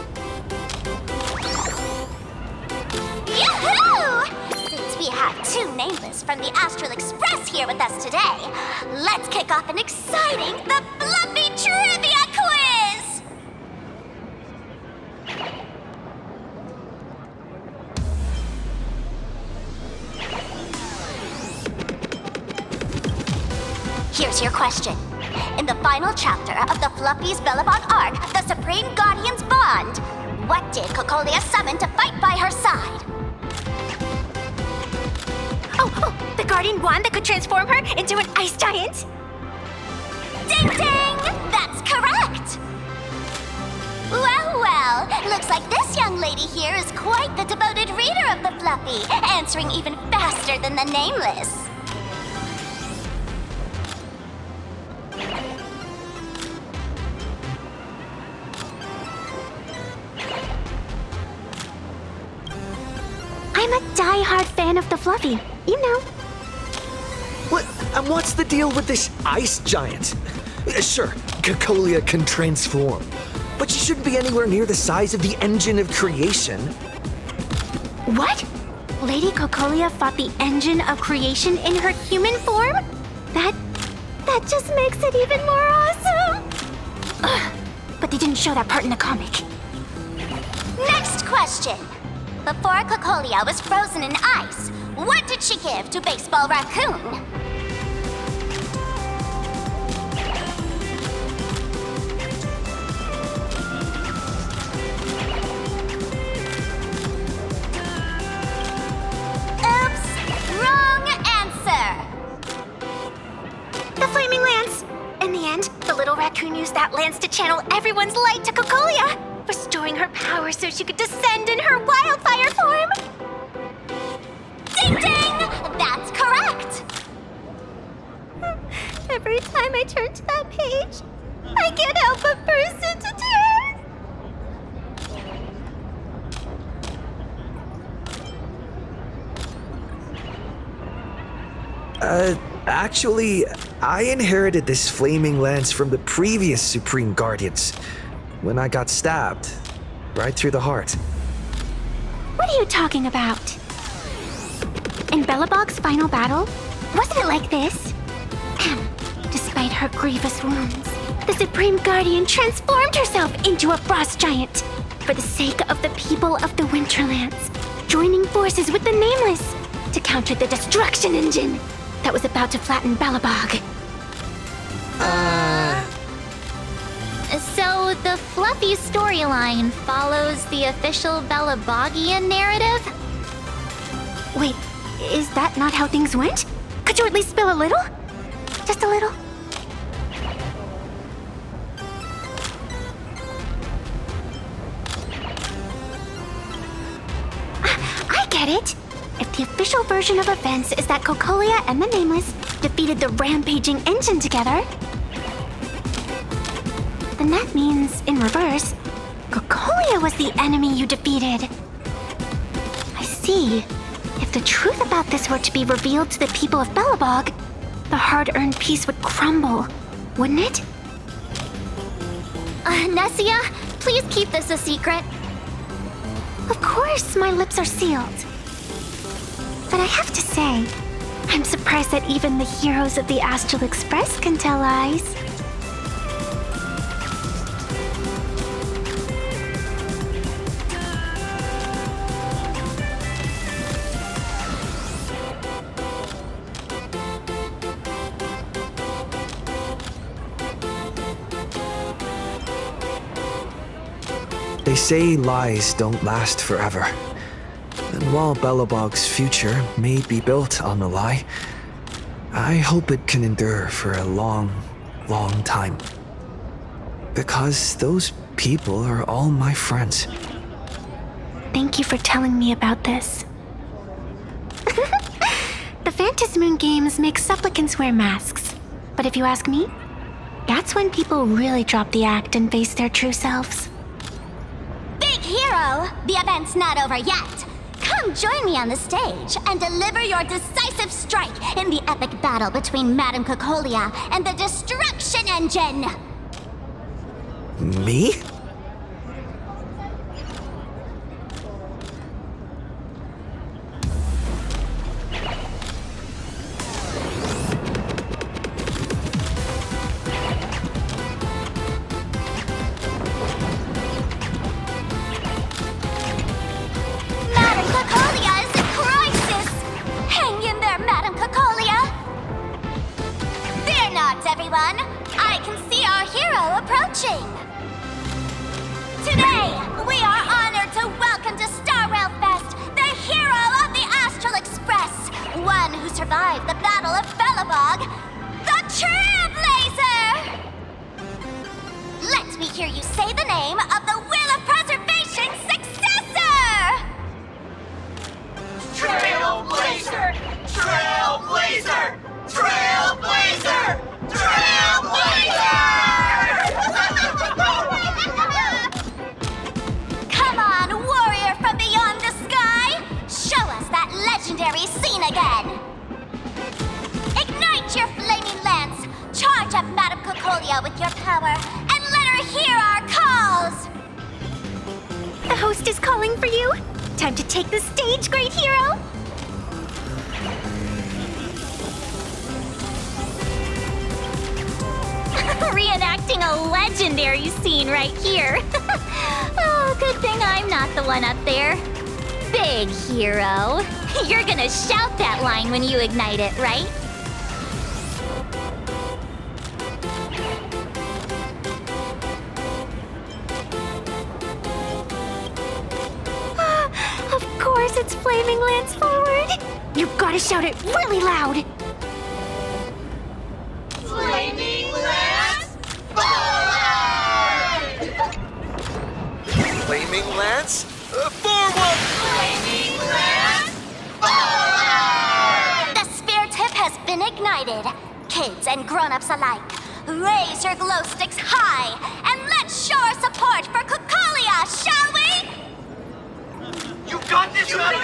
Yahoo! Since we have two Nameless from the Astral Express here with us today, let's kick off an exciting The Fluffy Trivia Quiz! Here's your question. In the final chapter of the Fluffy's Bellabog arc, The Supreme Guardian's Bond, what did Cocolia summon to fight by her side? Oh, the Guardian Wand that could transform her into an ice giant? Ding ding! That's correct! Well, looks like this young lady here is quite the devoted reader of the Fluffy, answering even faster than the Nameless. I'm a die-hard fan of the Fluffy, you know.
What's the deal with this ice giant? Sure, Cocolia can transform, but she shouldn't be anywhere near the size of the engine of creation.
What? Lady Cocolia fought the engine of creation in her human form? That just makes it even more awesome! Ugh, but they didn't show that part in the comic. Next question. Before Cocolia was frozen in ice, what did she give to Baseball Raccoon? Oops! Wrong answer! The Flaming Lance! In the end, the little raccoon used that lance to channel everyone's light to Cocolia, restoring her power so she could descend in her wildfire form! Ding ding! That's correct! Every time I turn to that page, I can't help but burst into tears!
Actually, I inherited this flaming lance from the previous Supreme Guardians when I got stabbed right through the heart.
What are you talking about? In Bellabog's final battle, wasn't it like this? Despite her grievous wounds, the Supreme Guardian transformed herself into a frost giant for the sake of the people of the Winterlands, joining forces with the Nameless to counter the destruction engine that was about to flatten Bellabog.
So the Fluffy storyline follows the official Bellabogian narrative?
Wait, is that not how things went? Could you at least spill a little? Just a little? I get it. If the official version of events is that Cocolia and the Nameless defeated the rampaging engine together, then that means, in reverse, Cocolia was the enemy you defeated. I see. If the truth about this were to be revealed to the people of Bellabog, the hard-earned peace would crumble, wouldn't it?
Nessia, please keep this a secret.
Of course, my lips are sealed. But I have to say, I'm surprised that even the heroes of the Astral Express can tell lies.
They say lies don't last forever. And while Bellabog's future may be built on a lie, I hope it can endure for a long, long time. Because those people are all my friends.
Thank you for telling me about this.
The Phantasmoon games make supplicants wear masks. But if you ask me, that's when people really drop the act and face their true selves.
Big hero, the event's not over yet. Come join me on the stage and deliver your decisive strike in the epic battle between Madame Cocolia and the Destruction Engine.
Me?
Everyone, I can see our hero approaching. Today, we are honored to welcome to Star Rail Fest the hero of the Astral Express, one who survived the Battle of Belobog, the Trailblazer. Let me hear you say the name of the Will of Preservation's successor.
Trailblazer! Trailblazer! Trailblazer!
Come on, warrior from beyond the sky! Show us that legendary scene again! Ignite your flaming lance! Charge up Madame Cocolia with your power, and let her hear our calls!
The host is calling for you. Time to take the stage, great hero!
Reenacting a legendary scene right here. Oh, good thing I'm not the one up there. Big hero. You're gonna shout that line when you ignite it, right?
Of course, it's Flaming Lance forward. You've got to shout it really loud.
Flaming Lance forward!
Flaming Lance forward!
Flaming Lance forward!
The spirit tip has been ignited. Kids and grown-ups alike, raise your glow sticks high and let's show our support for Cocolia, shall we?
You got this, you got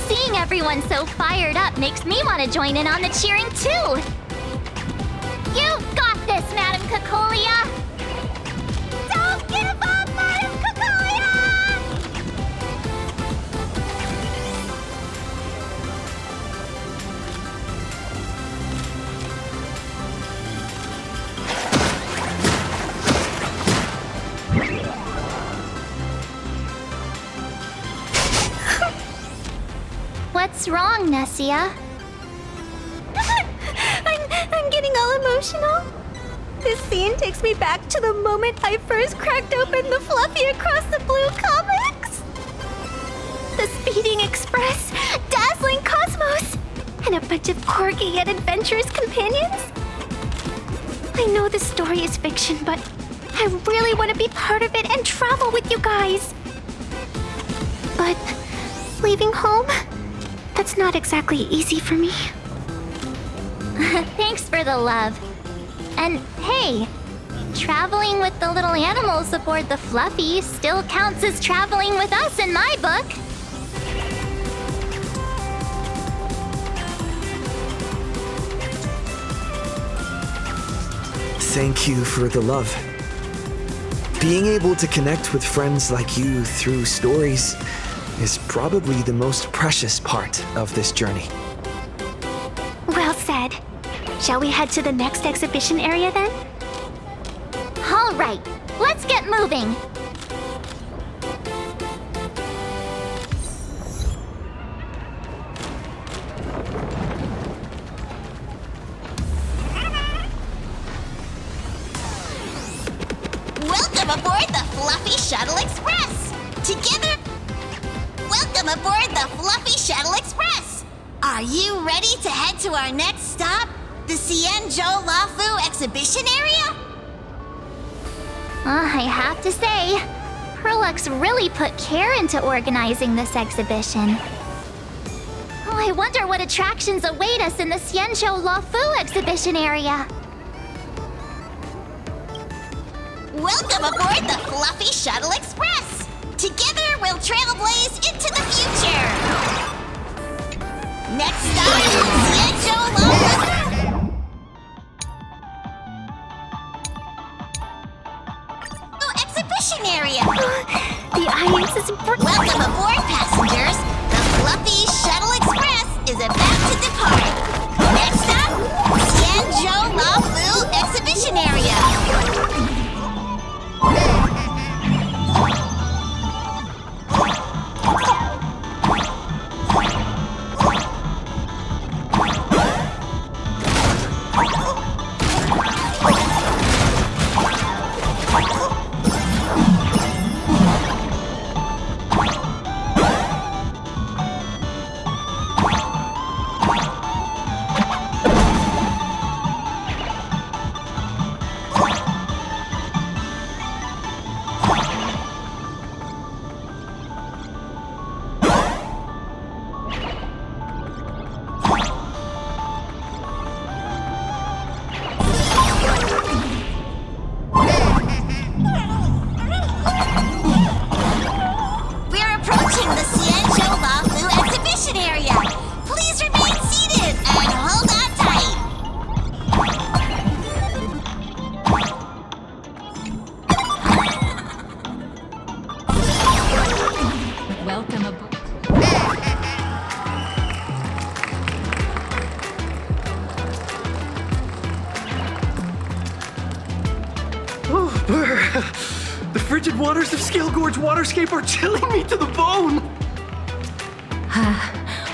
Seeing everyone so fired up makes me want to join in on the cheering too. You've got this, Madame Cocolia! Don't give up, Madame Cocolia! What's wrong, Nessia?
I'm getting all emotional. This scene takes me back to the moment I first cracked open the Fluffy Across the Blue comics. The speeding express, dazzling cosmos, and a bunch of quirky yet adventurous companions. I know the story is fiction, but I really want to be part of it and travel with you guys. But leaving home, that's not exactly easy for me.
Thanks for the love. And hey, traveling with the little animals aboard the Fluffy still counts as traveling with us in my book.
Thank you for the love. Being able to connect with friends like you through stories is probably the most precious part of this journey.
Well said. Shall we head to the next exhibition area then?
All right, let's get moving.
Welcome aboard the Fluffy Shuttle Express! Together... Welcome aboard the Fluffy Shuttle Express! Are you ready to head to our next stop? The Xianzhou Lafu exhibition area?
I have to say, Perlux really put care into organizing this exhibition. Oh, I wonder what attractions await us in the Xianzhou Lafu exhibition area.
Welcome aboard the Fluffy Shuttle Express! Together we'll trailblaze into the future! Next stop, Xianzhou Lafu exhibition area!
The ice is...
Welcome aboard, passengers! The Fluffy Shuttle Express is about to depart! Next stop, Xianzhou Lafu exhibition area!
The frigid waters of Scale Gorge Waterscape are chilling me to the bone!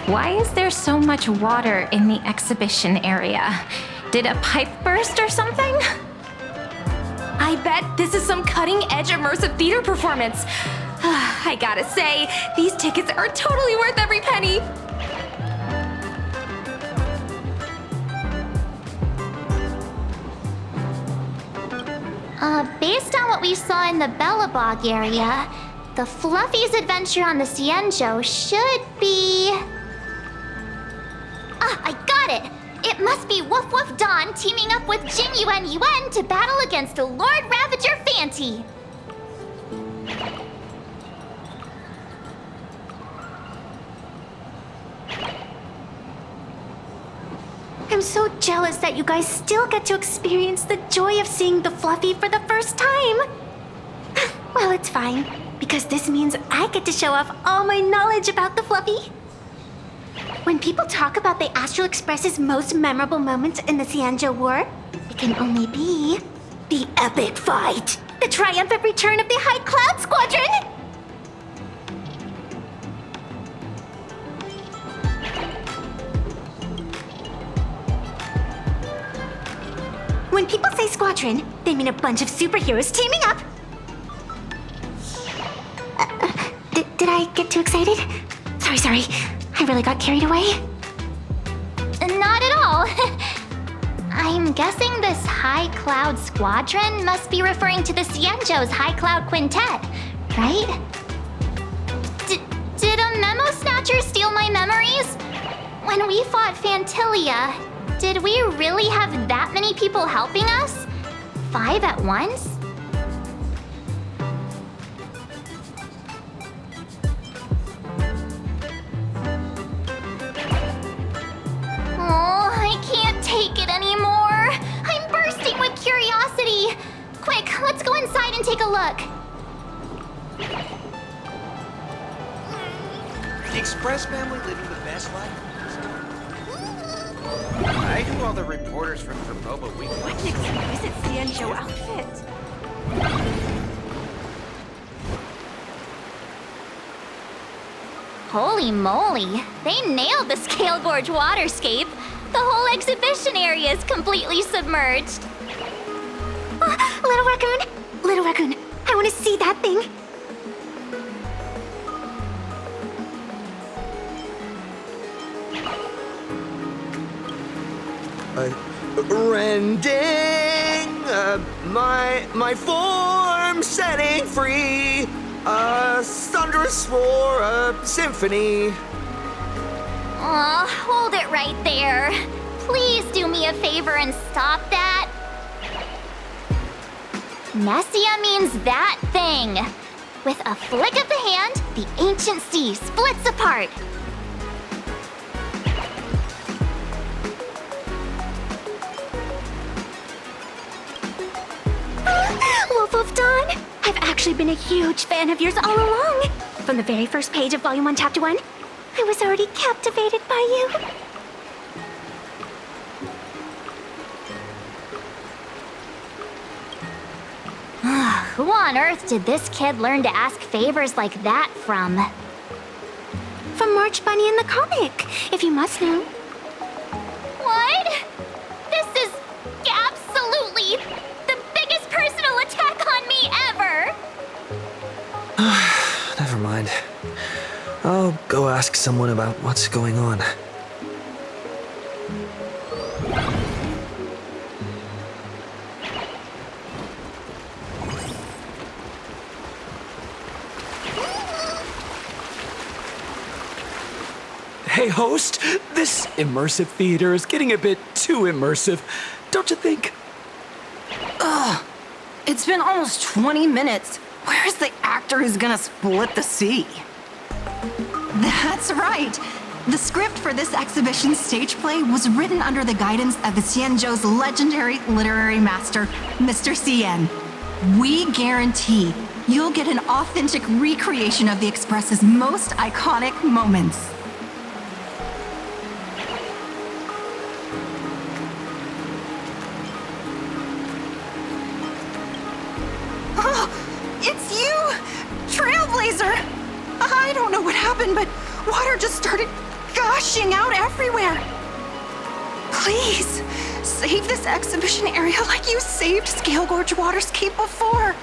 Why is there so much water in the exhibition area? Did a pipe burst or something?
I bet this is some cutting-edge immersive theater performance. I gotta say, these tickets are totally worth every penny.
Based on what we saw in the Bellabog area, the Fluffy's adventure on the Xianzhou should be... Ah, I got it! It must be Woof Woof Dawn teaming up with Jing Yuan Yuan to battle against the Lord Ravager Fanti.
I'm so jealous that you guys still get to experience the joy of seeing the Fluffy for the first time. Well, it's fine, because this means I get to show off all my knowledge about the Fluffy. When people talk about the Astral Express's most memorable moments in the Xianzhou War, it can only be the epic fight, the triumphant return of the High Cloud Squadron. When people say squadron, they mean a bunch of superheroes teaming up. Did I get too excited? Sorry. I really got carried away.
Not at all. I'm guessing this High Cloud Squadron must be referring to the Xianzhou's High Cloud Quintet, right? Did a Memo Snatcher steal my memories? When we fought Fantilia, did we really have that many people helping us? 5 at once? Oh, I can't take it anymore. I'm bursting with curiosity. Quick, let's go inside and take a look.
The Express family living the best life? I do all the reporters from Boba Weekly.
What an exquisite Xianzhou outfit.
Holy moly, they nailed the Scale Gorge waterscape. The whole exhibition area is completely submerged.
Little Raccoon, I want to see that thing.
Rending my form, setting free a thunderous roar, a symphony.
Aw, hold it right there. Please do me a favor and stop that. Nessia means that thing. With a flick of the hand, the ancient sea splits apart.
Wolf of Dawn, I've actually been a huge fan of yours all along. From the very first page of Volume 1, Chapter 1, I was already captivated by you.
Who on earth did this kid learn to ask favors like that from?
From March Bunny in the comic, if you must know.
What? This is absolutely the biggest personal attack on me ever!
Never mind. I'll go ask someone about what's going on.
Hey, host, this immersive theater is getting a bit too immersive, don't you think?
Ugh, it's been almost 20 minutes. Where's the actor who's gonna split the sea? That's right. The script for this exhibition stage play was written under the guidance of the Xianzhou's legendary literary master, Mr. Xian. We guarantee you'll get an authentic recreation of the Express's most iconic moments. It's you! Trailblazer! I don't know what happened, but water just started gushing out everywhere. Please, save this exhibition area like you saved Scale Gorge Water's Keep before.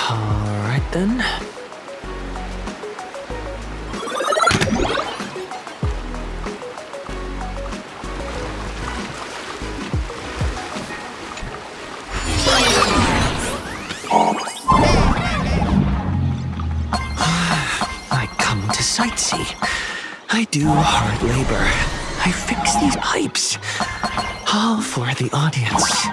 All right then. Sightsee. I do hard labor. I fix these pipes. All for the audience.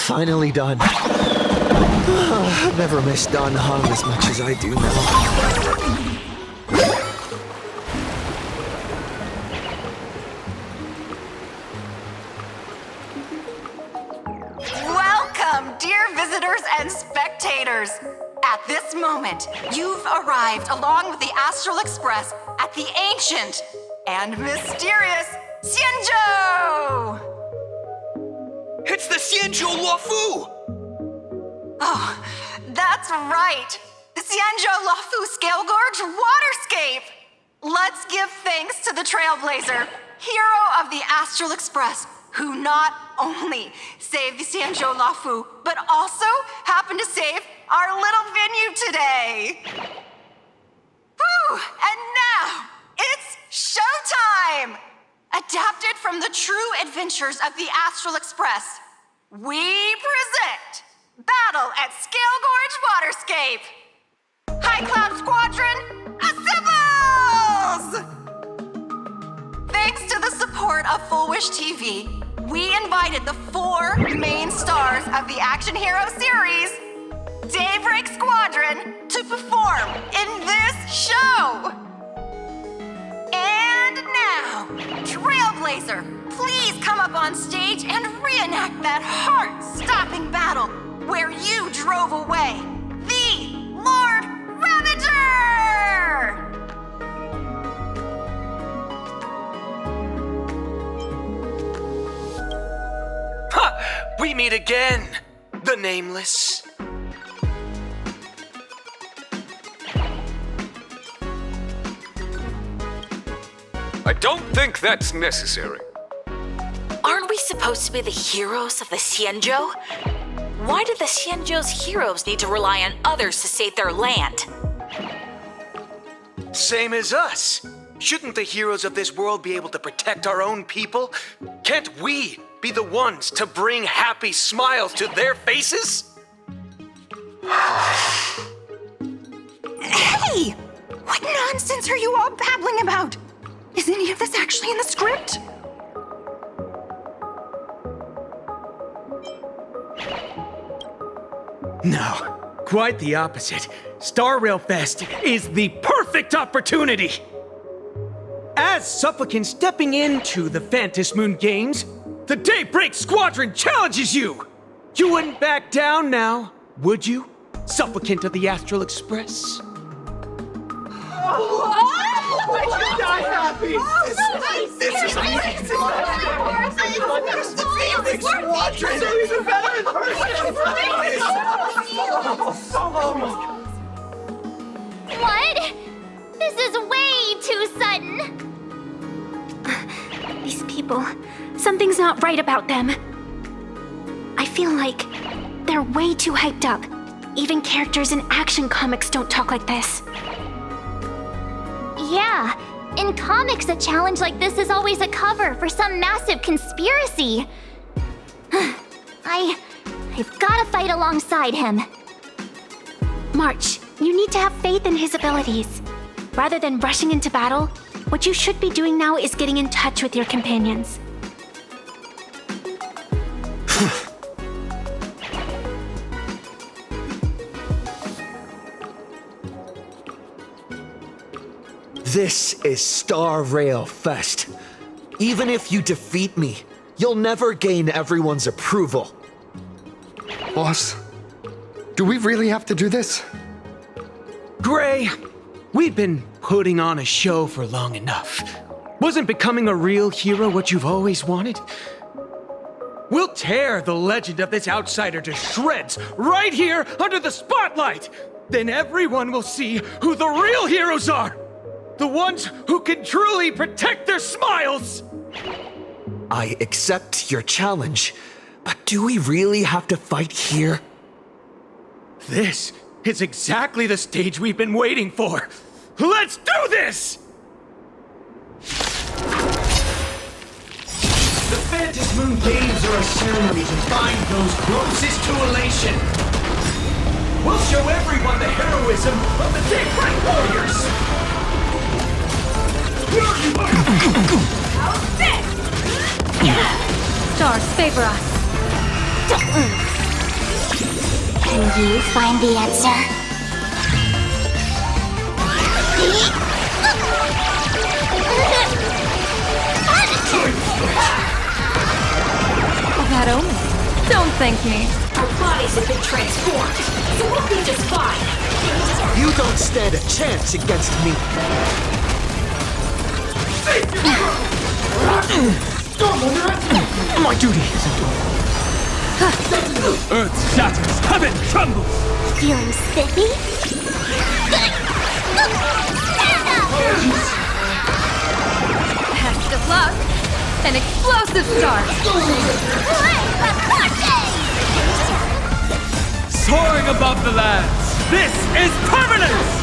Finally done. I've never missed Dan Heng as much as I do now.
Welcome, dear visitors and spectators. At this moment, you've arrived along with the Astral Express at the ancient and mysterious Xianzhou!
It's the Xianzhou Luofu!
Oh, that's right. The Xianzhou Luofu Scale Gorge Waterscape! Let's give thanks to the Trailblazer, hero of the Astral Express, who not only saved the Xianzhou Luofu, but also happened to save our little venue today. Whew, and now, it's showtime! Adapted from the true adventures of the Astral Express, we present Battle at Scale Gorge Waterscape! High Cloud Squadron, assembles! Thanks to the support of Full Wish TV, we invited the 4 main stars of the Action Hero series, Daybreak Squadron, to perform in this show! And now, Trailblazer, please come up on stage and reenact that heart-stopping battle where you drove away the Lord Ravager!
Ha! We meet again, the Nameless.
I don't think that's necessary.
Aren't we supposed to be the heroes of the Xianzhou? Why do the Xianzhou's heroes need to rely on others to save their land?
Same as us. Shouldn't the heroes of this world be able to protect our own people? Can't we be the ones to bring happy smiles to their faces?
Hey! What nonsense are you all babbling about? Is any of this actually in the script?
No, quite the opposite. Star Rail Fest is the perfect opportunity! As supplicants stepping into the Phantom Moon Games, the Daybreak Squadron challenges you! You wouldn't back down now, would you, supplicant of the Astral Express?
I die happy!
This is amazing!
What? This is way too sudden.
These people, something's not right about them. I feel like they're way too hyped up. Even characters in action comics don't talk like this.
Yeah, in comics, a challenge like this is always a cover for some massive conspiracy. I've gotta fight alongside him.
March, you need to have faith in his abilities. Rather than rushing into battle, what you should be doing now is getting in touch with your companions.
This is Star Rail Fest. Even if you defeat me, you'll never gain everyone's approval.
Boss, do we really have to do this?
Gray, we've been putting on a show for long enough. Wasn't becoming a real hero what you've always wanted? We'll tear the legend of this outsider to shreds right here under the spotlight! Then everyone will see who the real heroes are! The ones who can truly protect their smiles!
I accept your challenge, but do we really have to fight here?
This is exactly the stage we've been waiting for! Let's do this! The Phantom Moon Games are a ceremony to bind those closest to elation! We'll show everyone the heroism of the Daybreak Warriors!
Stars favor us.
Can you find the answer?
That omen. Don't thank me.
Our bodies have been transformed, so we'll be just fine.
You don't stand a chance against me. My duty isn't over.
Earth shatters, heaven trembles!
Feeling spiffy?
Best of luck. An explosive start.
Soaring above the lands, this is permanence!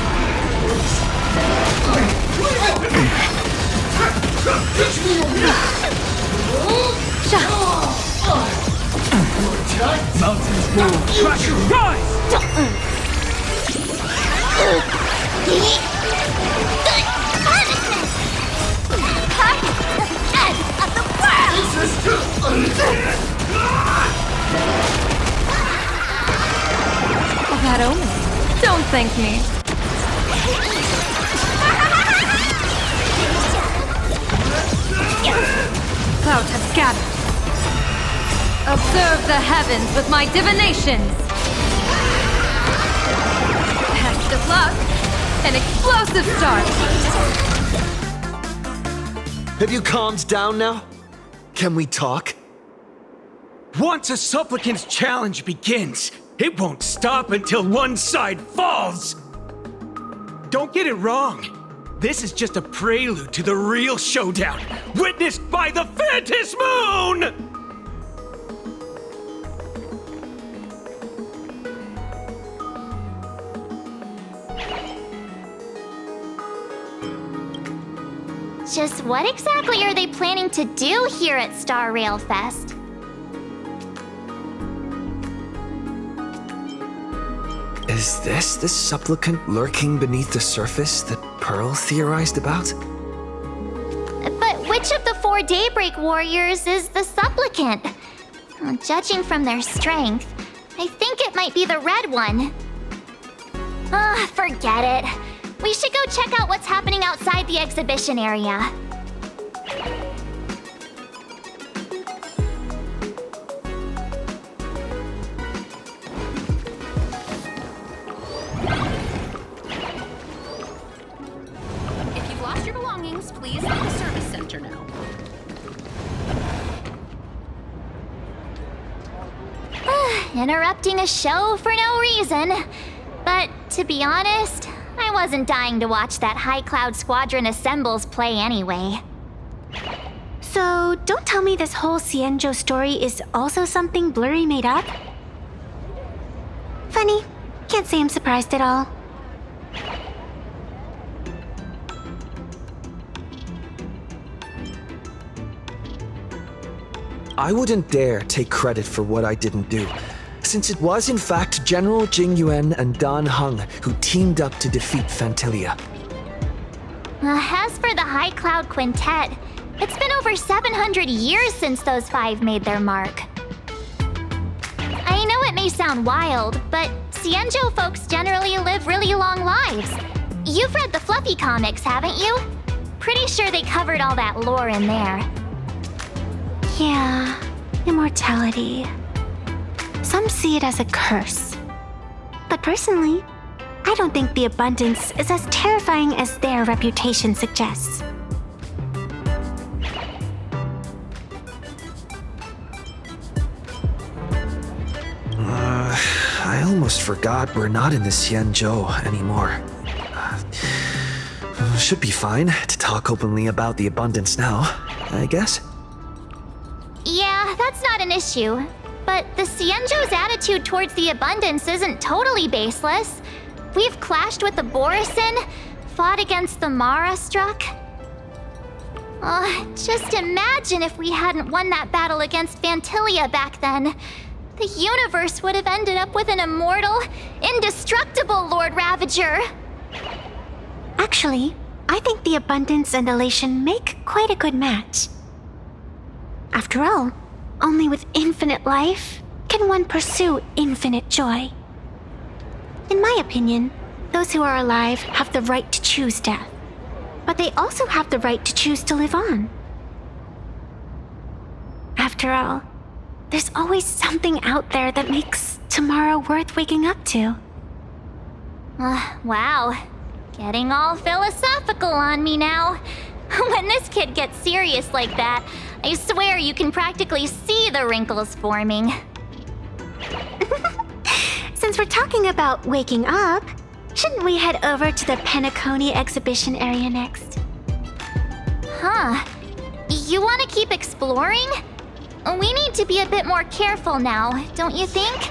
Mountains move, crashing, rise!
That omen. Don't thank me. Clouds have scattered. Observe the heavens with my divinations. Best of luck. An explosive start.
Have you calmed down now? Can we talk?
Once a supplicant's challenge begins, it won't stop until one side falls! Don't get it wrong. This is just a prelude to the real showdown, witnessed by the Phantom Moon!
Just what exactly are they planning to do here at Star Rail Fest?
Is this the supplicant lurking beneath the surface that Pearl theorized about?
But which of the 4 Daybreak Warriors is the supplicant? Well, judging from their strength, I think it might be the red one. Forget it. We should go check out what's happening outside the exhibition area.
If you've lost your belongings, please leave the service center now.
Interrupting a show for no reason. But to be honest, I wasn't dying to watch that High Cloud Squadron Assembles play anyway.
So, don't tell me this whole Xianzhou story is also something Blurry made up? Funny. Can't say I'm surprised at all.
I wouldn't dare take credit for what I didn't do, since it was in fact General Jing Yuan and Dan Heng who teamed up to defeat Fantilia.
As for the High Cloud Quintet, it's been over 700 years since those 5 made their mark. I know it may sound wild, but Xianzhou folks generally live really long lives. You've read the Fluffy comics, haven't you? Pretty sure they covered all that lore in there.
Yeah, immortality. Some see it as a curse. But personally, I don't think the abundance is as terrifying as their reputation suggests.
I almost forgot we're not in the Xianzhou anymore. Should be fine to talk openly about the abundance now, I guess.
Yeah, that's not an issue. But the Xianzhou's attitude towards the abundance isn't totally baseless. We've clashed with the Borisin, fought against the Mara Struck. Just imagine if we hadn't won that battle against Fantilia back then. The universe would have ended up with an immortal, indestructible Lord Ravager.
Actually, I think the abundance and elation make quite a good match. After all, only with infinite life can one pursue infinite joy. In my opinion, those who are alive have the right to choose death. But they also have the right to choose to live on. After all, there's always something out there that makes tomorrow worth waking up to.
Wow. Getting all philosophical on me now. When this kid gets serious like that, I swear you can practically see the wrinkles forming.
Since we're talking about waking up, shouldn't we head over to the Penacony exhibition area next?
Huh. You want to keep exploring? We need to be a bit more careful now, don't you think?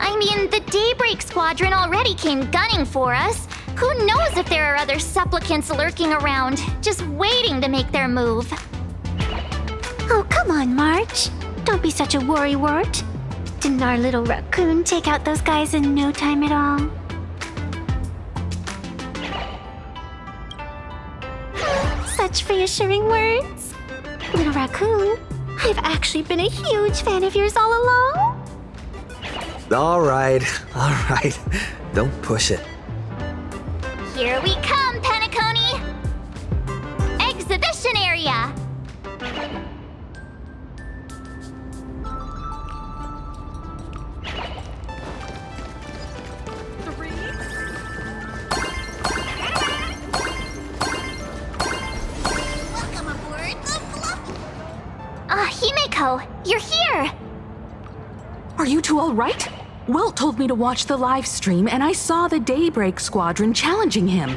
I mean, the Daybreak Squadron already came gunning for us. Who knows if there are other supplicants lurking around, just waiting to make their move.
Oh, come on, March. Don't be such a worrywart. Didn't our little raccoon take out those guys in no time at all? Such reassuring words. Little raccoon, I've actually been a huge fan of yours all along.
All right. Don't push it.
Here we come, Penacony! Exhibition area!
Welcome aboard the Fluffy.
Himeko, you're here!
Are you two all right? Welt told me to watch the live stream, and I saw the Daybreak Squadron challenging him.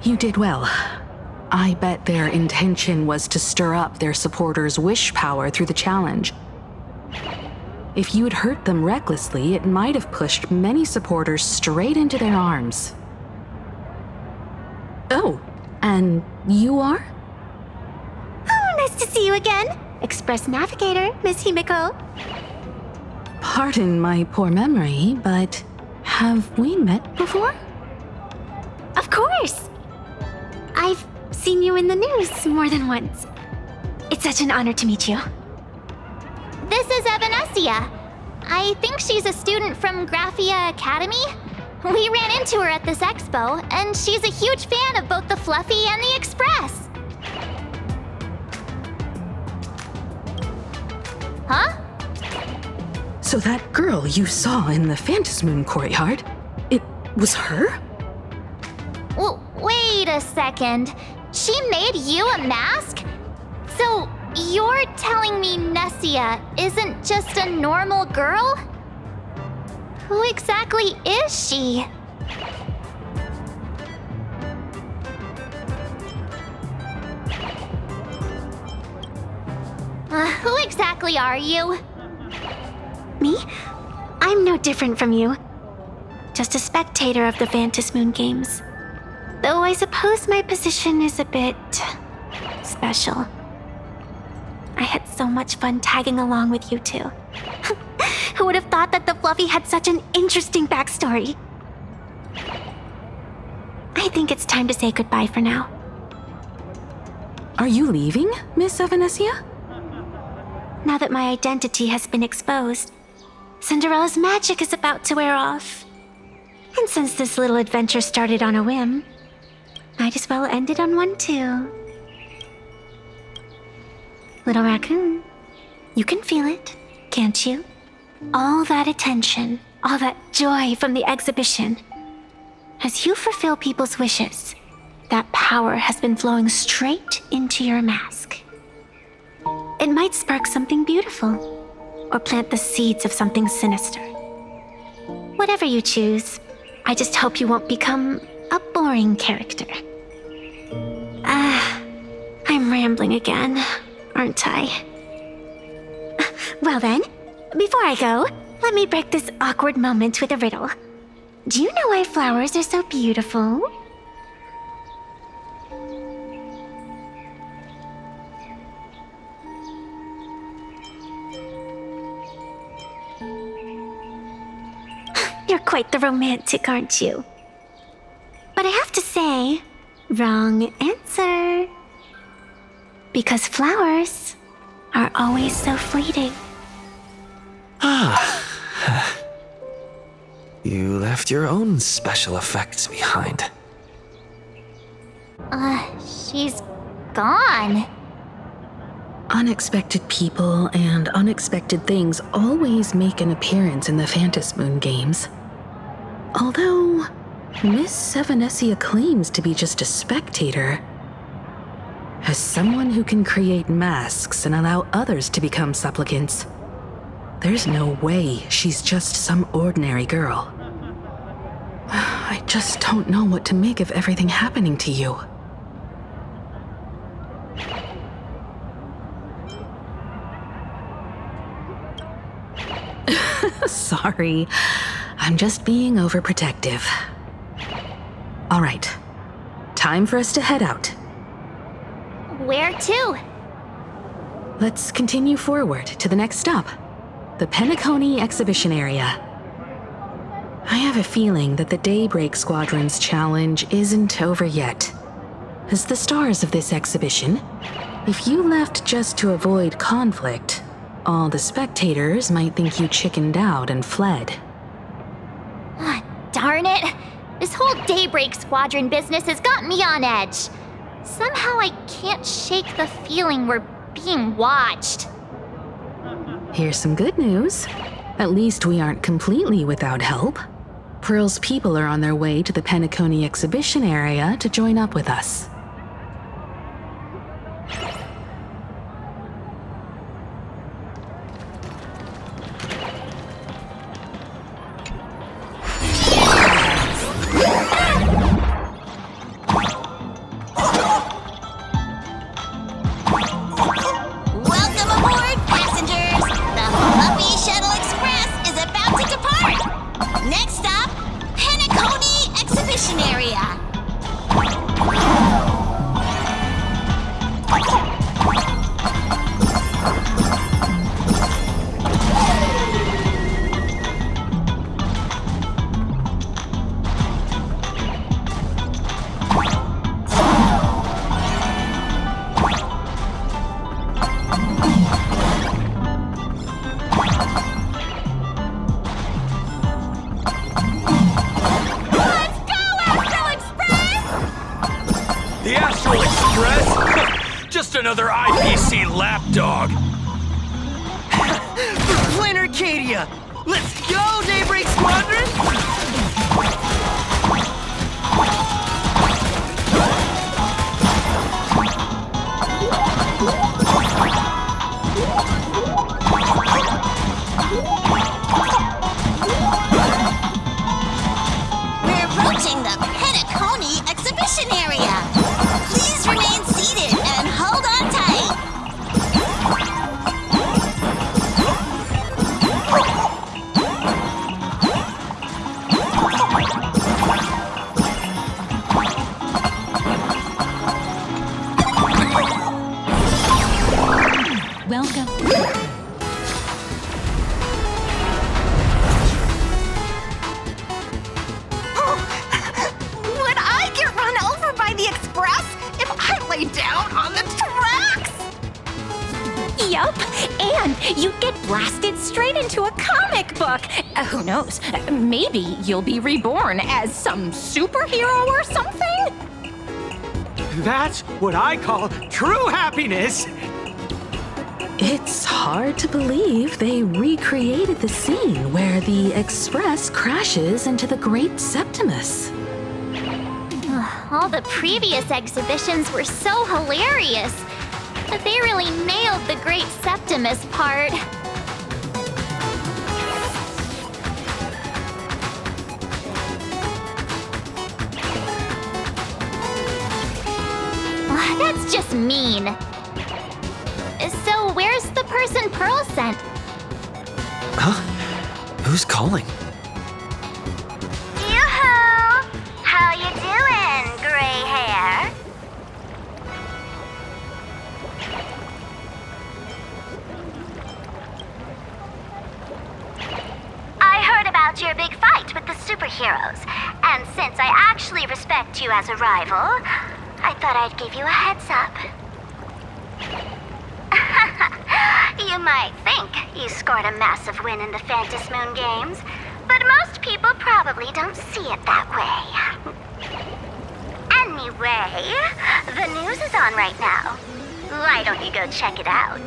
You did well. I bet their intention was to stir up their supporters' wish power through the challenge. If you had hurt them recklessly, it might have pushed many supporters straight into their arms. Oh, and you are?
Oh, nice to see you again. Express Navigator, Miss Himeko.
Pardon my poor memory, but have we met before?
Of course. I've seen you in the news more than once. It's such an honor to meet you.
This is Evanesia. I think she's a student from Graphia Academy. We ran into her at this expo, and she's a huge fan of both the Fluffy and the Express. Huh?
So that girl you saw in the Phantasmoon courtyard, it was her?
Well, wait a second. She made you a mask? So you're telling me Nessia isn't just a normal girl? Who exactly is she? Who exactly are you?
Me? I'm no different from you. Just a spectator of the Phantasmoon games. Though I suppose my position is a bit special. I had so much fun tagging along with you two. Who would have thought that the Fluffy had such an interesting backstory? I think it's time to say goodbye for now.
Are you leaving, Miss Evanesia?
Now that my identity has been exposed, Cinderella's magic is about to wear off. And since this little adventure started on a whim, might as well end it on one too. Little raccoon, you can feel it, can't you? All that attention, all that joy from the exhibition. As you fulfill people's wishes, that power has been flowing straight into your mask. It might spark something beautiful, or plant the seeds of something sinister. Whatever you choose, I just hope you won't become a boring character. I'm rambling again, aren't I? Well then, before I go, let me break this awkward moment with a riddle. Do you know why flowers are so beautiful? You're quite the romantic, aren't you? But I have to say, wrong answer. Because flowers
are always so fleeting.
You left your own special effects behind.
She's gone.
Unexpected people and unexpected things always make an appearance in the Phantasm Moon games. Although, Miss Sevenesia claims to be just a spectator. As someone who can create masks and allow others to become supplicants, there's no way she's just some ordinary girl. I just don't know what to make of everything happening to you. Sorry, I'm just being overprotective. All right, time for us to head out.
Where to?
Let's continue forward to the next stop, the Penacony exhibition area. I have a feeling that the Daybreak Squadron's challenge isn't over yet. As the stars of this exhibition, if you left just to avoid conflict, all the spectators might think you chickened out and fled.
Darn it! This whole Daybreak Squadron business has got me on edge. Somehow I can't shake the feeling we're being watched.
Here's some good news. At least we aren't completely without help. Pearl's people are on their way to the Penacony exhibition area to join up with us.
Welcome aboard, passengers! The Fluffy Shuttle Express is about to depart! Next stop, Penacony Exhibition Area.
The Astral Express? Just another IPC lapdog.
For Flynn Arcadia! Let's go, Daybreak Squadron!
We're approaching the Penacony Exhibition Area. Please remain seated and hold on tight.
Welcome.
Would I get run over by the express if I lay down on the tracks?
Yup, and you get blasted straight into a comic book. Who knows? Maybe you'll be reborn as some superhero or something?
That's what I call true happiness!
It's hard to believe they recreated the scene where the Express crashes into the Great Septimus.
All the previous exhibitions were so hilarious, but they really nailed the Great Septimus part. That's just mean. So where's the person Pearl sent?
Huh? Who's calling?
Yoo-hoo! How you doing, gray hair? I heard about your big fight with the superheroes, and since I actually respect you as a rival, I thought I'd give you a heads up. You might think you scored a massive win in the Phantom Moon games, but most people probably don't see it that way. Anyway, the news is on right now. Why don't you go check it out?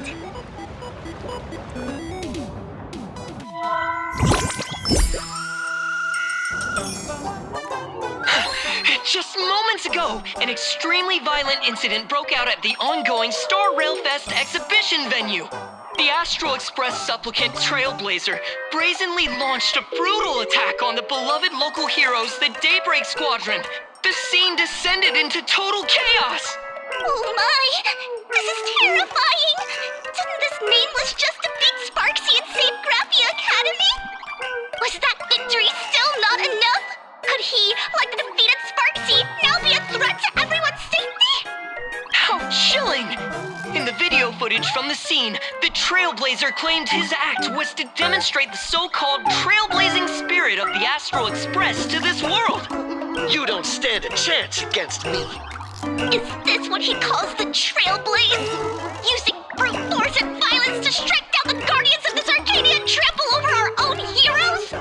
Just moments ago, an extremely violent incident broke out at the ongoing Star Rail Fest exhibition venue. The Astral Express supplicant Trailblazer brazenly launched a brutal attack on the beloved local heroes, the Daybreak Squadron. The scene descended into total chaos.
Oh my! This is terrifying! Didn't this nameless just defeat Sparksy and save Graphia Academy? Was that victory still not enough? Could he, like the defeated Sparksy, now be a threat to everyone's safety?
How chilling! In the video footage from the scene, the Trailblazer claimed his act was to demonstrate the so-called trailblazing spirit of the Astral Express to this world.
You don't stand a chance against me.
Is this what he calls the Trailblaze? Using brute force and violence to strike down the guardians of this Arcadia and trample over our own heroes?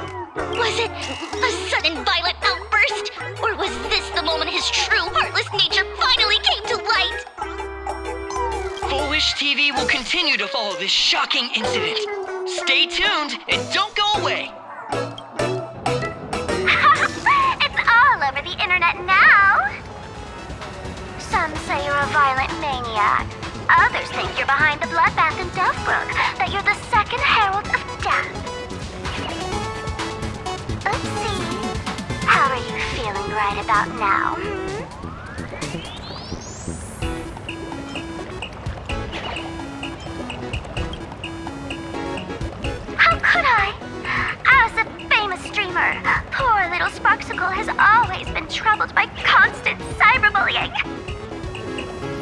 Was it a sudden violent outburst? Or was this the moment his true heartless nature finally came to light?
Foolish TV will continue to follow this shocking incident. Stay tuned and don't go away.
It's all over the internet now. Some say you're a violent maniac. Others think you're behind the bloodbath in Delphbrook, that you're the second herald of death. Let's see. How are you feeling right about now? How could I? As a famous streamer, poor little Sparksicle has always been troubled by constant cyberbullying.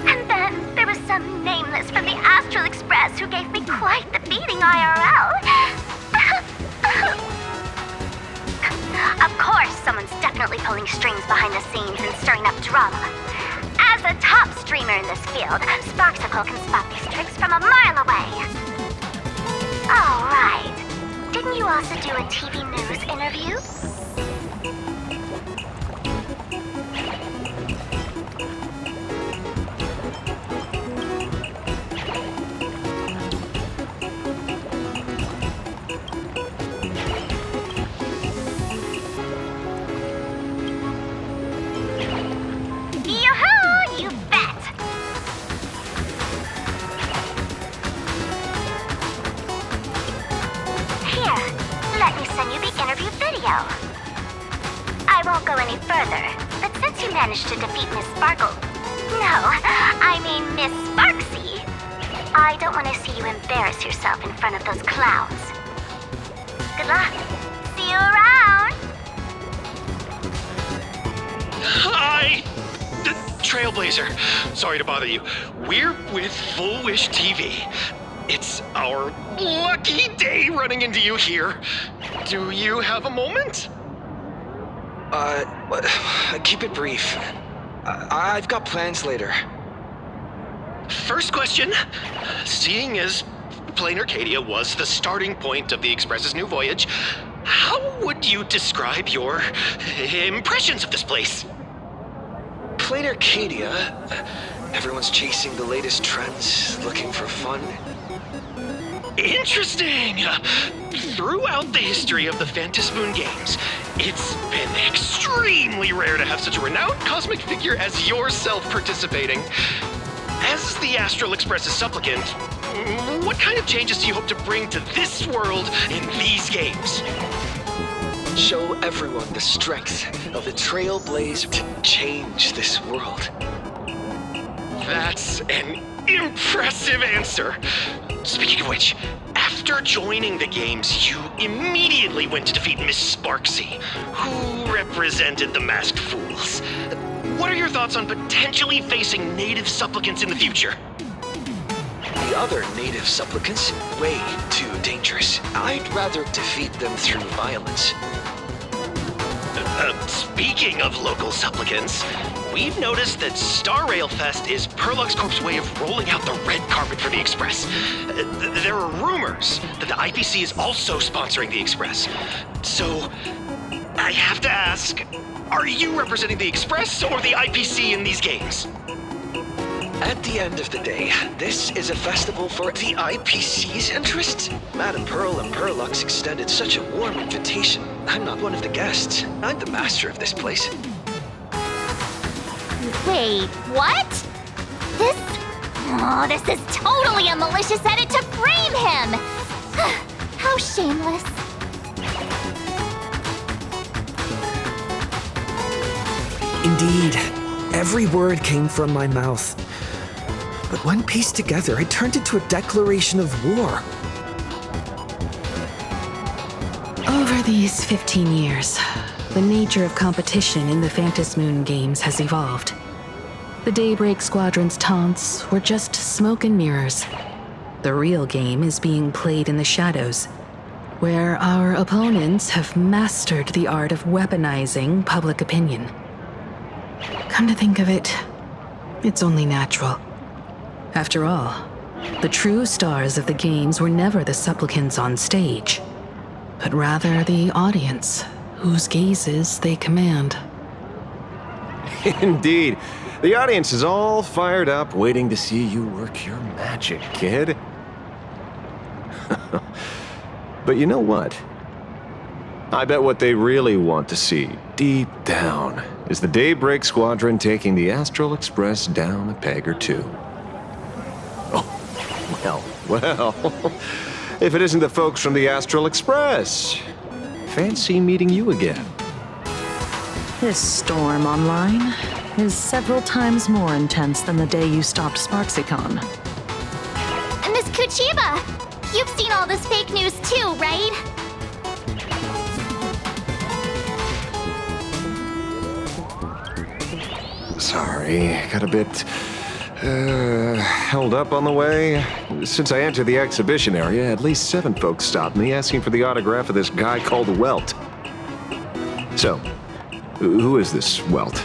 And then there was some nameless from the Astral Express who gave me quite the beating IRL. Of course, someone's definitely pulling strings behind the scenes and stirring up drama. As a top streamer in this field, Sparksicle can spot these tricks from a mile away. Oh, right. Didn't you also do a TV news interview? Yoo-hoo! You bet! Here, let me send you the interview video. I won't go any further, but since you managed to defeat Miss Sparkle... No, I mean Miss Sparksy. I don't want to see you embarrass yourself in front of those clowns. Good luck. See you around!
Hi! Trailblazer. Sorry to bother you. We're with Full Wish TV. It's our lucky day running into you here. Do you have a moment?
Keep it brief. I've got plans later.
First question. Seeing as Plain Arcadia was the starting point of the Express's new voyage, how would you describe your impressions of this place?
Plain Arcadia. Everyone's chasing the latest trends, looking for fun.
Interesting! Throughout the history of the Phantom Moon games, it's been extremely rare to have such a renowned cosmic figure as yourself participating. As the Astral Express's supplicant, what kind of changes do you hope to bring to this world in these games?
Show everyone the strength of the Trailblaze to change this world.
That's an impressive answer. Speaking of which, after joining the games, you immediately went to defeat Miss Sparksy, who represented the Masked Fools. What are your thoughts on potentially facing native supplicants in the future?
The other native supplicants, way too dangerous. I'd rather defeat them through violence.
Speaking of local supplicants, we've noticed that Star Rail Fest is Perlux Corp's way of rolling out the red carpet for the Express. There are rumors that the IPC is also sponsoring the Express. So, I have to ask, are you representing the Express or the IPC in these games?
At the end of the day, this is a festival for the IPC's interests. Madame Pearl and Perlux extended such a warm invitation. I'm not one of the guests. I'm the master of this place.
Wait, what? This is totally a malicious edit to frame him! How shameless.
Indeed, every word came from my mouth. But when pieced together, it turned into a declaration of war.
Over these 15 years, the nature of competition in the Phantom Moon games has evolved. The Daybreak Squadron's taunts were just smoke and mirrors. The real game is being played in the shadows, where our opponents have mastered the art of weaponizing public opinion. Come to think of it, it's only natural. After all, the true stars of the games were never the supplicants on stage, but rather the audience, whose gazes they command.
Indeed. The audience is all fired up, waiting to see you work your magic, kid. But you know what? I bet what they really want to see, deep down, is the Daybreak Squadron taking the Astral Express down a peg or two. Well, if it isn't the folks from the Astral Express. Fancy meeting you again.
This storm online is several times more intense than the day you stopped SparksyCon.
Miss Kuchiba, you've seen all this fake news too, right?
Sorry, got a bit held up on the way. Since I entered the exhibition area, at least 7 folks stopped me asking for the autograph of this guy called Welt. So, who is this Welt?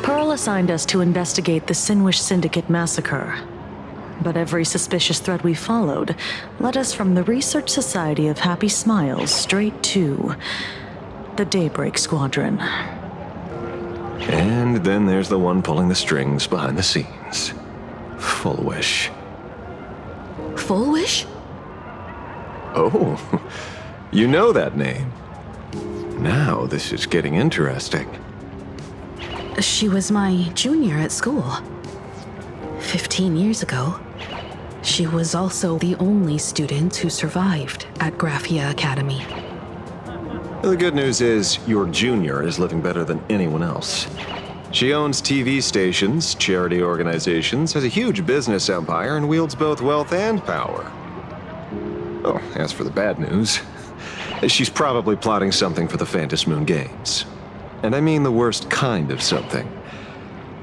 Pearl assigned us to investigate the Sinwish Syndicate massacre. But every suspicious thread we followed led us from the Research Society of Happy Smiles straight to the Daybreak Squadron.
And then there's the one pulling the strings behind the scenes. Full Wish.
Full Wish?
Oh, you know that name. Now this is getting interesting.
She was my junior at school. 15 years ago, she was also the only student who survived at Graphia Academy.
The good news is, your junior is living better than anyone else. She owns TV stations, charity organizations, has a huge business empire, and wields both wealth and power. Oh, as for the bad news, she's probably plotting something for the Phantom Moon games. And I mean the worst kind of something.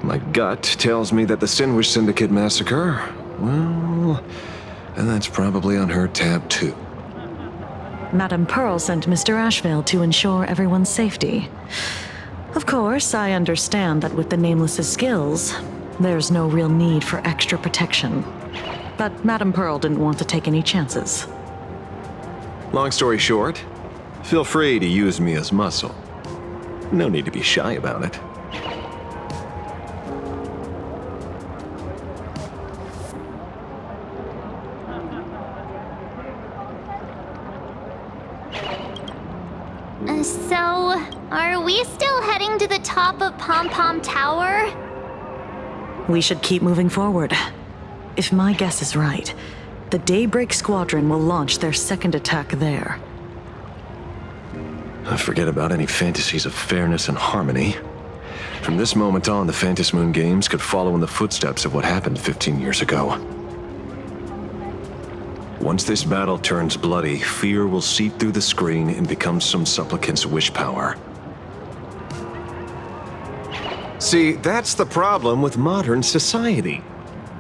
My gut tells me that the Sinwish Syndicate massacre, well, and that's probably on her tab too.
Madame Pearl sent Mr. Ashvale to ensure everyone's safety. Of course, I understand that with the Nameless's skills, there's no real need for extra protection. But Madame Pearl didn't want to take any chances.
Long story short, feel free to use me as muscle. No need to be shy about it.
So, are we still heading to the top of Pom Pom Tower?
We should keep moving forward. If my guess is right, the Daybreak Squadron will launch their second attack there.
Forget about any fantasies of fairness and harmony. From this moment on, the Phantom Moon games could follow in the footsteps of what happened 15 years ago. Once this battle turns bloody, fear will seep through the screen and become some supplicant's wish power. See, that's the problem with modern society.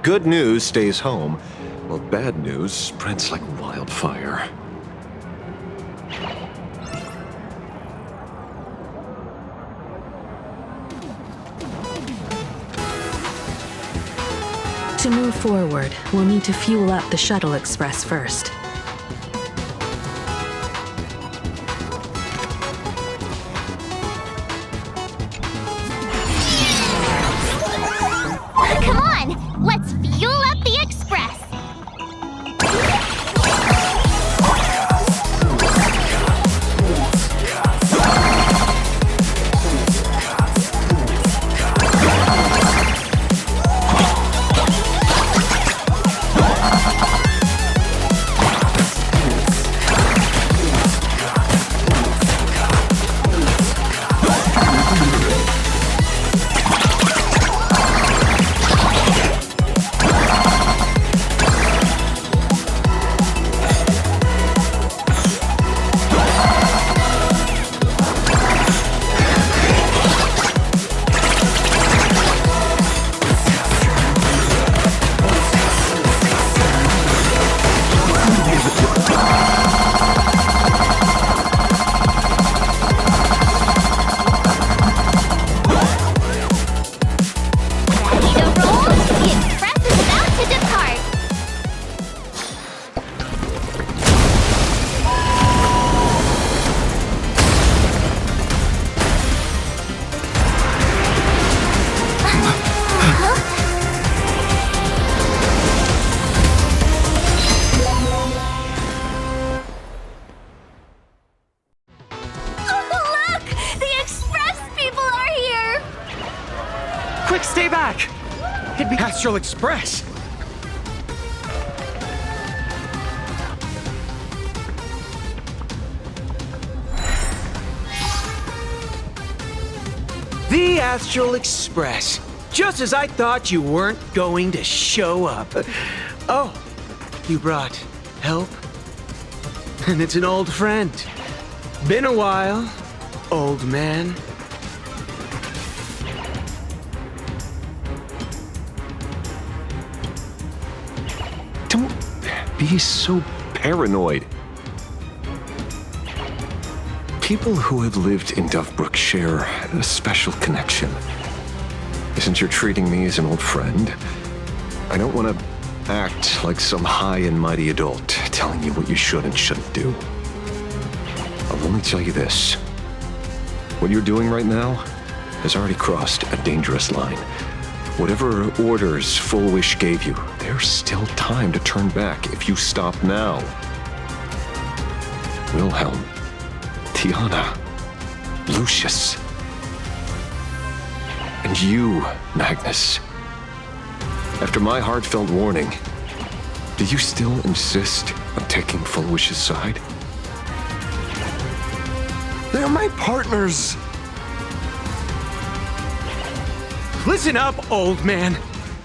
Good news stays home, while bad news spreads like wildfire.
To move forward, we'll need to fuel up the Shuttle Express first.
Come on, let's fuel up the express.
Quick, stay back! It'd be Astral Express. The Astral Express. Just as I thought you weren't going to show up. Oh, you brought help? And it's an old friend. Been a while, old man.
Don't be so paranoid. People who have lived in Dovebrook share a special connection. Since you're treating me as an old friend, I don't want to act like some high and mighty adult telling you what you should and shouldn't do. I'll only tell you this. What you're doing right now has already crossed a dangerous line. Whatever orders Full Wish gave you, there's still time to turn back if you stop now. Wilhelm, Tiana, Lucius, and you, Magnus. After my heartfelt warning, do you still insist on taking Full Wish's side?
They're my partners. Listen up, old man.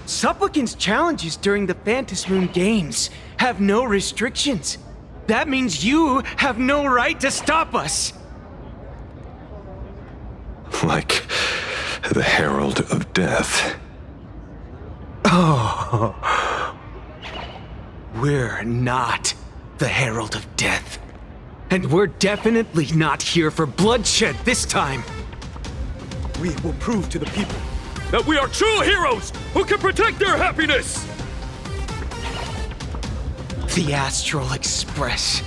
Supplicant's challenges during the Phantasmoon Games have no restrictions. That means you have no right to stop us.
Like the Herald of Death.
Oh. We're not the Herald of Death. And we're definitely not here for bloodshed this time.
We will prove to the people that we are true heroes who can protect their happiness!
The Astral Express.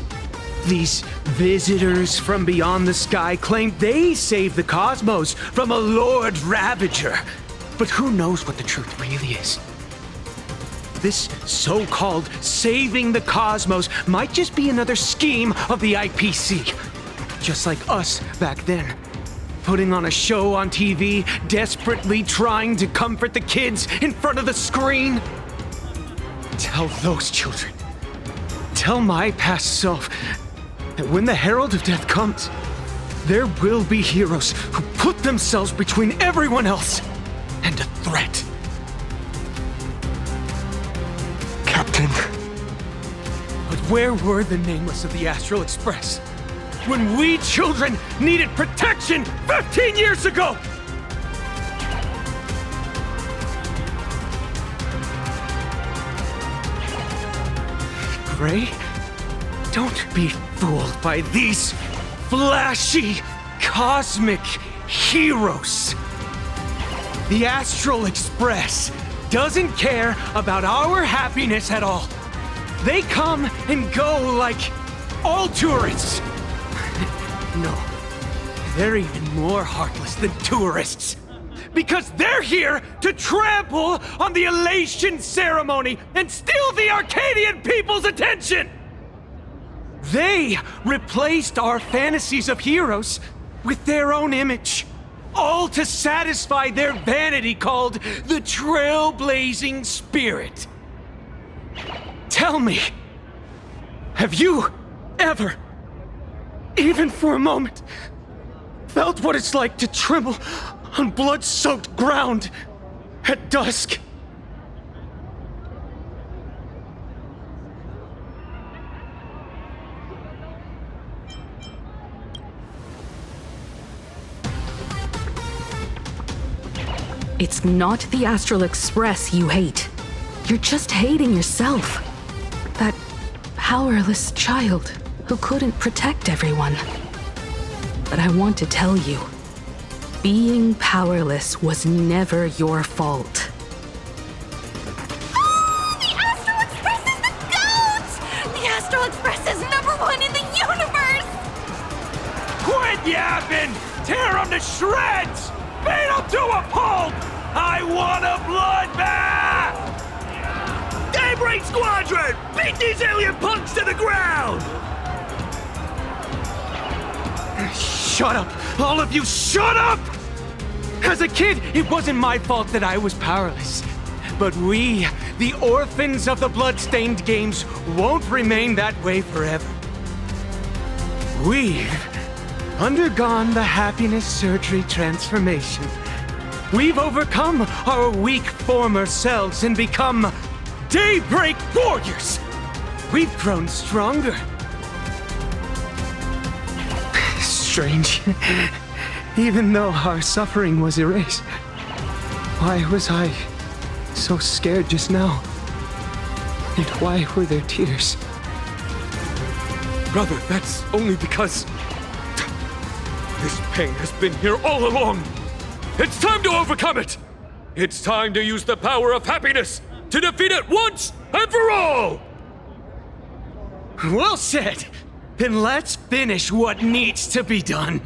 These visitors from beyond the sky claim they saved the cosmos from a Lord Ravager. But who knows what the truth really is? This so-called saving the cosmos might just be another scheme of the IPC. Just like us back then. Putting on a show on TV, desperately trying to comfort the kids in front of the screen. Tell those children. Tell my past self that when the Herald of Death comes, there will be heroes who put themselves between everyone else and a threat.
Captain.
But where were the nameless of the Astral Express when we children needed protection 15 years ago? Gray, don't be fooled by these flashy, cosmic heroes. The Astral Express doesn't care about our happiness at all. They come and go like all tourists. No, they're even more heartless than tourists. Because they're here to trample on the elation ceremony and steal the Arcadian people's attention! They replaced our fantasies of heroes with their own image, all to satisfy their vanity called the Trailblazing Spirit. Tell me, have you ever, even for a moment, felt what it's like to tremble on blood-soaked ground at dusk?
It's not the Astral Express you hate. You're just hating yourself. That powerless child who couldn't protect everyone. But I want to tell you, being powerless was never your fault.
Oh, the Astral Express is the GOAT! The Astral Express is #1 in the universe!
Quit yapping! Tear them to shreds! Beat them to a pulp! I want a bloodbath!
Daybreak Squadron! Beat these alien punks to the ground!
Shut up! All of you, shut up! As a kid, it wasn't my fault that I was powerless. But we, the orphans of the blood-stained games, won't remain that way forever. We've undergone the happiness surgery transformation. We've overcome our weak former selves and become Daybreak Warriors! We've grown stronger. Strange. Even though our suffering was erased, why was I so scared just now? And why were there tears?
Brother, that's only because this pain has been here all along. It's time to overcome it! It's time to use the power of happiness to defeat it once and for all!
Well said! Then let's finish what needs to be done.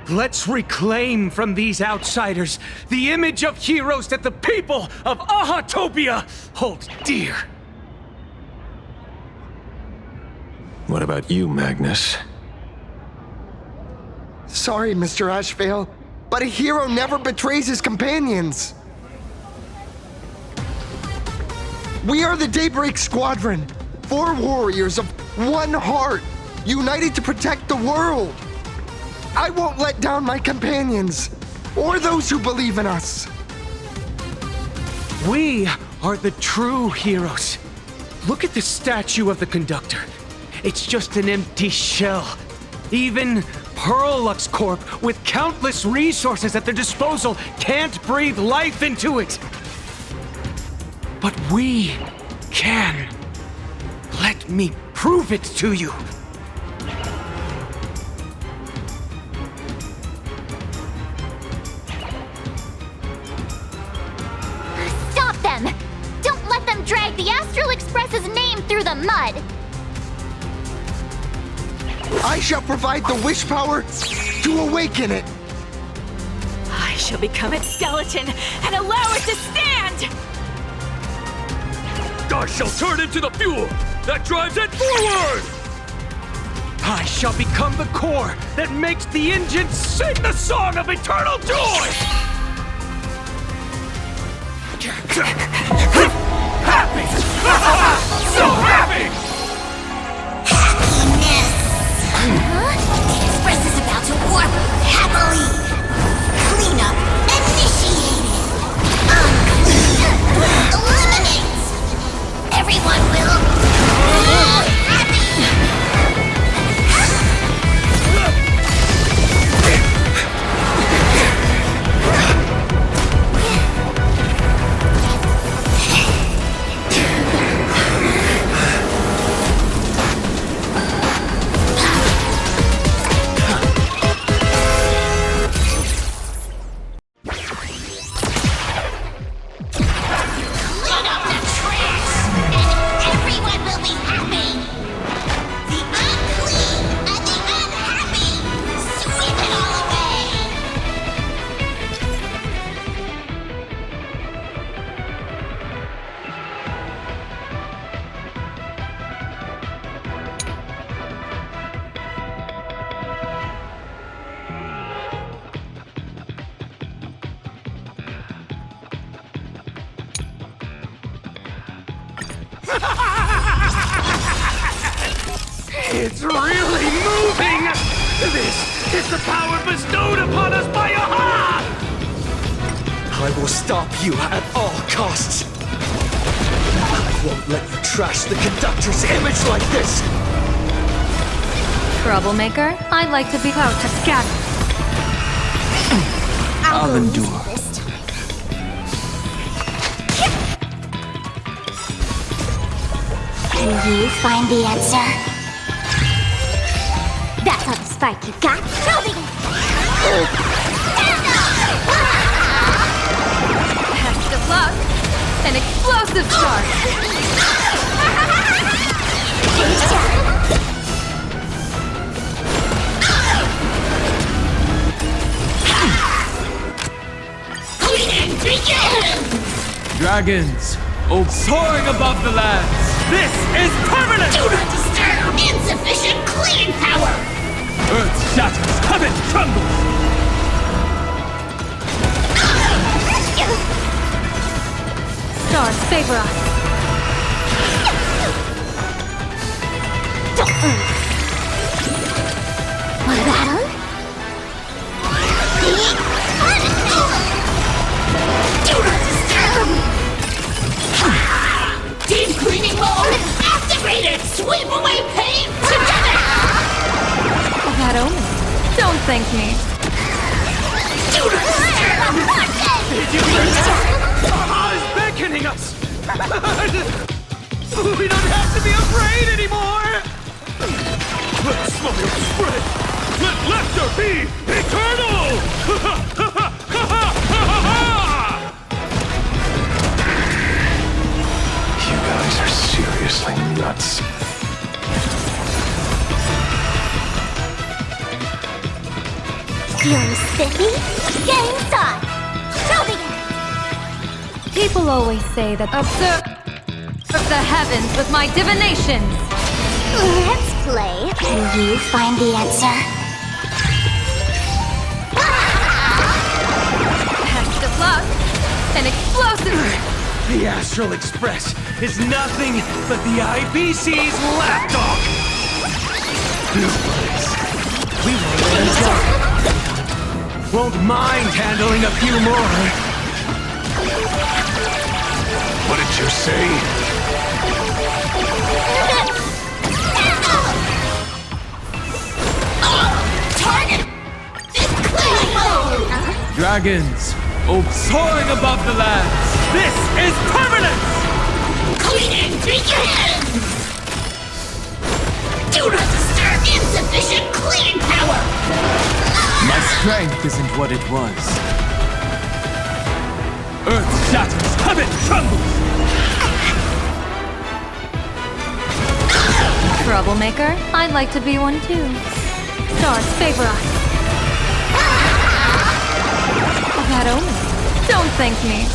Let's reclaim from these outsiders the image of heroes that the people of Ahatopia hold dear.
What about you, Magnus?
Sorry, Mr. Ashvale, but a hero never betrays his companions. We are the Daybreak Squadron, 4 warriors of one heart, united to protect the world. I won't let down my companions, or those who believe in us.
We are the true heroes. Look at the statue of the conductor. It's just an empty shell. Even Perlux Corp, with countless resources at their disposal, can't breathe life into it. But we can. Let me prove it to you.
Stop them! Don't let them drag the Astral Express's name through the mud!
I shall provide the wish power to awaken it.
I shall become its skeleton and allow it to stand!
I shall turn into the fuel that drives it forward!
I shall become the core that makes the engine sing the song of eternal joy!
Happy! So happy!
The Express is about to warp happily. Cleanup initiated. Unclean. Eliminate. Everyone will be happy.
It's really moving! This is the power bestowed upon us by Aha!
I will stop you at all costs. I won't let you trash the conductor's image like this!
Troublemaker, I'd like to be out to scatter.
I'll endure.
Can you find the answer? That's all the spark you got?
Best of luck! An explosive start!
Dragons, soaring above the lands. This is permanent!
Do not disturb! Insufficient clean power!
Earth shatters, heaven trembles!
Stars favor us.
Want a battle? Do not disturb! Deep cleaning mode activated! Sweep away pain together!
That only. Don't thank me.
Do not disturb!
Aha is beckoning us! We don't have to be afraid anymore! Let smile spread! Let laughter be eternal!
You guys are seriously nuts.
Feeling spiffy? Game time! Show me!
People always say that observe the heavens with my divinations.
Let's play. Can you find the answer?
Best of luck! An explosive.
The Astral Express is nothing but the IPC's lapdog! Blue Blaze, we won't let him go. Won't mind handling a few more.
What did you say?
Target! Cleaning mode!
Dragons, soaring above the lands. This is permanent!
Cleaning begins! Do not disturb insufficient cleaning power!
My strength isn't what it was. Earth shatters, heaven trembles!
Troublemaker, I'd like to be one too. Stars favor us. That only. Don't thank me.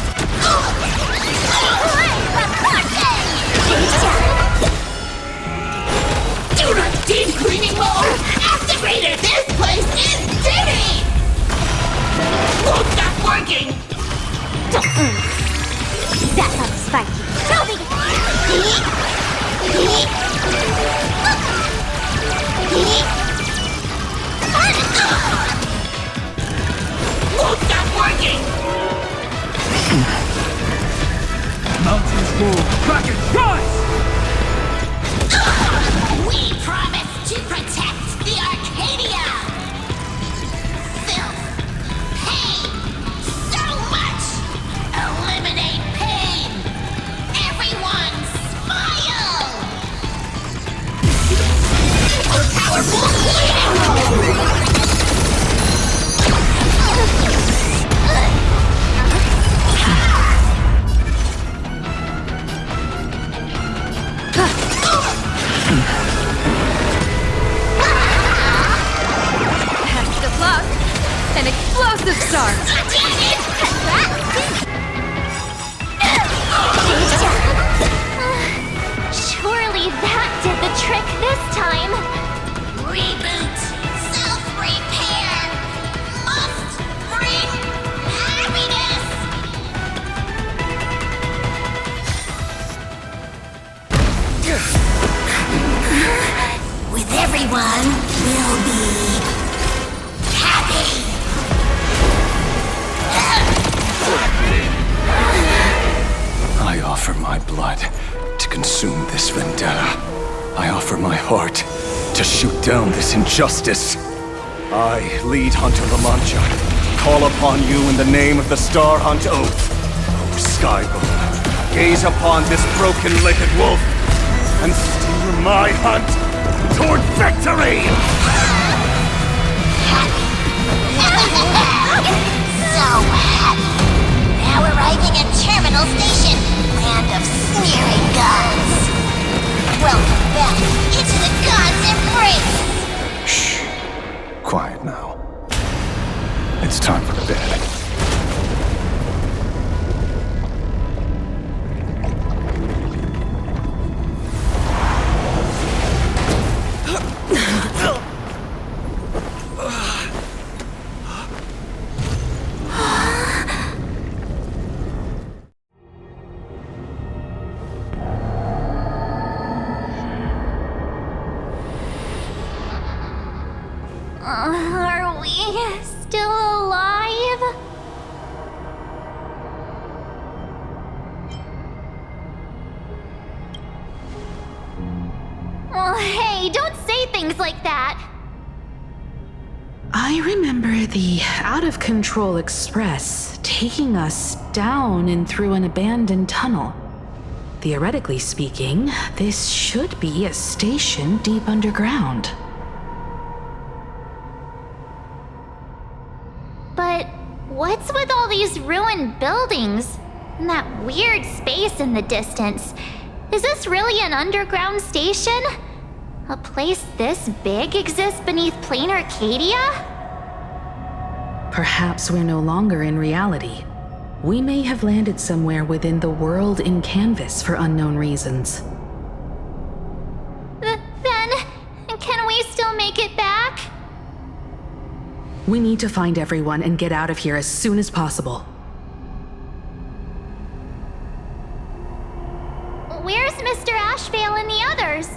Do not deep cleaning mode activated! This place is dirty! Won't stop working! That's how spiky. Show me! Won't stop working!
Mountains move, dragons rise!
We promise to protect the Arcadia! Filth! Pain! So much! Eliminate pain! Everyone smile! A powerful cleaning mode!
Best of luck! An explosive start!
Surely that did the trick this time! Reboot! Self-repair! Must bring happiness! With
blood to consume this vendetta. I offer my heart to shoot down this injustice. I, lead Hunter La Mancha, call upon you in the name of the Star Hunt Oath. O Skybone, gaze upon this broken-legged wolf and steer my hunt toward victory!
So happy. Now arriving at Terminal Station, land of sneering gods. Welcome back into the gods' embrace.
Shh. Quiet now. It's time for bed.
Are we still alive? Oh, hey, don't say things like that.
I remember the out-of-control express taking us down and through an abandoned tunnel. Theoretically speaking, this should be a station deep underground.
But what's with all these ruined buildings? And that weird space in the distance? Is this really an underground station? A place this big exists beneath plain Arcadia?
Perhaps we're no longer in reality. We may have landed somewhere within the world in canvas for unknown reasons.
Then, can we still make it back?
We need to find everyone and get out of here as soon as possible.
Where's Mr. Ashvale and the others?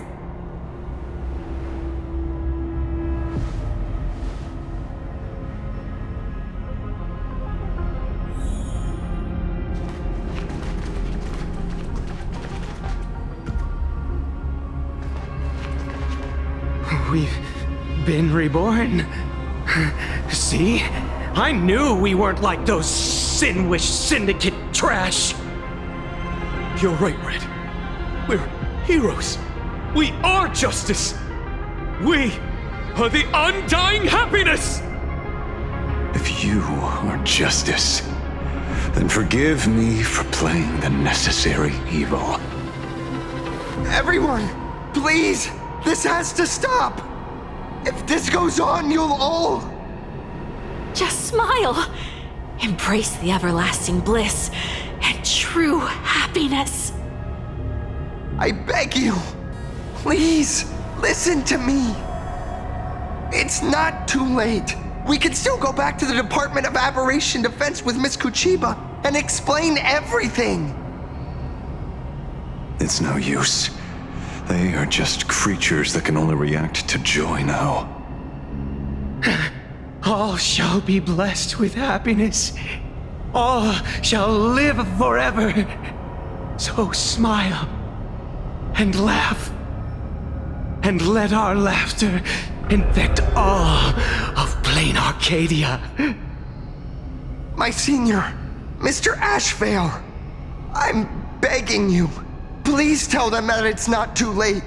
We've been reborn. See? I knew we weren't like those Sin-Wish Syndicate trash.
You're right, Red. We're heroes. We are justice. We are the undying happiness!
If you are justice, then forgive me for playing the necessary evil.
Everyone, please! This has to stop! If this goes on, you'll all...
Just smile. Embrace the everlasting bliss and true happiness.
I beg you, please, listen to me. It's not too late. We can still go back to the Department of Aberration Defense with Miss Kuchiba and explain everything.
It's no use. They are just creatures that can only react to joy now.
All shall be blessed with happiness. All shall live forever. So smile and laugh. And let our laughter infect all of plain Arcadia.
My senior, Mr. Ashvale, I'm begging you. Please tell them that it's not too late.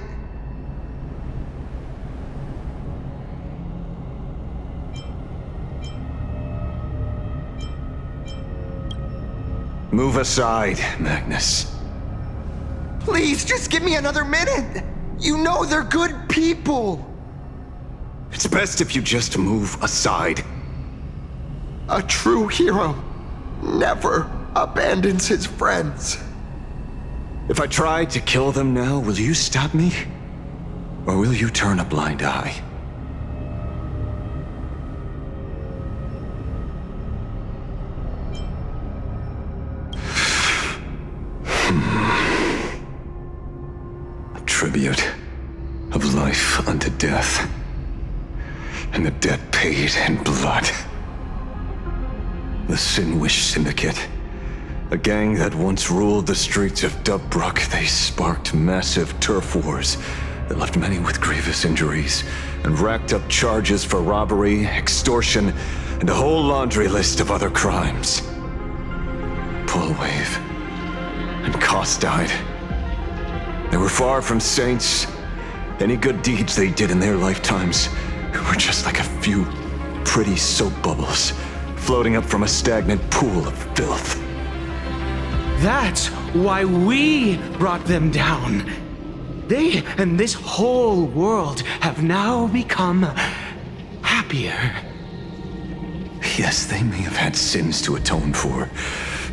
Move aside, Magnus.
Please, just give me another minute. You know they're good people.
It's best if you just move aside.
A true hero never abandons his friends.
If I try to kill them now, will you stop me? Or will you turn a blind eye? A tribute of life unto death, and the debt paid in blood. The Sin-Wish Syndicate A gang that once ruled the streets of Dubbrook, they sparked massive turf wars that left many with grievous injuries and racked up charges for robbery, extortion, and a whole laundry list of other crimes. Pullwave and Koss died. They were far from saints. Any good deeds they did in their lifetimes were just like a few pretty soap bubbles floating up from a stagnant pool of filth.
That's why we brought them down. They and this whole world have now become happier.
Yes, they may have had sins to atone for,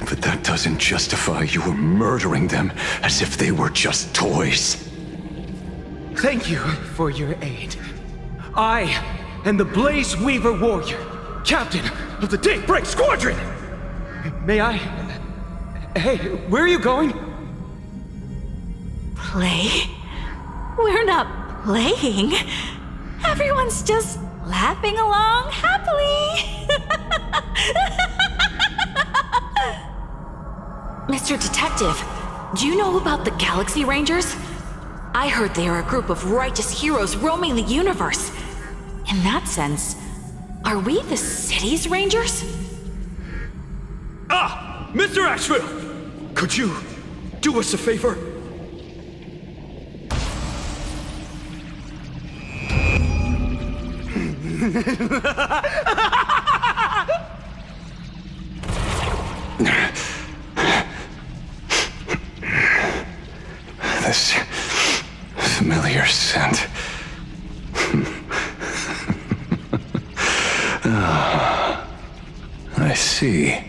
but that doesn't justify your murdering them as if they were just toys.
Thank you for your aid. I am the Blaze Weaver Warrior, captain of the Daybreak Squadron! May I... Hey, where are you going?
Play? We're not playing. Everyone's just laughing along happily. Mr. Detective, do you know about the Galaxy Rangers? I heard they are a group of righteous heroes roaming the universe. In that sense, are we the city's rangers?
Ah! Mr. Asheville! Could you do us a favor?
This familiar scent. I see.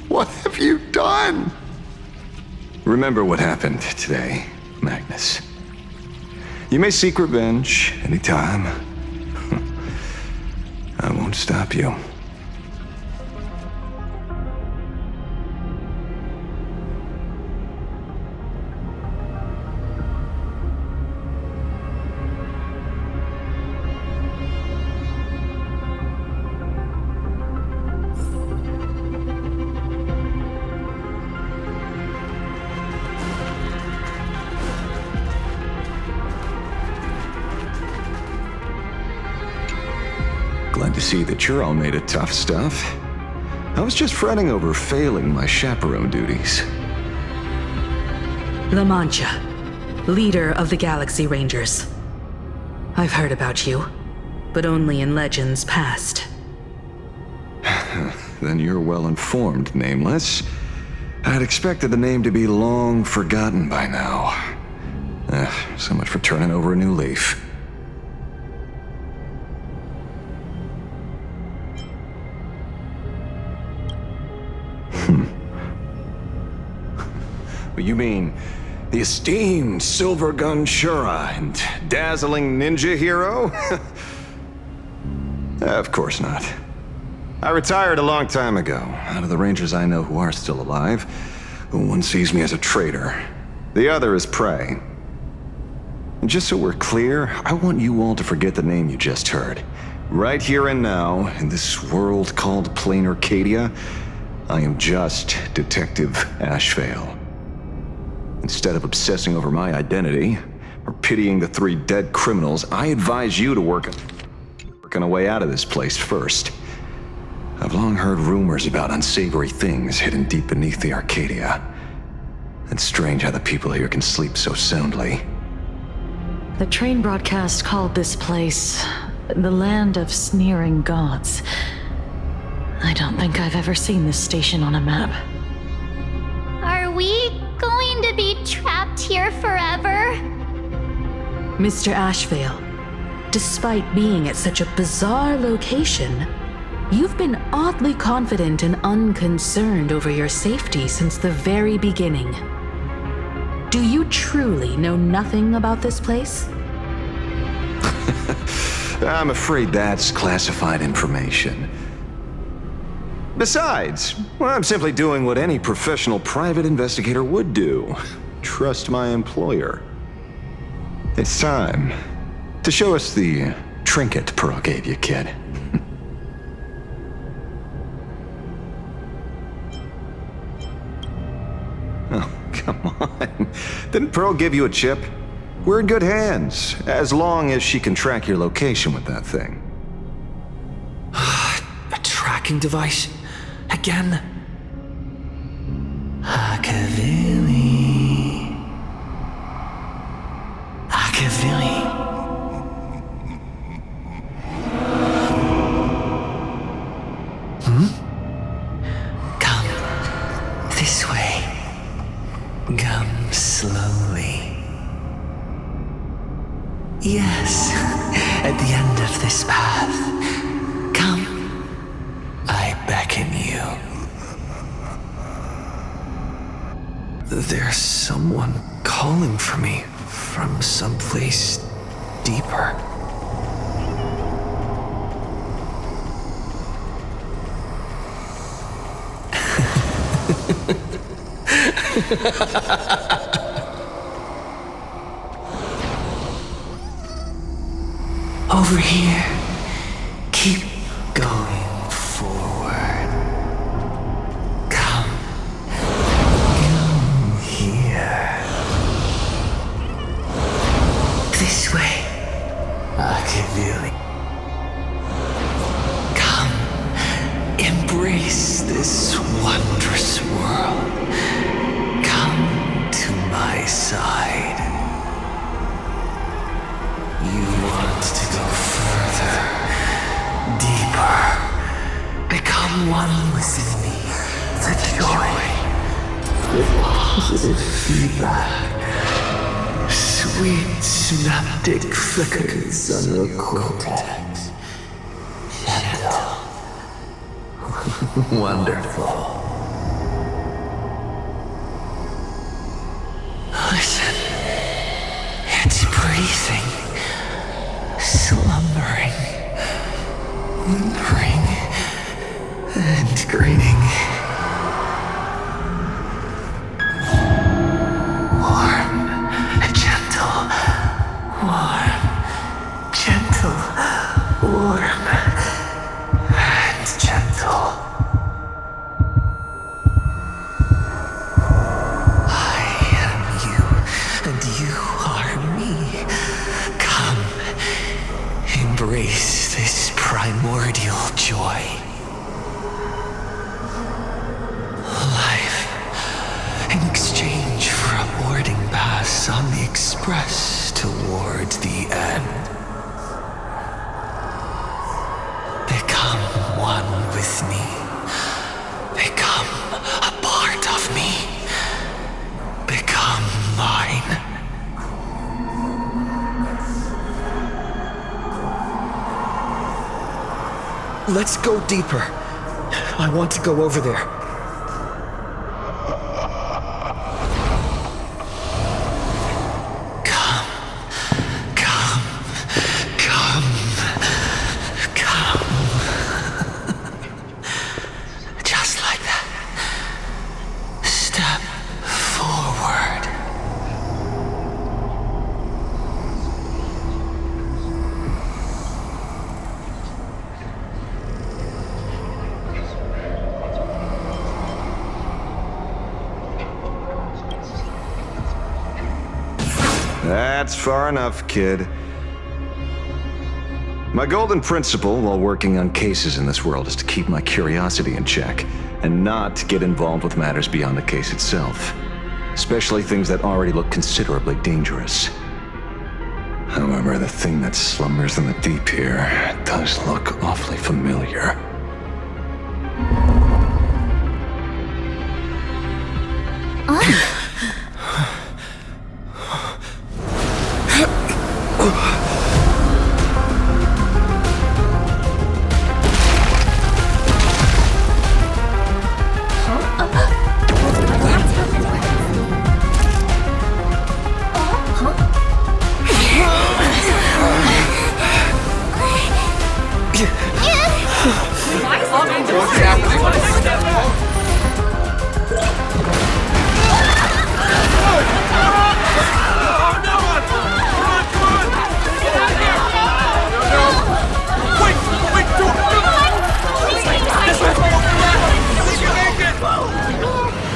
What have you done?
Remember what happened today, Magnus. You may seek revenge anytime. I won't stop you. Glad to see that you're all made of tough stuff. I was just fretting over failing my chaperone duties.
La Mancha, leader of the Galaxy Rangers. I've heard about you, but only in legends past.
Then you're well informed, Nameless. I'd expected the name to be long forgotten by now. So much for turning over a new leaf. You mean the esteemed Silver Gun Shura and dazzling ninja hero? Of course not. I retired a long time ago. Out of the Rangers I know who are still alive, one sees me as a traitor. The other is prey. And just so we're clear, I want you all to forget the name you just heard. Right here and now, in this world called Plain Arcadia, I am just Detective Ashevale. Instead of obsessing over my identity, or pitying the 3 dead criminals, I advise you to work on a way out of this place first. I've long heard rumors about unsavory things hidden deep beneath the Arcadia. It's strange how the people here can sleep so soundly.
The train broadcast called this place the Land of Sneering Gods. I don't think I've ever seen this station on a map.
Are we going to be trapped here forever?
Mr. Ashevale, despite being at such a bizarre location, you've been oddly confident and unconcerned over your safety since the very beginning. Do you truly know nothing about this place?
I'm afraid that's classified information. Besides, I'm simply doing what any professional private investigator would do. Trust my employer. It's time to show us the trinket Pearl gave you, kid.
time. Didn't Pearl give you a chip? We're in good hands, as long as she can track your location with that thing.
A tracking device? Again? Akavili. Akavili. Come this way. Come slowly. Yes, at the end of this path. Come. I beckon you. There's someone calling for me from someplace deeper. Over here. Keep going forward. Come here. This way. Akavili. Come. Embrace this wondrous world. Come to my side. You want to go further, deeper, become one with me. The joy, the positive feedback, sweet synaptic flickers on your cortex. Gentle, wonderful. Listen, it's breathing. Slumbering, whimpering, and grinning. Warm, gentle, warm, gentle, warm, and gentle. I am you, and you are me. Come. Embrace this primordial joy. Life in exchange for a boarding pass on the express toward the end. Become one with me. Become a part of me. Become mine. Let's go deeper. I want to go over there. Come. Come. Come. Come. Just like that. Step forward.
That's far enough, kid. My golden principle while working on cases in this world is to keep my curiosity in check and not get involved with matters beyond the case itself, especially things that already look considerably dangerous. However, the thing that slumbers in the deep here does look awfully familiar.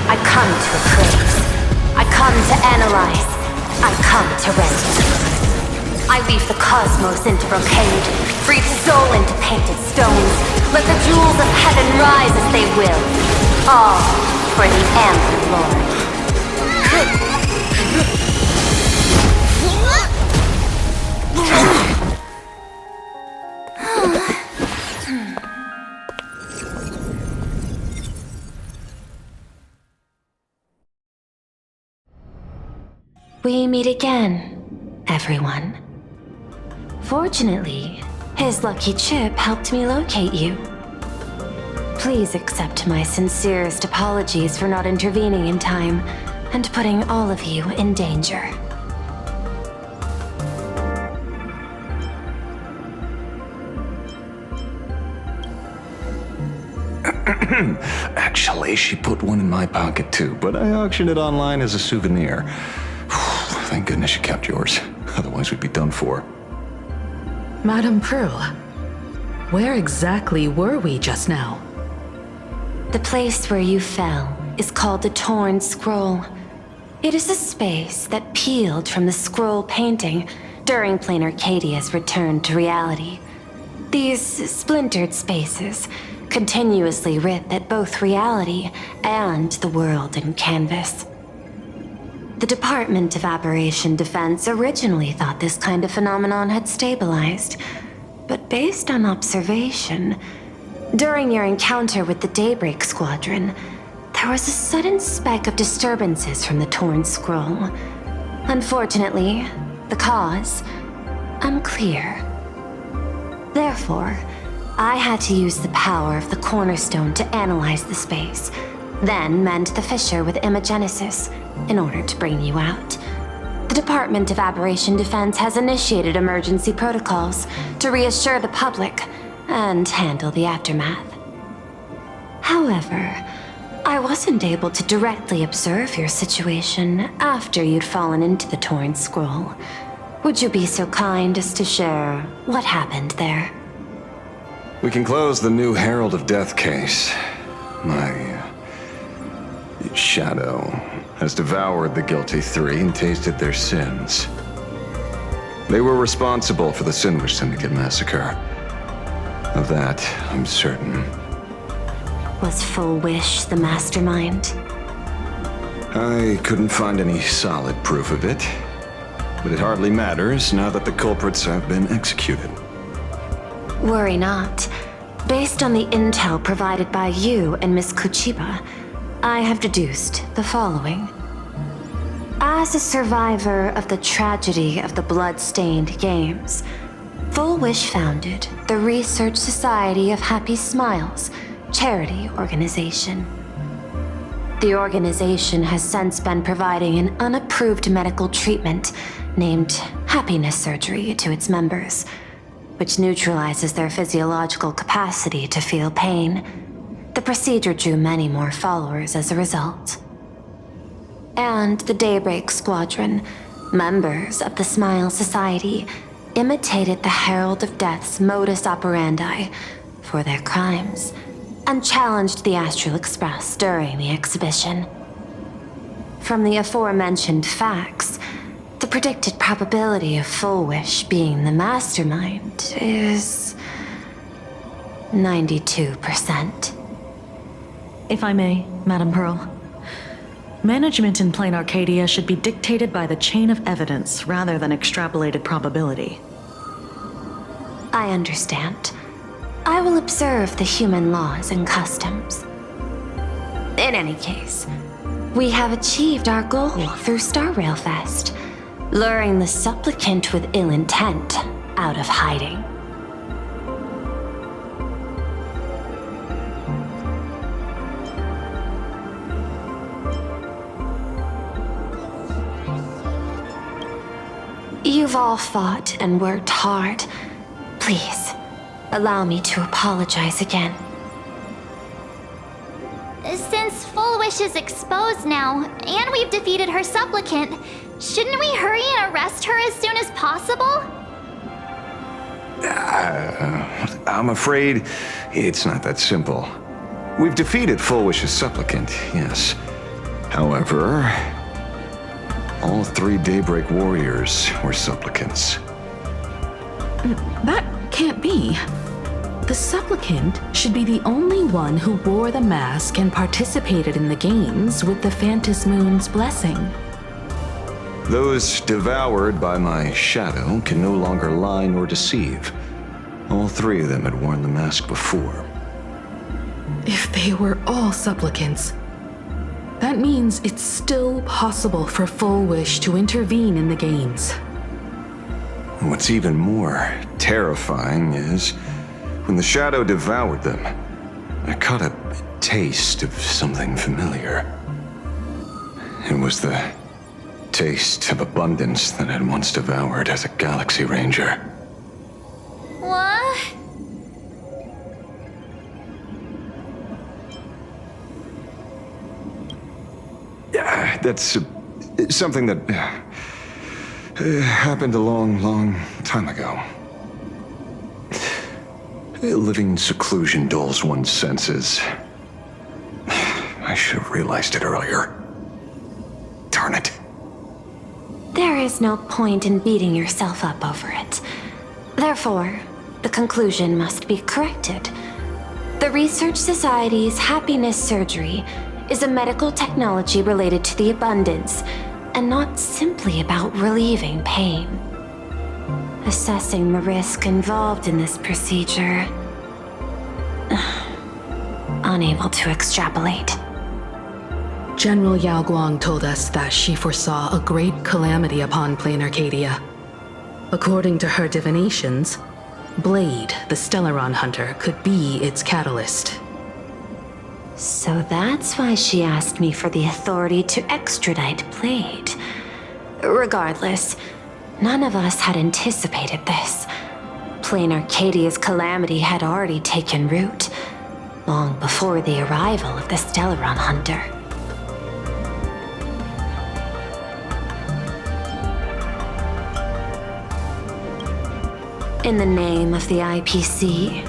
I come to appraise. I come to
cosmos into brocade, breathe soul into painted stones. Let the jewels of heaven rise as they will. All for the Amber Lord. We meet again, everyone. Fortunately, his lucky chip helped me locate you. Please accept my sincerest apologies for not intervening in time and putting all of you in danger.
Actually, she put one in my pocket too, but I auctioned it online as a souvenir. Thank goodness you kept yours. Otherwise, we'd be done for.
Madame Pearl, where exactly were we just now?
The place where you fell is called the Torn Scroll. It is a space that peeled from the scroll painting during Plain Arcadia's return to reality. These splintered spaces continuously rip at both reality and the world in canvas. The Department of Aberration Defense originally thought this kind of phenomenon had stabilized, but based on observation, during your encounter with the Daybreak Squadron, there was a sudden spike of disturbances from the Torn Scroll. Unfortunately, the cause, unclear. Therefore, I had to use the power of the Cornerstone to analyze the space, then mend the fissure with Imagenesis in order to bring you out. The Department of Aberration Defense has initiated emergency protocols to reassure the public and handle the aftermath. However, I wasn't able to directly observe your situation after you'd fallen into the Torn Scroll. Would you be so kind as to share what happened there?
We can close the new Herald of Death case. My shadow has devoured the guilty three and tasted their sins. They were responsible for the Sinwish Syndicate massacre. Of that, I'm certain.
Was Full Wish the mastermind?
I couldn't find any solid proof of it, but it hardly matters now that the culprits have been executed.
Worry not. Based on the intel provided by you and Miss Kuchiba, I have deduced the following. As a survivor of the tragedy of the Blood-Stained Games, Full Wish founded the Research Society of Happy Smiles charity organization. The organization has since been providing an unapproved medical treatment named happiness surgery to its members, which neutralizes their physiological capacity to feel pain. The procedure drew many more followers as a result. And the Daybreak Squadron, members of the Smile Society, imitated the Herald of Death's modus operandi for their crimes, and challenged the Astral Express during the exhibition. From the aforementioned facts, the predicted probability of Full Wish being the mastermind is 92%.
If I may, Madame Pearl. Management in Plain Arcadia should be dictated by the chain of evidence rather than extrapolated probability.
I understand. I will observe the human laws and customs. In any case, we have achieved our goal through Star Rail Fest, luring the supplicant with ill intent out of hiding. You've all fought and worked hard. Please, allow me to apologize again.
Since Full Wish is exposed now, and we've defeated her supplicant, shouldn't we hurry and arrest her as soon as possible?
I'm afraid it's not that simple. We've defeated Full Wish's supplicant, yes. However, all three Daybreak warriors were supplicants.
That can't be. The supplicant should be the only one who wore the mask and participated in the games with the Phantas Moon's blessing.
Those devoured by my shadow can no longer lie nor deceive. All three of them had worn the mask before.
If they were all supplicants, that means it's still possible for Full Wish to intervene in the games.
What's even more terrifying is, when the shadow devoured them, I caught a taste of something familiar. It was the taste of abundance that I'd once devoured as a Galaxy Ranger.
What?
That's something that happened a long, long time ago. Living in seclusion dulls one's senses. I should have realized it earlier. Darn it.
There is no point in beating yourself up over it. Therefore, the conclusion must be corrected. The Research Society's happiness surgery is a medical technology related to the abundance, and not simply about relieving pain. Assessing the risk involved in this procedure... unable to extrapolate.
General Yao Guang told us that she foresaw a great calamity upon Plain Arcadia. According to her divinations, Blade, the Stellaron hunter, could be its catalyst.
So that's why she asked me for the authority to extradite Blade. Regardless, none of us had anticipated this. Plain Arcadia's calamity had already taken root, long before the arrival of the Stellaron hunter. In the name of the IPC,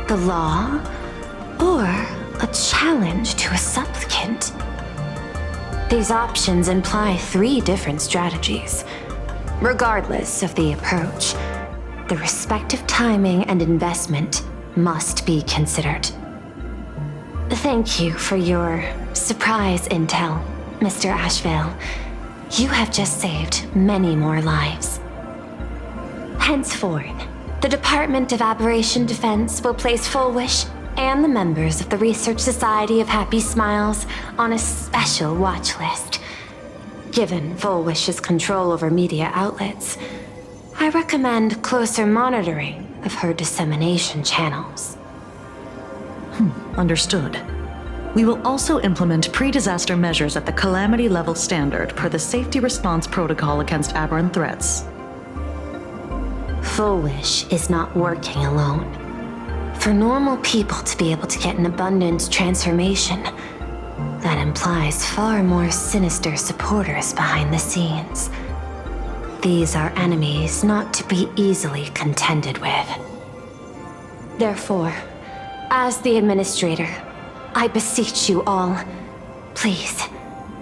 the law, or a challenge to a supplicant? These options imply 3 different strategies. Regardless of the approach, the respective timing and investment must be considered. Thank you for your surprise intel, Mr. Ashvale. You have just saved many more lives. Henceforth, the Department of Aberration Defense will place Full Wish and the members of the Research Society of Happy Smiles on a special watch list. Given Full Wish's control over media outlets, I recommend closer monitoring of her dissemination channels.
Understood. We will also implement pre-disaster measures at the calamity level standard per the safety response protocol against aberrant threats.
Full Wish is not working alone. For normal people to be able to get an abundance transformation, that implies far more sinister supporters behind the scenes. These are enemies not to be easily contended with. Therefore, as the administrator, I beseech you all, please,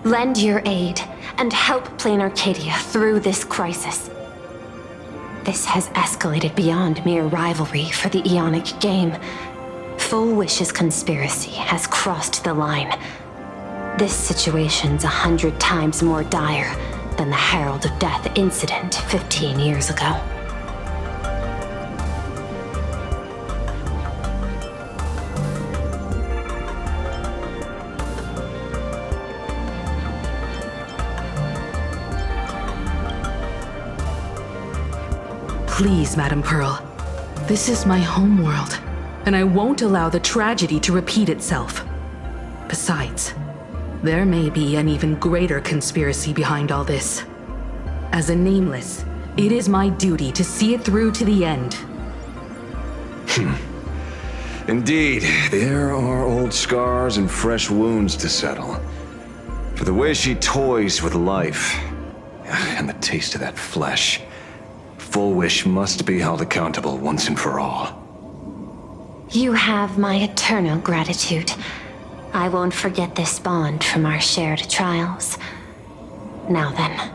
lend your aid and help Plain Arcadia through this crisis. This has escalated beyond mere rivalry for the Ionic game. Full Wish's conspiracy has crossed the line. This situation's 100 times more dire than the Herald of Death incident 15 years ago.
Please, Madam Pearl. This is my homeworld, and I won't allow the tragedy to repeat itself. Besides, there may be an even greater conspiracy behind all this. As a Nameless, it is my duty to see it through to the end.
Indeed, there are old scars and fresh wounds to settle. For the way she toys with life, and the taste of that flesh, Full Wish must be held accountable once and for all.
You have my eternal gratitude. I won't forget this bond from our shared trials. Now then,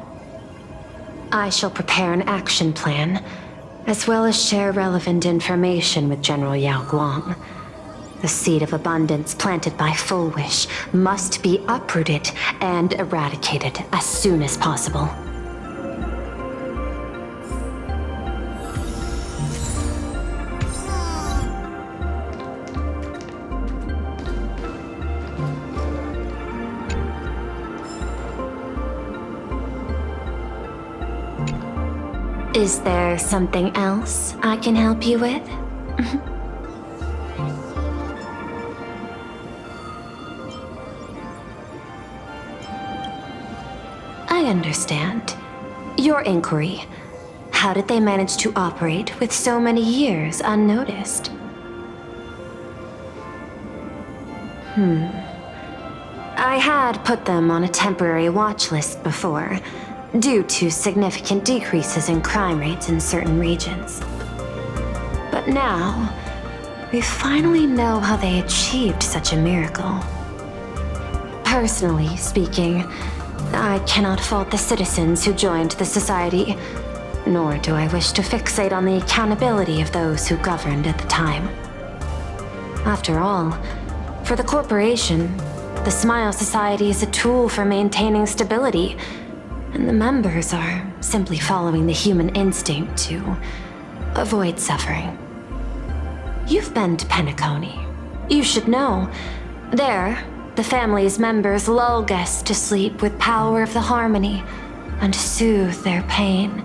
I shall prepare an action plan as well as share relevant information with General Yao Guang. The seed of abundance planted by Full Wish must be uprooted and eradicated as soon as possible. Is there something else I can help you with? I understand. Your inquiry. How did they manage to operate with so many years unnoticed? I had put them on a temporary watch list before, due to significant decreases in crime rates in certain regions. But now, we finally know how they achieved such a miracle. Personally speaking, I cannot fault the citizens who joined the society, nor do I wish to fixate on the accountability of those who governed at the time. After all, for the corporation, the Smile Society is a tool for maintaining stability, and the members are simply following the human instinct to avoid suffering. You've been to Penacony. You should know. There, the family's members lull guests to sleep with power of the harmony and soothe their pain.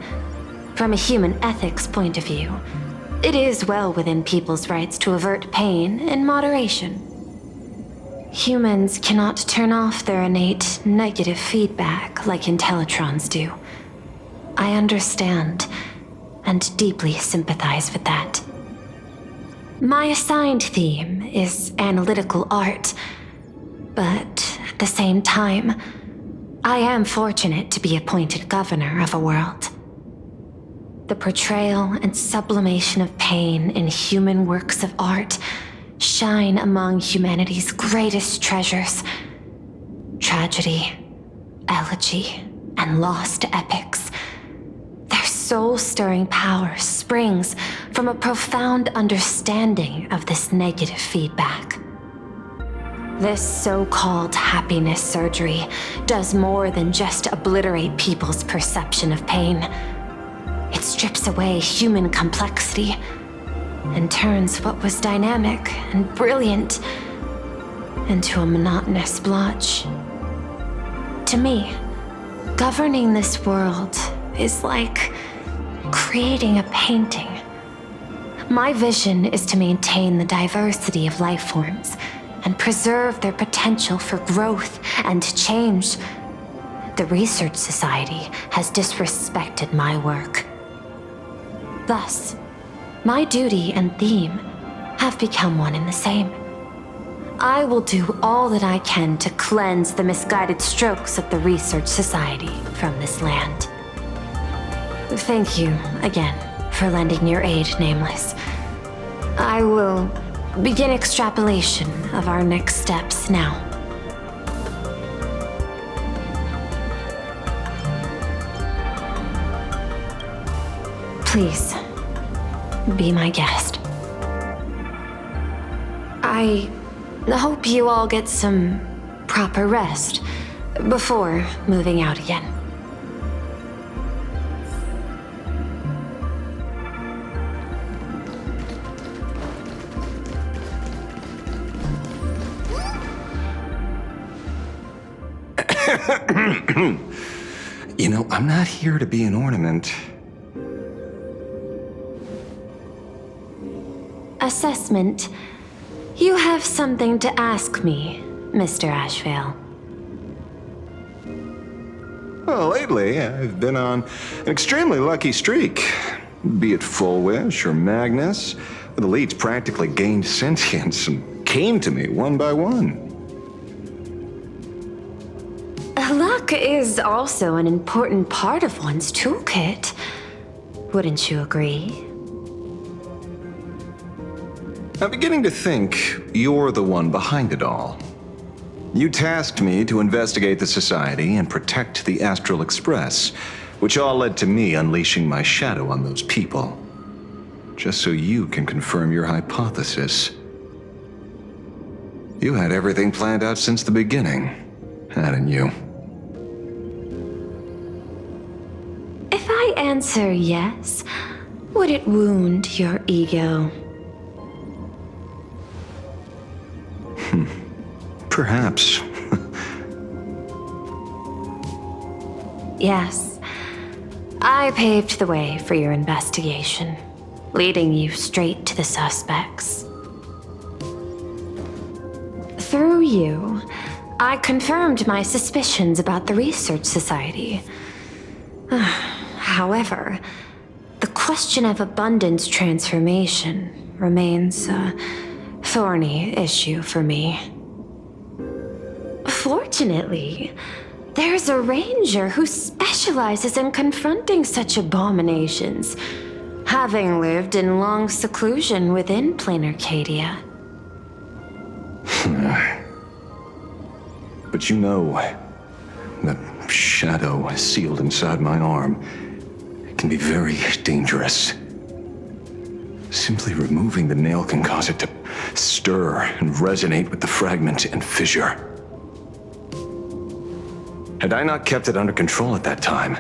From a human ethics point of view, it is well within people's rights to avert pain in moderation. Humans cannot turn off their innate negative feedback like Intellitrons do. I understand and deeply sympathize with that. My assigned theme is analytical art, but at the same time, I am fortunate to be appointed governor of a world. The portrayal and sublimation of pain in human works of art shine among humanity's greatest treasures. Tragedy, elegy, and lost epics. Their soul-stirring power springs from a profound understanding of this negative feedback. This so-called happiness surgery does more than just obliterate people's perception of pain. It strips away human complexity and turns what was dynamic and brilliant into a monotonous blotch. To me, governing this world is like creating a painting. My vision is to maintain the diversity of life forms and preserve their potential for growth and change. The Research Society has disrespected my work. Thus, my duty and theme have become one and the same. I will do all that I can to cleanse the misguided strokes of the Research Society from this land. Thank you again for lending your aid, Nameless. I will begin extrapolation of our next steps now. Please, be my guest. I hope you all get some proper rest before moving out again.
You know, I'm not here to be an ornament.
Assessment. You have something to ask me, Mr. Ashvale.
Well, lately, I've been on an extremely lucky streak. Be it Full Wish or Magnus, the elites practically gained sentience and came to me one by one.
Luck is also an important part of one's toolkit. Wouldn't you agree?
I'm beginning to think you're the one behind it all. You tasked me to investigate the Society and protect the Astral Express, which all led to me unleashing my shadow on those people. just so you can confirm your hypothesis. You had everything planned out since the beginning, hadn't you?
If I answer yes, would it wound your ego?
Perhaps.
Yes. I paved the way for your investigation, leading you straight to the suspects. Through you, I confirmed my suspicions about the Research Society. However, the question of abundance transformation remains a thorny issue for me. Fortunately, there's a ranger who specializes in confronting such abominations, having lived in long seclusion within planar Cadia.
But you know, the shadow sealed inside my arm can be very dangerous. Simply removing the nail can cause it to stir and resonate with the fragment and fissure. Had I not kept it under control at that time,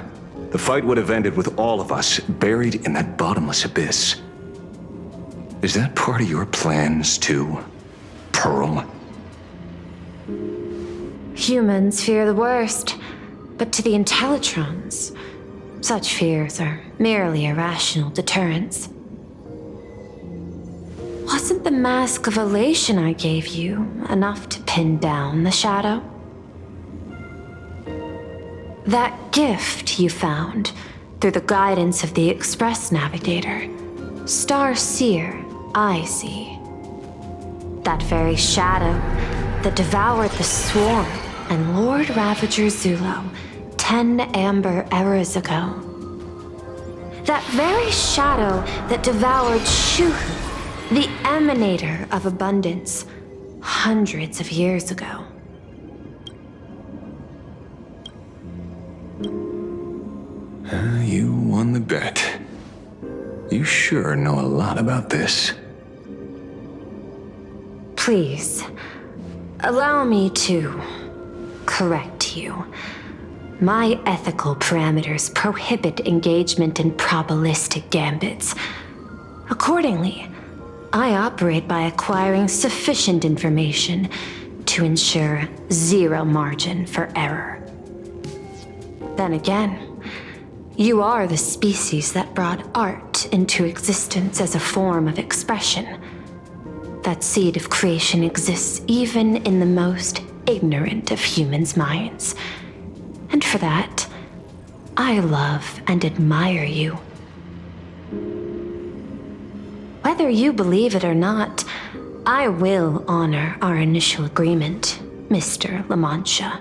the fight would have ended with all of us buried in that bottomless abyss. Is that part of your plans too, Pearl?
Humans fear the worst, but to the Intellitrons, such fears are merely irrational deterrents. Wasn't the mask of elation I gave you enough to pin down the shadow? That gift you found through the guidance of the Express Navigator, Star Seer, I see. That very shadow that devoured the Swarm and Lord Ravager Zulo 10 amber eras ago. That very shadow that devoured Shuhu, the Emanator of Abundance, hundreds of years ago.
You won the bet. You sure know a lot about this.
Please, allow me to correct you. My ethical parameters prohibit engagement in probabilistic gambits. Accordingly, I operate by acquiring sufficient information to ensure zero margin for error. Then again, you are the species that brought art into existence as a form of expression. That seed of creation exists even in the most ignorant of humans' minds. And for that, I love and admire you. Whether you believe it or not, I will honor our initial agreement, Mr. La Mancha.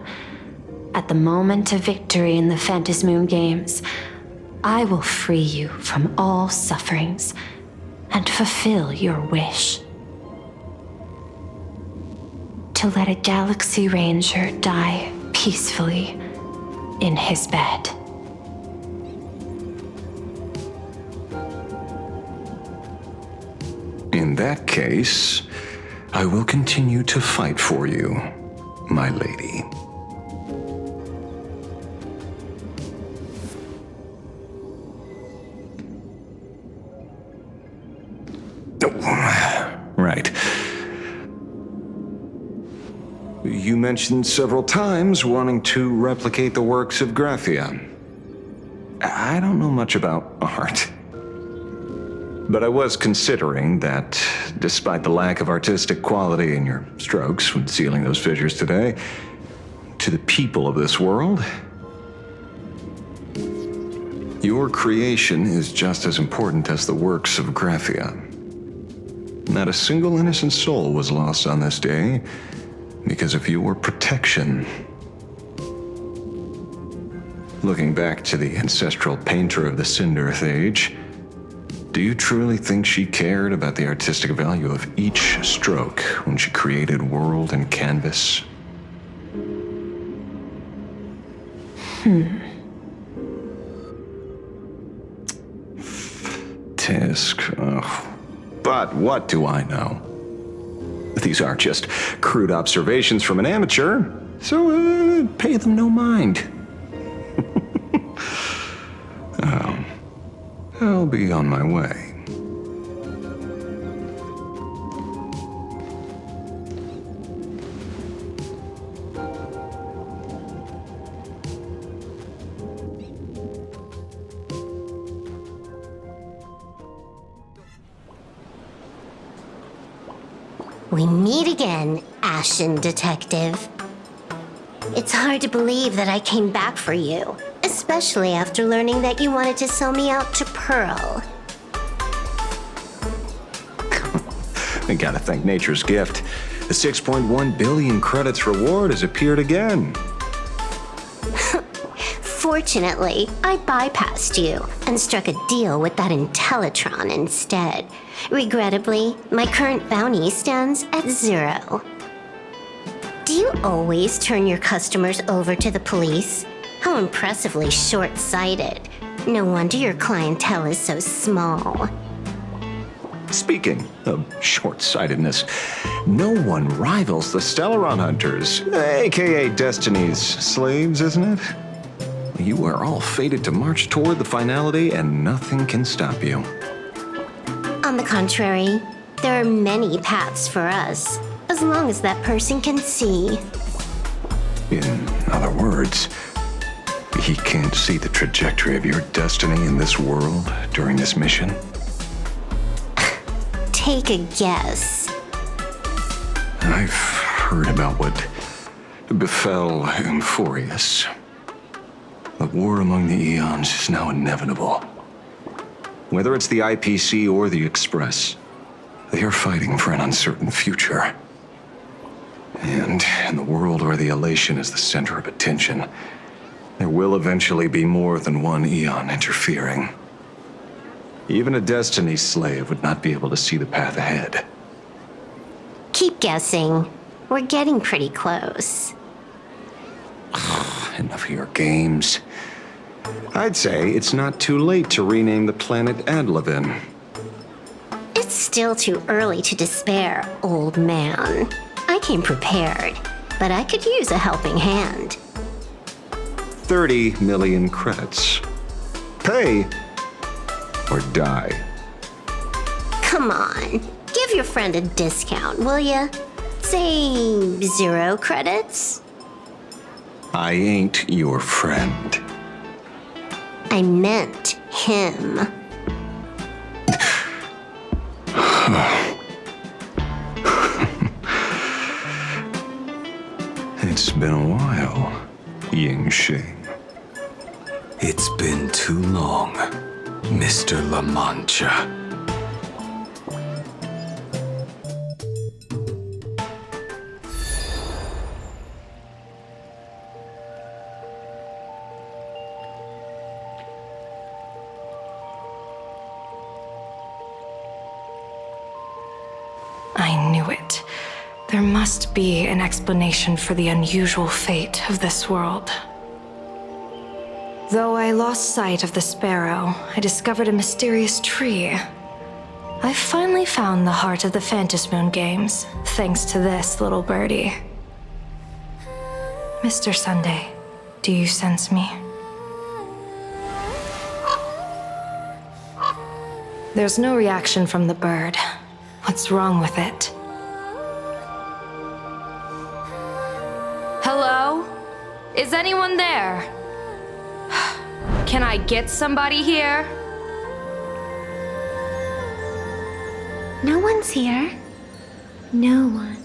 At the moment of victory in the Phantasmoon Games, I will free you from all sufferings and fulfill your wish. To let a Galaxy Ranger die peacefully in his bed.
In that case, I will continue to fight for you, my lady. Right. You mentioned several times wanting to replicate the works of Graphia. I don't know much about art. But I was considering that, despite the lack of artistic quality in your strokes when sealing those fissures today, to the people of this world, your creation is just as important as the works of Graphia. Not a single innocent soul was lost on this day because of your protection. Looking back to the ancestral painter of the Cinderth Age, do you truly think she cared about the artistic value of each stroke when she created world and canvas? tisk. Ugh. But what do I know? These are just crude observations from an amateur, so pay them no mind. I'll be on my way.
We meet again, Ashen Detective. It's hard to believe that I came back for you, especially after learning that you wanted to sell me out to Pearl.
I gotta thank nature's gift. The 6.1 billion credits reward has appeared again.
Fortunately, I bypassed you and struck a deal with that Intellitron instead. Regrettably, my current bounty stands at 0. Do you always turn your customers over to the police? How impressively short-sighted. No wonder your clientele is so small.
Speaking of short-sightedness, no one rivals the Stellaron Hunters, aka Destiny's slaves, isn't it? You are all fated to march toward the finality, and nothing can stop you.
On the contrary, there are many paths for us, as long as that person can see.
In other words, he can't see the trajectory of your destiny in this world during this mission?
Take a guess.
I've heard about what befell Euphorius. The war among the Eons is now inevitable. Whether it's the IPC or the Express, they are fighting for an uncertain future. And in the world where the elation is the center of attention, there will eventually be more than one Eon interfering. Even a Destiny slave would not be able to see the path ahead.
Keep guessing. We're getting pretty close.
Enough of your games. I'd say it's not too late to rename the planet Adlevin.
It's still too early to despair, old man. I came prepared, but I could use a helping hand.
30 million credits. Pay or die.
Come on, give your friend a discount, will ya? Say 0 credits?
I ain't your friend.
I meant him.
It's been a while, Yingxing.
It's been too long, Mr. La Mancha.
I knew it. There must be an explanation for the unusual fate of this world. Though I lost sight of the sparrow, I discovered a mysterious tree. I finally found the heart of the Phantasmoon Moon games, thanks to this little birdie. Mr. Sunday, do you sense me? There's no reaction from the bird. What's wrong with it? Hello? Is anyone there? Can I get somebody here?
No one's here. No one.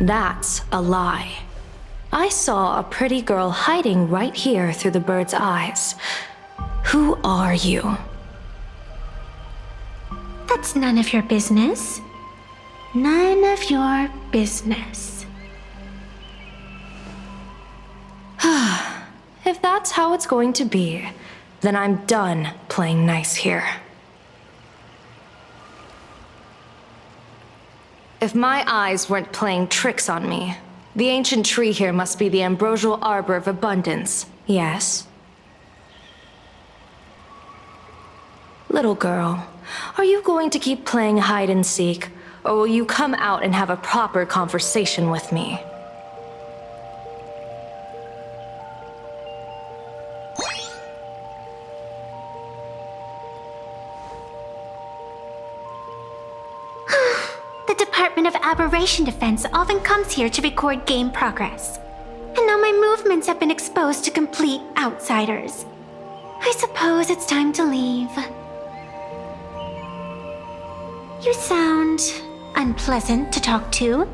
That's a lie. I saw a pretty girl hiding right here through the bird's eyes. Who are you?
That's none of your business. None of your business.
If that's how it's going to be, then I'm done playing nice here. If my eyes weren't playing tricks on me, the ancient tree here must be the ambrosial arbor of abundance, yes? Little girl, are you going to keep playing hide and seek, or will you come out and have a proper conversation with me?
The Department of Aberration Defense often comes here to record game progress. And now my movements have been exposed to complete outsiders. I suppose it's time to leave. You sound unpleasant to talk to,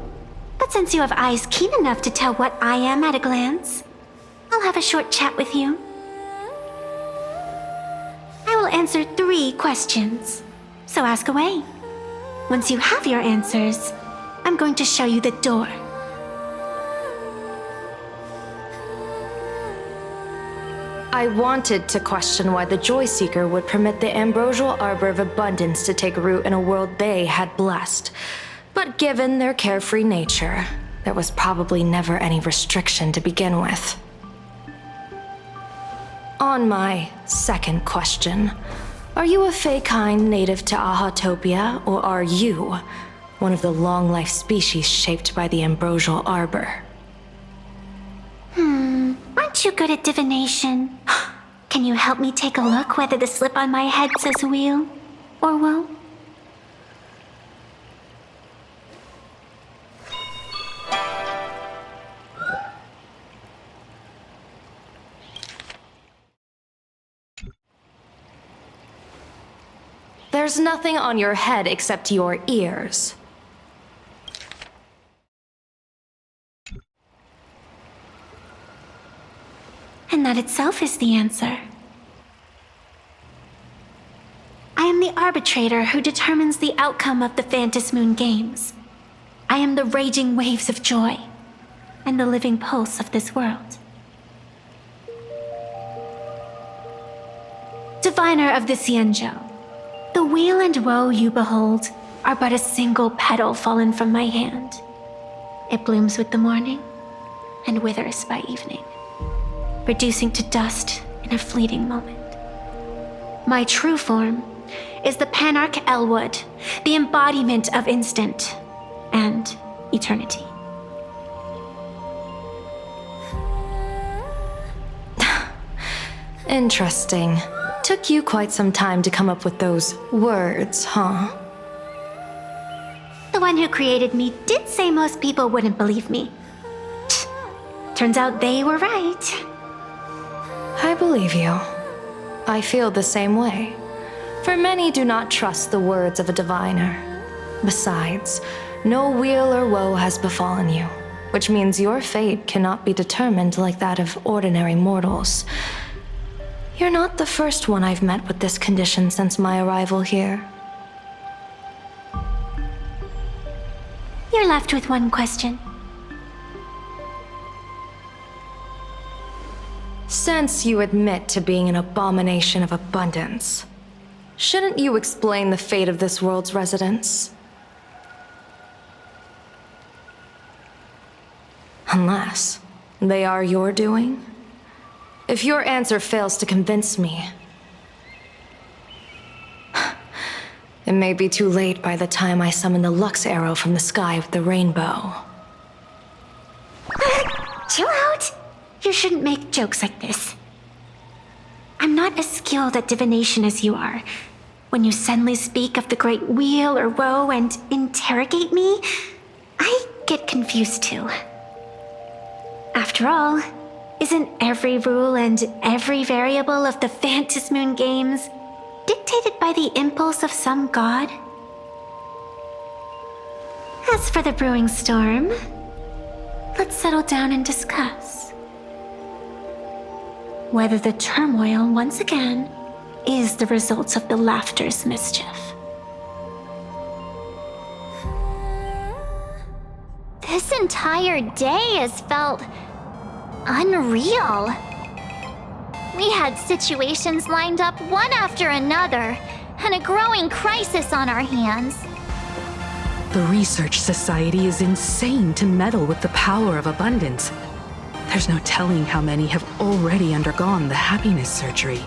but since you have eyes keen enough to tell what I am at a glance, I'll have a short chat with you. I will answer 3 questions, so ask away. Once you have your answers, I'm going to show you the door.
I wanted to question why the Joy Seeker would permit the ambrosial arbor of abundance to take root in a world they had blessed. But given their carefree nature, there was probably never any restriction to begin with. On my second question, are you a Fey kind native to Ahatopia, or are you one of the long-life species shaped by the ambrosial arbor?
Aren't you good at divination? Can you help me take a look whether the slip on my head says wheel or woe?
There's nothing on your head except your ears.
And that itself is the answer. I am the arbitrator who determines the outcome of the Phantom Moon Games. I am the raging waves of joy and the living pulse of this world. Diviner of the Xianzhou, the weal and woe you behold are but a single petal fallen from my hand. It blooms with the morning and withers by evening, reducing to dust in a fleeting moment. My true form is the Panarch Elwood, the embodiment of instant and eternity.
Interesting. Took you quite some time to come up with those words, huh?
The one who created me did say most people wouldn't believe me. Turns out they were right.
I believe you. I feel the same way. For many do not trust the words of a diviner. Besides, no weal or woe has befallen you, which means your fate cannot be determined like that of ordinary mortals. You're not the first one I've met with this condition since my arrival here.
You're left with one question.
Since you admit to being an abomination of abundance, shouldn't you explain the fate of this world's residents? Unless they are your doing? If your answer fails to convince me, it may be too late by the time I summon the Lux Arrow from the sky with the rainbow.
Chill out! You shouldn't make jokes like this. I'm not as skilled at divination as you are. When you suddenly speak of the great wheel or woe and interrogate me, I get confused too. After all, isn't every rule and every variable of the Phantom Moon Games dictated by the impulse of some god? As for the brewing storm, let's settle down and discuss whether the turmoil once again is the result of the laughter's mischief.
This entire day has felt unreal. We had situations lined up one after another, and a growing crisis on our hands.
The Research Society is insane to meddle with the power of abundance. There's no telling how many have already undergone the happiness surgery.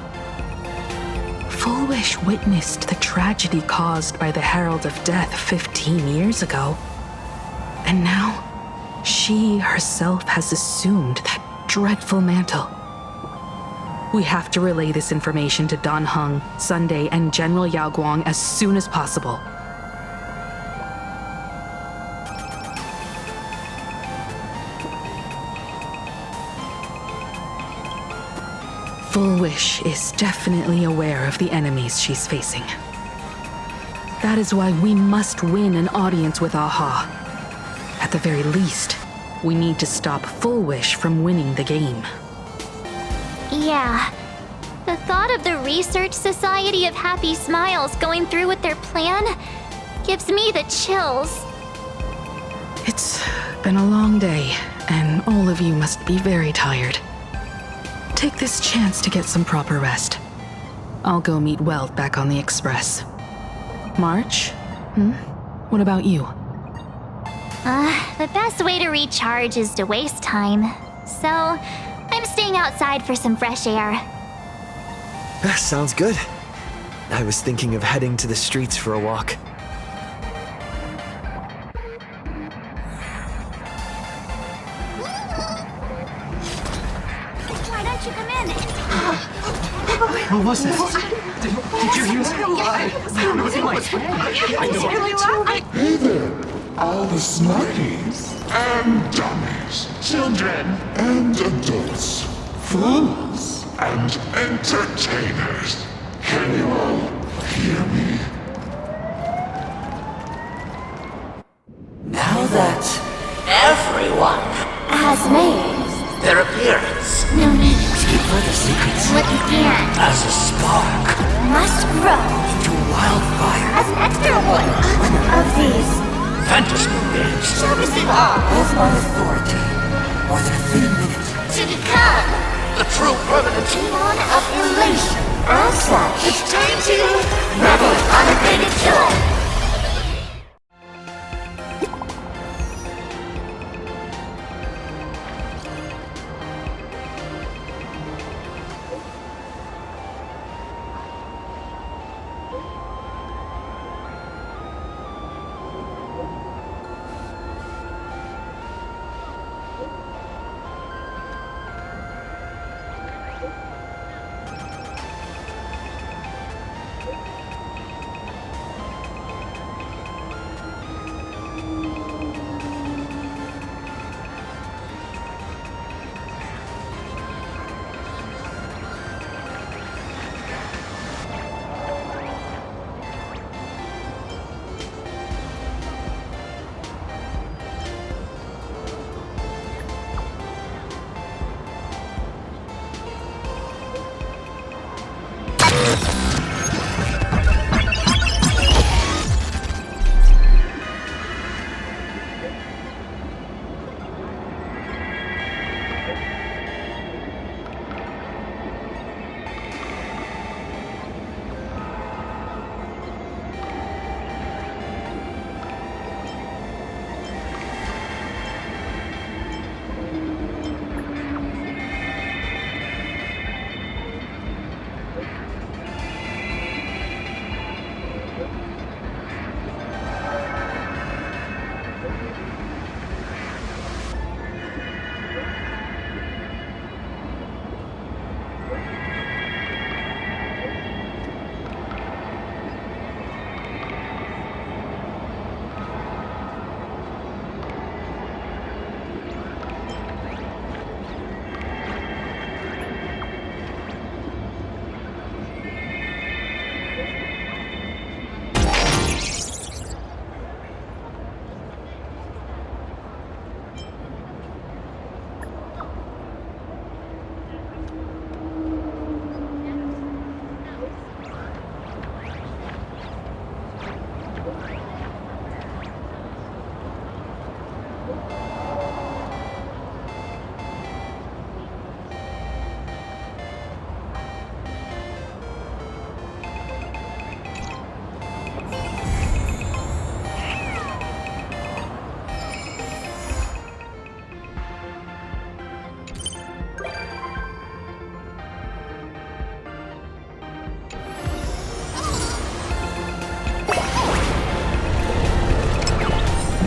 Full Wish witnessed the tragedy caused by the Herald of Death 15 years ago. And now, she herself has assumed that dreadful mantle. We have to relay this information to Dan Heng, Sunday, and General Yao Guang as soon as possible. Full Wish is definitely aware of the enemies she's facing. That is why we must win an audience with Aha. At the very least, we need to stop Full Wish from winning the game.
Yeah. The thought of the Research Society of Happy Smiles going through with their plan gives me the chills.
It's been a long day, and all of you must be very tired. Take this chance to get some proper rest. I'll go meet Welt back on the Express. March? What about you?
The best way to recharge is to waste time. So, I'm staying outside for some fresh air.
Sounds good. I was thinking of heading to the streets for a walk.
Why don't you come in?
What was that? Did you hear that? I don't know what it was. I know
really loud.
Hey there, all the smarties and dummies, children and adults, fools and entertainers. Can you all hear me?
Now that everyone
has made
their appearance,
no need
to keep further secrets
what began
as a spark
must grow
into wildfire.
as an extra one of these
Fantasy games
shall receive all
my authority more than a thin minute
to become
the true permanent
demon of elation. As such, it's time to revel on a greater joy.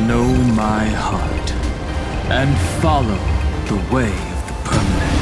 know my heart and follow the way of the permanent.